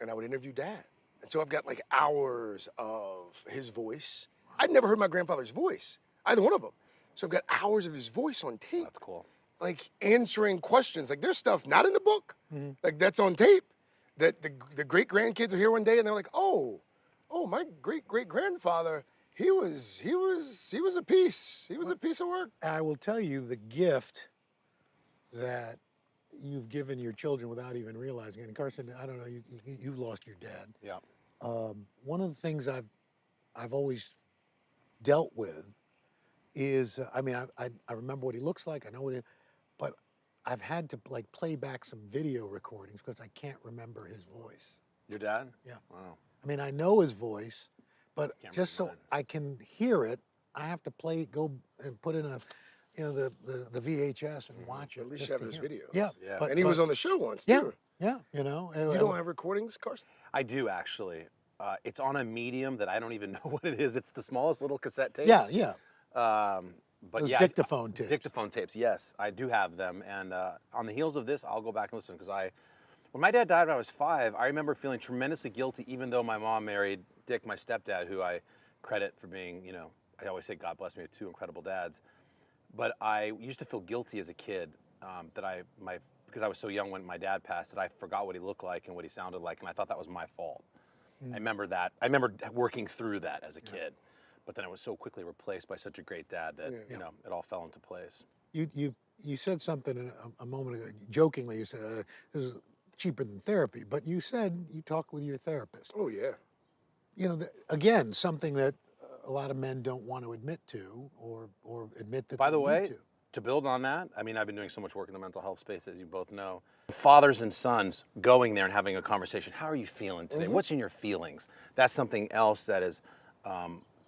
and I would interview Dad. And so I've got like hours of his voice. I'd never heard my grandfather's voice, either one of them. So I've got hours of his voice on tape. That's cool. Like answering questions. Like there's stuff not in the book, like that's on tape, that the great grandkids are here one day and they're like, oh, my great grandfather, he was a piece. He was a piece of work. I will tell you the gift that you've given your children without even realizing it. And Carson, I don't know, you've lost your dad. Yeah. One of the things I've always dealt with is, I remember what he looks like. I know what but I've had to like play back some video recordings because I can't remember his voice. Your dad? Yeah. Wow. I mean, I know his voice, but Can't just so I can hear it, I have to go and put in the VHS and watch it. At least just you have to his hear it. videos. Yeah. And he was on the show once, Yeah. too. Yeah, you know. You don't have recordings, Carson? I do, actually. It's on a medium that I don't even know what it is. It's the smallest little cassette tapes. Yeah. But Those yeah, dictaphone tapes. Dictaphone tapes, yes, I do have them. And on the heels of this, I'll go back and listen because when my dad died when I was 5, I remember feeling tremendously guilty, even though my mom married Dick, my stepdad, who I credit for being, I always say God bless me with 2 incredible dads. But I used to feel guilty as a kid because I was so young when my dad passed that I forgot what he looked like and what he sounded like, and I thought that was my fault. I remember that. I remember working through that as a kid. But then it was so quickly replaced by such a great dad that it all fell into place. You said something a moment ago, jokingly. You said this is cheaper than therapy, but you said you talk with your therapist. Oh yeah. Again, something that a lot of men don't want to admit to or admit that. By the they way, need to build on that, I mean, I've been doing so much work in the mental health space, as you both know. Fathers and sons going there and having a conversation. How are you feeling today? What's in your feelings? That's something else that is.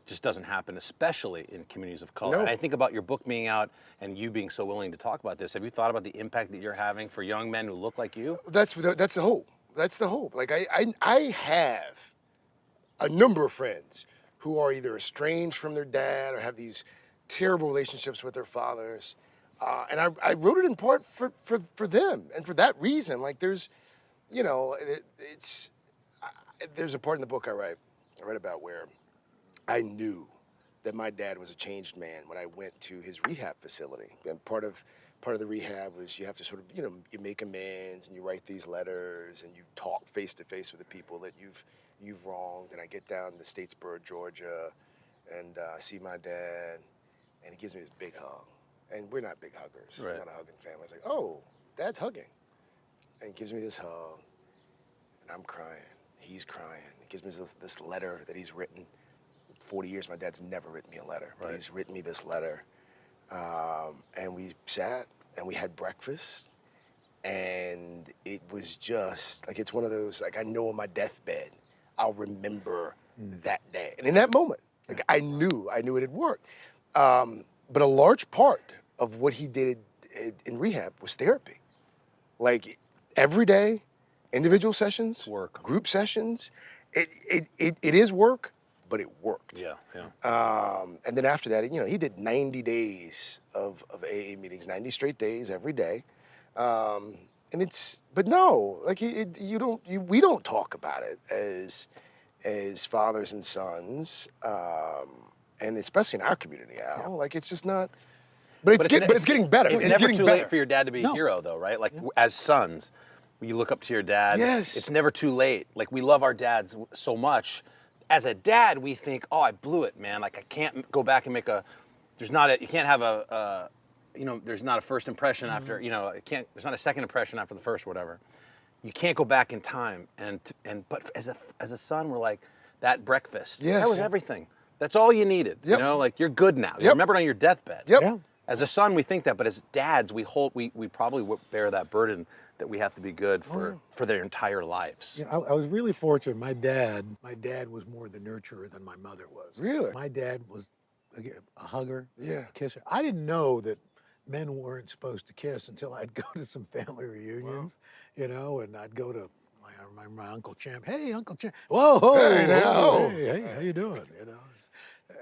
Just doesn't happen, especially in communities of color. No. And I think about your book being out and you being so willing to talk about this. Have you thought about the impact that you're having for young men who look like you? That's the hope. That's the hope. Like I have a number of friends who are either estranged from their dad or have these terrible relationships with their fathers. And I wrote it in part for them and for that reason. Like there's a part in the book I write about where I knew that my dad was a changed man when I went to his rehab facility. And part of the rehab was you have to sort of, you make amends and you write these letters and you talk face to face with the people that you've wronged. And I get down to Statesboro, Georgia, and see my dad, and he gives me this big hug. And we're not big huggers. Right. We're not a hugging family. I was like, oh, Dad's hugging. And he gives me this hug, and I'm crying. He's crying. He gives me this letter that he's written. 40 years, my dad's never written me a letter, but he's written me this letter. And we sat and we had breakfast, and it was just like, it's one of those, like, I know on my deathbed, I'll remember that day. And in that moment, like, I knew it had worked. But a large part of what he did in rehab was therapy. Like every day, individual sessions, group sessions, it is work, but it worked. Yeah. And then after that, he did 90 days of AA meetings, 90 straight days every day. But no, like we don't talk about it as fathers and sons. and especially in our community, Al. Like it's just not. But it's getting better. It's never too late for your dad to be a hero, though, right? Like as sons, you look up to your dad. Yes. It's never too late. Like we love our dads so much. As a dad, we think, oh, I blew it, man. Like I can't go back and make a. You can't have a. There's not a first impression after. There's not a second impression after the first or whatever. You can't go back in time. But as a son, we're like that breakfast. Yes. That was everything. That's all you needed. Yep. Like you're good now. You remember it on your deathbed. Yep. Yeah. As a son, we think that, but as dads, we probably bear that burden that we have to be good for their entire lives. I was really fortunate. My dad was more the nurturer than my mother was. Really? My dad was a hugger, Yeah. a kisser. I didn't know that men weren't supposed to kiss until I'd go to some family reunions, and I'd go to. I remember my Uncle Champ. Hey, Uncle Champ. Whoa, hey, now. Hey, how you doing?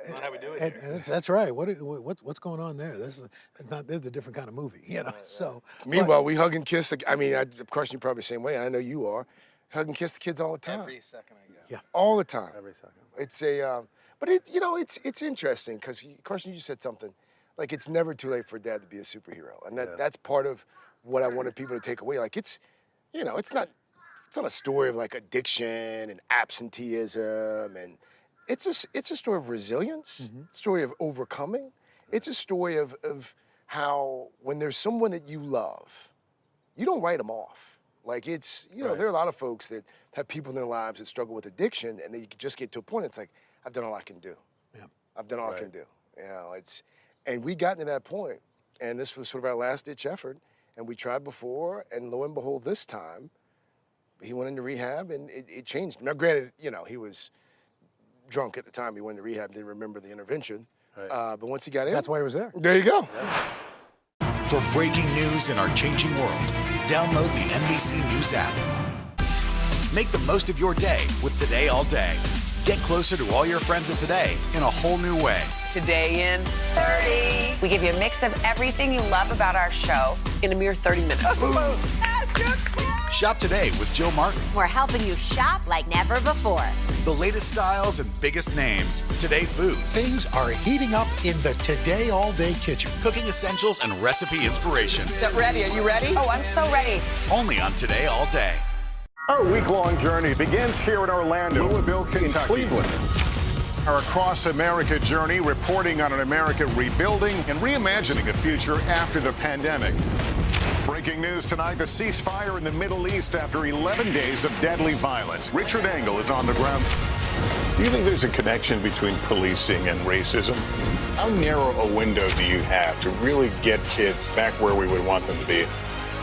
Not how we do it and, here. and that's right. What's going on there? This is a different kind of movie, So meanwhile, we hug and kiss. I mean, of course, you're probably the same way. And I know you are. Hug and kiss the kids all the time. Every second I go. Yeah. All the time. Every second. It's but it's interesting because, Carson, you just said something. Like it's never too late for dad to be a superhero, and that's part of what I wanted people to take away. Like it's not a story of like addiction and absenteeism and. It's a story of resilience, story of overcoming. It's a story of how when there's someone that you love, you don't write them off. Like it's, there are a lot of folks that have people in their lives that struggle with addiction and they just get to a point, it's like, I've done all I can do. Yeah. I've done all I can do. And we got to that point, and this was sort of our last ditch effort, and we tried before, and lo and behold, this time, he went into rehab and it changed. Now, granted, he was drunk at the time he went to rehab, didn't remember the intervention. Right. But once he got in, that's why he was there. There you go. For breaking news in our changing world, download the NBC News app. Make the most of your day with Today All Day. Get closer to all your friends at Today in a whole new way. Today in 30. We give you a mix of everything you love about our show in a mere 30 minutes. Shop today with Jill Martin. We're helping you shop like never before. The latest styles and biggest names. Today food. Things are heating up in the Today All Day kitchen. Cooking essentials and recipe inspiration. Get ready. Are you ready? Oh, I'm so ready. Only on Today All Day. Our week-long journey begins here in Orlando, Louisville, Kentucky, Cleveland. Our Across America journey reporting on an America rebuilding and reimagining a future after the pandemic. Breaking news tonight, the ceasefire in the Middle East after 11 days of deadly violence. Richard Engel is on the ground. Do you think there's a connection between policing and racism? How narrow a window do you have to really get kids back where we would want them to be?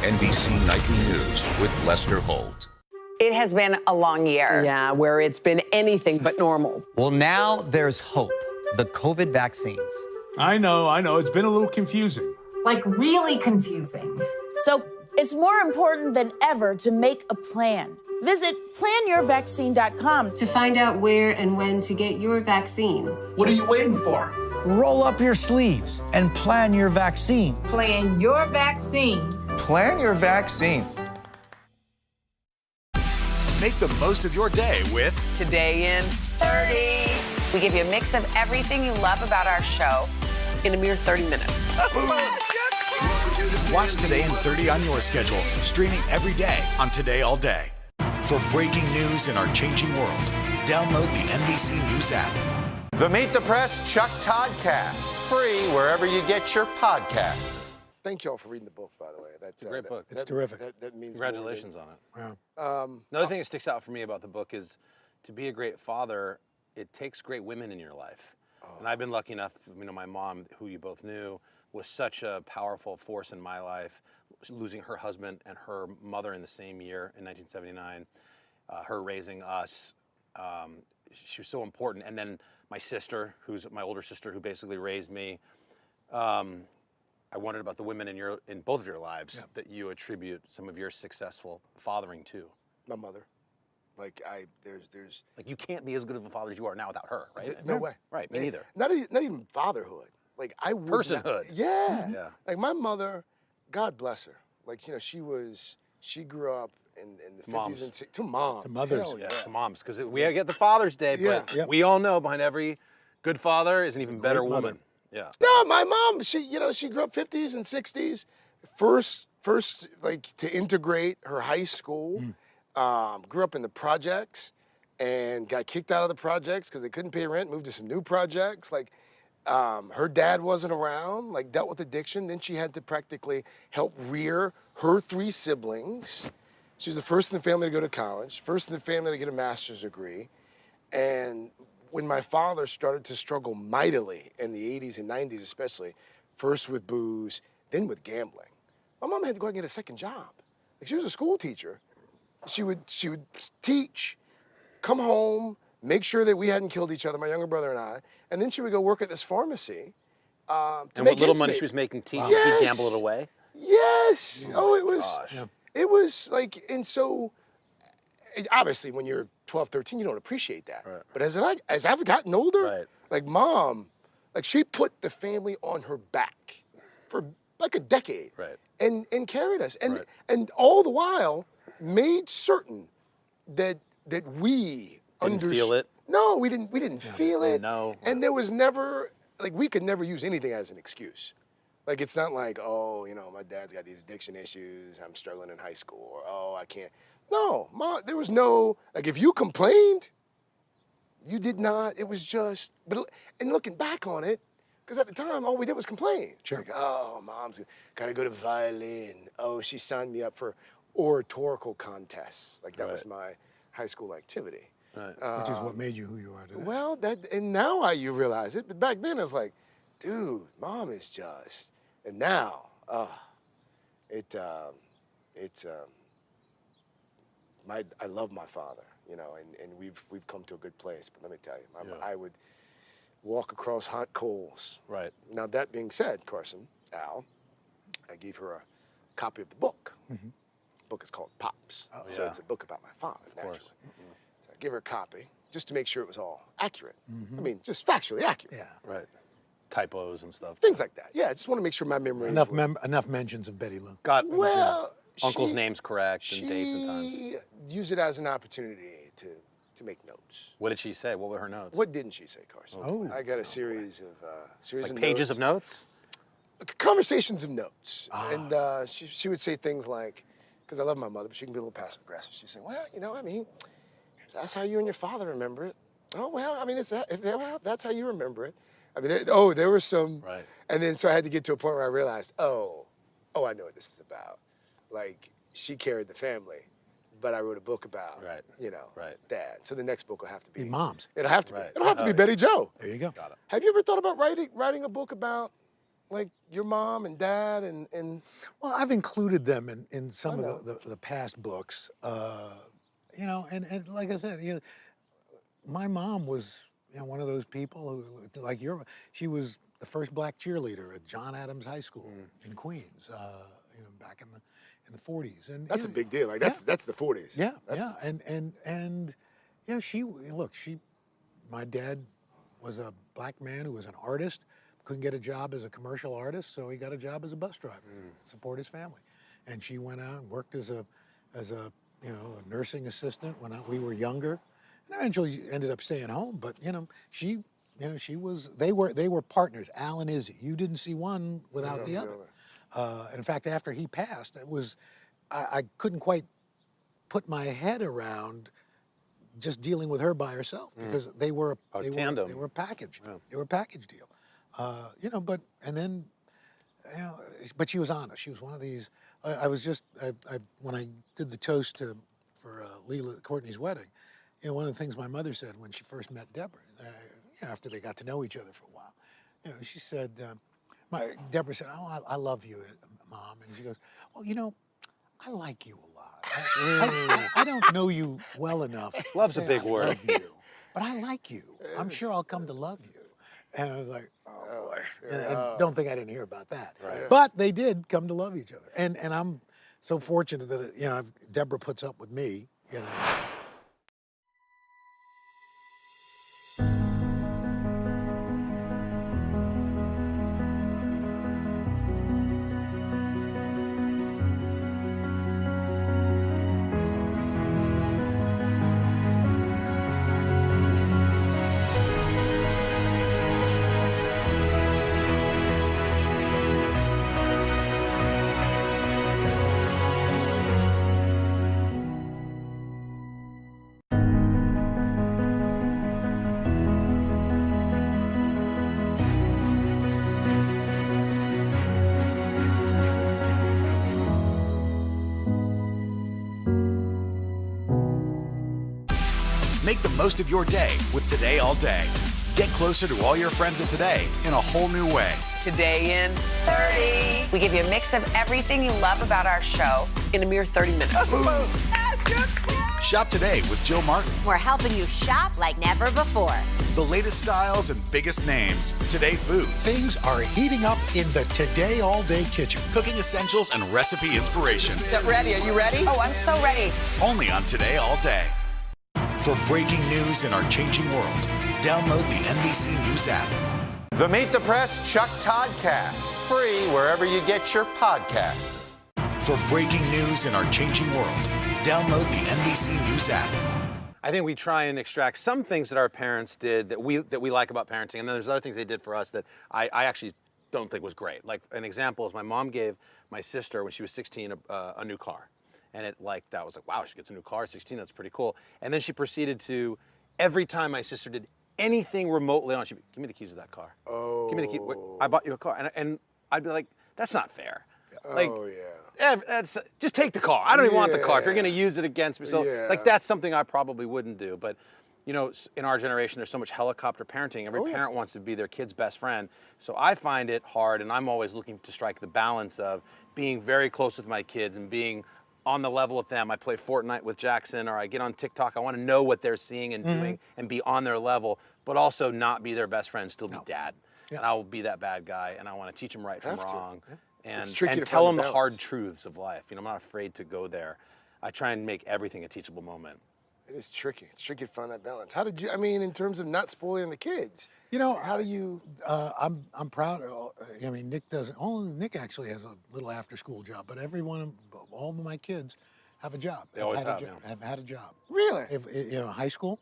NBC Nightly News with Lester Holt. It has been a long year. Yeah, where it's been anything but normal. Well, now there's hope. The COVID vaccines. I know. It's been a little confusing. Like really confusing. So it's more important than ever to make a plan. Visit planyourvaccine.com to find out where and when to get your vaccine. What are you waiting for? Roll up your sleeves and plan your vaccine. Plan your vaccine. Plan your vaccine. Make the most of your day with Today in 30. We give you a mix of everything you love about our show in a mere 30 minutes. Watch Today in 30 on your schedule, streaming every day on Today All Day. For breaking news in our changing world, download the NBC News app. The Meet the Press Chuck Toddcast, free wherever you get your podcasts. Thank y'all for reading the book, by the way. It's a great book. It's terrific. That means Congratulations on it. Yeah. Another thing that sticks out for me about the book is to be a great father, it takes great women in your life. And I've been lucky enough, my mom, who you both knew, was such a powerful force in my life, losing her husband and her mother in the same year in 1979, her raising us. She was so important. And then my sister, who's my older sister, who basically raised me. I wondered about the women in both of your lives that you attribute some of your successful fathering to. My mother. Like there's like you can't be as good of a father as you are now without her, right? No way. Right, me neither. Not even fatherhood. Like I would personhood. Yeah. Like my mother, God bless her. Like she grew up in the 50s and 60s. To moms. To mothers. To moms, because we get the Father's Day, but we all know behind every Good father is an even better great mother. woman. Yeah. No, my mom, she grew up 50s and 60s. First, like to integrate her high school. Grew up in the projects and got kicked out of the projects because they couldn't pay rent. Moved to some new projects. Like, her dad wasn't around. Like, dealt with addiction. Then she had to practically help rear her 3 siblings. She was the first in the family to go to college. First in the family to get a master's degree. And when my father started to struggle mightily in the 80s and 90s especially, first with booze, then with gambling, my mom had to go out and get a second job. Like, she was a school teacher. She would teach, come home, make sure that we hadn't killed each other, my younger brother and I, and then she would go work at this pharmacy to And make what little ends money meet. she was making teaching, Yes. he'd gamble it away? Yes. Oh, it was. Gosh. It was like, and so, obviously, when you're 12, 13, you don't appreciate that. Right. But as I've gotten older, Right. like mom, like she put the family on her back for like a decade, Right. and carried us, and Right. and all the while made certain that we Didn't feel it? No, we didn't feel it. No. And there was never, like, we could never use anything as an excuse. Like, it's not like, oh, you know, my dad's got these addiction issues, I'm struggling in high school, or oh, I can't. No, Mom, there was no, like, if you complained, you did not, it was just, and looking back on it, because at the time, all we did was complain. Sure. Like, oh, Mom's gotta go to violin. Oh, she signed me up for oratorical contests. Like, that was my high school activity. Right. Which is what made you who you are today. Well, and now you realize it, but back then I was like, dude, Mom is just, and now, I love my father, you know, and we've come to a good place. But let me tell you, I would walk across hot coals. Right. Now, that being said, Carson, Al, I gave her a copy of the book. The book is called Pops. So it's a book about my father, naturally. So I give her a copy just to make sure it was all accurate. I mean, just factually accurate. Yeah. Right. Typos and stuff. Things like that. Yeah, I just want to make sure my memory Enough mentions of Betty Lou. Got Well, uncle's name's correct and dates and times. She used it as an opportunity to make notes. What did she say? What were her notes? What didn't she say, Carson? Oh. I got a series Like of pages notes. of notes? Conversations of notes. And she would say things like, because I love my mother, but she can be a little passive aggressive. She'd say, well, you know, I mean, that's how you and your father remember it. Oh, well, I mean, well, that's how you remember it. I mean, there were some, Right. And then so I had to get to a point where I realized, oh, I know what this is about. Like, she carried the family, but I wrote a book about, you know, Dad. So the next book will have to be Moms. It'll have to be. Right. It'll have to be Betty Joe. There you go. Got it. Have you ever thought about writing a book about, like, your mom and dad and Well, I've included them in some of the past books. You know, and like I said, you know, my mom was, you know, one of those people who, like she was the first black cheerleader at John Adams High School in Queens, you know, back in the 40s. And that's you a know, big deal. Like that's the 40s. Yeah, That's- and yeah, my dad was a black man who was an artist, couldn't get a job as a commercial artist, so he got a job as a bus driver to support his family. And she went out and worked as a you know, a nursing assistant when we were younger, and eventually ended up staying home. But you know, they were partners, Al and Izzy. You didn't see one without the other. And in fact, after he passed, I couldn't quite put my head around just dealing with her by herself because they were a package. Yeah. They were a package deal. You know, but she was honest. She was one of these. When I did the toast for Leela Courtney's wedding, you know, one of the things my mother said when she first met Deborah, after they got to know each other for a while, you know, she said, Deborah said, "Oh, I love you, Mom," and she goes, "Well, you know, I like you a lot. I don't know you well enough. to Love's a say big I word. love you, but I like you. I'm sure I'll come to love you." And I was like, oh boy. And don't think I didn't hear about that. Right. But they did come to love each other. And I'm so fortunate that, you know, Deborah puts up with me, you know. Make the most of your day with Today All Day. Get closer to all your friends at Today in a whole new way. Today in 30. We give you a mix of everything you love about our show in a mere 30 minutes. Shop today with Jill Martin. We're helping you shop like never before. The latest styles and biggest names. Today food. Things are heating up in the Today All Day kitchen. Cooking essentials and recipe inspiration. Get ready. Are you ready? Oh, I'm so ready. Only on Today All Day. For breaking news in our changing world, download the NBC News app. The Meet the Press Chuck Toddcast, free wherever you get your podcasts. For breaking news in our changing world, download the NBC News app. I think we try and extract some things that our parents did that we like about parenting, and then there's other things they did for us that I actually don't think was great. Like an example is my mom gave my sister when she was 16 a new car, and that was like, wow, she gets a new car at 16, that's pretty cool. And then she proceeded to, every time my sister did anything remotely on, she'd be, give me the keys of that car. Oh. Give me the key. I bought you a car, and I'd be like, that's not fair. Like, oh yeah. Just take the car. I don't even want the car if you're going to use it against me. So, like, that's something I probably wouldn't do. But, you know, in our generation, there's so much helicopter parenting. Every parent wants to be their kid's best friend. So I find it hard, and I'm always looking to strike the balance of being very close with my kids and being on the level with them. I play Fortnite with Jackson, or I get on TikTok. I want to know what they're seeing and doing and be on their level, but also not be their best friend, still be dad. And I will be that bad guy, and I want to teach them right from wrong. And tell them the hard truths of life. You know, I'm not afraid to go there. I try and make everything a teachable moment. It is tricky. It's tricky to find that balance. How did you, I mean, in terms of not spoiling the kids, you know, how do you? I'm proud. I mean, Nick actually has a little after school job, but all of my kids have a job. They always have had a job. Really? High school,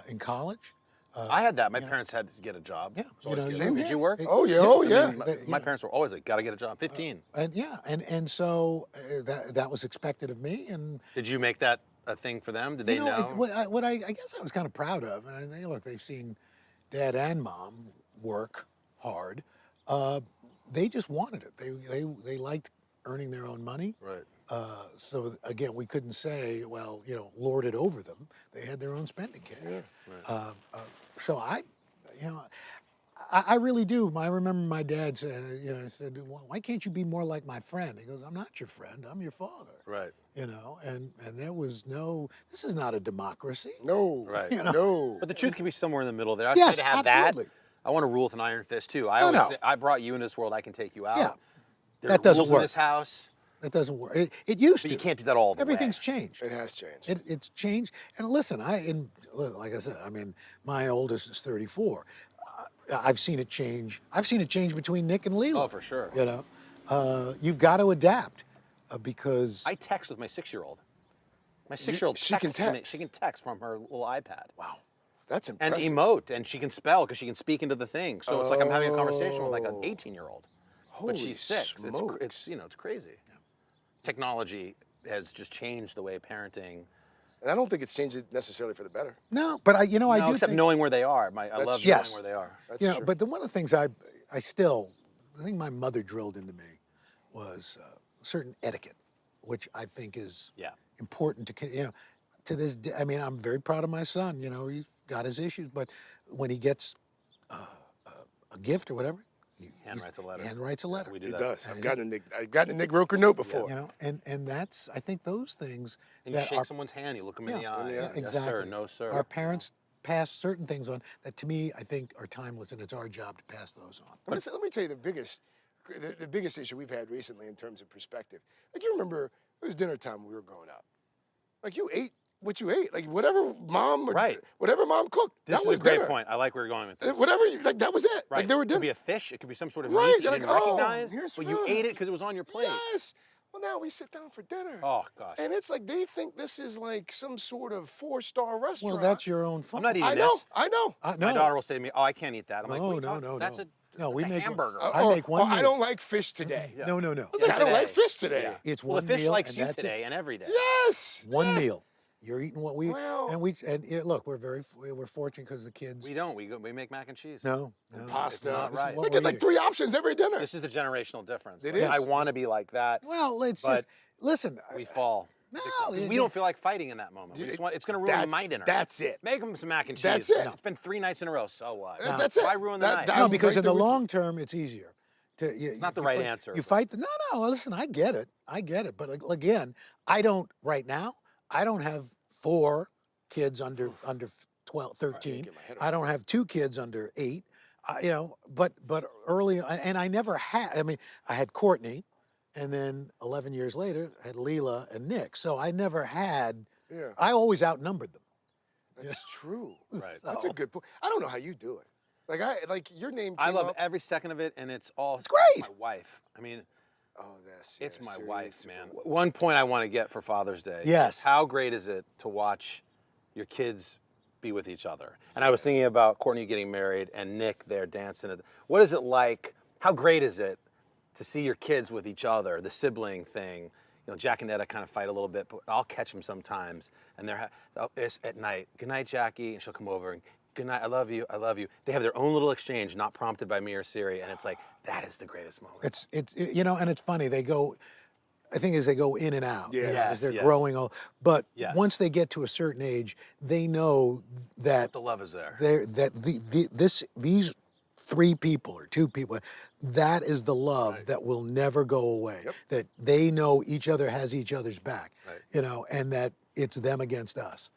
in college. I had that. My parents had to get a job. Yeah. Did you work? Oh yeah. Oh yeah. My parents were always like, "Got to get a job." 15. And so that was expected of me. And did you make that a thing for them? Did they know? What I guess I was kind of proud of, and they've seen Dad and Mom work hard. They just wanted it. They liked earning their own money. Right. So again, we couldn't say, well, lord it over them. They had their own spending cash. Yeah, right. So I really do. I remember my dad said, I said, why can't you be more like my friend? He goes, I'm not your friend. I'm your father. Right. And there was this is not a democracy. No. Right. No. But the truth can be somewhere in the middle there. I Yes, say to have absolutely. that. I want to rule with an iron fist too. I always say, I brought you into this world. I can take you out. Yeah. There That are doesn't rules work. in this house. That doesn't work. It used But to. you can't do that all the Everything's way. changed. It has changed. It's changed. And listen, like I said, I mean, my oldest is 34. I've seen it change. I've seen it change between Nick and Leela. Oh, for sure. You've got to adapt because I text with my 6-year-old. My 6-year-old she can texts me. text? She can text from her little iPad. Wow. That's And impressive. emote, and she can spell because she can speak into the thing. So it's like I'm having a conversation with like an 18-year-old. Holy But she's 6. smokes. It's crazy. Technology has just changed the way parenting. And I don't think it's changed it necessarily for the better. no, but I do except think, knowing where they are. I love knowing where they are. That's true. But one of the things I think my mother drilled into me was certain etiquette, which I think is important to this day. I mean, I'm very proud of my son. He's got his issues, but when he gets a gift or whatever, he Handwrites a letter. Handwrites a letter. We do He that. does. I've gotten a Nick Roker note before. And that's, I think those things And you that shake are, someone hand, you look them in the Yeah, eye. yeah, Yes, exactly. sir. No, sir. Our parents pass certain things on that, to me, I think are timeless, and it's our job to pass those on. Let me tell you the biggest issue we've had recently in terms of perspective. Like, you remember, it was dinner time when we were growing up. Like, you ate what you ate. Like, whatever mom cooked, This that is was a great dinner. point. I like where you're going with this. Whatever, that was it. Right. Like, there were It could dinner. be a fish. It could be some sort of Right, meat you you're like, didn't recognize, here's but you food. ate it because it was on your plate. Yes. Well, now we sit down for dinner. Oh, gosh. And it's like they think this is like some sort of 4-star restaurant. Well, that's your own fault. I'm not eating I know. this. I know. No. My daughter will say to me, "Oh, I can't eat that." I'm like, No, "What are you no, talking- no, That's no. a No, we a make hamburger." I make one I meal. don't like fish today. Yeah. No. I was like, I don't like fish today. Yeah. It's Well, one the fish meal, likes and you that's today it. and every day. Yes. One meal. You're eating what we Well- look. We're fortunate because the kids. We don't. We make mac and cheese. No. Pasta. not right. What They we're get like eating. 3 options every dinner. This is the generational difference. It Like, is. I want to be like that. Well, it's But just listen. We fall. No, we don't feel like fighting in that moment. We just want, it's going to ruin my dinner. That's it. Make them some mac and cheese. That's it. It's been 3 nights in a row, so what? That's it. Why ruin the night? No, because in the long term, it's easier. It's not the right answer. You fight no, listen, I get it. But again, I don't, right now, I don't have 4 kids under 12, 13. I don't have 2 kids under 8. But early, and I never had, I mean, I had Courtney, and then 11 years later, I had Leela and Nick. So I never had, I always outnumbered them. That's true. Right. That's a good point. I don't know how you do it. Like your name came I love up. every second of it, and it's great. My wife. I mean, it's my wife, man. One point I want to get for Father's Day. Yes. How great is it to watch your kids be with each other? And I was thinking about Courtney getting married and Nick there dancing. What is it like? How great is it to see your kids with each other? The sibling thing. You know, Jack and Etta kind of fight a little bit, but I'll catch them sometimes. And they're it's at night. Good night, Jackie. And she'll come over and good night. I love you. I love you. They have their own little exchange, not prompted by me or Siri. And it's like, that is the greatest moment. It's and it's funny. They go, I think as they go in and out, as they're Yes. growing old. But Yes. once they get to a certain age, they know that the love is there. These 3 people or 2 people, that is the love that will never go away. That they know each other has each other's back, and that it's them against us.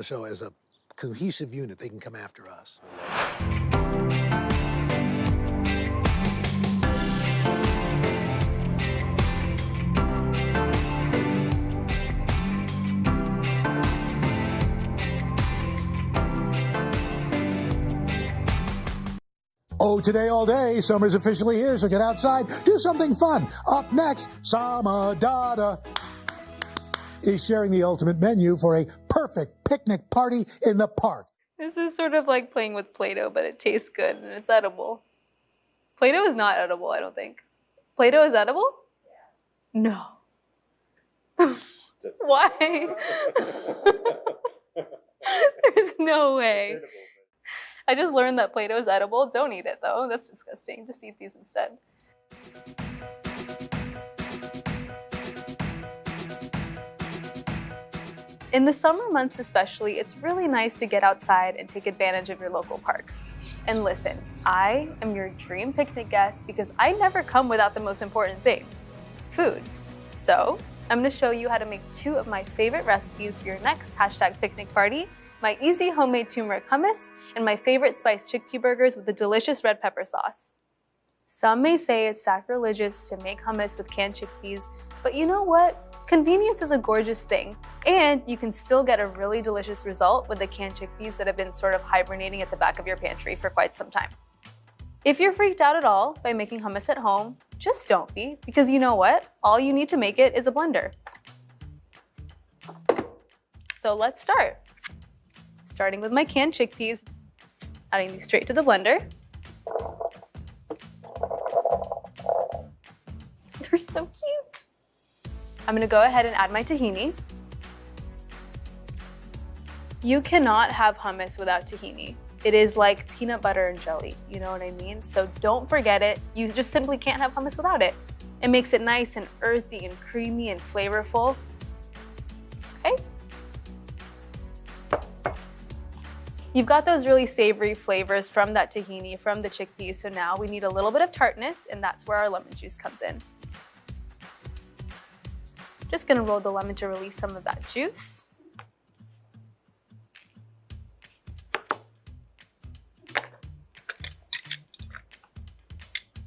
So as a cohesive unit, they can come after us. Oh, today all day, summer's officially here, so get outside, do something fun. Up next, Sama Dada is sharing the ultimate menu for a perfect picnic party in the park. This is sort of like playing with Play-Doh, but it tastes good and it's edible. Play-Doh is not edible, I don't think. Play-Doh is edible? No. Why? There's no way. I just learned that Play-Doh is edible. Don't eat it though. That's disgusting. Just eat these instead. In the summer months especially, it's really nice to get outside and take advantage of your local parks. And listen, I am your dream picnic guest because I never come without the most important thing, food. So I'm gonna show you how to make 2 of my favorite recipes for your next #picnic party, my easy homemade turmeric hummus, and my favorite spiced chickpea burgers with a delicious red pepper sauce. Some may say it's sacrilegious to make hummus with canned chickpeas, but you know what? Convenience is a gorgeous thing, and you can still get a really delicious result with the canned chickpeas that have been sort of hibernating at the back of your pantry for quite some time. If you're freaked out at all by making hummus at home, just don't be, because you know what? All you need to make it is a blender. So let's start. Starting with my canned chickpeas, adding these straight to the blender. They're so cute. I'm gonna go ahead and add my tahini. You cannot have hummus without tahini. It is like peanut butter and jelly, you know what I mean? So don't forget it. You just simply can't have hummus without it. It makes it nice and earthy and creamy and flavorful. Okay? You've got those really savory flavors from that tahini, from the chickpeas, so now we need a little bit of tartness, and that's where our lemon juice comes in. Just gonna roll the lemon to release some of that juice.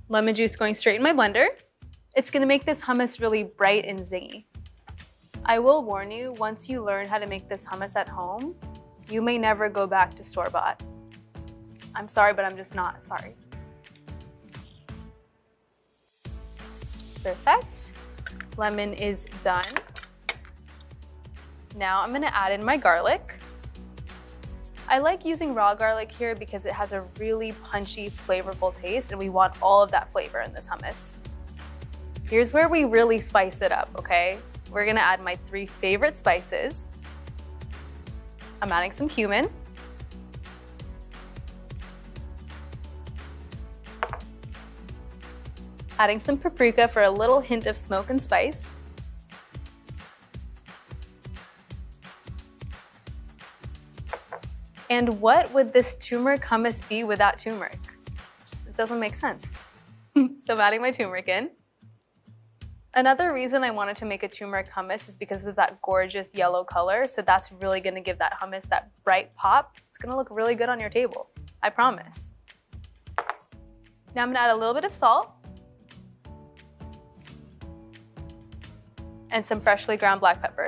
Lemon juice going straight in my blender. It's gonna make this hummus really bright and zingy. I will warn you, once you learn how to make this hummus at home, you may never go back to store-bought. I'm sorry, but I'm just not sorry. Perfect. Lemon is done. Now I'm gonna add in my garlic. I like using raw garlic here because it has a really punchy, flavorful taste, and we want all of that flavor in this hummus. Here's where we really spice it up, okay? We're gonna add my 3 favorite spices. I'm adding some cumin. Adding some paprika for a little hint of smoke and spice. And what would this turmeric hummus be without turmeric? It doesn't make sense. So I'm adding my turmeric in. Another reason I wanted to make a turmeric hummus is because of that gorgeous yellow color. So that's really gonna give that hummus that bright pop. It's gonna look really good on your table, I promise. Now I'm gonna add a little bit of salt and some freshly ground black pepper.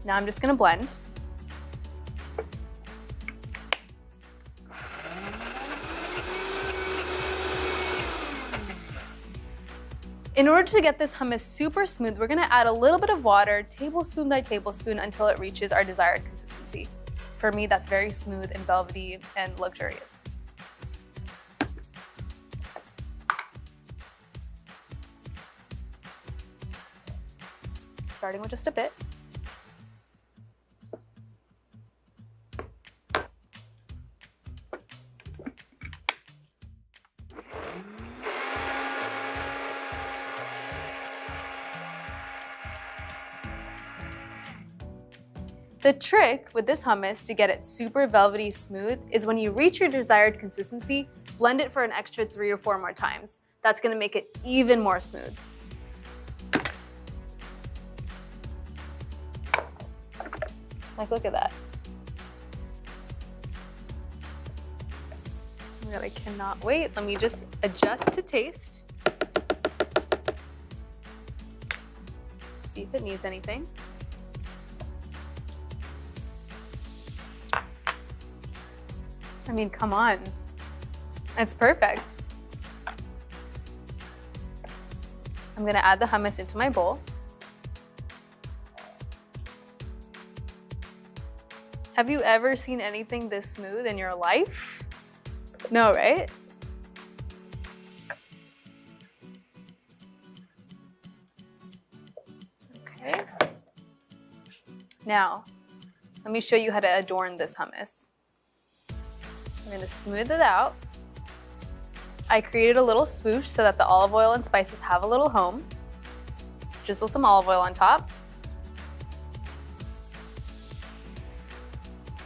Now I'm just gonna blend. In order to get this hummus super smooth, we're gonna add a little bit of water, tablespoon by tablespoon, until it reaches our desired consistency. For me, that's very smooth and velvety and luxurious. Starting with just a bit. The trick with this hummus to get it super velvety smooth is when you reach your desired consistency, blend it for an extra 3 or 4 more times. That's gonna make it even more smooth. Like, look at that. I really cannot wait. Let me just adjust to taste. See if it needs anything. I mean, come on. It's perfect. I'm gonna add the hummus into my bowl. Have you ever seen anything this smooth in your life? No, right? Okay. Now, let me show you how to adorn this hummus. I'm gonna smooth it out. I created a little swoosh so that the olive oil and spices have a little home. Drizzle some olive oil on top.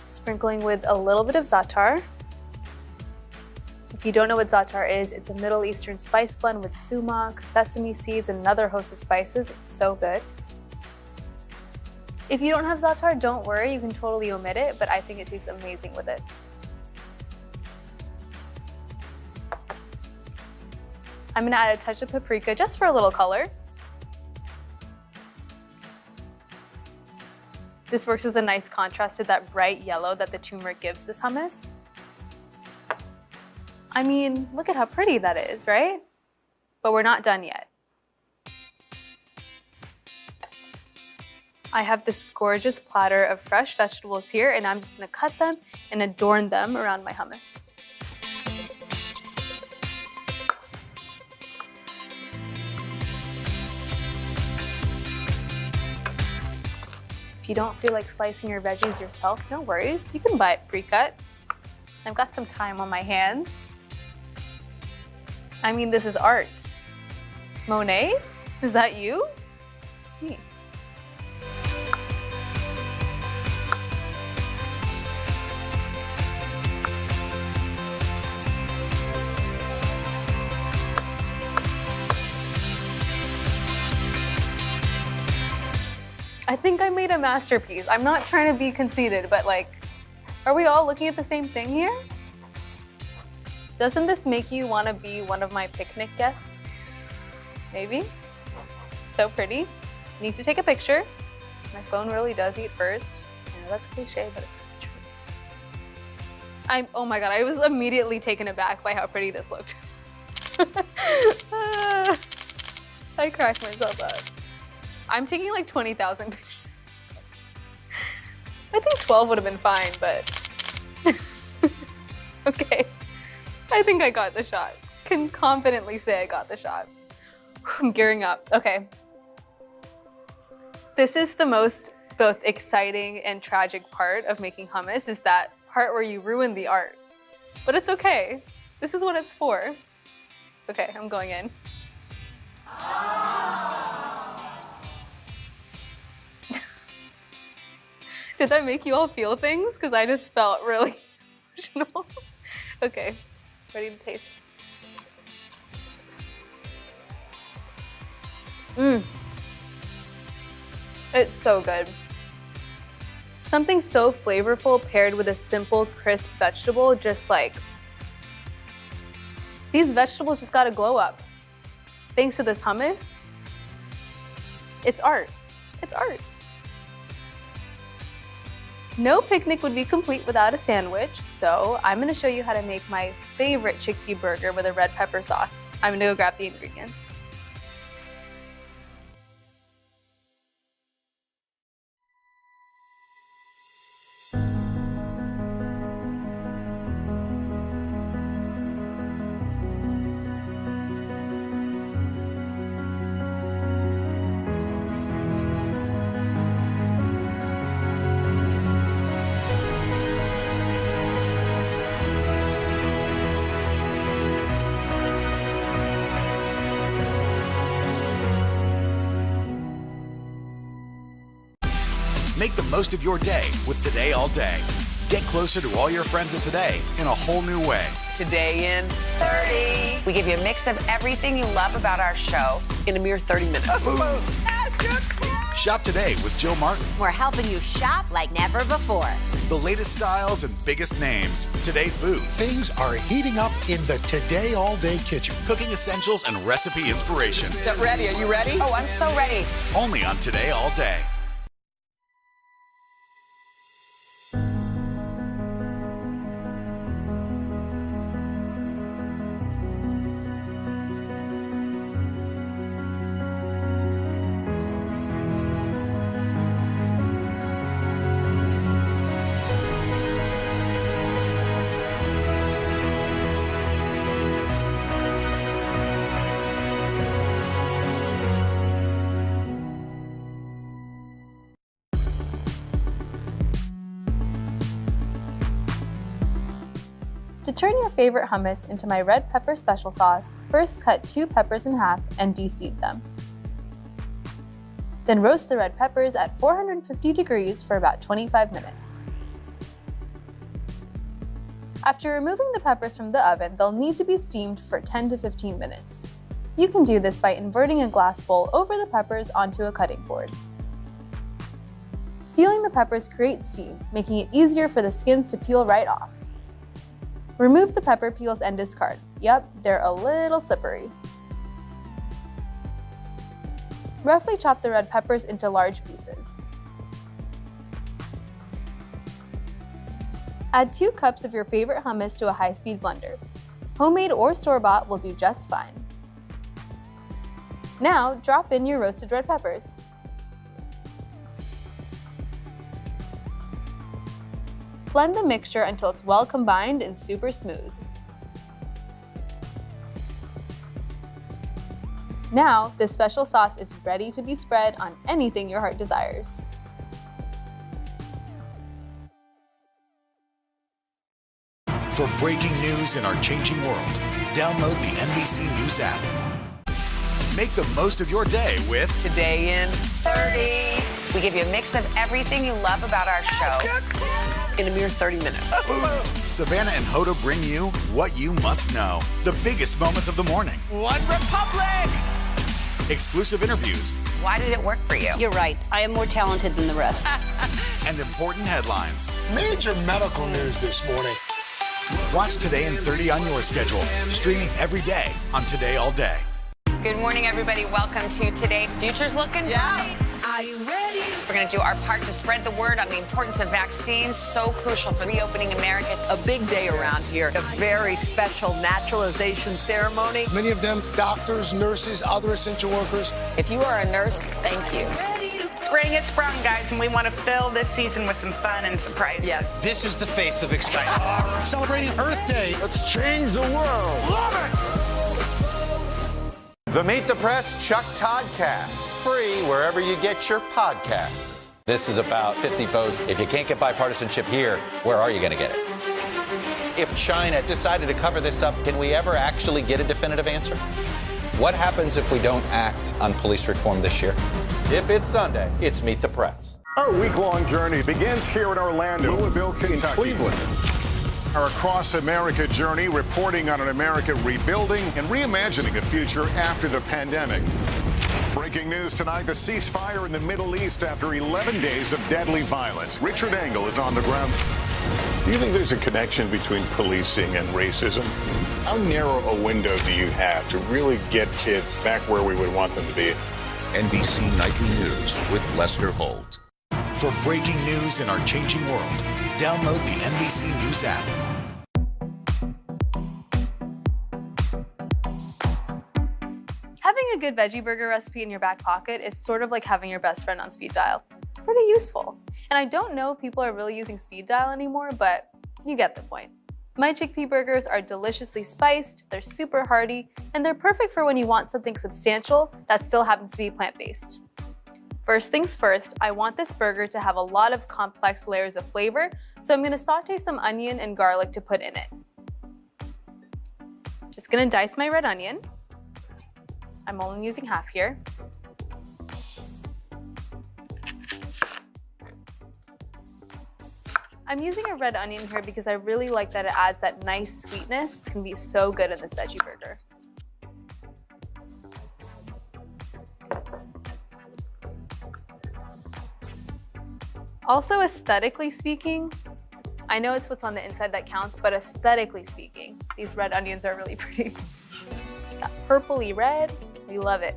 Sprinkling with a little bit of za'atar. If you don't know what za'atar is, it's a Middle Eastern spice blend with sumac, sesame seeds, and another host of spices. It's so good. If you don't have za'atar, don't worry, you can totally omit it, but I think it tastes amazing with it. I'm gonna add a touch of paprika just for a little color. This works as a nice contrast to that bright yellow that the turmeric gives this hummus. I mean, look at how pretty that is, right? But we're not done yet. I have this gorgeous platter of fresh vegetables here, and I'm just gonna cut them and adorn them around my hummus. If you don't feel like slicing your veggies yourself, no worries. You can buy it pre-cut. I've got some time on my hands. I mean, this is art. Monet? Is that you? It's me. I think I made a masterpiece. I'm not trying to be conceited, but like, are we all looking at the same thing here? Doesn't this make you want to be one of my picnic guests? Maybe? So pretty. Need to take a picture. My phone really does eat first. I know that's cliche, but it's true. Oh my God, I was immediately taken aback by how pretty this looked. I cracked myself up. I'm taking like 20,000 pictures. I think 12 would have been fine, but okay. I think I got the shot. Can confidently say I got the shot. I'm gearing up. Okay. This is the most both exciting and tragic part of making hummus, is that part where you ruin the art. But it's okay. This is what it's for. Okay, I'm going in. Did that make you all feel things? Because I just felt really emotional. Okay, ready to taste. It's so good. Something so flavorful paired with a simple, crisp vegetable, just like, these vegetables just gotta glow up. Thanks to this hummus, it's art. It's art. No picnic would be complete without a sandwich, so I'm gonna show you how to make my favorite chickpea burger with a red pepper sauce. I'm gonna go grab the ingredients. Make the most of your day with Today All Day. Get closer to all your friends at Today in a whole new way. Today in 30. We give you a mix of everything you love about our show in a mere 30 minutes. Shop today with Jill Martin. We're helping you shop like never before. The latest styles and biggest names. Today food. Things are heating up in the Today All Day kitchen. Cooking essentials and recipe inspiration. Get ready. Are you ready? Oh, I'm so ready. Only on Today All Day. To turn your favorite hummus into my red pepper special sauce, first cut 2 peppers in half and de-seed them. Then roast the red peppers at 450 degrees for about 25 minutes. After removing the peppers from the oven, they'll need to be steamed for 10 to 15 minutes. You can do this by inverting a glass bowl over the peppers onto a cutting board. Sealing the peppers creates steam, making it easier for the skins to peel right off. Remove the pepper peels and discard. Yep, they're a little slippery. Roughly chop the red peppers into large pieces. Add 2 cups of your favorite hummus to a high-speed blender. Homemade or store-bought will do just fine. Now, drop in your roasted red peppers. Blend the mixture until it's well combined and super smooth. Now, this special sauce is ready to be spread on anything your heart desires. For breaking news in our changing world, download the NBC News app. Make the most of your day with Today in 30. We give you a mix of everything you love about our show in a mere 30 minutes. Savannah and Hoda bring you what you must know. The biggest moments of the morning. One Republic! Exclusive interviews. Why did it work for you? You're right. I am more talented than the rest. And important headlines. Major medical news this morning. Watch Today in 30 on your schedule. Streaming every day on Today All Day. Good morning, everybody. Welcome to Today. Future's looking bright. Are you ready? We're going to do our part to spread the word on the importance of vaccines, so crucial for reopening America. A big day around here. A very special naturalization ceremony. Many of them doctors, nurses, other essential workers. If you are a nurse, thank you. Spring has sprung, guys, and we want to fill this season with some fun and surprises. Yes. This is the face of excitement. Celebrating Earth Day. Let's change the world. Love it! The Meet the Press Chuck Todd Cast, free wherever you get your podcasts. This is about 50 votes. If you can't get bipartisanship here, where are you going to get it? If China decided to cover this up, can we ever actually get a definitive answer? What happens if we don't act on police reform this year? If it's Sunday, it's Meet the Press. Our week-long journey begins here in Orlando, Louisville, Kentucky, Cleveland. Our Across America journey reporting on an America rebuilding and reimagining a future after the pandemic. Breaking news tonight, the ceasefire in the Middle East after 11 days of deadly violence. Richard Engel is on the ground. Do you think there's a connection between policing and racism? How narrow a window do you have to really get kids back where we would want them to be? NBC Nightly News with Lester Holt. For breaking news in our changing world, download the NBC News app. Having a good veggie burger recipe in your back pocket is sort of like having your best friend on speed dial. It's pretty useful. And I don't know if people are really using speed dial anymore, but you get the point. My chickpea burgers are deliciously spiced, they're super hearty, and they're perfect for when you want something substantial that still happens to be plant-based. First things first, I want this burger to have a lot of complex layers of flavor, so I'm gonna saute some onion and garlic to put in it. Just gonna dice my red onion. I'm only using half here. I'm using a red onion here because I really like that it adds that nice sweetness. It's gonna be so good in this veggie burger. Also, aesthetically speaking, I know it's what's on the inside that counts, but aesthetically speaking, these red onions are really pretty. That purpley red, we love it.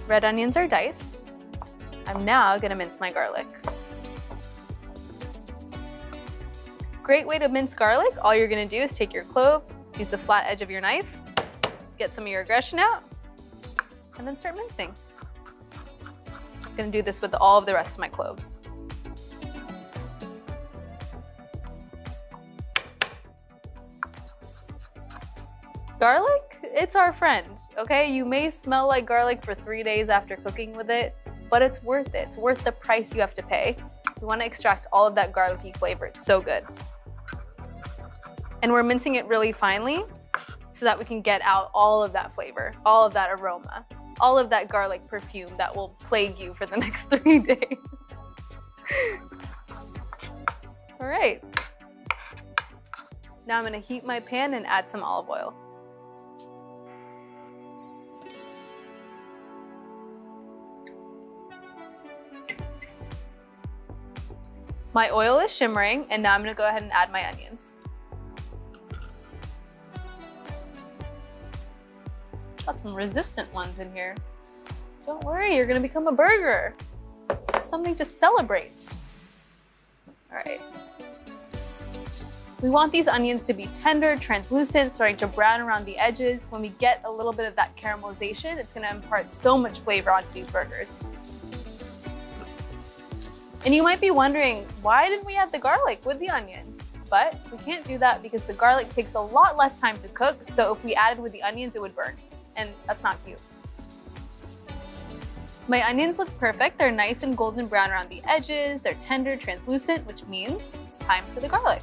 Red onions are diced. I'm now gonna mince my garlic. Great way to mince garlic. All you're gonna do is take your clove, use the flat edge of your knife, get some of your aggression out, and then start mincing. I'm gonna do this with all of the rest of my cloves. Garlic, it's our friend, okay? You may smell like garlic for 3 days after cooking with it, but it's worth it. It's worth the price you have to pay. We wanna extract all of that garlicky flavor. It's so good. And we're mincing it really finely so that we can get out all of that flavor, all of that aroma, all of that garlic perfume that will plague you for the next 3 days. All right. Now I'm gonna heat my pan and add some olive oil. My oil is shimmering, and now I'm gonna go ahead and add my onions. Got some resistant ones in here. Don't worry, you're gonna become a burger. Something to celebrate. All right. We want these onions to be tender, translucent, starting to brown around the edges. When we get a little bit of that caramelization, it's gonna impart so much flavor onto these burgers. And you might be wondering, why didn't we add the garlic with the onions? But we can't do that because the garlic takes a lot less time to cook, so if we added with the onions, it would burn. And that's not cute. My onions look perfect. They're nice and golden brown around the edges. They're tender, translucent, which means it's time for the garlic.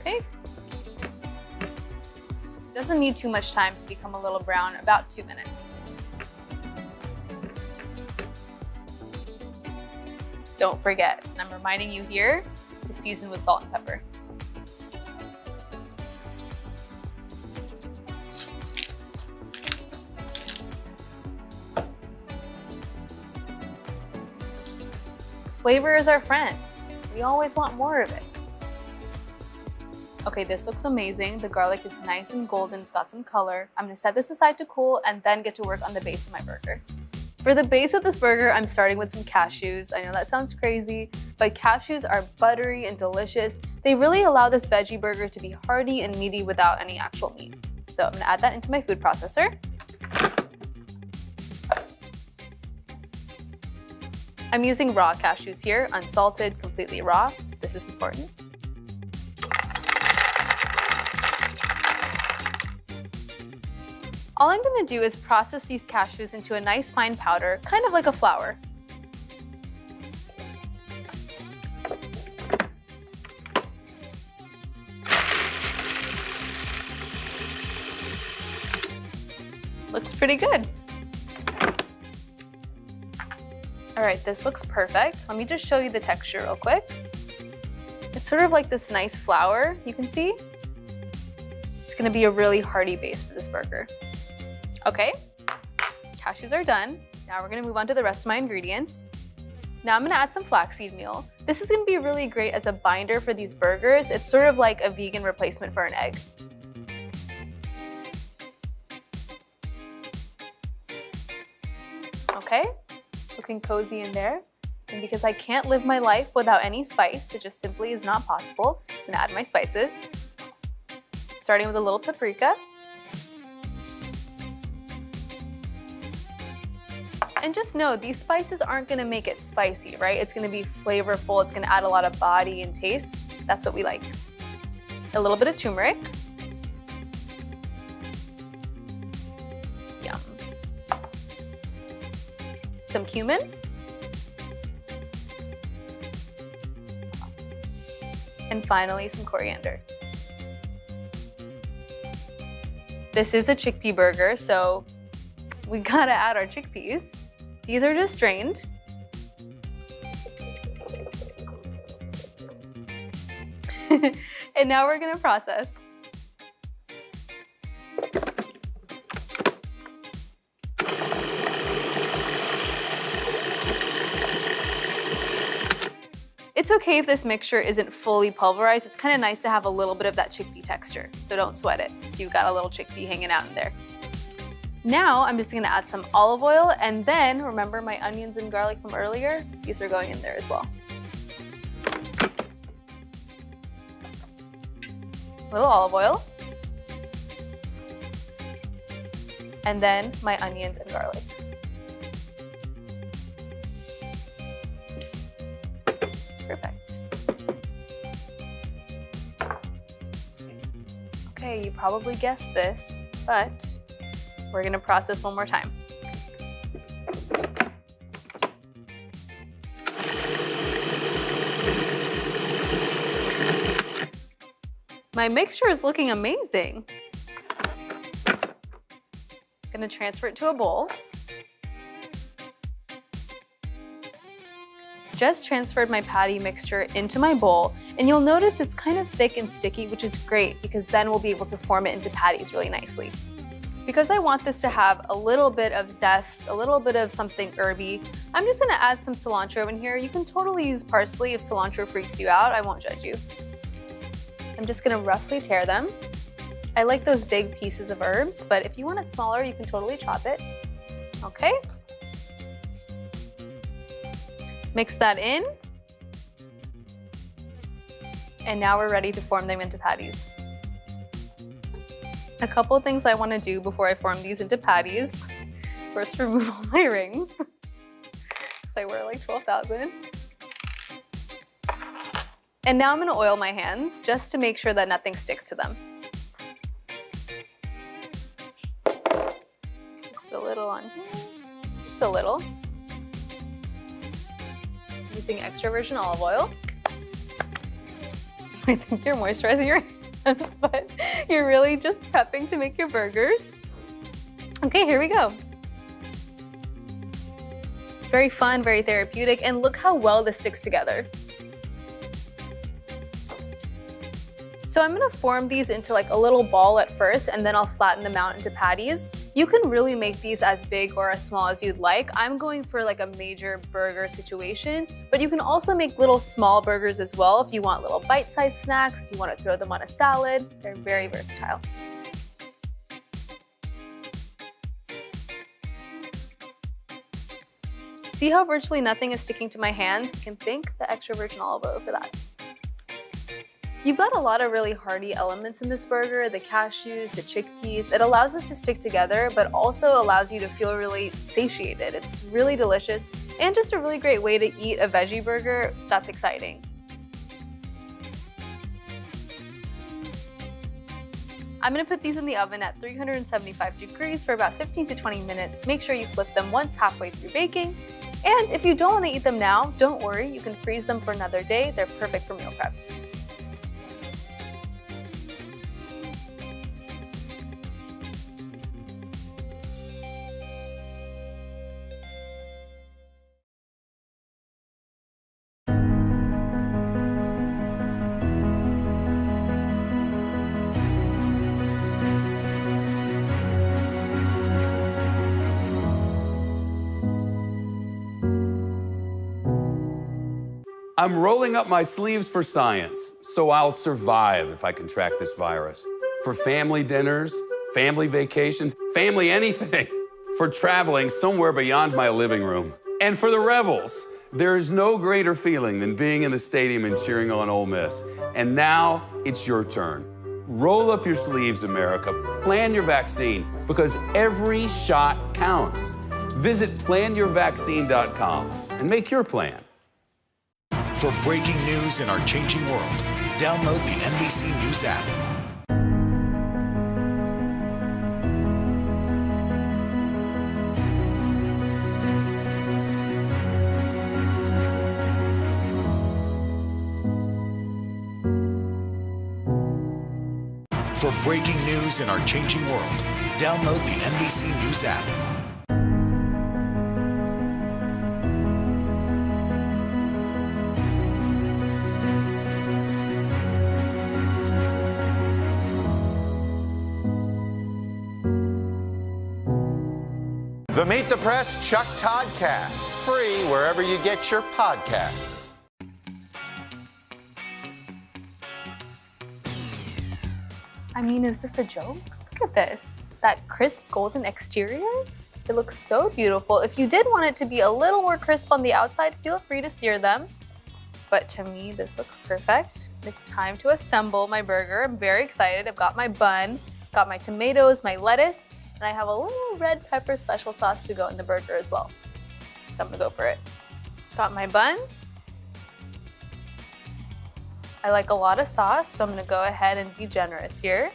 Okay. Doesn't need too much time to become a little brown, about 2 minutes. Don't forget, and I'm reminding you here, to season with salt and pepper. Flavor is our friend. We always want more of it. Okay, this looks amazing. The garlic is nice and golden, it's got some color. I'm gonna set this aside to cool and then get to work on the base of my burger. For the base of this burger, I'm starting with some cashews. I know that sounds crazy, but cashews are buttery and delicious. They really allow this veggie burger to be hearty and meaty without any actual meat. So I'm gonna add that into my food processor. I'm using raw cashews here, unsalted, completely raw. This is important. All I'm gonna do is process these cashews into a nice fine powder, kind of like a flour. Looks pretty good. All right, this looks perfect. Let me just show you the texture real quick. It's sort of like this nice flour, you can see. It's gonna be a really hearty base for this burger. Okay, cashews are done. Now we're gonna move on to the rest of my ingredients. Now I'm gonna add some flaxseed meal. This is gonna be really great as a binder for these burgers. It's sort of like a vegan replacement for an egg. Okay, looking cozy in there. And because I can't live my life without any spice, it just simply is not possible, I'm gonna add my spices. Starting with a little paprika. And just know, these spices aren't gonna make it spicy, right? It's gonna be flavorful, it's gonna add a lot of body and taste. That's what we like. A little bit of turmeric. Yum. Some cumin. And finally, some coriander. This is a chickpea burger, so we gotta add our chickpeas. These are just drained. And now we're gonna process. It's okay if this mixture isn't fully pulverized. It's kind of nice to have a little bit of that chickpea texture, so don't sweat it if you've got a little chickpea hanging out in there. Now I'm just gonna add some olive oil, and then remember my onions and garlic from earlier? These are going in there as well. A little olive oil. And then my onions and garlic. Perfect. Okay, you probably guessed this, but we're gonna process one more time. My mixture is looking amazing. Gonna transfer it to a bowl. Just transferred my patty mixture into my bowl, and you'll notice it's kind of thick and sticky, which is great because then we'll be able to form it into patties really nicely. Because I want this to have a little bit of zest, a little bit of something herby, I'm just gonna add some cilantro in here. You can totally use parsley if cilantro freaks you out. I won't judge you. I'm just gonna roughly tear them. I like those big pieces of herbs, but if you want it smaller, you can totally chop it. Okay. Mix that in. And now we're ready to form them into patties. A couple of things I want to do before I form these into patties. First, remove all my rings, because I wear like 12,000. And now I'm going to oil my hands just to make sure that nothing sticks to them. Just a little on here, just a little. Using extra virgin olive oil. I think you're moisturizing your hands, but you're really just prepping to make your burgers. Okay, here we go. It's very fun, very therapeutic, and look how well this sticks together. So I'm gonna form these into like a little ball at first, and then I'll flatten them out into patties. You can really make these as big or as small as you'd like. I'm going for like a major burger situation, but you can also make little small burgers as well if you want little bite-sized snacks, if you want to throw them on a salad. They're very versatile. See how virtually nothing is sticking to my hands? You can thank the extra virgin olive oil for that. You've got a lot of really hearty elements in this burger, the cashews, the chickpeas. It allows it to stick together, but also allows you to feel really satiated. It's really delicious and just a really great way to eat a veggie burger that's exciting. I'm gonna put these in the oven at 375 degrees for about 15 to 20 minutes. Make sure you flip them once halfway through baking. And if you don't wanna eat them now, don't worry, you can freeze them for another day. They're perfect for meal prep. I'm rolling up my sleeves for science, so I'll survive if I contract this virus. For family dinners, family vacations, family anything. For traveling somewhere beyond my living room. And for the Rebels, there is no greater feeling than being in the stadium and cheering on Ole Miss. And now it's your turn. Roll up your sleeves, America. Plan your vaccine, because every shot counts. Visit planyourvaccine.com and make your plan. For breaking news in our changing world, download the NBC News app. For breaking news in our changing world, download the NBC News app. The Meet the Press Chuck Toddcast, free wherever you get your podcasts. I mean, is this a joke? Look at this. That crisp golden exterior? It looks so beautiful. If you did want it to be a little more crisp on the outside, feel free to sear them. But to me, this looks perfect. It's time to assemble my burger. I'm very excited. I've got my bun, got my tomatoes, my lettuce, and I have a little red pepper special sauce to go in the burger as well. So I'm gonna go for it. Got my bun. I like a lot of sauce, so I'm gonna go ahead and be generous here.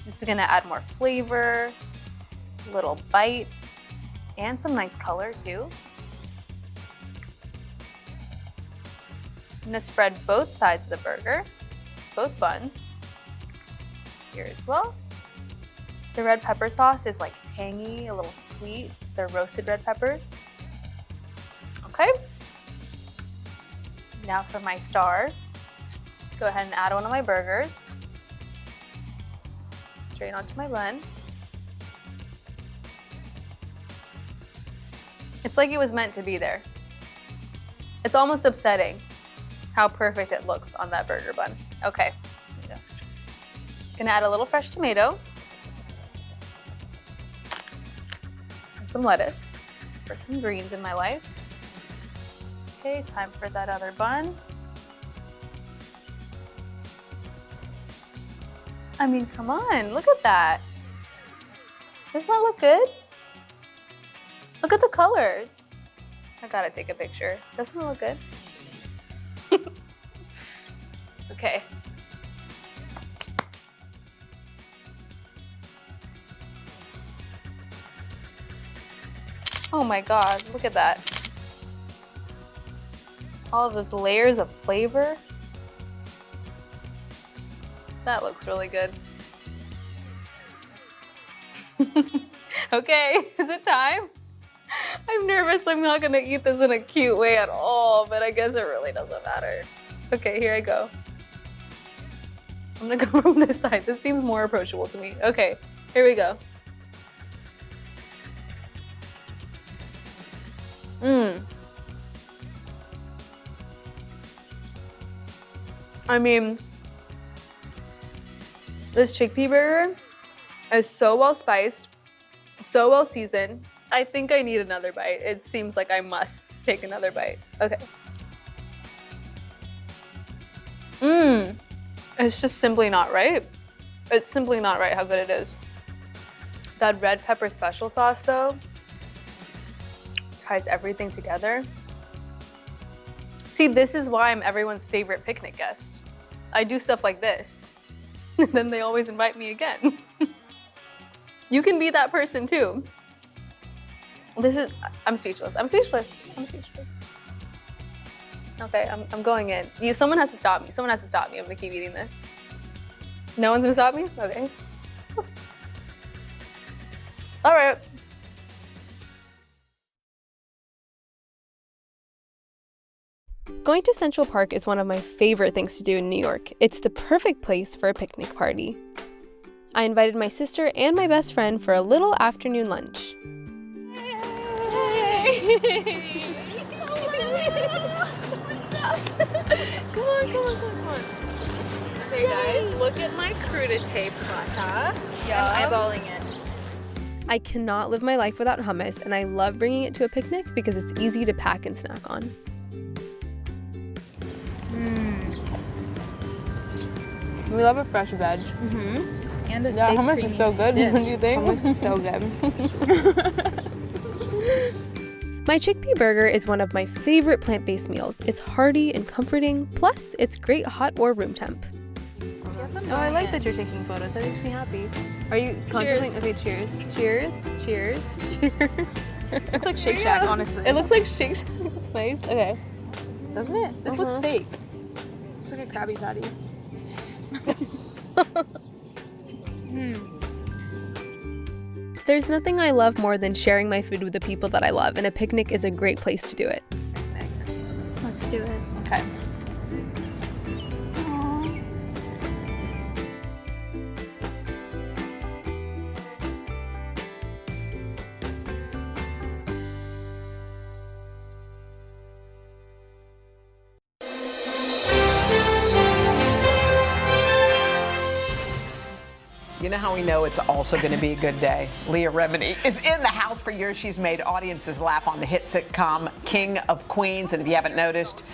This is gonna add more flavor, a little bite, and some nice color too. I'm gonna spread both sides of the burger, both buns, here as well. The red pepper sauce is like tangy, a little sweet. These are roasted red peppers. Okay. Now for my star. Go ahead and add one of my burgers. Straight onto my bun. It's like it was meant to be there. It's almost upsetting how perfect it looks on that burger bun. Okay. Gonna add a little fresh tomato. And some lettuce for some greens in my life. Okay, time for that other bun. I mean, come on, look at that. Doesn't that look good? Look at the colors. I gotta take a picture. Doesn't it look good? Okay. Oh my God, look at that. All of those layers of flavor. That looks really good. Okay, is it time? I'm nervous I'm not gonna eat this in a cute way at all, but I guess it really doesn't matter. Okay, here I go. I'm gonna go from this side. This seems more approachable to me. Okay, here we go. I mean, this chickpea burger is so well spiced, so well seasoned. I think I need another bite. It seems like I must take another bite. Okay. It's just simply not right. It's simply not right how good it is. That red pepper special sauce though, ties everything together. See, this is why I'm everyone's favorite picnic guest. I do stuff like this, and then they always invite me again. You can be that person too. I'm speechless. I'm speechless. I'm speechless. Okay, I'm going in. Someone has to stop me. Someone has to stop me. I'm gonna keep eating this. No one's gonna stop me? Okay. All right. Going to Central Park is one of my favorite things to do in New York. It's the perfect place for a picnic party. I invited my sister and my best friend for a little afternoon lunch. Yay! Come on. Okay, guys, look at my crudité prata. I'm eyeballing it. I cannot live my life without hummus, and I love bringing it to a picnic because it's easy to pack and snack on. We love a fresh veg. And Yeah, hummus is so good. What do you think? Hummus is so good. My chickpea burger is one of my favorite plant-based meals. It's hearty and comforting, plus it's great hot or room temp. Oh, I like that you're taking photos. That makes me happy. Are you contemplating? Okay, cheers. Cheers. Looks like Shake Shack, honestly. It looks like Shake Shack. It's nice. Okay. Doesn't it? This looks fake. Looks like a Krabby Patty. There's nothing I love more than sharing my food with the people that I love, and a picnic is a great place to do it. Let's do it. Okay. You know how we know it's also going to be a good day? Leah Remini is in the house. For years, she's made audiences laugh on the hit sitcom King of Queens. And if you haven't noticed,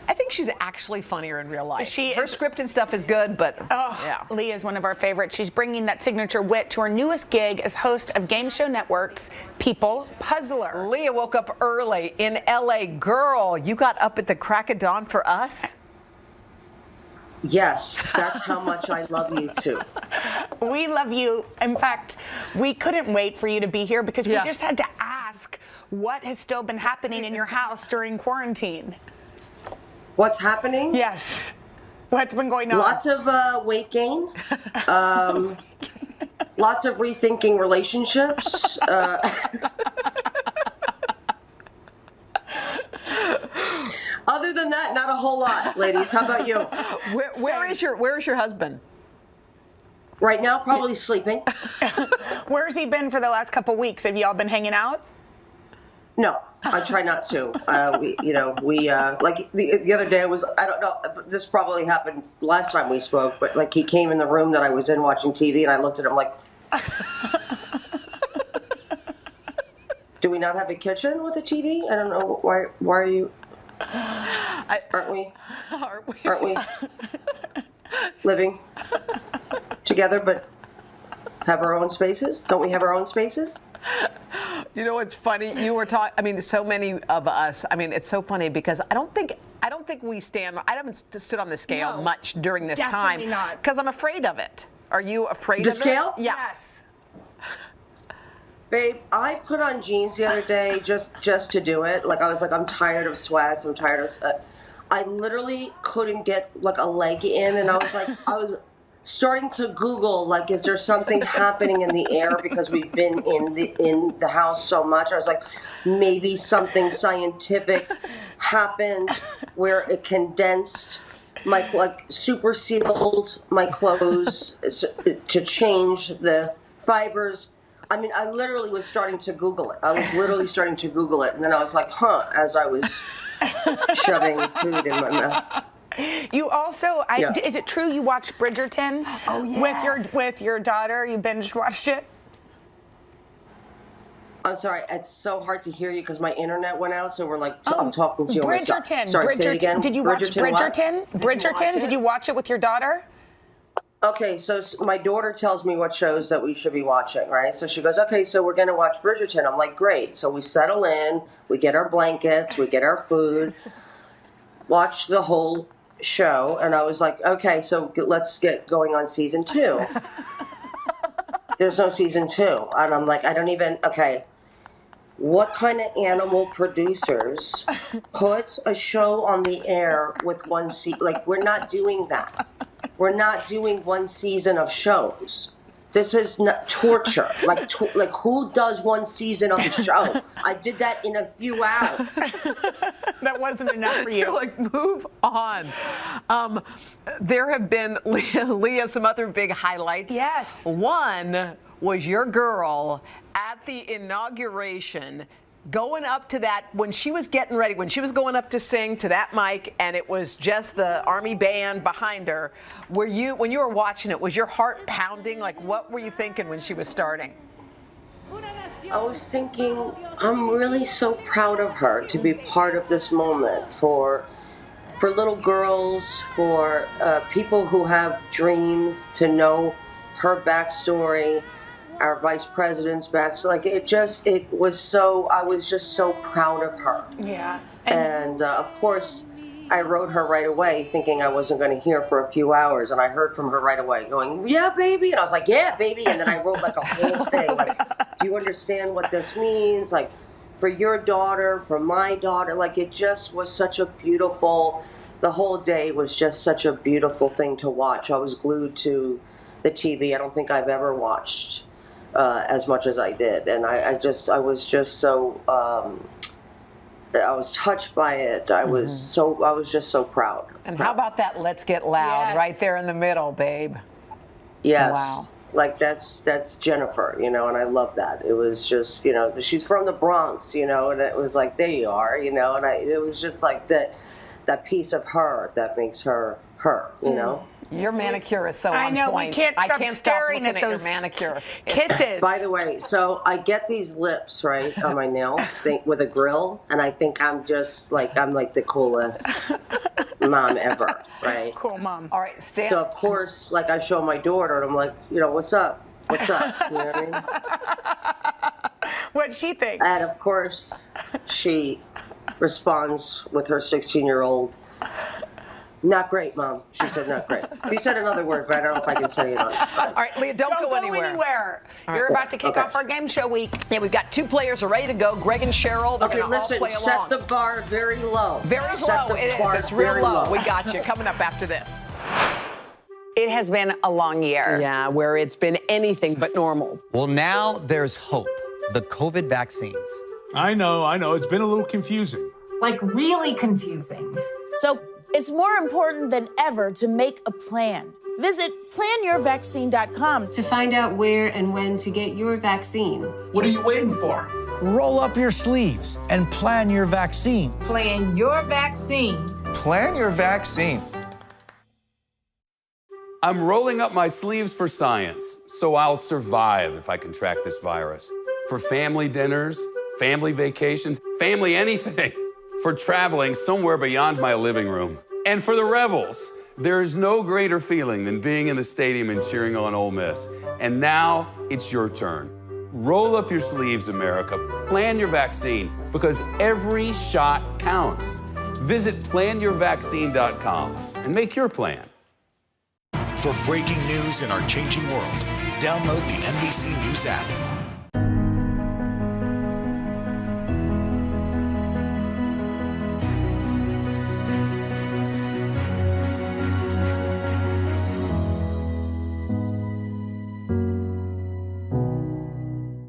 I think she's actually funnier in real life. Her scripted stuff is good, but yeah. Leah is one of our favorites. She's bringing that signature wit to her newest gig as host of Game Show Network's People Puzzler. Leah woke up early in L.A. Girl, you got up at the crack of dawn for us? Yes, that's how much I love you too. We love you. In fact, we couldn't wait for you to be here because we just had to ask what has still been happening in your house during quarantine. What's happening? Yes. What's been going on? Lots of weight gain. Lots of rethinking relationships. Other than that, not a whole lot, ladies. How about you? Where is your husband? Right now, probably sleeping. Where's he been for the last couple weeks? Have y'all been hanging out? No, I try not to. We like the other day was, I don't know, this probably happened last time we spoke, but like he came in the room that I was in watching TV and I looked at him like, do we not have a kitchen with a TV? I don't know. Why are you? Aren't we living together but have our own spaces? Don't we have our own spaces? You know what's funny? You were talking. I mean, so many of us. I mean, it's so funny because I don't think we stand. I haven't stood on the scale much during this time. Definitely not. Because I'm afraid of it. Are you afraid The of scale? it? Yeah. Yes. Babe, I put on jeans the other day just to do it. Like I was like, I'm tired of sweats. I'm tired of. I literally couldn't get like a leg in, and I was starting to Google like, is there something happening in the air because we've been in the house so much? I was like, maybe something scientific happened where it condensed super sealed my clothes to change the fibers. I mean, I literally was starting to Google it. And then I was like, as I was shoving food in my mouth. You also, is it true you watched Bridgerton? Oh, yes. with your daughter? You binge watched it? I'm sorry, it's so hard to hear you because my internet went out, so we're like, I'm talking to you. Bridgerton. Sorry, say it again. Did you watch Bridgerton? Bridgerton? Did you watch it with your daughter? Okay, so my daughter tells me what shows that we should be watching, right? So she goes, okay, so we're going to watch Bridgerton. I'm like, great. So we settle in, we get our blankets, we get our food, watch the whole show. And I was like, okay, so let's get going on season 2. There's no season 2. And I'm like, okay. What kind of animal producers puts a show on the air with one season? Like, we're not doing that. We're not doing one season of shows. This is not torture. Like who does one season of a show? I did that in a few hours. That wasn't enough for you. Like, move on. There have been, Leah, some other big highlights. Yes. One was your girl at the inauguration going up to that, when she was getting ready, when she was going up to sing to that mic, and it was just the Army band behind her, when you were watching it, was your heart pounding? Like, what were you thinking when she was starting? I was thinking, I'm really so proud of her to be part of this moment for little girls, for people who have dreams, to know her backstory, our vice president's backstory. Like, it was so, I was just so proud of her. Yeah. And of course, I wrote her right away thinking I wasn't going to hear for a few hours, and I heard from her right away going, yeah, baby. And I was like, yeah, baby. And then I wrote like a whole thing, like, do you understand what this means? Like, for your daughter, for my daughter. Like, it just was such a beautiful, the whole day was just such a beautiful thing to watch. I was glued to the TV. I don't think I've ever watched as much as I did. And I was just so, I was touched by it. I was just so proud. And how about that Let's Get Loud right there in the middle, babe? Yes. Wow. Like, that's Jennifer, and I love that. It was just, she's from the Bronx, and it was like, there you are, and it was just like that piece of her that makes her, Your manicure is so on point. I know, we can't stop staring at those your manicure. kisses. By the way, so I get these lips, right, on my nail with a grill, and I think I'm like the coolest mom ever, right? Cool mom. All right, stand. So, of course, like, I show my daughter, and I'm like, what's up? What's up? You know what I mean? What'd she think? And, of course, she responds with her 16-year-old, not great, Mom. She said not great. She said another word, but I don't know if I can say it on. All right, Leah, don't go anywhere. You're about to kick off our game show week. Yeah, we've got two players are ready to go. Greg and Cheryl. They're going to all play along. Set the bar very low. Very low. It is. It's real low. We got you. Coming up after this. It has been a long year. Yeah, where it's been anything but normal. Well, now there's hope. The COVID vaccines. I know. It's been a little confusing. Like, really confusing. So it's more important than ever to make a plan. Visit planyourvaccine.com To find out where and when to get your vaccine. What are you waiting for? Roll up your sleeves and plan your vaccine. Plan your vaccine. Plan your vaccine. I'm rolling up my sleeves for science, so I'll survive if I contract this virus. For family dinners, family vacations, family anything. For traveling somewhere beyond my living room. And for the Rebels, there is no greater feeling than being in the stadium and cheering on Ole Miss. And now it's your turn. Roll up your sleeves, America. Plan your vaccine, because every shot counts. Visit planyourvaccine.com and make your plan. For breaking news in our changing world, download the NBC News app.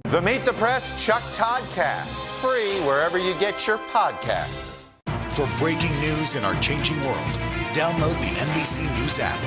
The Meet the Press Chuck Toddcast, free wherever you get your podcasts. For breaking news in our changing world, download the NBC News app.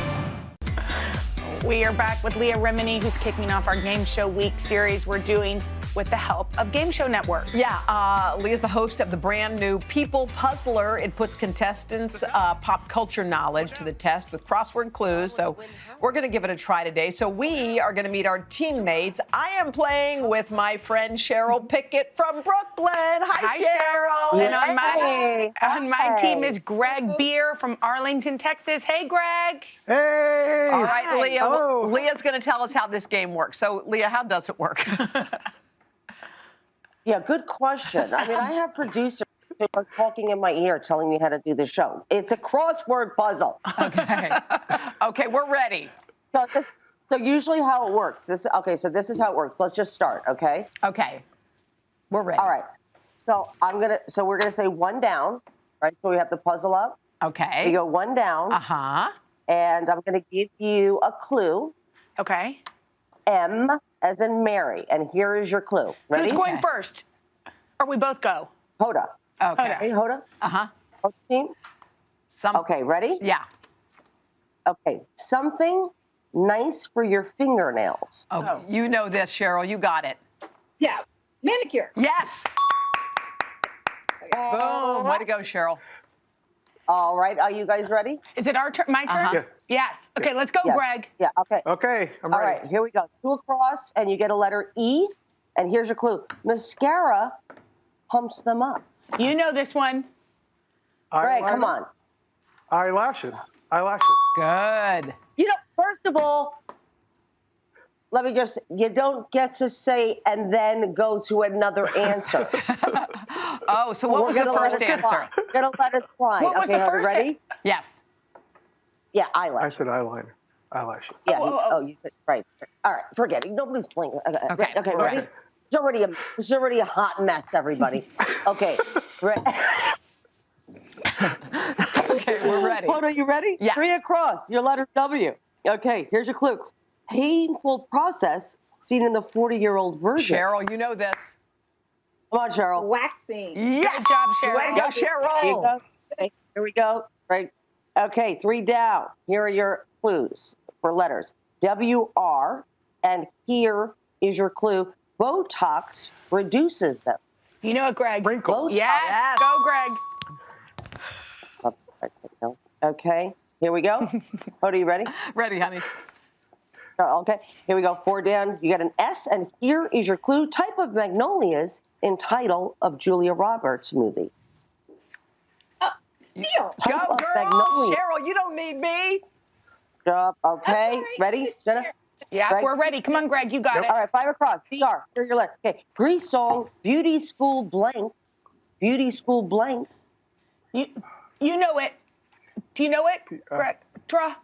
We are back with Leah Remini, who's kicking off our Game Show Week series we're doing with the help of Game Show Network. Yeah, Leah's the host of the brand new People Puzzler. It puts contestants' pop culture knowledge to the test with crossword clues. So we're going to give it a try today. So we are going to meet our teammates. I am playing with my friend Cheryl Pickett from Brooklyn. Hi, Cheryl. And on my team is Greg Beer from Arlington, Texas. Hey, Greg. Hey. All right, Leah. Leah's going to tell us how this game works. So, Leah, how does it work? Yeah, good question. I mean, I have producers who are talking in my ear telling me how to do the show. It's a crossword puzzle. Okay. Okay, we're ready. So usually how it works. So this is how it works. Let's just start, okay? Okay. We're ready. All right. So we're gonna say one down, right? So we have the puzzle up. Okay. We go one down. Uh-huh. And I'm gonna give you a clue. Okay. M as in Mary, and here is your clue. Ready? Who's going first? Or we both go? Hoda. Okay. Hey, Hoda. Uh-huh. Team. Okay, ready? Yeah. Okay, something nice for your fingernails. Oh, you know this, Cheryl. You got it. Yeah, manicure. Yes. Boom. Way to go, Cheryl. All right. Are you guys ready? Is it our turn? My turn? Yeah. Yes. Okay, let's go, Yes. Greg. Yeah. Okay. Okay. I'm All ready. right. Here we go. 2 across, and you get a letter E. And here's your clue. Mascara pumps them up. You know this one. Greg, Eyeliner? come on. Eyelashes. Good. You know, first of all, let me just, you don't get to say and then go to another answer. Oh, so what was the first answer? We're going to let it slide. What was okay, the first ready? Yes. Yeah, eyelash. I said eyeliner. Eyelashes. Yeah, you said, right. All right, forget it. Nobody's playing. Okay, Okay, we're ready? ready. It's already a hot mess, everybody. Okay. Okay, we're ready. Hold on, you ready? Yes. 3 across, your letter W. Okay, here's your clue. Painful process seen in the 40-year-old virgin. Cheryl, you know this. Come on, Cheryl. Waxing. Yes. Good job, Cheryl. Way to go, Cheryl. Here you go. Okay, here we go. Right. Okay, 3 down. Here are your clues for letters. WR, and here is your clue. Botox reduces them. You know it, Greg. Wrinkles. Yes. Go, Greg. Okay, here we go. Hoda, you ready? Ready, honey. Okay, here we go. 4 down. You got an S, and here is your clue. Type of magnolias in title of Julia Roberts movie. Steel. Go, Type of girl. magnolia. Cheryl, you don't need me. Okay, ready? Jenna? Yeah, Greg? we're ready. Come on, Greg. You got it. All right, 5 across. DR. Here are your letters. Okay, Grease song, Beauty School blank. Beauty School blank. You know it. Do you know it, Greg? Draw.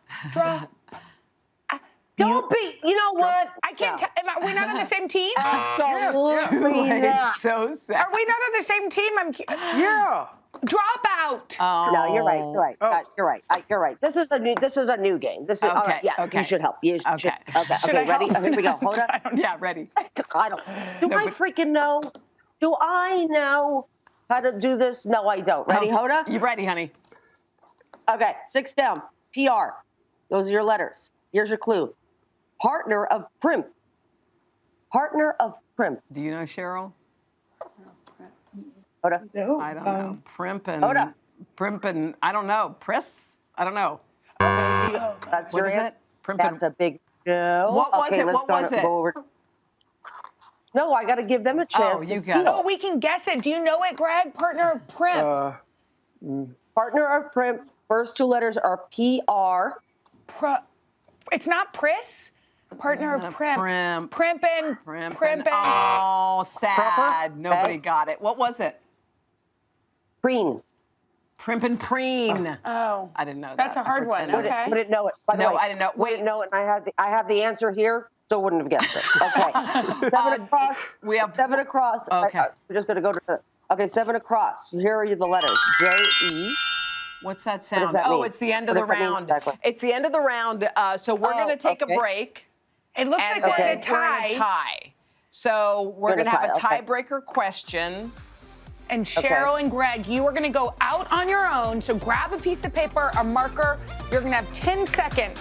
Don't be. You know what? I can't tell. Are we not on the same team? Absolutely not. So sad. Are we not on the same team? Yeah. Drop out. No, you're right. You're right. You're right. You're right. This is a new game. This is all right. Yes, okay. you should help. You should. Okay. Okay. Should I Ready? help? Here we go. Hold on. Yeah, ready. I don't. Do I freaking know? Do I know how to do this? No, I don't. Ready, Hoda? You ready, honey? Okay. 6 down. PR. Those are your letters. Here's your clue. Partner of Primp. Partner of Primp. Do you know Cheryl? Hoda. I don't know. Hoda. Primp and I don't know. Priss? I don't know. That's What your is answer? it? Primp and That's a big no. What was it? Let's What was it? go over. No, I got to give them a chance. Oh, to you steal. got it. Oh, we can guess it. Do you know it, Greg? Partner of Primp. Partner of Primp. First 2 letters are PR. It's not Priss. Partner of Primp. Primpin'. Oh, sad. Nobody got it. What was it? Preen. Primp and preen. Oh. I didn't know that. That's a hard one. Okay. Wouldn't know it. By the No, way, I didn't know. Wouldn't know it. And I have the answer here. Still wouldn't have guessed it. Okay. 7 across. We have 7 across. Okay. We're just gonna go to. Okay, 7 across. Here are the letters. J-E. What's that What does sound? that Oh, mean? it's the end of What the does that mean round. exactly? It's the end of the round. So we're going to take a break. It looks and like we're then in a we're in a tie. tie. So we're going to have a tie, okay. tiebreaker question. And Cheryl and Greg, you are going to go out on your own. So grab a piece of paper, a marker. You're going to have 10 seconds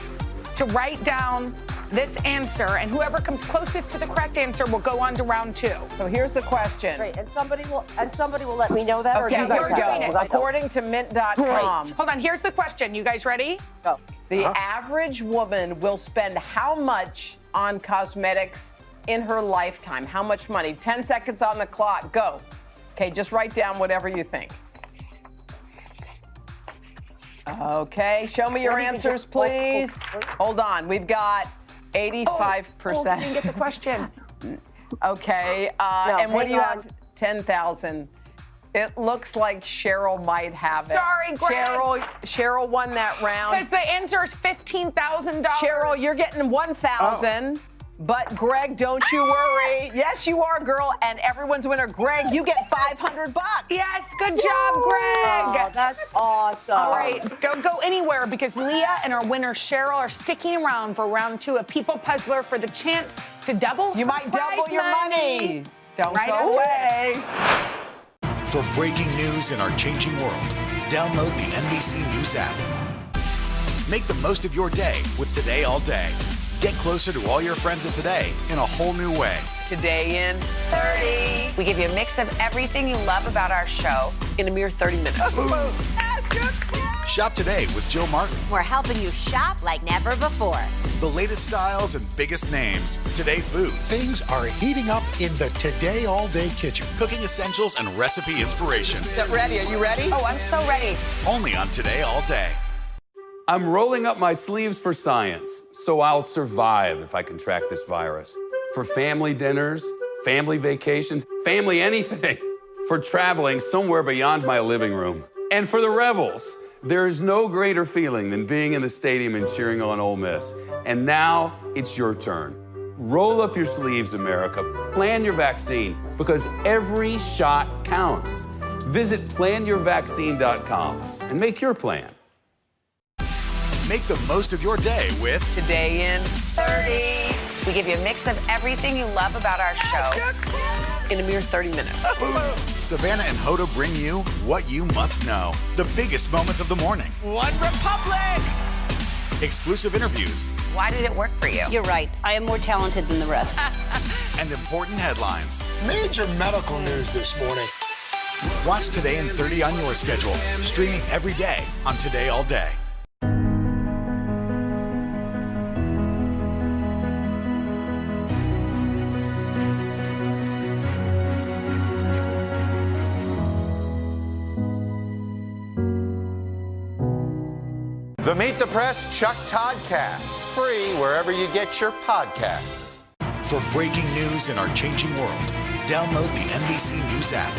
to write down this answer. And whoever comes closest to the correct answer will go on to round 2. So here's the question. Great. And somebody will let me know that. Or Okay, do you guys here we have go. it? 'Cause I don't. According to Mint.com, Hold on, here's the question. You guys ready? Go. the average woman will spend how much on cosmetics in her lifetime? How much money? 10 seconds on the clock. Go. Okay, just write down whatever you think. Okay, show me your answers, please. Hold on, we've got 85%. Oh, you didn't get the question. Okay, and what do you have? 10,000. It looks like Cheryl might have it. Sorry, Greg. Cheryl won that round. Because the answer is $15,000. Cheryl, you're getting 1,000. But Greg, don't you worry. Yes, you are, girl, and everyone's winner. Greg, you get $500. Yes, good job, Greg. Oh, that's awesome. All right, don't go anywhere because Leah and our winner Cheryl are sticking around for round 2 of People Puzzler for the chance to double. You might double prize your money. Don't Right go after away. For breaking news in our changing world, download the NBC News app. Make the most of your day with Today All Day. Get closer to all your friends of today in a whole new way. Today in 30. We give you a mix of everything you love about our show in a mere 30 minutes. Shop today with Jill Martin. We're helping you shop like never before. The latest styles and biggest names. Today food. Things are heating up in the Today All Day kitchen. Cooking essentials and recipe inspiration. Is that ready? Are you ready? Oh, I'm so ready. Only on Today All Day. I'm rolling up my sleeves for science, so I'll survive if I can track this virus. For family dinners, family vacations, family anything. For traveling somewhere beyond my living room. And for the Rebels, there is no greater feeling than being in the stadium and cheering on Ole Miss. And now it's your turn. Roll up your sleeves, America. Plan your vaccine, because every shot counts. Visit planyourvaccine.com and make your plan. Make the most of your day with Today in 30. We give you a mix of everything you love about our show in a mere 30 minutes. Savannah and Hoda bring you what you must know. The biggest moments of the morning. One Republic! Exclusive interviews. Why did it work for you? You're right. I am more talented than the rest. And important headlines. Major medical news this morning. Watch Today in 30 on your schedule. Streaming every day on Today All Day. The Meet the Press Chuck Toddcast, free wherever you get your podcasts. For breaking news in our changing world, download the NBC News app.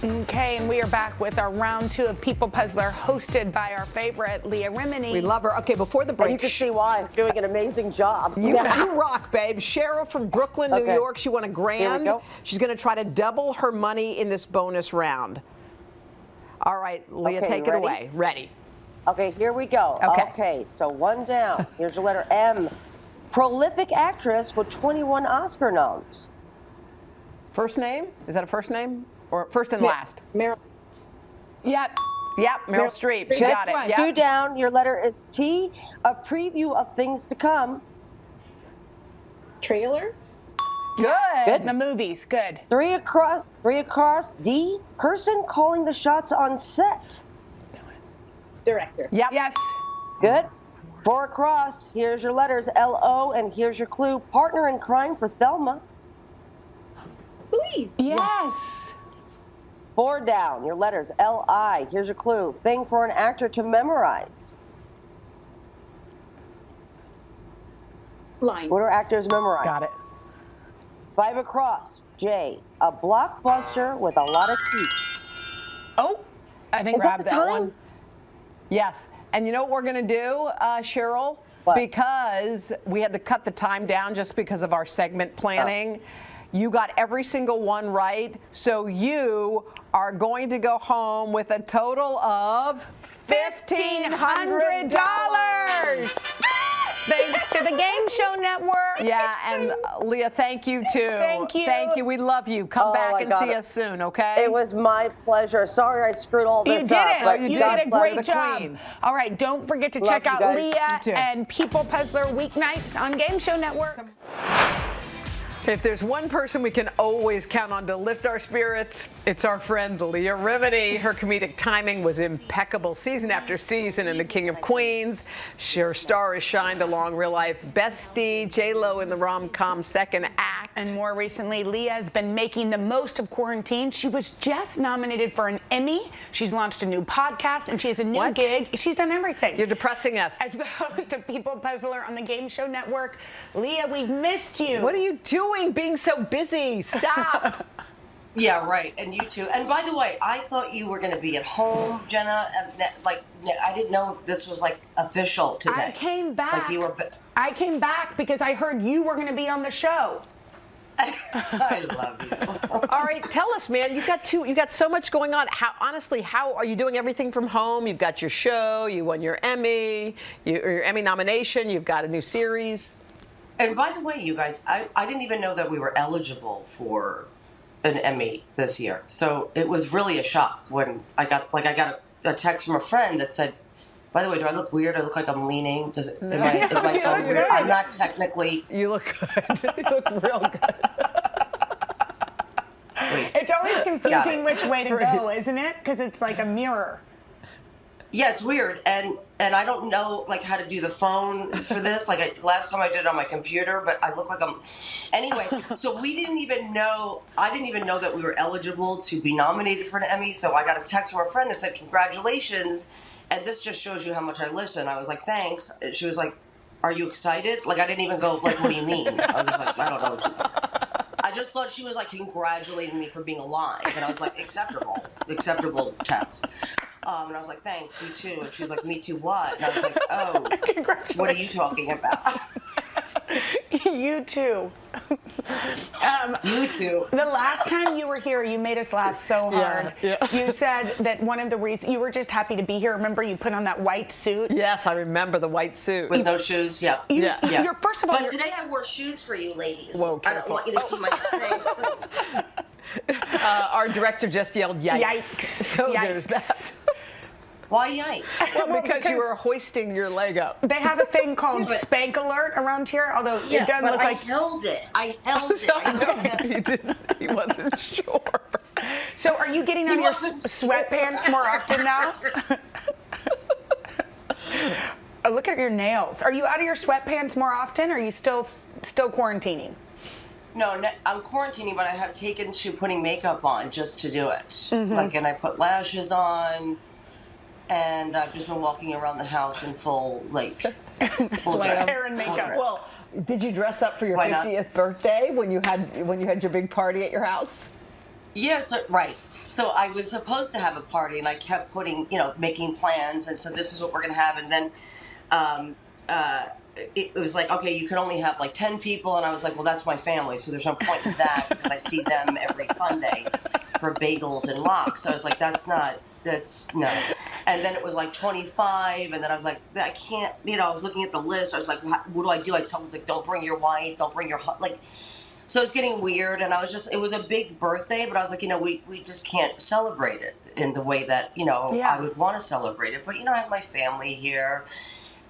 Okay, and we are back with our round 2 of People Puzzler, hosted by our favorite Leah Remini. We love her. Okay, before the break, you can see why. I'm doing an amazing job. You rock, babe. Cheryl from Brooklyn, New York. She won a grand. Here we go. She's going to try to double her money in this bonus round. All right, Leah, take it away. Ready. Okay, here we go. Okay, so one down. Here's your letter M. Prolific actress with 21 Oscar noms. First name? Is that a first name? Or first and last? Meryl. Yep. Meryl Streep. She Good. got it. Yep. 2 down. Your letter is T. A preview of things to come. Trailer. Good. The movies. Good. 3 across. D. Person calling the shots on set. Director. Yep. Yes. Good. 4 across. Here's your letters L-O, and here's your clue. Partner in crime for Thelma. Louise. Yes. 4 down. Your letters L-I. Here's your clue. Thing for an actor to memorize. Lines. What do actors memorize? Got it. 5 across. J. A blockbuster with a lot of teeth. Oh, I think Is that grab the that time? one. Yes. And you know what we're going to do, Cheryl? What? Because we had to cut the time down just because of our segment planning. You got every single one right. So you are going to go home with a total of $1,500. Thanks to the Game Show Network. Yeah, and Leah, thank you too. Thank you. Thank you. We love you. Come back and see us soon, okay? It was my pleasure. Sorry I screwed all You this did up. it. but You God did a bless great the job. Queen. All right, don't forget to Love check you out guys. Leah You too. and People Puzzler weeknights on Game Show Network. If there's one person we can always count on to lift our spirits, it's our friend Leah Remini. Her comedic timing was impeccable season after season in The King of Queens. Her star has shined along real life bestie J-Lo in the rom-com second act. And more recently, Leah has been making the most of quarantine. She was just nominated for an Emmy. She's launched a new podcast, and she has a new gig. She's done everything. You're depressing us. As the host of People Puzzler on the Game Show Network, Leah, we've missed you. What are you doing being so busy? Stop. Yeah, right. And you too. And by the way, I thought you were going to be at home, Jenna. And I didn't know this was like official today. I came back. Like you were. I came back because I heard you were going to be on the show. I love you. All right, tell us, man. You got so much going on. How are you doing everything from home? You've got your show. You won your Emmy. Your Emmy nomination. You've got a new series. And by the way, you guys, I didn't even know that we were eligible for an Emmy this year. So it was really a shock when I got a text from a friend that said, By the way, do I look weird? I look like I'm leaning. Is my You phone look weird? good. I'm not technically. You look good. You look real good. It's always Got confusing it. which way to go, isn't it? Because it's like a mirror. Yeah, it's weird, and I don't know like how to do the phone for this. Like last time I did it on my computer, but I look like I'm. Anyway, so we didn't even know. I didn't even know that we were eligible to be nominated for an Emmy. So I got a text from a friend that said, "Congratulations!" And this just shows you how much I listen. I was like, "Thanks." And she was like, "Are you excited?" Like I didn't even go like, "What do you mean?" I was like, "I don't know what you're talking about." I just thought she was like congratulating me for being alive, and I was like, acceptable text. And I was like, thanks, you too. And she was like, me too what? And I was like, oh, what are you talking about? You too. You too. The last time you were here, you made us laugh so hard. Yeah. You said that one of the reasons you were just happy to be here. Remember, you put on that white suit. Yes, I remember the white suit. With no shoes, yeah. Yeah. You're, first of all, But today I wore shoes for you ladies. Whoa, I don't careful. want you to see my strengths. Our director just yelled, yikes. Yikes. So Yikes. there's that. Why yikes? Well, because you were hoisting your leg up. They have a thing called Spank Alert around here, although it doesn't but look I like. held it. I held it. I held it. He didn't. He wasn't sure. So are you getting on your sweatpants more often now? Oh, look at your nails. Are you out of your sweatpants more often, or are you still quarantining? No, I'm quarantining, but I have taken to putting makeup on just to do it. Mm-hmm. Like, and I put lashes on, and I've just been walking around the house in full hair and makeup. Well, did you dress up for your Why not? 50th birthday when you had your big party at your house? Yes, right. So I was supposed to have a party, and I kept making plans, and so this is what we're going to have. And then it was like, okay, you can only have like 10 people. And I was like, well, that's my family, so there's no point in that because I see them every Sunday for bagels and lox. So I was like, that's no. And then it was like 25, and then I was like, I can't, I was looking at the list. I was like, what do I do? I told them, like, don't bring your wife, don't bring your, so it's getting weird, and it was a big birthday, but I was like, we just can't celebrate it in the way that, I would want to celebrate it. But, I have my family here,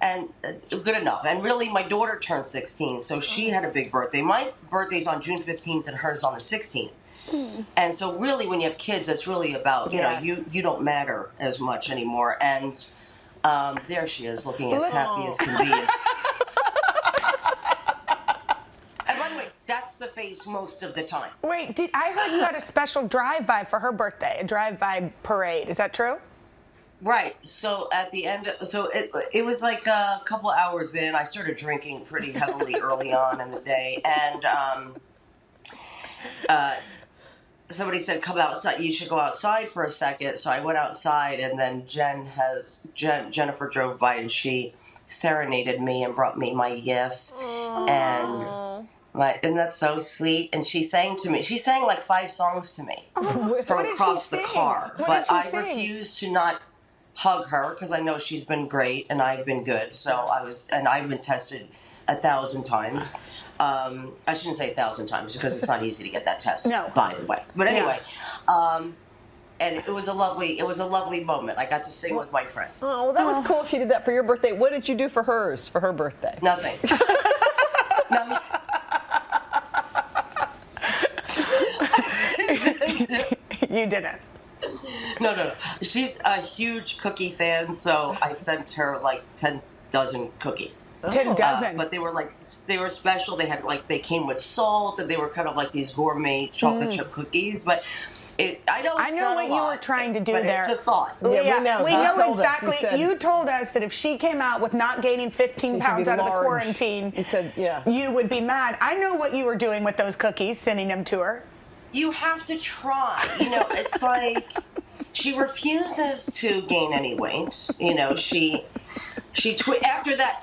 and good enough. And really, my daughter turned 16, so she had a big birthday. My birthday's on June 15th, and hers on the 16th. And so really, when you have kids, it's really about, you don't matter as much anymore. And there she is, looking as happy as can be. And by the way, that's the face most of the time. Wait, I heard you had a special drive-by for her birthday, a drive-by parade. Is that true? Right. So at the end, it was like a couple hours in. I started drinking pretty heavily early on in the day, and somebody said, "Come outside. You should go outside for a second." So I went outside, and then Jennifer drove by, and she serenaded me and brought me my gifts. Aww. And isn't that so sweet? And she sang like 5 songs to me from across the car. But I refused to not hug her because I know she's been great and I've been good. So I've been tested 1,000 times. I shouldn't say 1,000 times because it's not easy to get that test. No. By the way, but anyway, and it was a lovely moment. I got to sing with my friend. Oh, well, that was cool. She did that for your birthday. What did you do for hers for her birthday? Nothing. You didn't. No. She's a huge cookie fan, so I sent her like 10 dozen cookies. 10 dozen. But they were special. They came with salt, and they were kind of like these gourmet chocolate chip cookies. But I know what you were trying to do there. It's the thought. Yeah, we know exactly. You told us that if she came out with not gaining 15 pounds out of the quarantine, you said, you would be mad. I know what you were doing with those cookies, sending them to her. You have to try. It's like she refuses to gain any weight.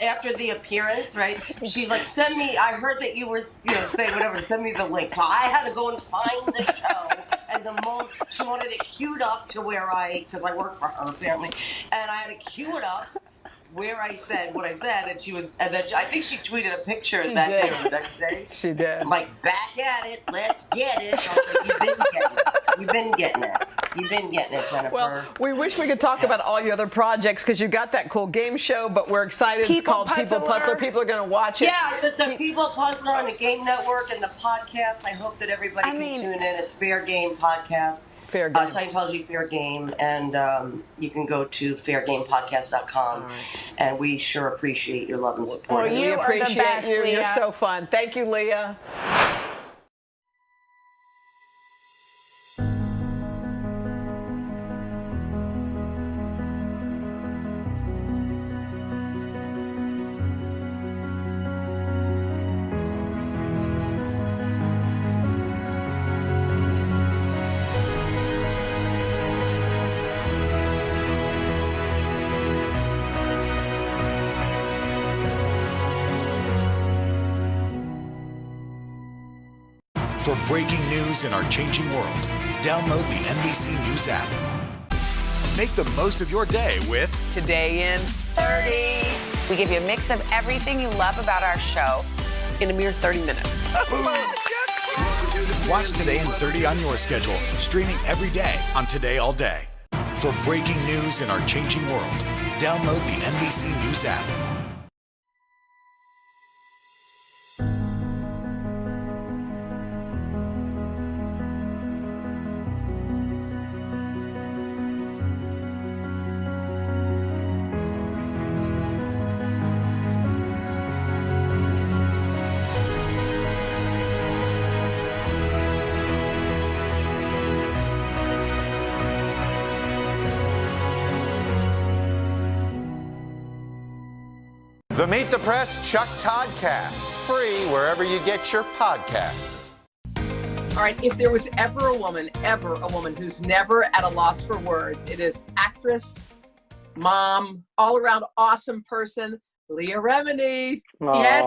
After the appearance, right? She's like, send me. I heard that you were, saying whatever. Send me the link. So I had to go and find the show, and she wanted it queued up to because I work for her apparently, and I had to queue it up where I said what I said, and then I think she tweeted a picture day or the next day. She did. I'm like, back at it, let's get it. I was like, you've been getting it. You've been getting it, Jennifer. Well, we wish we could talk about all your other projects because you got that cool game show, but we're excited. It's called People Puzzler. People are going to watch it. Yeah, the People Puzzler on the Game Network and the podcast. I hope that everybody can tune in. It's Fair Game Podcast. Fair Game. Scientology Fair Game. And you can go to fairgamepodcast.com. And we sure appreciate your love and support. Well, we appreciate you. Leah. You're so fun. Thank you, Leah. For breaking news in our changing world, download the NBC News app. Make the most of your day with Today in 30. We give you a mix of everything you love about our show in a mere 30 minutes. Watch Today in 30 on your schedule, streaming every day on Today All Day. For breaking news in our changing world, download the NBC News app. The Meet the Press Chuck Toddcast, free wherever you get your podcasts. All right, if there was ever a woman who's never at a loss for words, it is actress, mom, all-around awesome person, Leah Remini. Yes,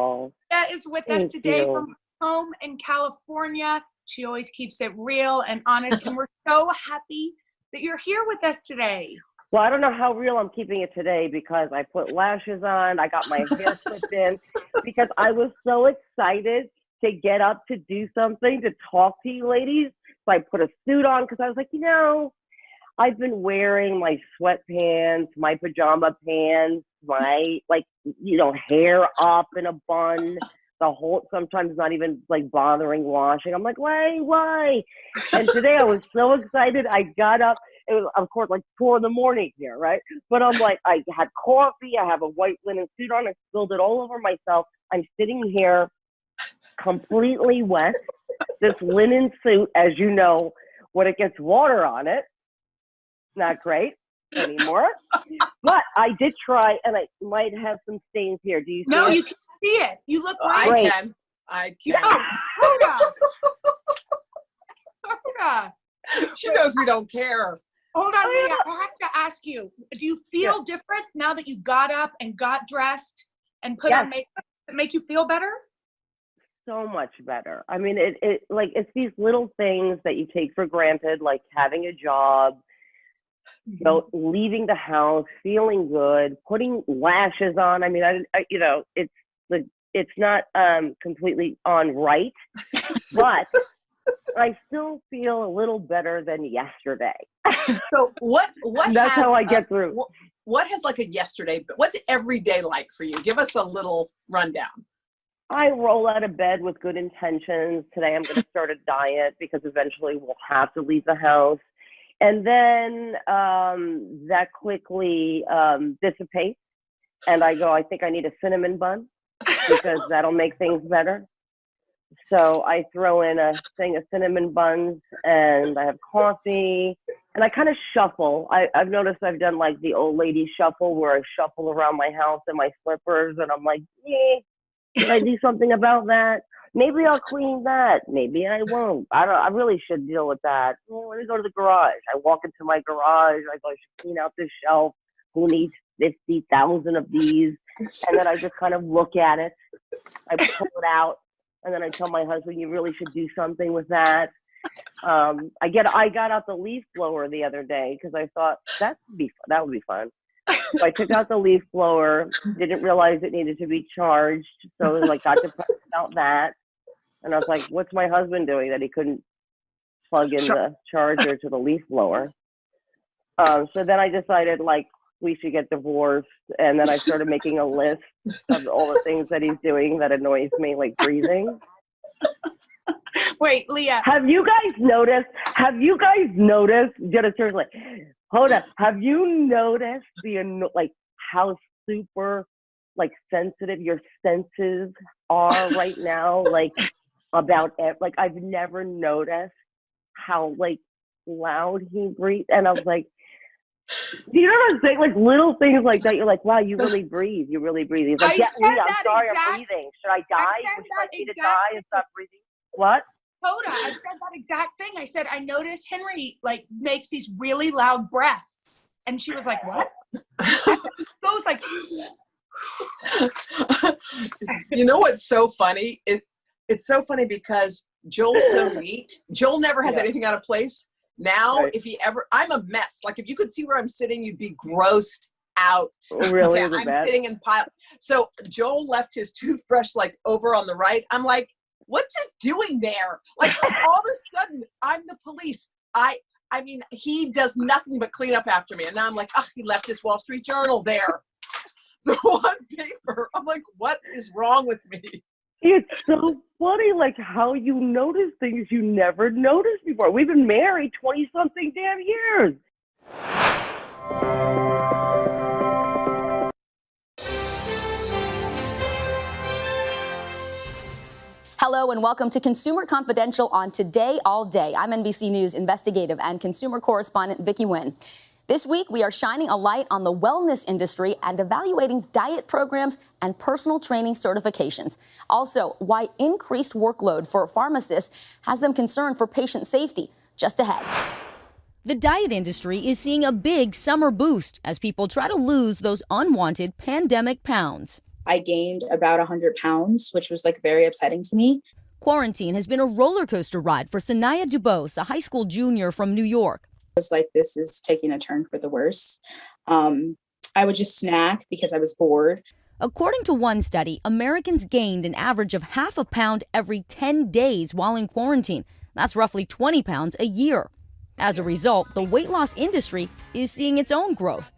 that is with us today from home in California. She always keeps it real and honest, and we're so happy that you're here with us today. Well, I don't know how real I'm keeping it today because I put lashes on, I got my hair clipped in, because I was so excited to get up to do something, to talk to you ladies. So I put a suit on because I was like, I've been wearing my sweatpants, my pajama pants, my, hair up in a bun, sometimes not even bothering washing. I'm like, why? And today I was so excited. I got up. It was, of course, 4 a.m. here, right? But I'm I had coffee. I have a white linen suit on. I spilled it all over myself. I'm sitting here completely wet. This linen suit, as you know, when it gets water on it, not great anymore. But I did try, and I might have some stains here. Do you see it? You can see it. You look great. I can. Hoda. She knows we don't care. Hold on, Leah. I have to ask you, do you feel different now that you got up and got dressed and put on makeup? Does it make you feel better? So much better. I mean, it's these little things that you take for granted, like having a job, leaving the house, feeling good, putting lashes on. I mean, it's not completely on right, but I still feel a little better than yesterday. So what That's how I get through. What has a yesterday, what's every day like for you? Give us a little rundown. I roll out of bed with good intentions. Today I'm going to start a diet because eventually we'll have to leave the house. And then that quickly dissipates. And I go, I think I need a cinnamon bun because that'll make things better. So I throw in a thing of cinnamon buns and I have coffee and I kind of shuffle. I've noticed I've done the old lady shuffle where I shuffle around my house in my slippers and I'm like, should I do something about that? Maybe I'll clean that. Maybe I won't. I really should deal with that. Let me go to the garage. I walk into my garage. I go, I should clean out this shelf. Who needs 50,000 of these? And then I just kind of look at it. I pull it out. And then I tell my husband, you really should do something with that. I got out the leaf blower the other day because I thought that would be fun. So I took out the leaf blower, didn't realize it needed to be charged. So got depressed about that. And I was like, what's my husband doing that he couldn't plug in the charger to the leaf blower? So then I decided, like, we should get divorced. And then I started making a list of all the things that he's doing that annoys me, like breathing. Wait, Leah. Have you guys noticed, seriously, hold up. Have you noticed like how super like sensitive your senses are right now? Like about it. Like I've never noticed how like loud he breathes. And I was like, do you know what I'm saying? Like little things like that. You're like, wow, you really breathe. You really breathe. He's like, yeah, I'm sorry, I'm breathing. Should I die? Would you like me to die and stop breathing? What? Hoda, I said that exact thing. I said, I noticed Henry like makes these really loud breaths. And she was like, what? Goes like. You know what's so funny? It's so funny because Joel's so neat. Joel never has anything out of place. Now, if he ever, I'm a mess. Like if you could see where I'm sitting, you'd be grossed out. Really? Okay, I'm sitting in pile. So Joel left his toothbrush like over on the right. I'm like, what's it doing there? Like all of a sudden, I'm the police. I mean, he does nothing but clean up after me. And now I'm like, oh, he left his Wall Street Journal there. The one paper. I'm like, what is wrong with me? It's so funny, like how you notice things you never noticed before. We've been married 20-something damn years. Hello and welcome to Consumer Confidential on Today All Day. I'm NBC News investigative and consumer correspondent Vicki Nguyen. This week, we are shining a light on the wellness industry and evaluating diet programs and personal training certifications. Also, why increased workload for pharmacists has them concerned for patient safety. Just ahead. The diet industry is seeing a big summer boost as people try to lose those unwanted pandemic pounds. I gained about 100 pounds, which was like very upsetting to me. Quarantine has been a roller coaster ride for Sanaya Dubose, a high school junior from New York. It was like, this is taking a turn for the worse. I would just snack because I was bored. According to one study, Americans gained an average of half a pound every 10 days while in quarantine. That's roughly 20 pounds a year. As a result, the weight loss industry is seeing its own growth.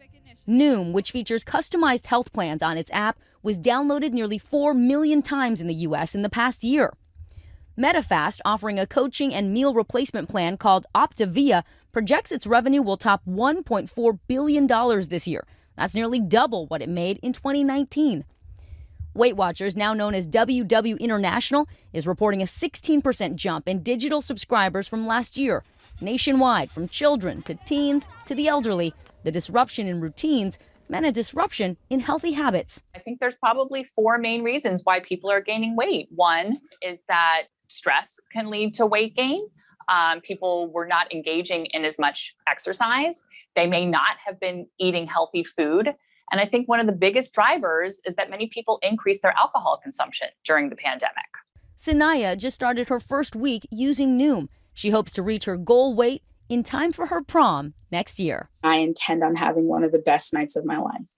Noom, which features customized health plans on its app, was downloaded nearly 4 million times in the U.S. in the past year. Medifast, offering a coaching and meal replacement plan called Optavia, projects its revenue will top $1.4 billion this year. That's nearly double what it made in 2019. Weight Watchers, now known as WW International, is reporting a 16% jump in digital subscribers from last year. Nationwide, from children to teens to the elderly, the disruption in routines meant a disruption in healthy habits. I think there's probably 4 main reasons why people are gaining weight. One is that stress can lead to weight gain. People were not engaging in as much exercise. They may not have been eating healthy food. And I think one of the biggest drivers is that many people increased their alcohol consumption during the pandemic. Sanaya just started her first week using Noom. She hopes to reach her goal weight in time for her prom next year. I intend on having one of the best nights of my life.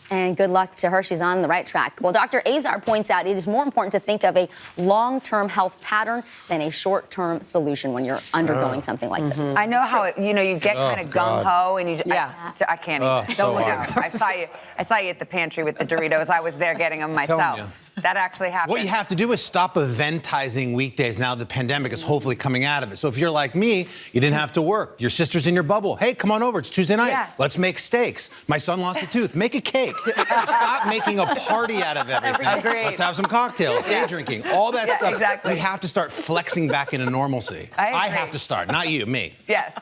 And good luck to her. She's on the right track. Well, Dr. Azar points out it is more important to think of a long-term health pattern than a short-term solution when you're undergoing something like this. I know how you get kind of gung-ho and you I can't even. so Don't look hard. out. I saw you at the pantry with the Doritos. I was there getting them myself. you. That actually happened. What you have to do is stop eventizing weekdays now the pandemic is hopefully coming out of it. So if you're like me, you didn't have to work. Your sister's in your bubble. Hey, come on over. It's Tuesday night. Yeah. Let's make steaks. My son lost a tooth. Make a cake. Stop making a party out of everything. Agreed. Let's have some cocktails, day drinking, all that stuff. Exactly. We have to start flexing back into normalcy. I have to start, not you, me. Yes.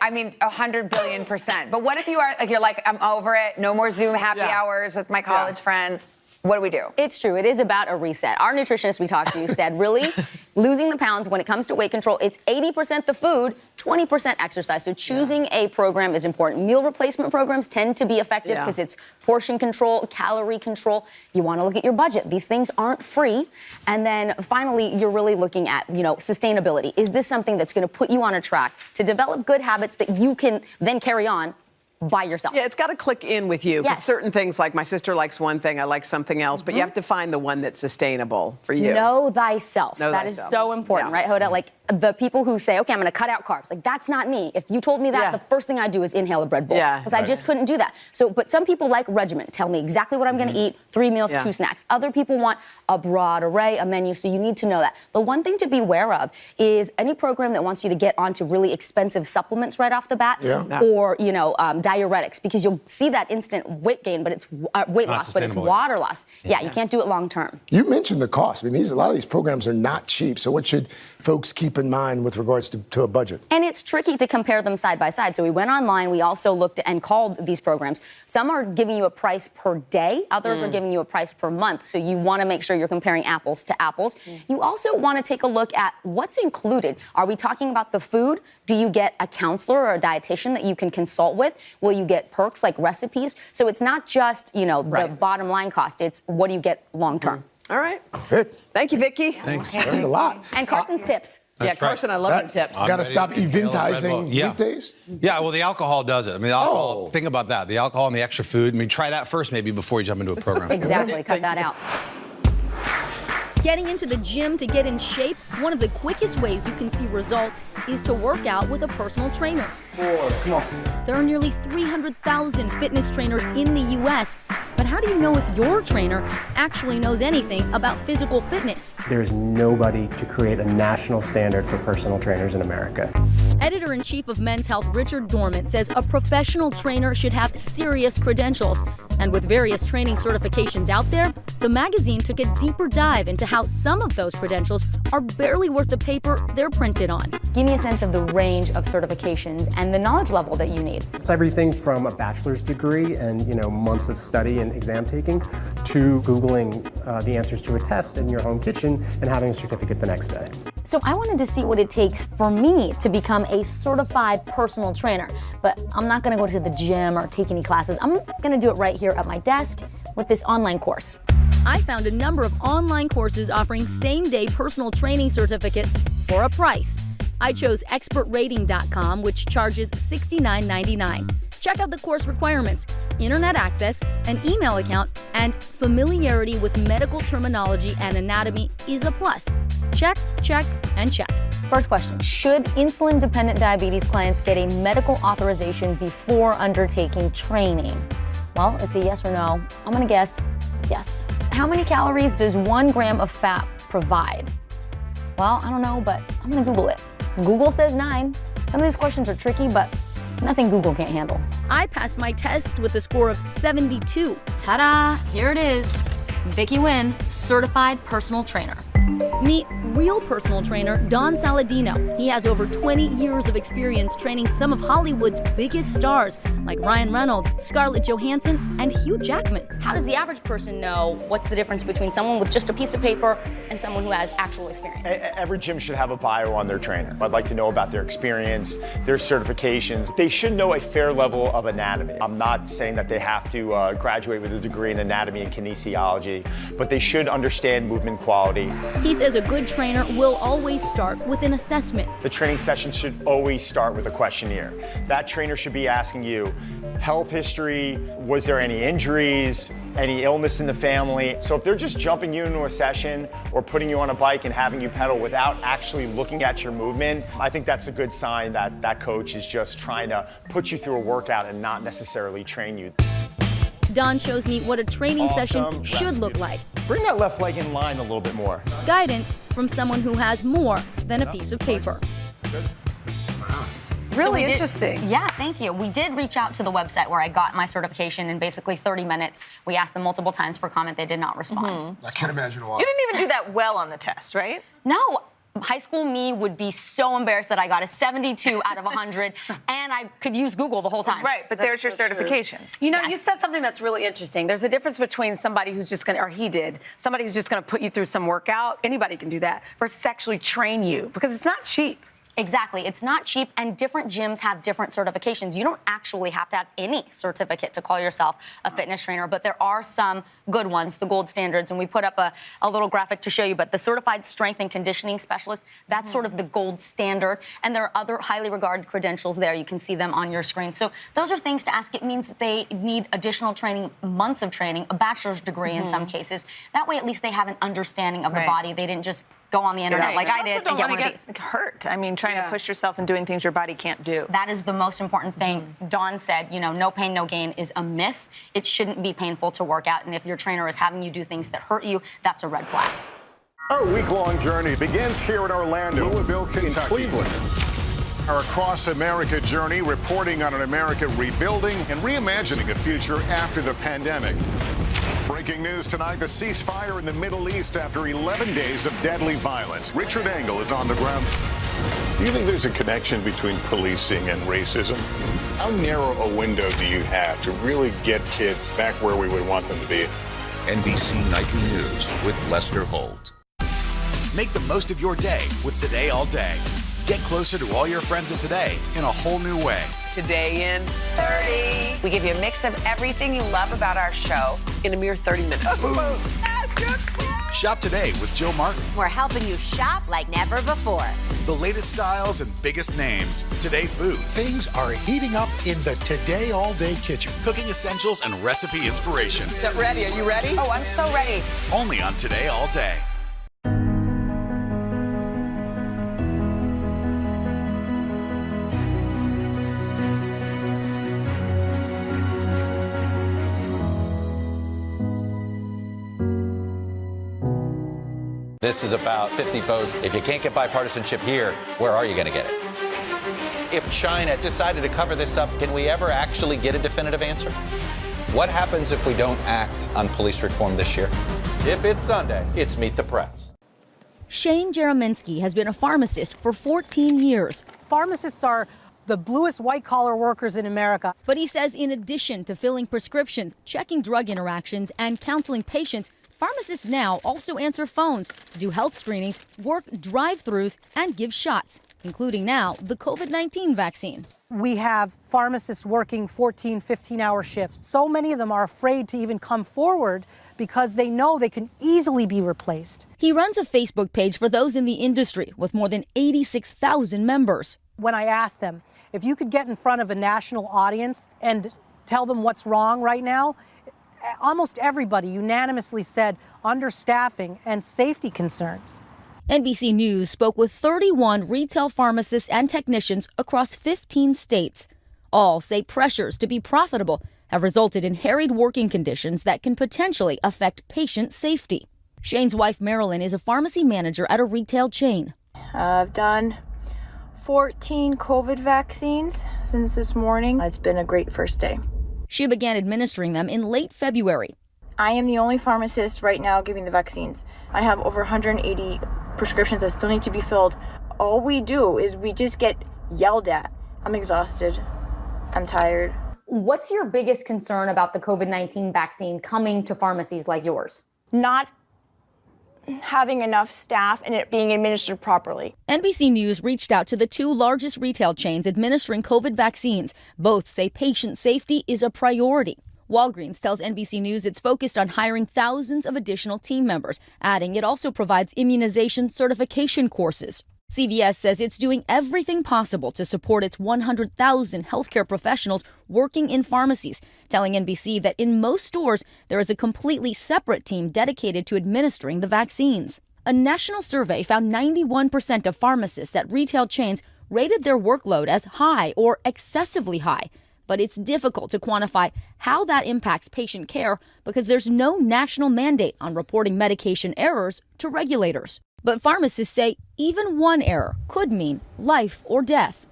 I mean, 100 billion%. But what if you're like, I'm over it. No more Zoom happy hours with my college friends. What do we do? It's true. It is about a reset. Our nutritionist we talked to said, really, losing the pounds when it comes to weight control, it's 80% the food, 20% exercise. So choosing a program is important. Meal replacement programs tend to be effective because it's portion control, calorie control. You want to look at your budget. These things aren't free. And then finally, you're really looking at, sustainability. Is this something that's going to put you on a track to develop good habits that you can then carry on by yourself? Yeah, it's got to click in with you. 'Cause Yes. certain things, like my sister likes one thing, I like something else, but you have to find the one that's sustainable for you. Know thyself. Know That is thyself. so important, Yeah. right, Hoda? Like, the people who say, okay, I'm going to cut out carbs. Like, that's not me. If you told me that, the first thing I do is inhale a bread bowl. Because I just couldn't do that. So, but some people like regimen. Tell me exactly what I'm going to eat, 3 meals, 2 snacks. Other people want a broad array, a menu, so you need to know that. The one thing to be aware of is any program that wants you to get onto really expensive supplements right off the bat, or, you know, diuretics, because you'll see that instant weight gain, but it's weight loss, but it's water loss. Yeah, you can't do it long term. You mentioned the cost. I mean, a lot of these programs are not cheap. So what should folks keep in mind with regards to a budget? And it's tricky to compare them side by side. So we went online. We also looked and called these programs. Some are giving you a price per day. Others are giving you a price per month. So you want to make sure you're comparing apples to apples. You also want to take a look at what's included. Are we talking about the food? Do you get a counselor or a dietitian that you can consult with? Will you get perks like recipes? So it's not just, you know, the bottom line cost. It's what do you get long term. All right. Vic. Thank you, Vicki. Thanks. Learned a lot. And Carson's tips. That's Carson, I love your tips. Got to stop eventizing weekdays? Yeah, well, the alcohol does it. I mean, the alcohol, think about that. The alcohol and the extra food. I mean, try that first maybe before you jump into a program. Exactly. Cut that out. Getting into the gym to get in shape, one of the quickest ways you can see results is to work out with a personal trainer. 4, come on. There are nearly 300,000 fitness trainers in the U.S., but how do you know if your trainer actually knows anything about physical fitness? There's nobody to create a national standard for personal trainers in America. Editor-in-chief of Men's Health Richard Dormant says a professional trainer should have serious credentials. And with various training certifications out there, the magazine took a deeper dive into how some of those credentials are barely worth the paper they're printed on. Give me a sense of the range of certifications and the knowledge level that you need. It's everything from a bachelor's degree and months of study and exam taking to Googling the answers to a test in your home kitchen and having a certificate the next day. So I wanted to see what it takes for me to become a certified personal trainer. But I'm not gonna go to the gym or take any classes. I'm gonna do it right here at my desk with this online course. I found a number of online courses offering same-day personal training certificates for a price. I chose expertrating.com, which charges $69.99. Check out the course requirements: internet access, an email account, and familiarity with medical terminology and anatomy is a plus. Check, check, and check. First question, should insulin-dependent diabetes clients get a medical authorization before undertaking training? Well, it's a yes or no. I'm gonna guess yes. How many calories does 1 gram of fat provide? Well, I don't know, but I'm gonna Google it. Google says 9. Some of these questions are tricky, but nothing Google can't handle. I passed my test with a score of 72. Ta-da! Here it is. Vicki Wynn, certified personal trainer. Meet real personal trainer Don Saladino. He has over 20 years of experience training some of Hollywood's biggest stars like Ryan Reynolds, Scarlett Johansson, and Hugh Jackman. How does the average person know what's the difference between someone with just a piece of paper and someone who has actual experience? Every gym should have a bio on their trainer. I'd like to know about their experience, their certifications. They should know a fair level of anatomy. I'm not saying that they have to graduate with a degree in anatomy and kinesiology, but they should understand movement quality. He says a good trainer will always start with an assessment. The training session should always start with a questionnaire. That trainer should be asking you, health history, was there any injuries, any illness in the family? So if they're just jumping you into a session or putting you on a bike and having you pedal without actually looking at your movement, I think that's a good sign that that coach is just trying to put you through a workout and not necessarily train you. Don shows me what a training session should look like. Bring that left leg in line a little bit more. Guidance from someone who has more than a piece of paper. Really interesting. Yeah, thank you. We did reach out to the website where I got my certification in basically 30 minutes. We asked them multiple times for comment. They did not respond. I can't imagine why. You didn't even do that well on the test, right? No. High school me would be so embarrassed that I got a 72 out of 100 and I could use Google the whole time. Right, but there's your certification. You know, you said something that's really interesting. There's a difference between somebody who's just gonna, or he did, somebody who's just gonna put you through some workout, anybody can do that, versus actually train you, because it's not cheap. Exactly. It's not cheap, and different gyms have different certifications. You don't actually have to have any certificate to call yourself a fitness trainer, but there are some good ones, the gold standards, and we put up a little graphic to show you, but the Certified Strength and Conditioning Specialist, that's sort of the gold standard, and there are other highly regarded credentials there. You can see them on your screen. So those are things to ask. It means that they need additional training, months of training, a bachelor's degree in some cases. That way, at least they have an understanding of the body. They didn't just go on the internet like I did You and also get one don't of want to these. get hurt. I mean, trying to push yourself and doing things your body can't do. That is the most important thing. Dawn said, no pain, no gain is a myth. It shouldn't be painful to work out. And if your trainer is having you do things that hurt you, that's a red flag. Our week-long journey begins here in Orlando, Louisville, Kentucky. Cleveland. Our Across America journey, reporting on an America rebuilding and reimagining a future after the pandemic. Breaking news tonight, the ceasefire in the Middle East after 11 days of deadly violence. Richard Engel is on the ground. Do you think there's a connection between policing and racism? How narrow a window do you have to really get kids back where we would want them to be? NBC Nightly News with Lester Holt. Make the most of your day with Today All Day. Get closer to all your friends at Today in a whole new way. Today in 30. We give you a mix of everything you love about our show in a mere 30 minutes. Shop today with Jill Martin. We're helping you shop like never before. The latest styles and biggest names. Today food. Things are heating up in the Today All Day kitchen. Cooking essentials and recipe inspiration. Is that ready? Are you ready? Oh, I'm so ready. Only on Today All Day. This is about 50 votes. If you can't get bipartisanship here, where are you going to get it? If China decided to cover this up, can we ever actually get a definitive answer? What happens if we don't act on police reform this year? If it's Sunday, it's Meet the Press. Shane Jerominski has been a pharmacist for 14 years. Pharmacists are the bluest white-collar workers in America. But he says in addition to filling prescriptions, checking drug interactions, and counseling patients, pharmacists now also answer phones, do health screenings, work drive-thrus, and give shots, including now the COVID-19 vaccine. We have pharmacists working 14, 15-hour shifts. So many of them are afraid to even come forward because they know they can easily be replaced. He runs a Facebook page for those in the industry with more than 86,000 members. When I asked them, if you could get in front of a national audience and tell them what's wrong right now, almost everybody unanimously said understaffing and safety concerns. NBC News spoke with 31 retail pharmacists and technicians across 15 states. All say pressures to be profitable have resulted in harried working conditions that can potentially affect patient safety. Shane's wife, Marilyn, is a pharmacy manager at a retail chain. I've done 14 COVID vaccines since this morning. It's been a great first day. She began administering them in late February. I am the only pharmacist right now giving the vaccines. I have over 180 prescriptions that still need to be filled. All we do is we just get yelled at. I'm exhausted. I'm tired. What's your biggest concern about the COVID-19 vaccine coming to pharmacies like yours? Not having enough staff and it being administered properly. NBC News reached out to the two largest retail chains administering COVID vaccines. Both say patient safety is a priority. Walgreens tells NBC News it's focused on hiring thousands of additional team members, adding it also provides immunization certification courses. CVS says it's doing everything possible to support its 100,000 healthcare professionals working in pharmacies, telling NBC that in most stores, there is a completely separate team dedicated to administering the vaccines. A national survey found 91% of pharmacists at retail chains rated their workload as high or excessively high. But it's difficult to quantify how that impacts patient care because there's no national mandate on reporting medication errors to regulators. But pharmacists say even one error could mean life or death.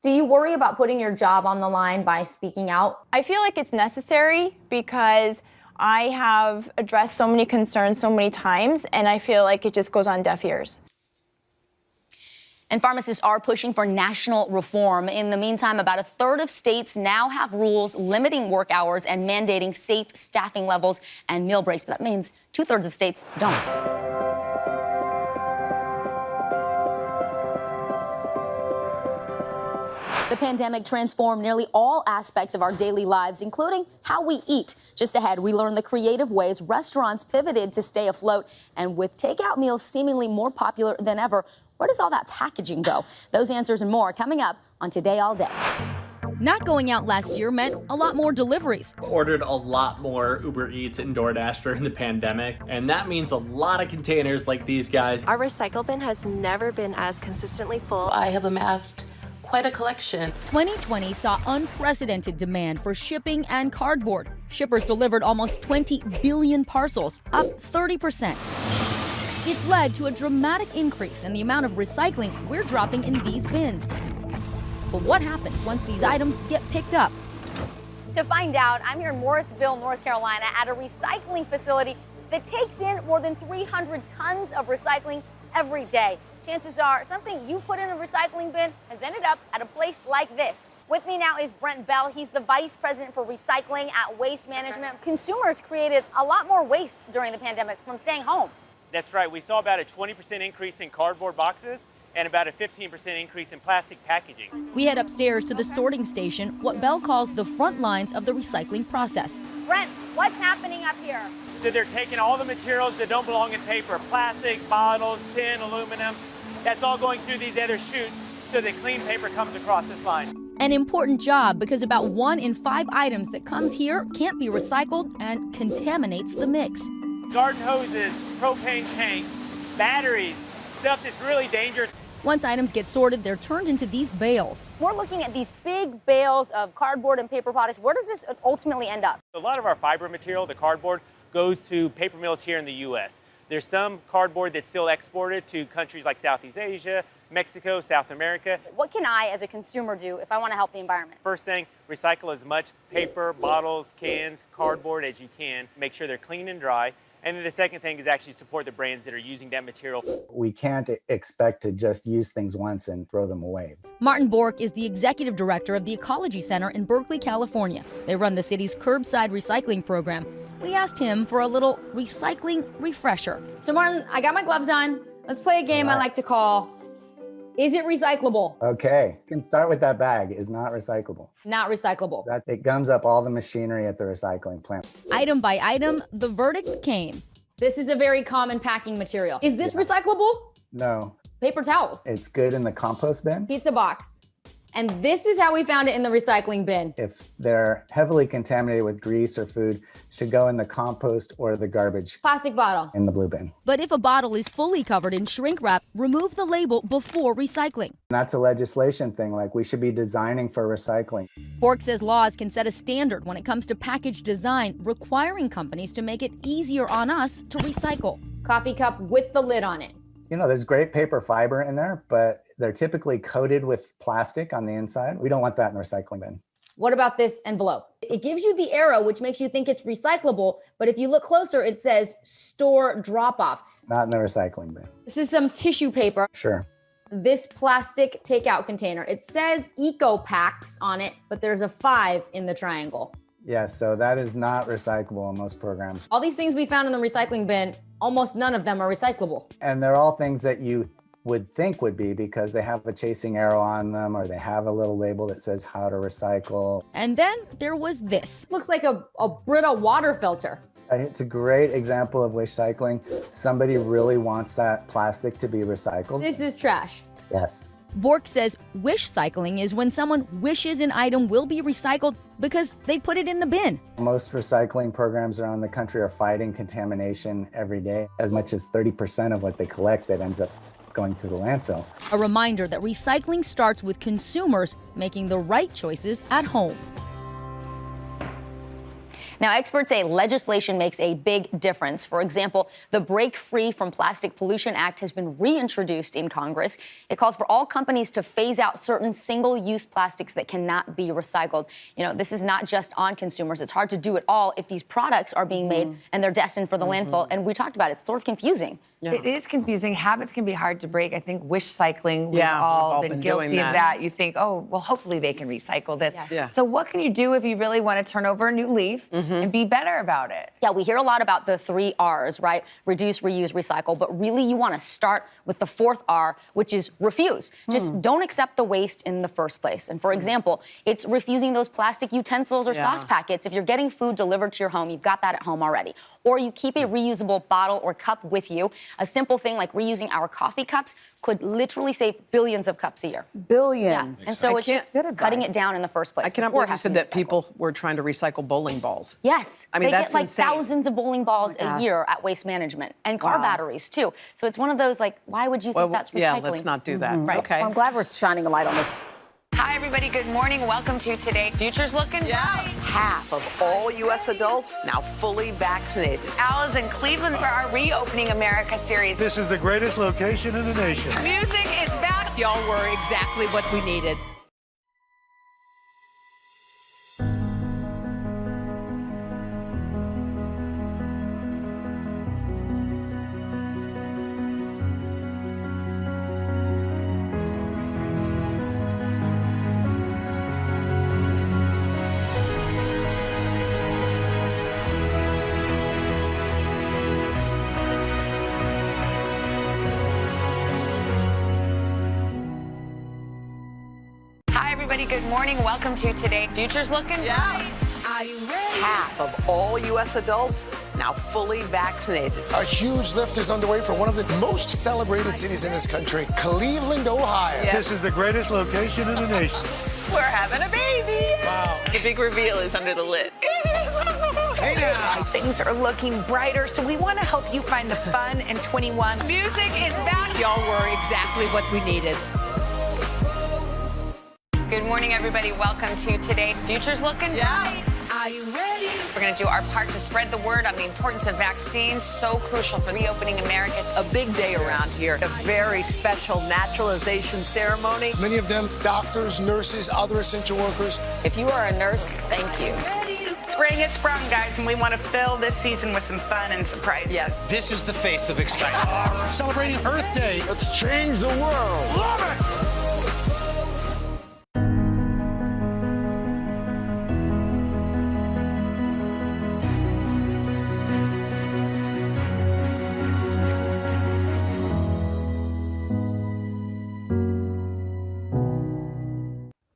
Do you worry about putting your job on the line by speaking out? I feel like it's necessary because I have addressed so many concerns so many times, and I feel like it just goes on deaf ears. And pharmacists are pushing for national reform. In the meantime, about a third of states now have rules limiting work hours and mandating safe staffing levels and meal breaks. But that means 2/3 of states don't. The pandemic transformed nearly all aspects of our daily lives, including how we eat. Just ahead, we learn the creative ways restaurants pivoted to stay afloat. And with takeout meals seemingly more popular than ever, where does all that packaging go? Those answers and more coming up on Today All Day. Not going out last year meant a lot more deliveries. Ordered a lot more Uber Eats and DoorDash during the pandemic, and that means a lot of containers like these guys. Our recycle bin has never been as consistently full. I have amassed quite a collection. 2020 saw unprecedented demand for shipping and cardboard. Shippers delivered almost 20 billion parcels, up 30%. It's led to a dramatic increase in the amount of recycling we're dropping in these bins. But what happens once these items get picked up? To find out, I'm here in Morrisville, North Carolina, at a recycling facility that takes in more than 300 tons of recycling every day. Chances are something you put in a recycling bin has ended up at a place like this. With me now is Brent Bell. He's the Vice President for Recycling at Waste Management. Consumers created a lot more waste during the pandemic from staying home. That's right. We saw about a 20% increase in cardboard boxes and about a 15% increase in plastic packaging. We head upstairs to the sorting station, what Bell calls the front lines of the recycling process. Brent, what's happening up here? So they're taking all the materials that don't belong in paper, plastic, bottles, tin, aluminum. That's all going through these other chutes so that clean paper comes across this line. An important job because about 1 in 5 items that comes here can't be recycled and contaminates the mix. Garden hoses, propane tanks, batteries, stuff that's really dangerous. Once items get sorted, they're turned into these bales. We're looking at these big bales of cardboard and paper products. Where does this ultimately end up? A lot of our fiber material, the cardboard, goes to paper mills here in the U.S. There's some cardboard that's still exported to countries like Southeast Asia, Mexico, South America. What can I, as a consumer, do if I want to help the environment? First thing, recycle as much paper, bottles, cans, cardboard as you can. Make sure they're clean and dry. And then the second thing is actually support the brands that are using that material. We can't expect to just use things once and throw them away. Martin Bork is the executive director of the Ecology Center in Berkeley, California. They run the city's curbside recycling program. We asked him for a little recycling refresher. So Martin, I got my gloves on. Let's play a game I like to call, is it recyclable? Okay, you can start with that bag. Is not recyclable. Not recyclable. It gums up all the machinery at the recycling plant. Item by item, the verdict came. This is a very common packing material. Is this recyclable? No. Paper towels. It's good in the compost bin. Pizza box. And this is how we found it in the recycling bin. If they're heavily contaminated with grease or food, should go in the compost or the garbage. Plastic bottle. In the blue bin. But if a bottle is fully covered in shrink wrap, remove the label before recycling. And that's a legislation thing, like we should be designing for recycling. Bork says laws can set a standard when it comes to package design, requiring companies to make it easier on us to recycle. Coffee cup with the lid on it. You know, there's great paper fiber in there, but they're typically coated with plastic on the inside. We don't want that in the recycling bin. What about this envelope? It gives you the arrow, which makes you think it's recyclable, but if you look closer, it says store drop-off. Not in the recycling bin. This is some tissue paper. Sure. This plastic takeout container. It says Eco Packs on it, but there's a 5 in the triangle. Yeah, so that is not recyclable in most programs. All these things we found in the recycling bin, almost none of them are recyclable. And they're all things that you would think would be because they have a chasing arrow on them or they have a little label that says how to recycle. And then there was this. Looks like a Brita water filter. It's a great example of wish cycling. Somebody really wants that plastic to be recycled. This is trash. Yes. Bork says wish cycling is when someone wishes an item will be recycled because they put it in the bin. Most recycling programs around the country are fighting contamination every day. As much as 30% of what they collect that ends up going to the landfill. A reminder that recycling starts with consumers making the right choices at home. Now, experts say legislation makes a big difference. For example, the Break Free from Plastic Pollution Act has been reintroduced in Congress. It calls for all companies to phase out certain single-use plastics that cannot be recycled. You know, this is not just on consumers. It's hard to do it all if these products are being made and they're destined for the landfill. And we talked about it. It's sort of confusing. Yeah. It is confusing. Habits can be hard to break. I think wish cycling, we've Yeah, all we've been doing guilty of that. You think, oh, well, hopefully they can recycle this. Yes. Yeah. So what can you do if you really want to turn over a new leaf and be better about it? Yeah, we hear a lot about the 3 R's, right? Reduce, reuse, recycle. But really, you want to start with the 4th R, which is refuse. Just don't accept the waste in the first place. And for example, it's refusing those plastic utensils or sauce packets. If you're getting food delivered to your home, you've got that at home already. Or you keep a reusable bottle or cup with you. A simple thing like reusing our coffee cups. could literally save billions of cups a year. Billions. Yeah. And so it's just cutting it down in the first place. I cannot believe you said that people were trying to recycle bowling balls. Yes. I mean, they that's get like insane. thousands of bowling balls Oh my a gosh. year at Waste Management, and car Wow. batteries too. So it's one of those like, why would you think that's recycling? Yeah, let's not do that. Right. Okay. Well, I'm glad we're shining a light on this. Hi, everybody. Good morning. Welcome to Today. Future's looking bright. Half of all U.S. adults now fully vaccinated. Al is in Cleveland for our Reopening America series. This is the greatest location in the nation. Music is back. Y'all were exactly what we needed. Hi, everybody. Good morning. Welcome to Today. Future's looking bright. Are you ready? Half of all U.S. adults now fully vaccinated. A huge lift is underway for one of the most celebrated cities in this country, Cleveland, Ohio. This is the greatest location in the nation. We're having a baby. Wow. The big reveal is under the lid. Hey now. Things are looking brighter, so we want to help you find the fun in 21. Music is back. Y'all were exactly what we needed. Good morning, everybody. Welcome to Today. Future's looking bright. Are you ready? We're going to do our part to spread the word on the importance of vaccines, so crucial for Reopening America. A big day around here. A very special naturalization ceremony. Many of them doctors, nurses, other essential workers. If you are a nurse, thank you. Spring has sprung, guys, and we want to fill this season with some fun and surprises. Yes, this is the face of excitement. Celebrating Earth Day. Let's change the world. Love it.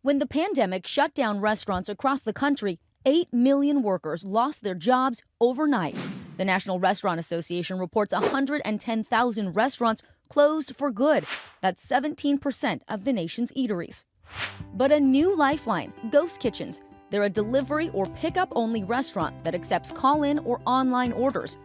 When the pandemic shut down restaurants across the country, 8 million workers lost their jobs overnight. The National Restaurant Association reports 110,000 restaurants closed for good. That's 17% of the nation's eateries. But a new lifeline, ghost kitchens. They're a delivery or pickup-only restaurant that accepts call-in or online orders.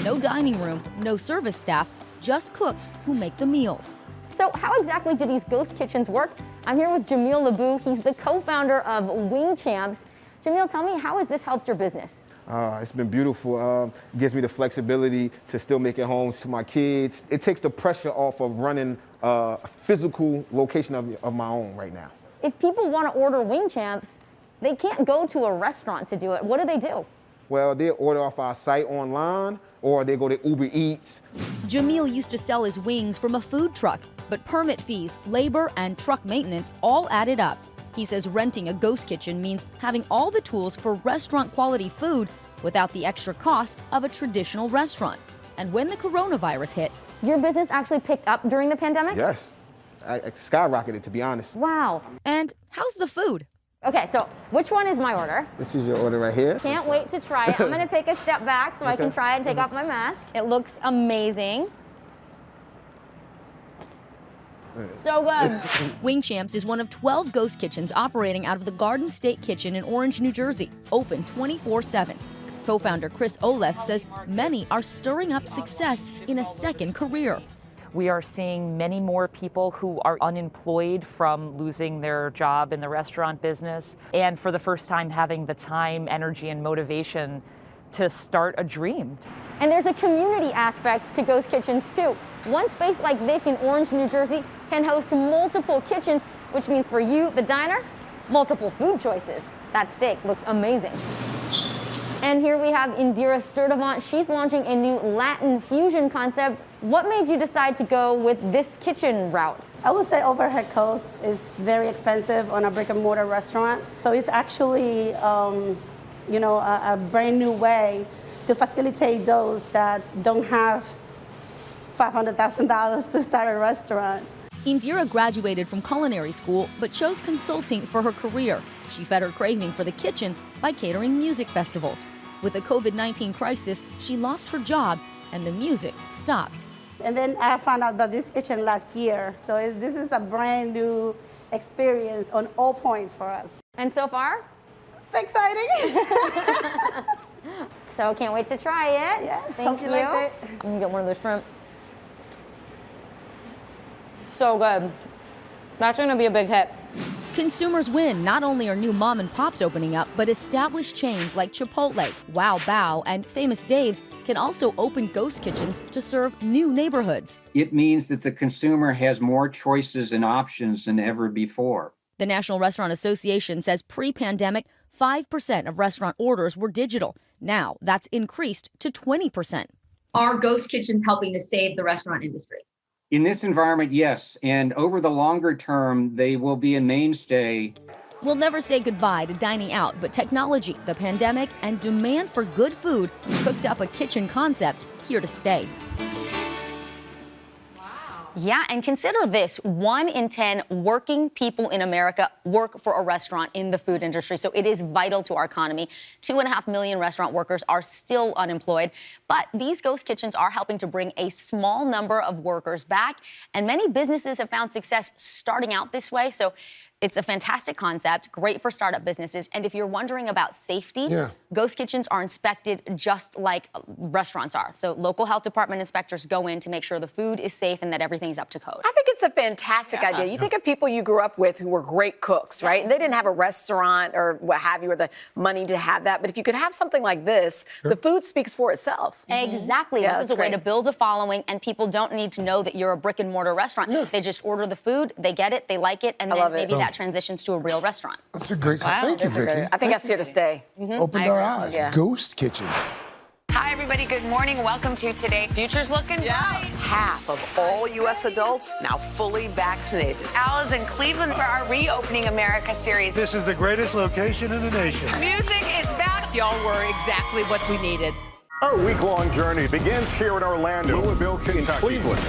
No dining room, no service staff, just cooks who make the meals. So how exactly do these ghost kitchens work? I'm here with Jamil Labou. He's the co-founder of Wing Champs. Jamil, tell me, how has this helped your business? It's been beautiful. It gives me the flexibility to still make it home to my kids. It takes the pressure off of running a physical location of my own right now. If people want to order Wing Champs, they can't go to a restaurant to do it. What do? Well, they order off our site online, or they go to Uber Eats. Jamil used to sell his wings from a food truck, but permit fees, labor, and truck maintenance all added up. He says renting a ghost kitchen means having all the tools for restaurant-quality food without the extra costs of a traditional restaurant. And when the coronavirus hit, your business actually picked up during the pandemic? Yes. I skyrocketed, to be honest. Wow. And how's the food? Okay, so which one is my order? This is your order right here. Can't wait to try it. I'm gonna take a step back so I can Okay. try it and take off my mask. It looks amazing. So good. Wing Champs is one of 12 ghost kitchens operating out of the Garden State Kitchen in Orange, New Jersey, open 24/7. Co-founder Chris Olef says many are stirring up success in a second career. We are seeing many more people who are unemployed from losing their job in the restaurant business, and for the first time having the time, energy, and motivation to start a dream. And there's a community aspect to ghost kitchens too. One space like this in Orange, New Jersey can host multiple kitchens, which means for you, the diner, multiple food choices. That steak looks amazing. And here we have Indira Sturdivant. She's launching a new Latin fusion concept. What made you decide to go with this kitchen route? I would say overhead cost is very expensive on a brick and mortar restaurant. So it's actually, a brand new way to facilitate those that don't have $500,000 to start a restaurant. Indira graduated from culinary school but chose consulting for her career. She fed her craving for the kitchen by catering music festivals. With the COVID-19 crisis, she lost her job and the music stopped. And then I found out about this kitchen last year. So this is a brand new experience on all points for us. And so far? It's exciting. So can't wait to try it. Yes, Thank hope you you. liked it. I'm gonna get one of the shrimp. So good. That's gonna be a big hit. Consumers win. Not only are new mom and pops opening up, but established chains like Chipotle, Wow Bao, and Famous Dave's can also open ghost kitchens to serve new neighborhoods. It means that the consumer has more choices and options than ever before. The National Restaurant Association says pre-pandemic, 5% of restaurant orders were digital. Now that's increased to 20%. Are ghost kitchens helping to save the restaurant industry? In this environment, yes. And over the longer term, they will be a mainstay. We'll never say goodbye to dining out, but technology, the pandemic, and demand for good food cooked up a kitchen concept here to stay. Yeah, and consider this. 1 in 10 working people in America work for a restaurant in the food industry. So it is vital to our economy. 2.5 million restaurant workers are still unemployed. But these ghost kitchens are helping to bring a small number of workers back. And many businesses have found success starting out this way. So it's a fantastic concept, great for startup businesses. And if you're wondering about safety, ghost kitchens are inspected just like restaurants are. So local health department inspectors go in to make sure the food is safe and that everything's up to code. I think it's a fantastic idea. You think of people you grew up with who were great cooks, right? And they didn't have a restaurant or what have you, or the money to have that. But if you could have something like this, the food speaks for itself. Exactly. Yeah, this is a way to build a following, and people don't need to know that you're a brick and mortar restaurant. They just order the food, they get it, they like it, and then maybe that transitions to a real restaurant. That's a great Thank you, Vicky. I think that's here to stay. Opened our eyes. Ghost kitchens. Hi, everybody. Good morning. Welcome to Today. Future's looking bright. Half of all U.S. adults now fully vaccinated. Al is in Cleveland for our Reopening America series. This is the greatest location in the nation. Music is back. Y'all were exactly what we needed. Our week-long journey begins here in Orlando, Louisville, Kentucky, Cleveland.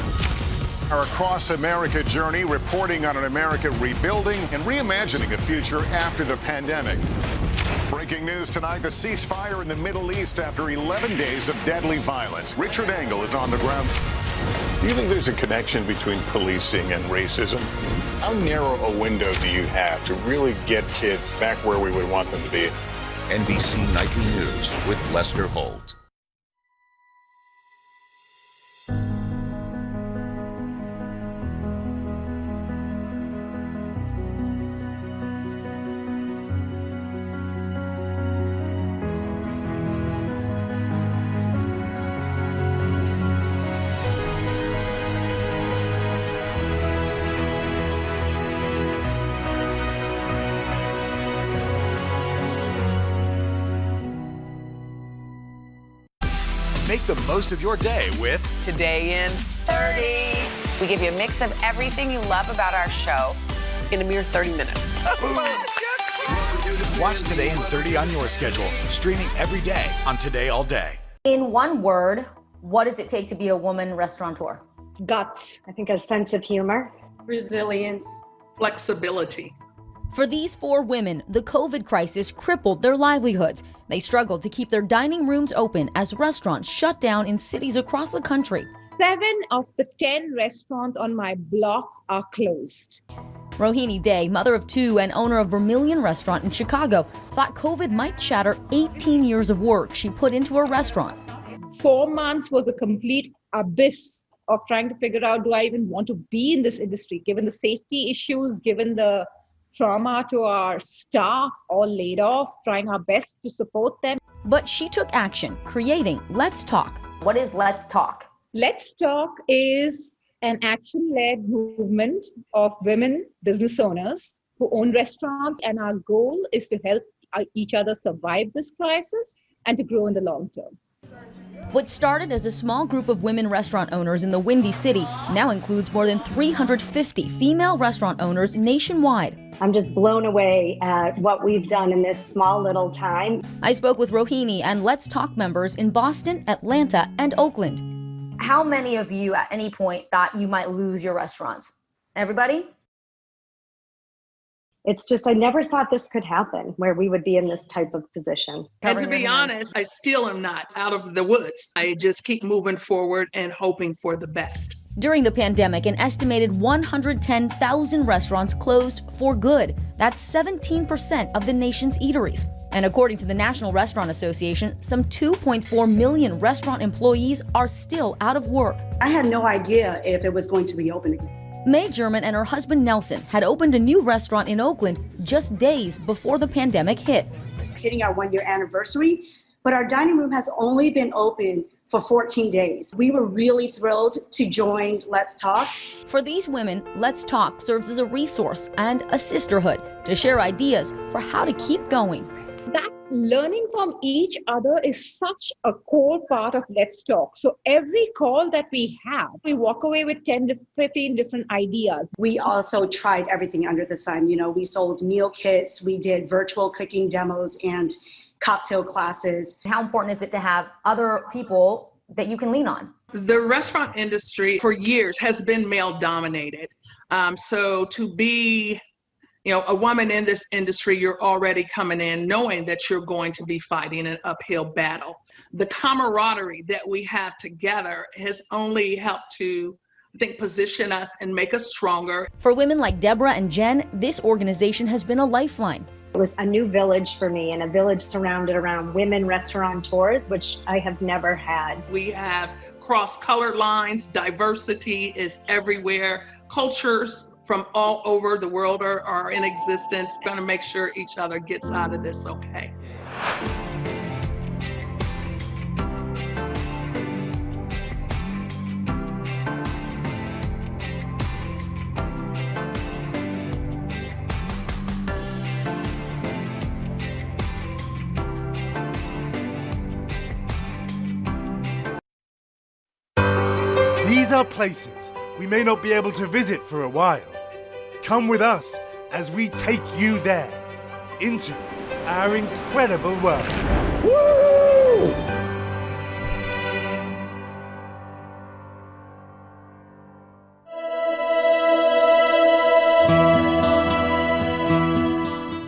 Our Across America journey reporting on an America rebuilding and reimagining a future after the pandemic. Breaking news tonight, the ceasefire in the Middle East after 11 days of deadly violence. Richard Engel is on the ground. Do you think there's a connection between policing and racism? How narrow a window do you have to really get kids back where we would want them to be? NBC Nightly News with Lester Holt. Make the most of your day with Today in 30. We give you a mix of everything you love about our show in a mere 30 minutes. Watch Today in 30 on your schedule, streaming every day on Today All Day. In one word, what does it take to be a woman restaurateur? Guts. I think a sense of humor. Resilience. Flexibility. For these 4 women, the COVID crisis crippled their livelihoods. They struggled to keep their dining rooms open as restaurants shut down in cities across the country. 7 of the 10 restaurants on my block are closed. Rohini Day, mother of 2 and owner of Vermilion Restaurant in Chicago, thought COVID might shatter 18 years of work she put into her restaurant. 4 months was a complete abyss of trying to figure out, do I even want to be in this industry, given the safety issues, given the trauma to our staff, all laid off, trying our best to support them. But she took action, creating Let's Talk. What is Let's Talk? Let's Talk is an action-led movement of women business owners who own restaurants, and our goal is to help each other survive this crisis and to grow in the long term. What started as a small group of women restaurant owners in the Windy City now includes more than 350 female restaurant owners nationwide. I'm just blown away at what we've done in this small little time. I spoke with Rohini and Let's Talk members in Boston, Atlanta, and Oakland. How many of you at any point thought you might lose your restaurants? Everybody? It's just, I never thought this could happen, where we would be in this type of position. And to be honest, I still am not out of the woods. I just keep moving forward and hoping for the best. During the pandemic, an estimated 110,000 restaurants closed for good. That's 17% of the nation's eateries. And according to the National Restaurant Association, some 2.4 million restaurant employees are still out of work. I had no idea if it was going to reopen again. May German and her husband Nelson had opened a new restaurant in Oakland just days before the pandemic hit. Hitting our 1-year anniversary, but our dining room has only been open for 14 days. We were really thrilled to join Let's Talk. For these women, Let's Talk serves as a resource and a sisterhood to share ideas for how to keep going. That learning from each other is such a core part of Let's Talk. So every call that we have, we walk away with 10 to 15 different ideas. We also tried everything under the sun. You know, we sold meal kits, we did virtual cooking demos and cocktail classes. How important is it to have other people that you can lean on? The restaurant industry for years has been male dominated. So to be a woman in this industry, you're already coming in knowing that you're going to be fighting an uphill battle. The camaraderie that we have together has only helped to, I think, position us and make us stronger. For women like Deborah and Jen, this organization has been a lifeline. It was a new village for me, and a village surrounded around women restaurateurs, which I have never had. We have cross-color lines, diversity is everywhere, cultures from all over the world are in existence. Going to make sure each other gets out of this okay. These are places we may not be able to visit for a while. Come with us as we take you there, into our incredible world. Woo!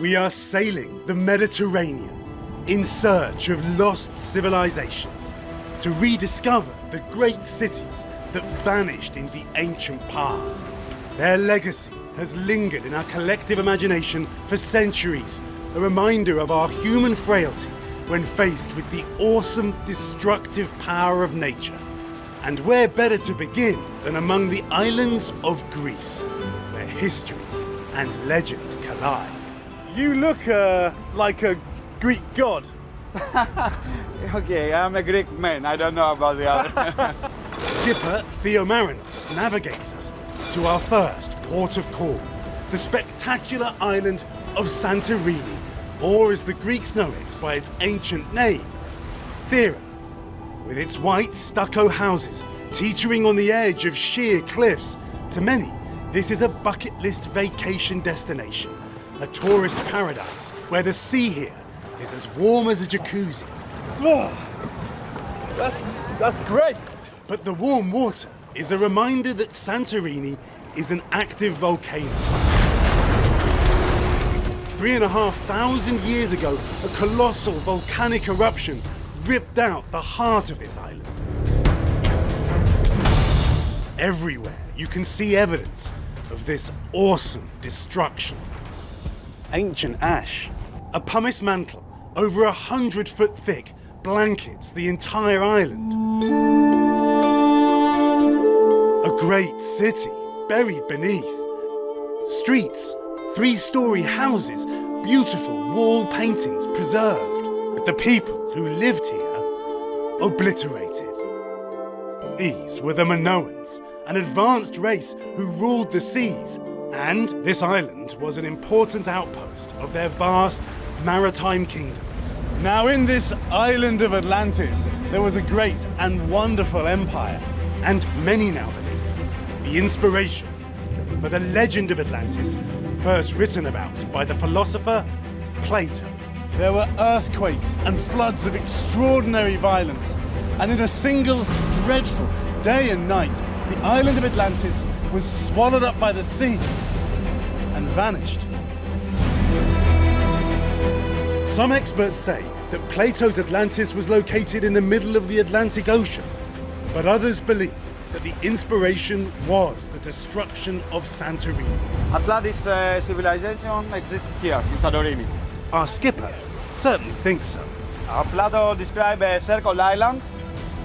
We are sailing the Mediterranean in search of lost civilizations to rediscover the great cities that vanished in the ancient past. Their legacy has lingered in our collective imagination for centuries, a reminder of our human frailty when faced with the awesome, destructive power of nature. And where better to begin than among the islands of Greece, where history and legend collide. You look like a Greek god. Okay, I'm a Greek man. I don't know about the other. Skipper Theo Marinos navigates us to our first port of call, the spectacular island of Santorini, or as the Greeks know it by its ancient name, Thera. With its white stucco houses teetering on the edge of sheer cliffs, to many, this is a bucket list vacation destination, a tourist paradise where the sea here is as warm as a jacuzzi. That's great. But the warm water is a reminder that Santorini is an active volcano. 3,500 years ago, a colossal volcanic eruption ripped out the heart of this island. Everywhere you can see evidence of this awesome destruction. Ancient ash, a pumice mantle over 100 foot thick, blankets the entire island. A great city buried beneath. Streets, 3-story houses, beautiful wall paintings preserved. But the people who lived here, obliterated. These were the Minoans, an advanced race who ruled the seas. And this island was an important outpost of their vast maritime kingdom. Now in this island of Atlantis, there was a great and wonderful empire. And many now believe the inspiration for the legend of Atlantis, first written about by the philosopher Plato. There were earthquakes and floods of extraordinary violence. And in a single dreadful day and night, the island of Atlantis was swallowed up by the sea and vanished. Some experts say that Plato's Atlantis was located in the middle of the Atlantic Ocean, but others believe that the inspiration was the destruction of Santorini. Atlantis civilization existed here in Santorini. Our skipper certainly thinks so. Plato described a circle island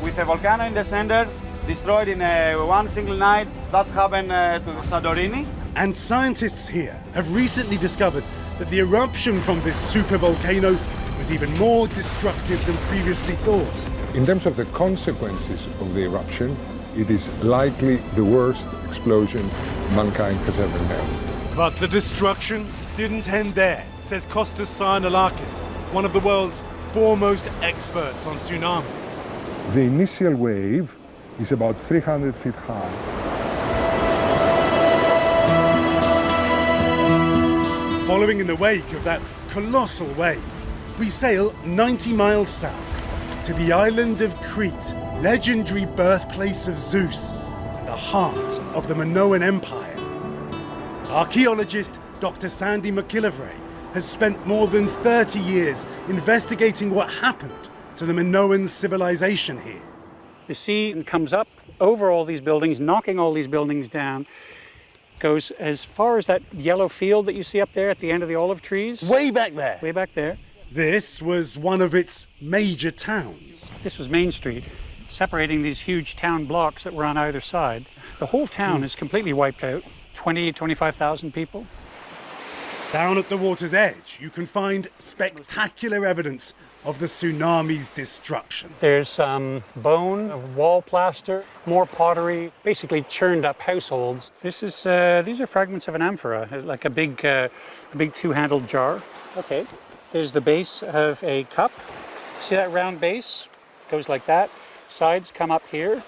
with a volcano in the center, destroyed in one single night. That happened to Santorini. And scientists here have recently discovered that the eruption from this supervolcano was even more destructive than previously thought. In terms of the consequences of the eruption, it is likely the worst explosion mankind has ever known. But the destruction didn't end there, says Kostas Sarnalakis, one of the world's foremost experts on tsunamis. The initial wave is about 300 feet high. Following in the wake of that colossal wave, we sail 90 miles south to the island of Crete, legendary birthplace of Zeus, and the heart of the Minoan Empire. Archaeologist Dr. Sandy McIlvray has spent more than 30 years investigating what happened to the Minoan civilization here. The sea comes up over all these buildings, knocking all these buildings down, goes as far as that yellow field that you see up there at the end of the olive trees. Way back there. Way back there. This was one of its major towns. This was Main Street, separating these huge town blocks that were on either side. The whole town is completely wiped out, 25,000 people. Down at the water's edge, you can find spectacular evidence of the tsunami's destruction. There's some bone, wall plaster, more pottery, basically churned up households. These are fragments of an amphora, like a big two-handled jar. Okay, there's the base of a cup. See that round base? Goes like that. Sides come up here.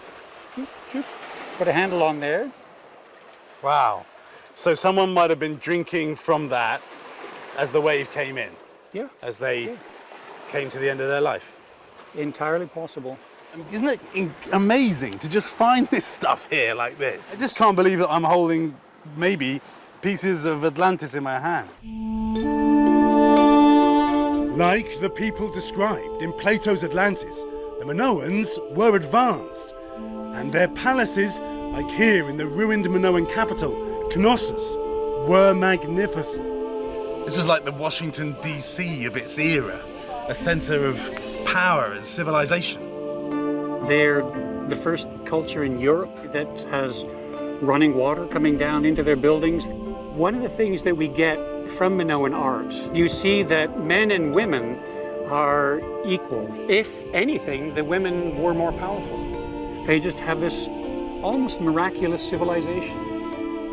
Put a handle on there. Wow. So someone might have been drinking from that as the wave came in. Yeah. As they came to the end of their life. Entirely possible. Isn't it amazing to just find this stuff here like this? I just can't believe that I'm holding maybe pieces of Atlantis in my hand. Like the people described in Plato's Atlantis, the Minoans were advanced, and their palaces, like here in the ruined Minoan capital, Knossos, were magnificent. This was like the Washington, D.C. of its era, a center of power and civilization. They're the first culture in Europe that has running water coming down into their buildings. One of the things that we get from Minoan art, you see that men and women are equal. If anything, the women were more powerful. They just have this almost miraculous civilization.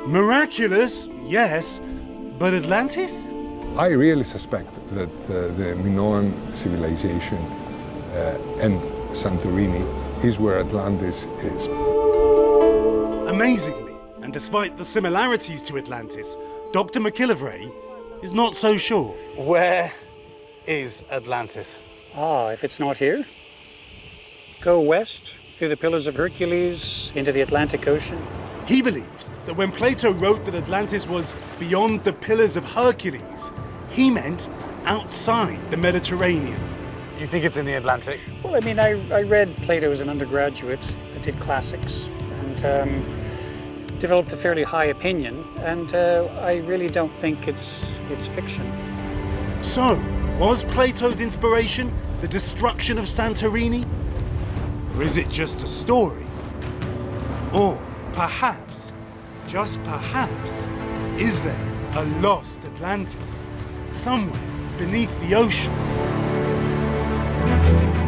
Miraculous, yes, but Atlantis? I really suspect that the Minoan civilization and Santorini is where Atlantis is. Amazingly, and despite the similarities to Atlantis, Dr. McIlvray is not so sure. Where is Atlantis? If it's not here, go west through the Pillars of Hercules into the Atlantic Ocean. He believes that when Plato wrote that Atlantis was beyond the Pillars of Hercules, he meant outside the Mediterranean. You think it's in the Atlantic? Well, I mean, I read Plato as an undergraduate. I did classics and developed a fairly high opinion, and I really don't think it's fiction. So, was Plato's inspiration the destruction of Santorini? Or is it just a story? Or perhaps, just perhaps, is there a lost Atlantis somewhere beneath the ocean?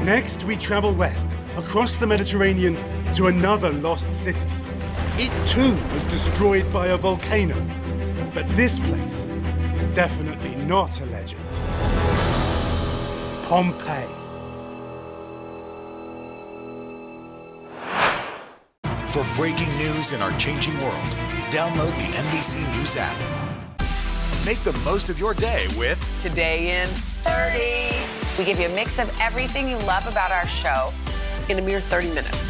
Next, we travel west, across the Mediterranean, to another lost city. It too was destroyed by a volcano, but this place is definitely not a legend. Pompeii. For breaking news in our changing world, download the NBC News app. Make the most of your day with Today in 30. We give you a mix of everything you love about our show in a mere 30 minutes.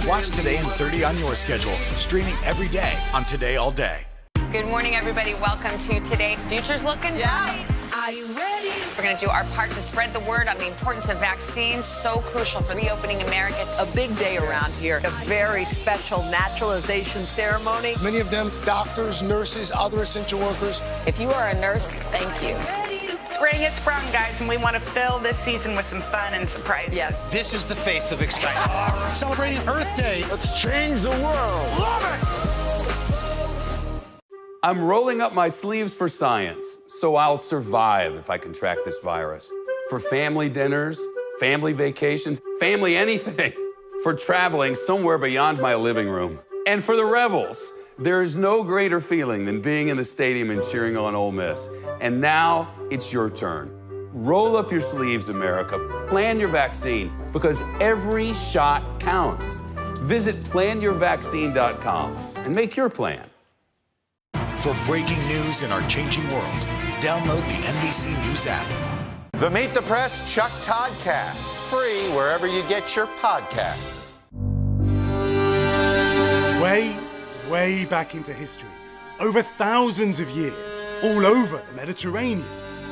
Watch Today in 30 on your schedule, streaming every day on Today All Day. Good morning, everybody. Welcome to Today. Future's looking bright. I Are you ready? We're going to do our part to spread the word on the importance of vaccines, so crucial for reopening America. A big day around here, a very special naturalization ceremony. Many of them doctors, nurses, other essential workers. If you are a nurse, thank you. Spring has sprung, guys, and we want to fill this season with some fun and surprises. Yes. This is the face of excitement. Celebrating Earth Day. Let's change the world. Love it! I'm rolling up my sleeves for science, so I'll survive if I contract this virus. For family dinners, family vacations, family anything. For traveling somewhere beyond my living room. And for the Rebels, there is no greater feeling than being in the stadium and cheering on Ole Miss. And now it's your turn. Roll up your sleeves, America. Plan your vaccine, because every shot counts. Visit planyourvaccine.com and make your plan. For breaking news in our changing world, download the NBC News app. The Meet the Press Chuck Toddcast, free wherever you get your podcasts. Way back into history, over thousands of years, all over the Mediterranean,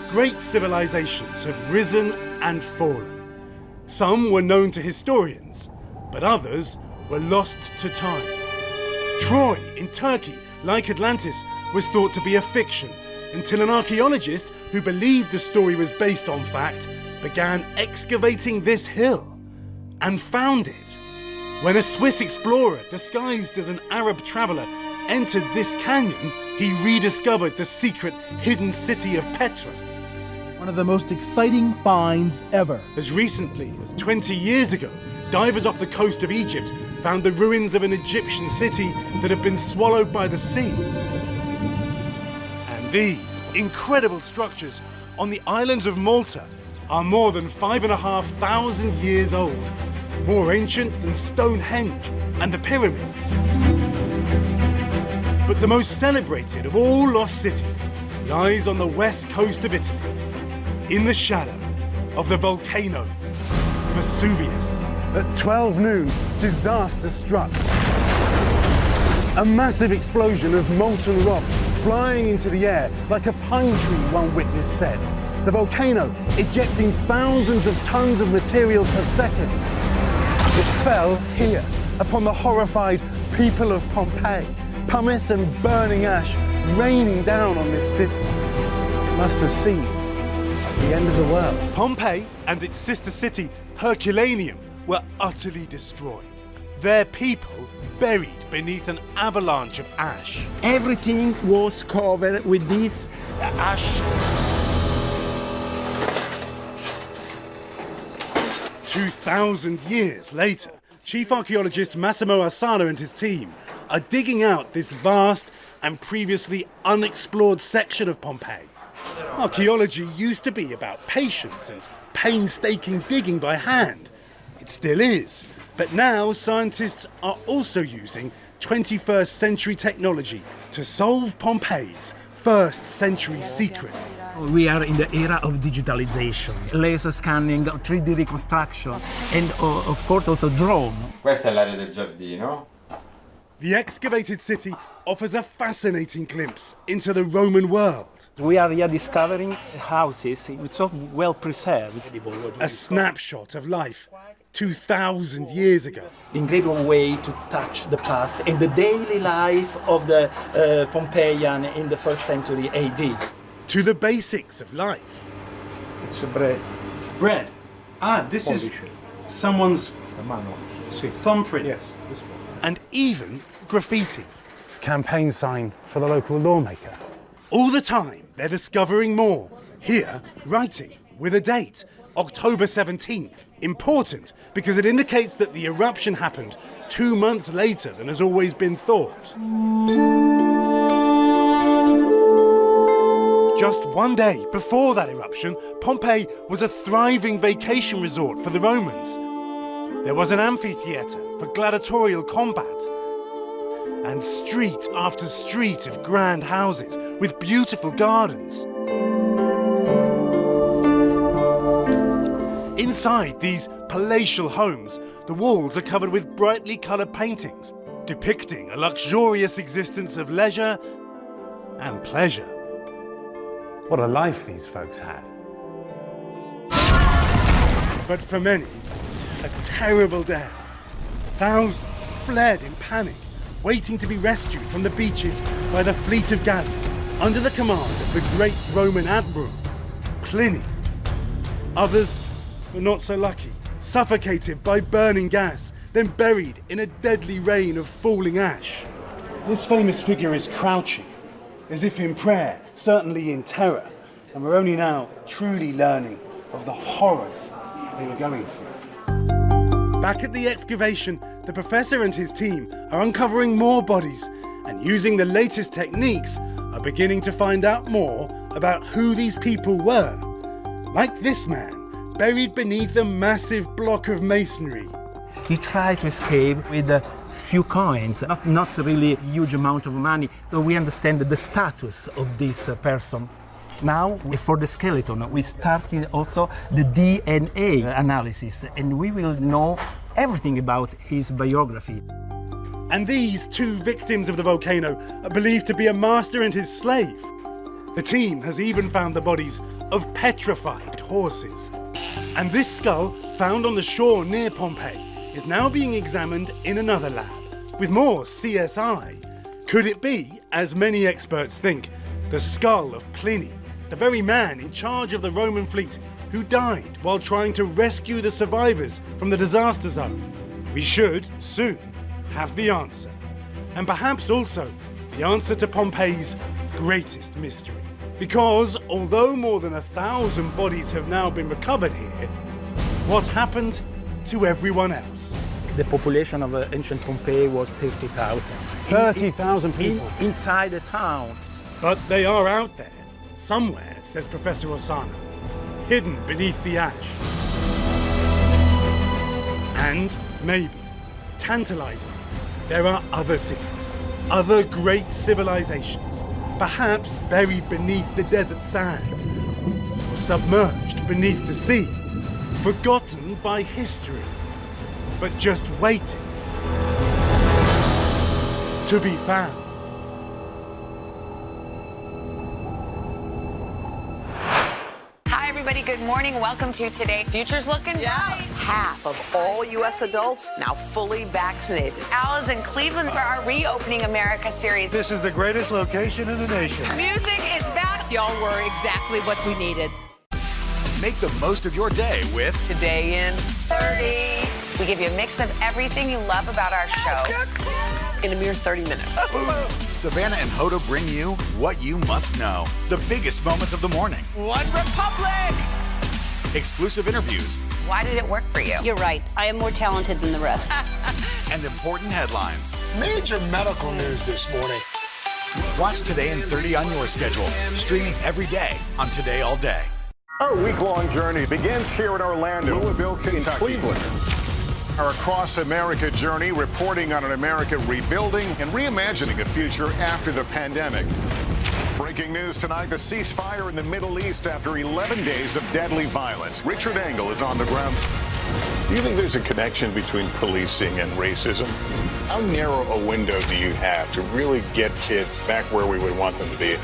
great civilizations have risen and fallen. Some were known to historians, but others were lost to time. Troy in Turkey, like Atlantis, was thought to be a fiction until an archaeologist who believed the story was based on fact began excavating this hill and found it. When a Swiss explorer disguised as an Arab traveler entered this canyon, he rediscovered the secret hidden city of Petra. One of the most exciting finds ever. As recently as 20 years ago, divers off the coast of Egypt found the ruins of an Egyptian city that had been swallowed by the sea. And these incredible structures on the islands of Malta are more than 5,500 years old, more ancient than Stonehenge and the pyramids. But the most celebrated of all lost cities lies on the west coast of Italy, in the shadow of the volcano Vesuvius. At 12 noon, disaster struck. A massive explosion of molten rock flying into the air like a pine tree, one witness said. The volcano ejecting thousands of tons of material per second. It fell here upon the horrified people of Pompeii. Pumice and burning ash raining down on this city. It must have seemed like the end of the world. Pompeii and its sister city, Herculaneum, were utterly destroyed. Their people buried beneath an avalanche of ash. Everything was covered with this ash. 2,000 years later, Chief Archaeologist Massimo Asana and his team are digging out this vast and previously unexplored section of Pompeii. Archaeology used to be about patience and painstaking digging by hand. It still is, but now scientists are also using 21st century technology to solve Pompeii's first century secrets. We are in the era of digitalization, laser scanning, 3D reconstruction, and of course also drone. Questa è l'area del giardino. The excavated city offers a fascinating glimpse into the Roman world. We are rediscovering houses so well preserved. A snapshot of life 2,000 years ago. Incredible way to touch the past and the daily life of the Pompeian in the 1st century AD. To the basics of life. It's a bread. Bread. Ah, this is someone's thumbprint. Yes, this one. And even graffiti. It's a campaign sign for the local lawmaker. All the time, they're discovering more. Here, writing with a date, October 17th. Important because it indicates that the eruption happened 2 months later than has always been thought. Just one day before that eruption, Pompeii was a thriving vacation resort for the Romans. There was an amphitheatre for gladiatorial combat, and street after street of grand houses with beautiful gardens. Inside these palatial homes, the walls are covered with brightly coloured paintings depicting a luxurious existence of leisure and pleasure. What a life these folks had. But for many, a terrible death. Thousands fled in panic, waiting to be rescued from the beaches by the fleet of galleys under the command of the great Roman admiral, Pliny. Others were not so lucky, suffocated by burning gas, then buried in a deadly rain of falling ash. This famous figure is crouching, as if in prayer, certainly in terror, and we're only now truly learning of the horrors they were going through. Back at the excavation, the professor and his team are uncovering more bodies and using the latest techniques are beginning to find out more about who these people were. Like this man, buried beneath a massive block of masonry. He tried to escape with a few coins, not really a huge amount of money. So we understand the status of this person. Now, for the skeleton, we started also the DNA analysis, and we will know everything about his biography. And these two victims of the volcano are believed to be a master and his slave. The team has even found the bodies of petrified horses. And this skull, found on the shore near Pompeii, is now being examined in another lab, with more CSI. Could it be, as many experts think, the skull of Pliny, the very man in charge of the Roman fleet who died while trying to rescue the survivors from the disaster zone? We should, soon, have the answer. And perhaps also the answer to Pompeii's greatest mystery. Because although more than 1,000 bodies have now been recovered here, what happened to everyone else? The population of ancient Pompeii was 30,000. 30,000 people. Inside the town. But they are out there, somewhere, says Professor Osana, hidden beneath the ash. And maybe, tantalizingly, there are other cities, other great civilizations, perhaps buried beneath the desert sand, or submerged beneath the sea, forgotten by history, but just waiting to be found. Hi, everybody. Good morning. Welcome to Today. Future's looking bright. Half of all U.S. adults now fully vaccinated. Al is in Cleveland for our Reopening America series. This is the greatest location in the nation. Music is back. Y'all were exactly what we needed. Make the most of your day with Today in 30. We give you a mix of everything you love about our show. In a mere 30 minutes. Savannah and Hoda bring you what you must know. The biggest moments of the morning. One Republic! Exclusive interviews. Why did it work for you? You're right. I am more talented than the rest. And important headlines. Major medical news this morning. Watch Today in 30 on your schedule. Streaming every day on Today All Day. Our week-long journey begins here in Orlando, Louisville, Kentucky, Cleveland. Our Across America journey reporting on an America rebuilding and reimagining a future after the pandemic. Breaking news tonight, the ceasefire in the Middle East after 11 days of deadly violence. Richard Engel is on the ground. Do you think there's a connection between policing and racism? How narrow a window do you have to really get kids back where we would want them to be?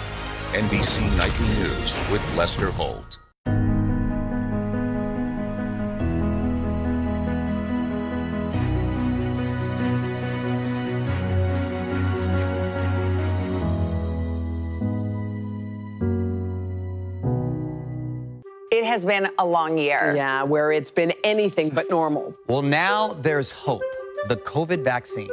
NBC Nightly News with Lester Holt. It has been a long year. Yeah, where it's been anything but normal. Well, now there's hope. The COVID vaccines.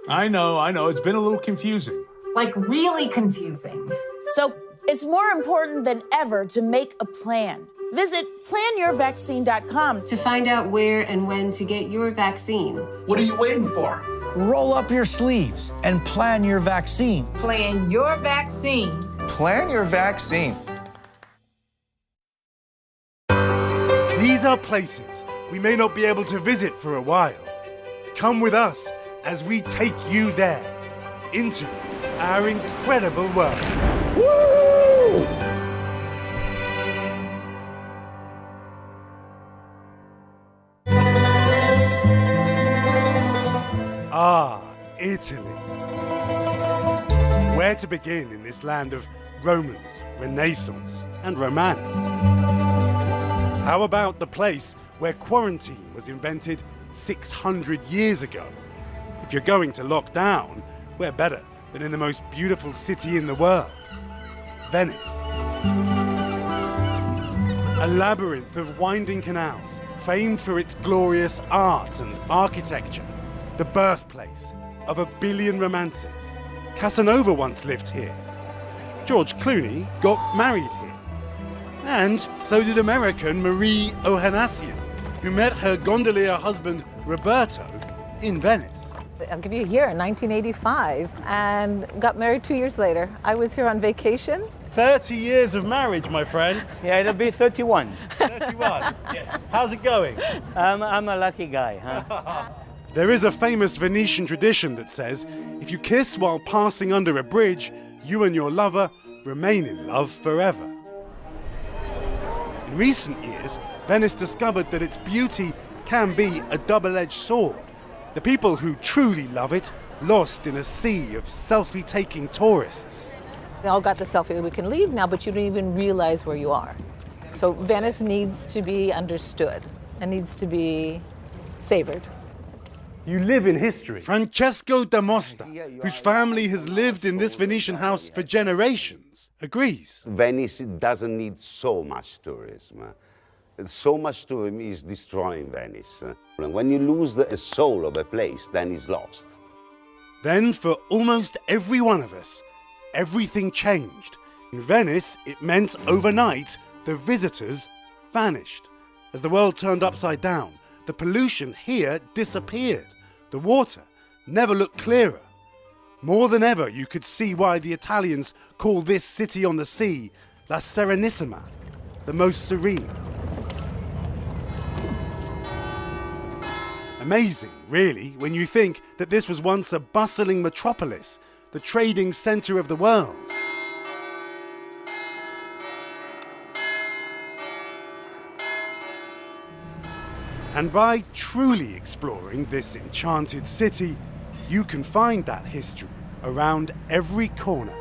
I know. It's been a little confusing. Like really confusing. So it's more important than ever to make a plan. Visit planyourvaccine.com to find out where and when to get your vaccine. What are you waiting for? Roll up your sleeves and plan your vaccine. Plan your vaccine. Plan your vaccine. These are places we may not be able to visit for a while. Come with us as we take you there, into our incredible world. Woo! Ah, Italy. Where to begin in this land of Romance, Renaissance, and Romance? How about the place where quarantine was invented 600 years ago? If you're going to lock down, where better than in the most beautiful city in the world, Venice. A labyrinth of winding canals, famed for its glorious art and architecture, the birthplace of a billion romances. Casanova once lived here. George Clooney got married here. And so did American Marie Ohanessian, who met her gondolier husband Roberto in Venice. I'll give you a year, 1985, and got married 2 years later. I was here on vacation. 30 years of marriage, my friend. Yeah, it'll be 31. 31? Yes. How's it going? I'm a lucky guy, huh? There is a famous Venetian tradition that says, if you kiss while passing under a bridge, you and your lover remain in love forever. In recent years, Venice discovered that its beauty can be a double-edged sword. The people who truly love it, lost in a sea of selfie-taking tourists. We all got the selfie. We can leave now, but you don't even realize where you are. So Venice needs to be understood and needs to be savored. You live in history. Francesco da Mosta, whose family has lived in this Venetian house for generations, agrees. Venice doesn't need so much tourism. So much tourism is destroying Venice. When you lose the soul of a place, then it's lost. Then, for almost every one of us, everything changed. In Venice, it meant overnight the visitors vanished. As the world turned upside down, the pollution here disappeared. The water never looked clearer. More than ever, you could see why the Italians call this city on the sea La Serenissima, the most serene. Amazing, really, when you think that this was once a bustling metropolis, the trading center of the world. And by truly exploring this enchanted city, you can find that history around every corner.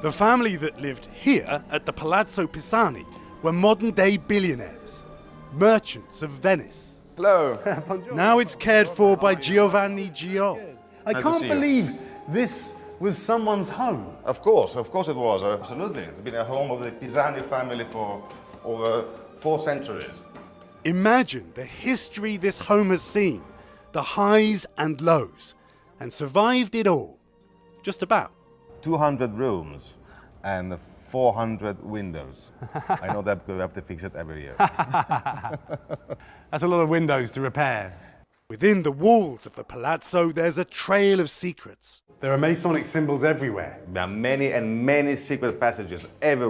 The family that lived here at the Palazzo Pisani were modern-day billionaires, merchants of Venice. Hello. Now it's cared for by Giovanni Gio. I can't believe this was someone's home. Of course it was, absolutely. It's been a home of the Pisani family for over 4 centuries. Imagine the history this home has seen, the highs and lows, and survived it all. Just about. 200 rooms and 400 windows. I know that because we have to fix it every year. That's a lot of windows to repair. Within the walls of the palazzo, there's a trail of secrets. There are Masonic symbols everywhere. There are many and many secret passages everywhere.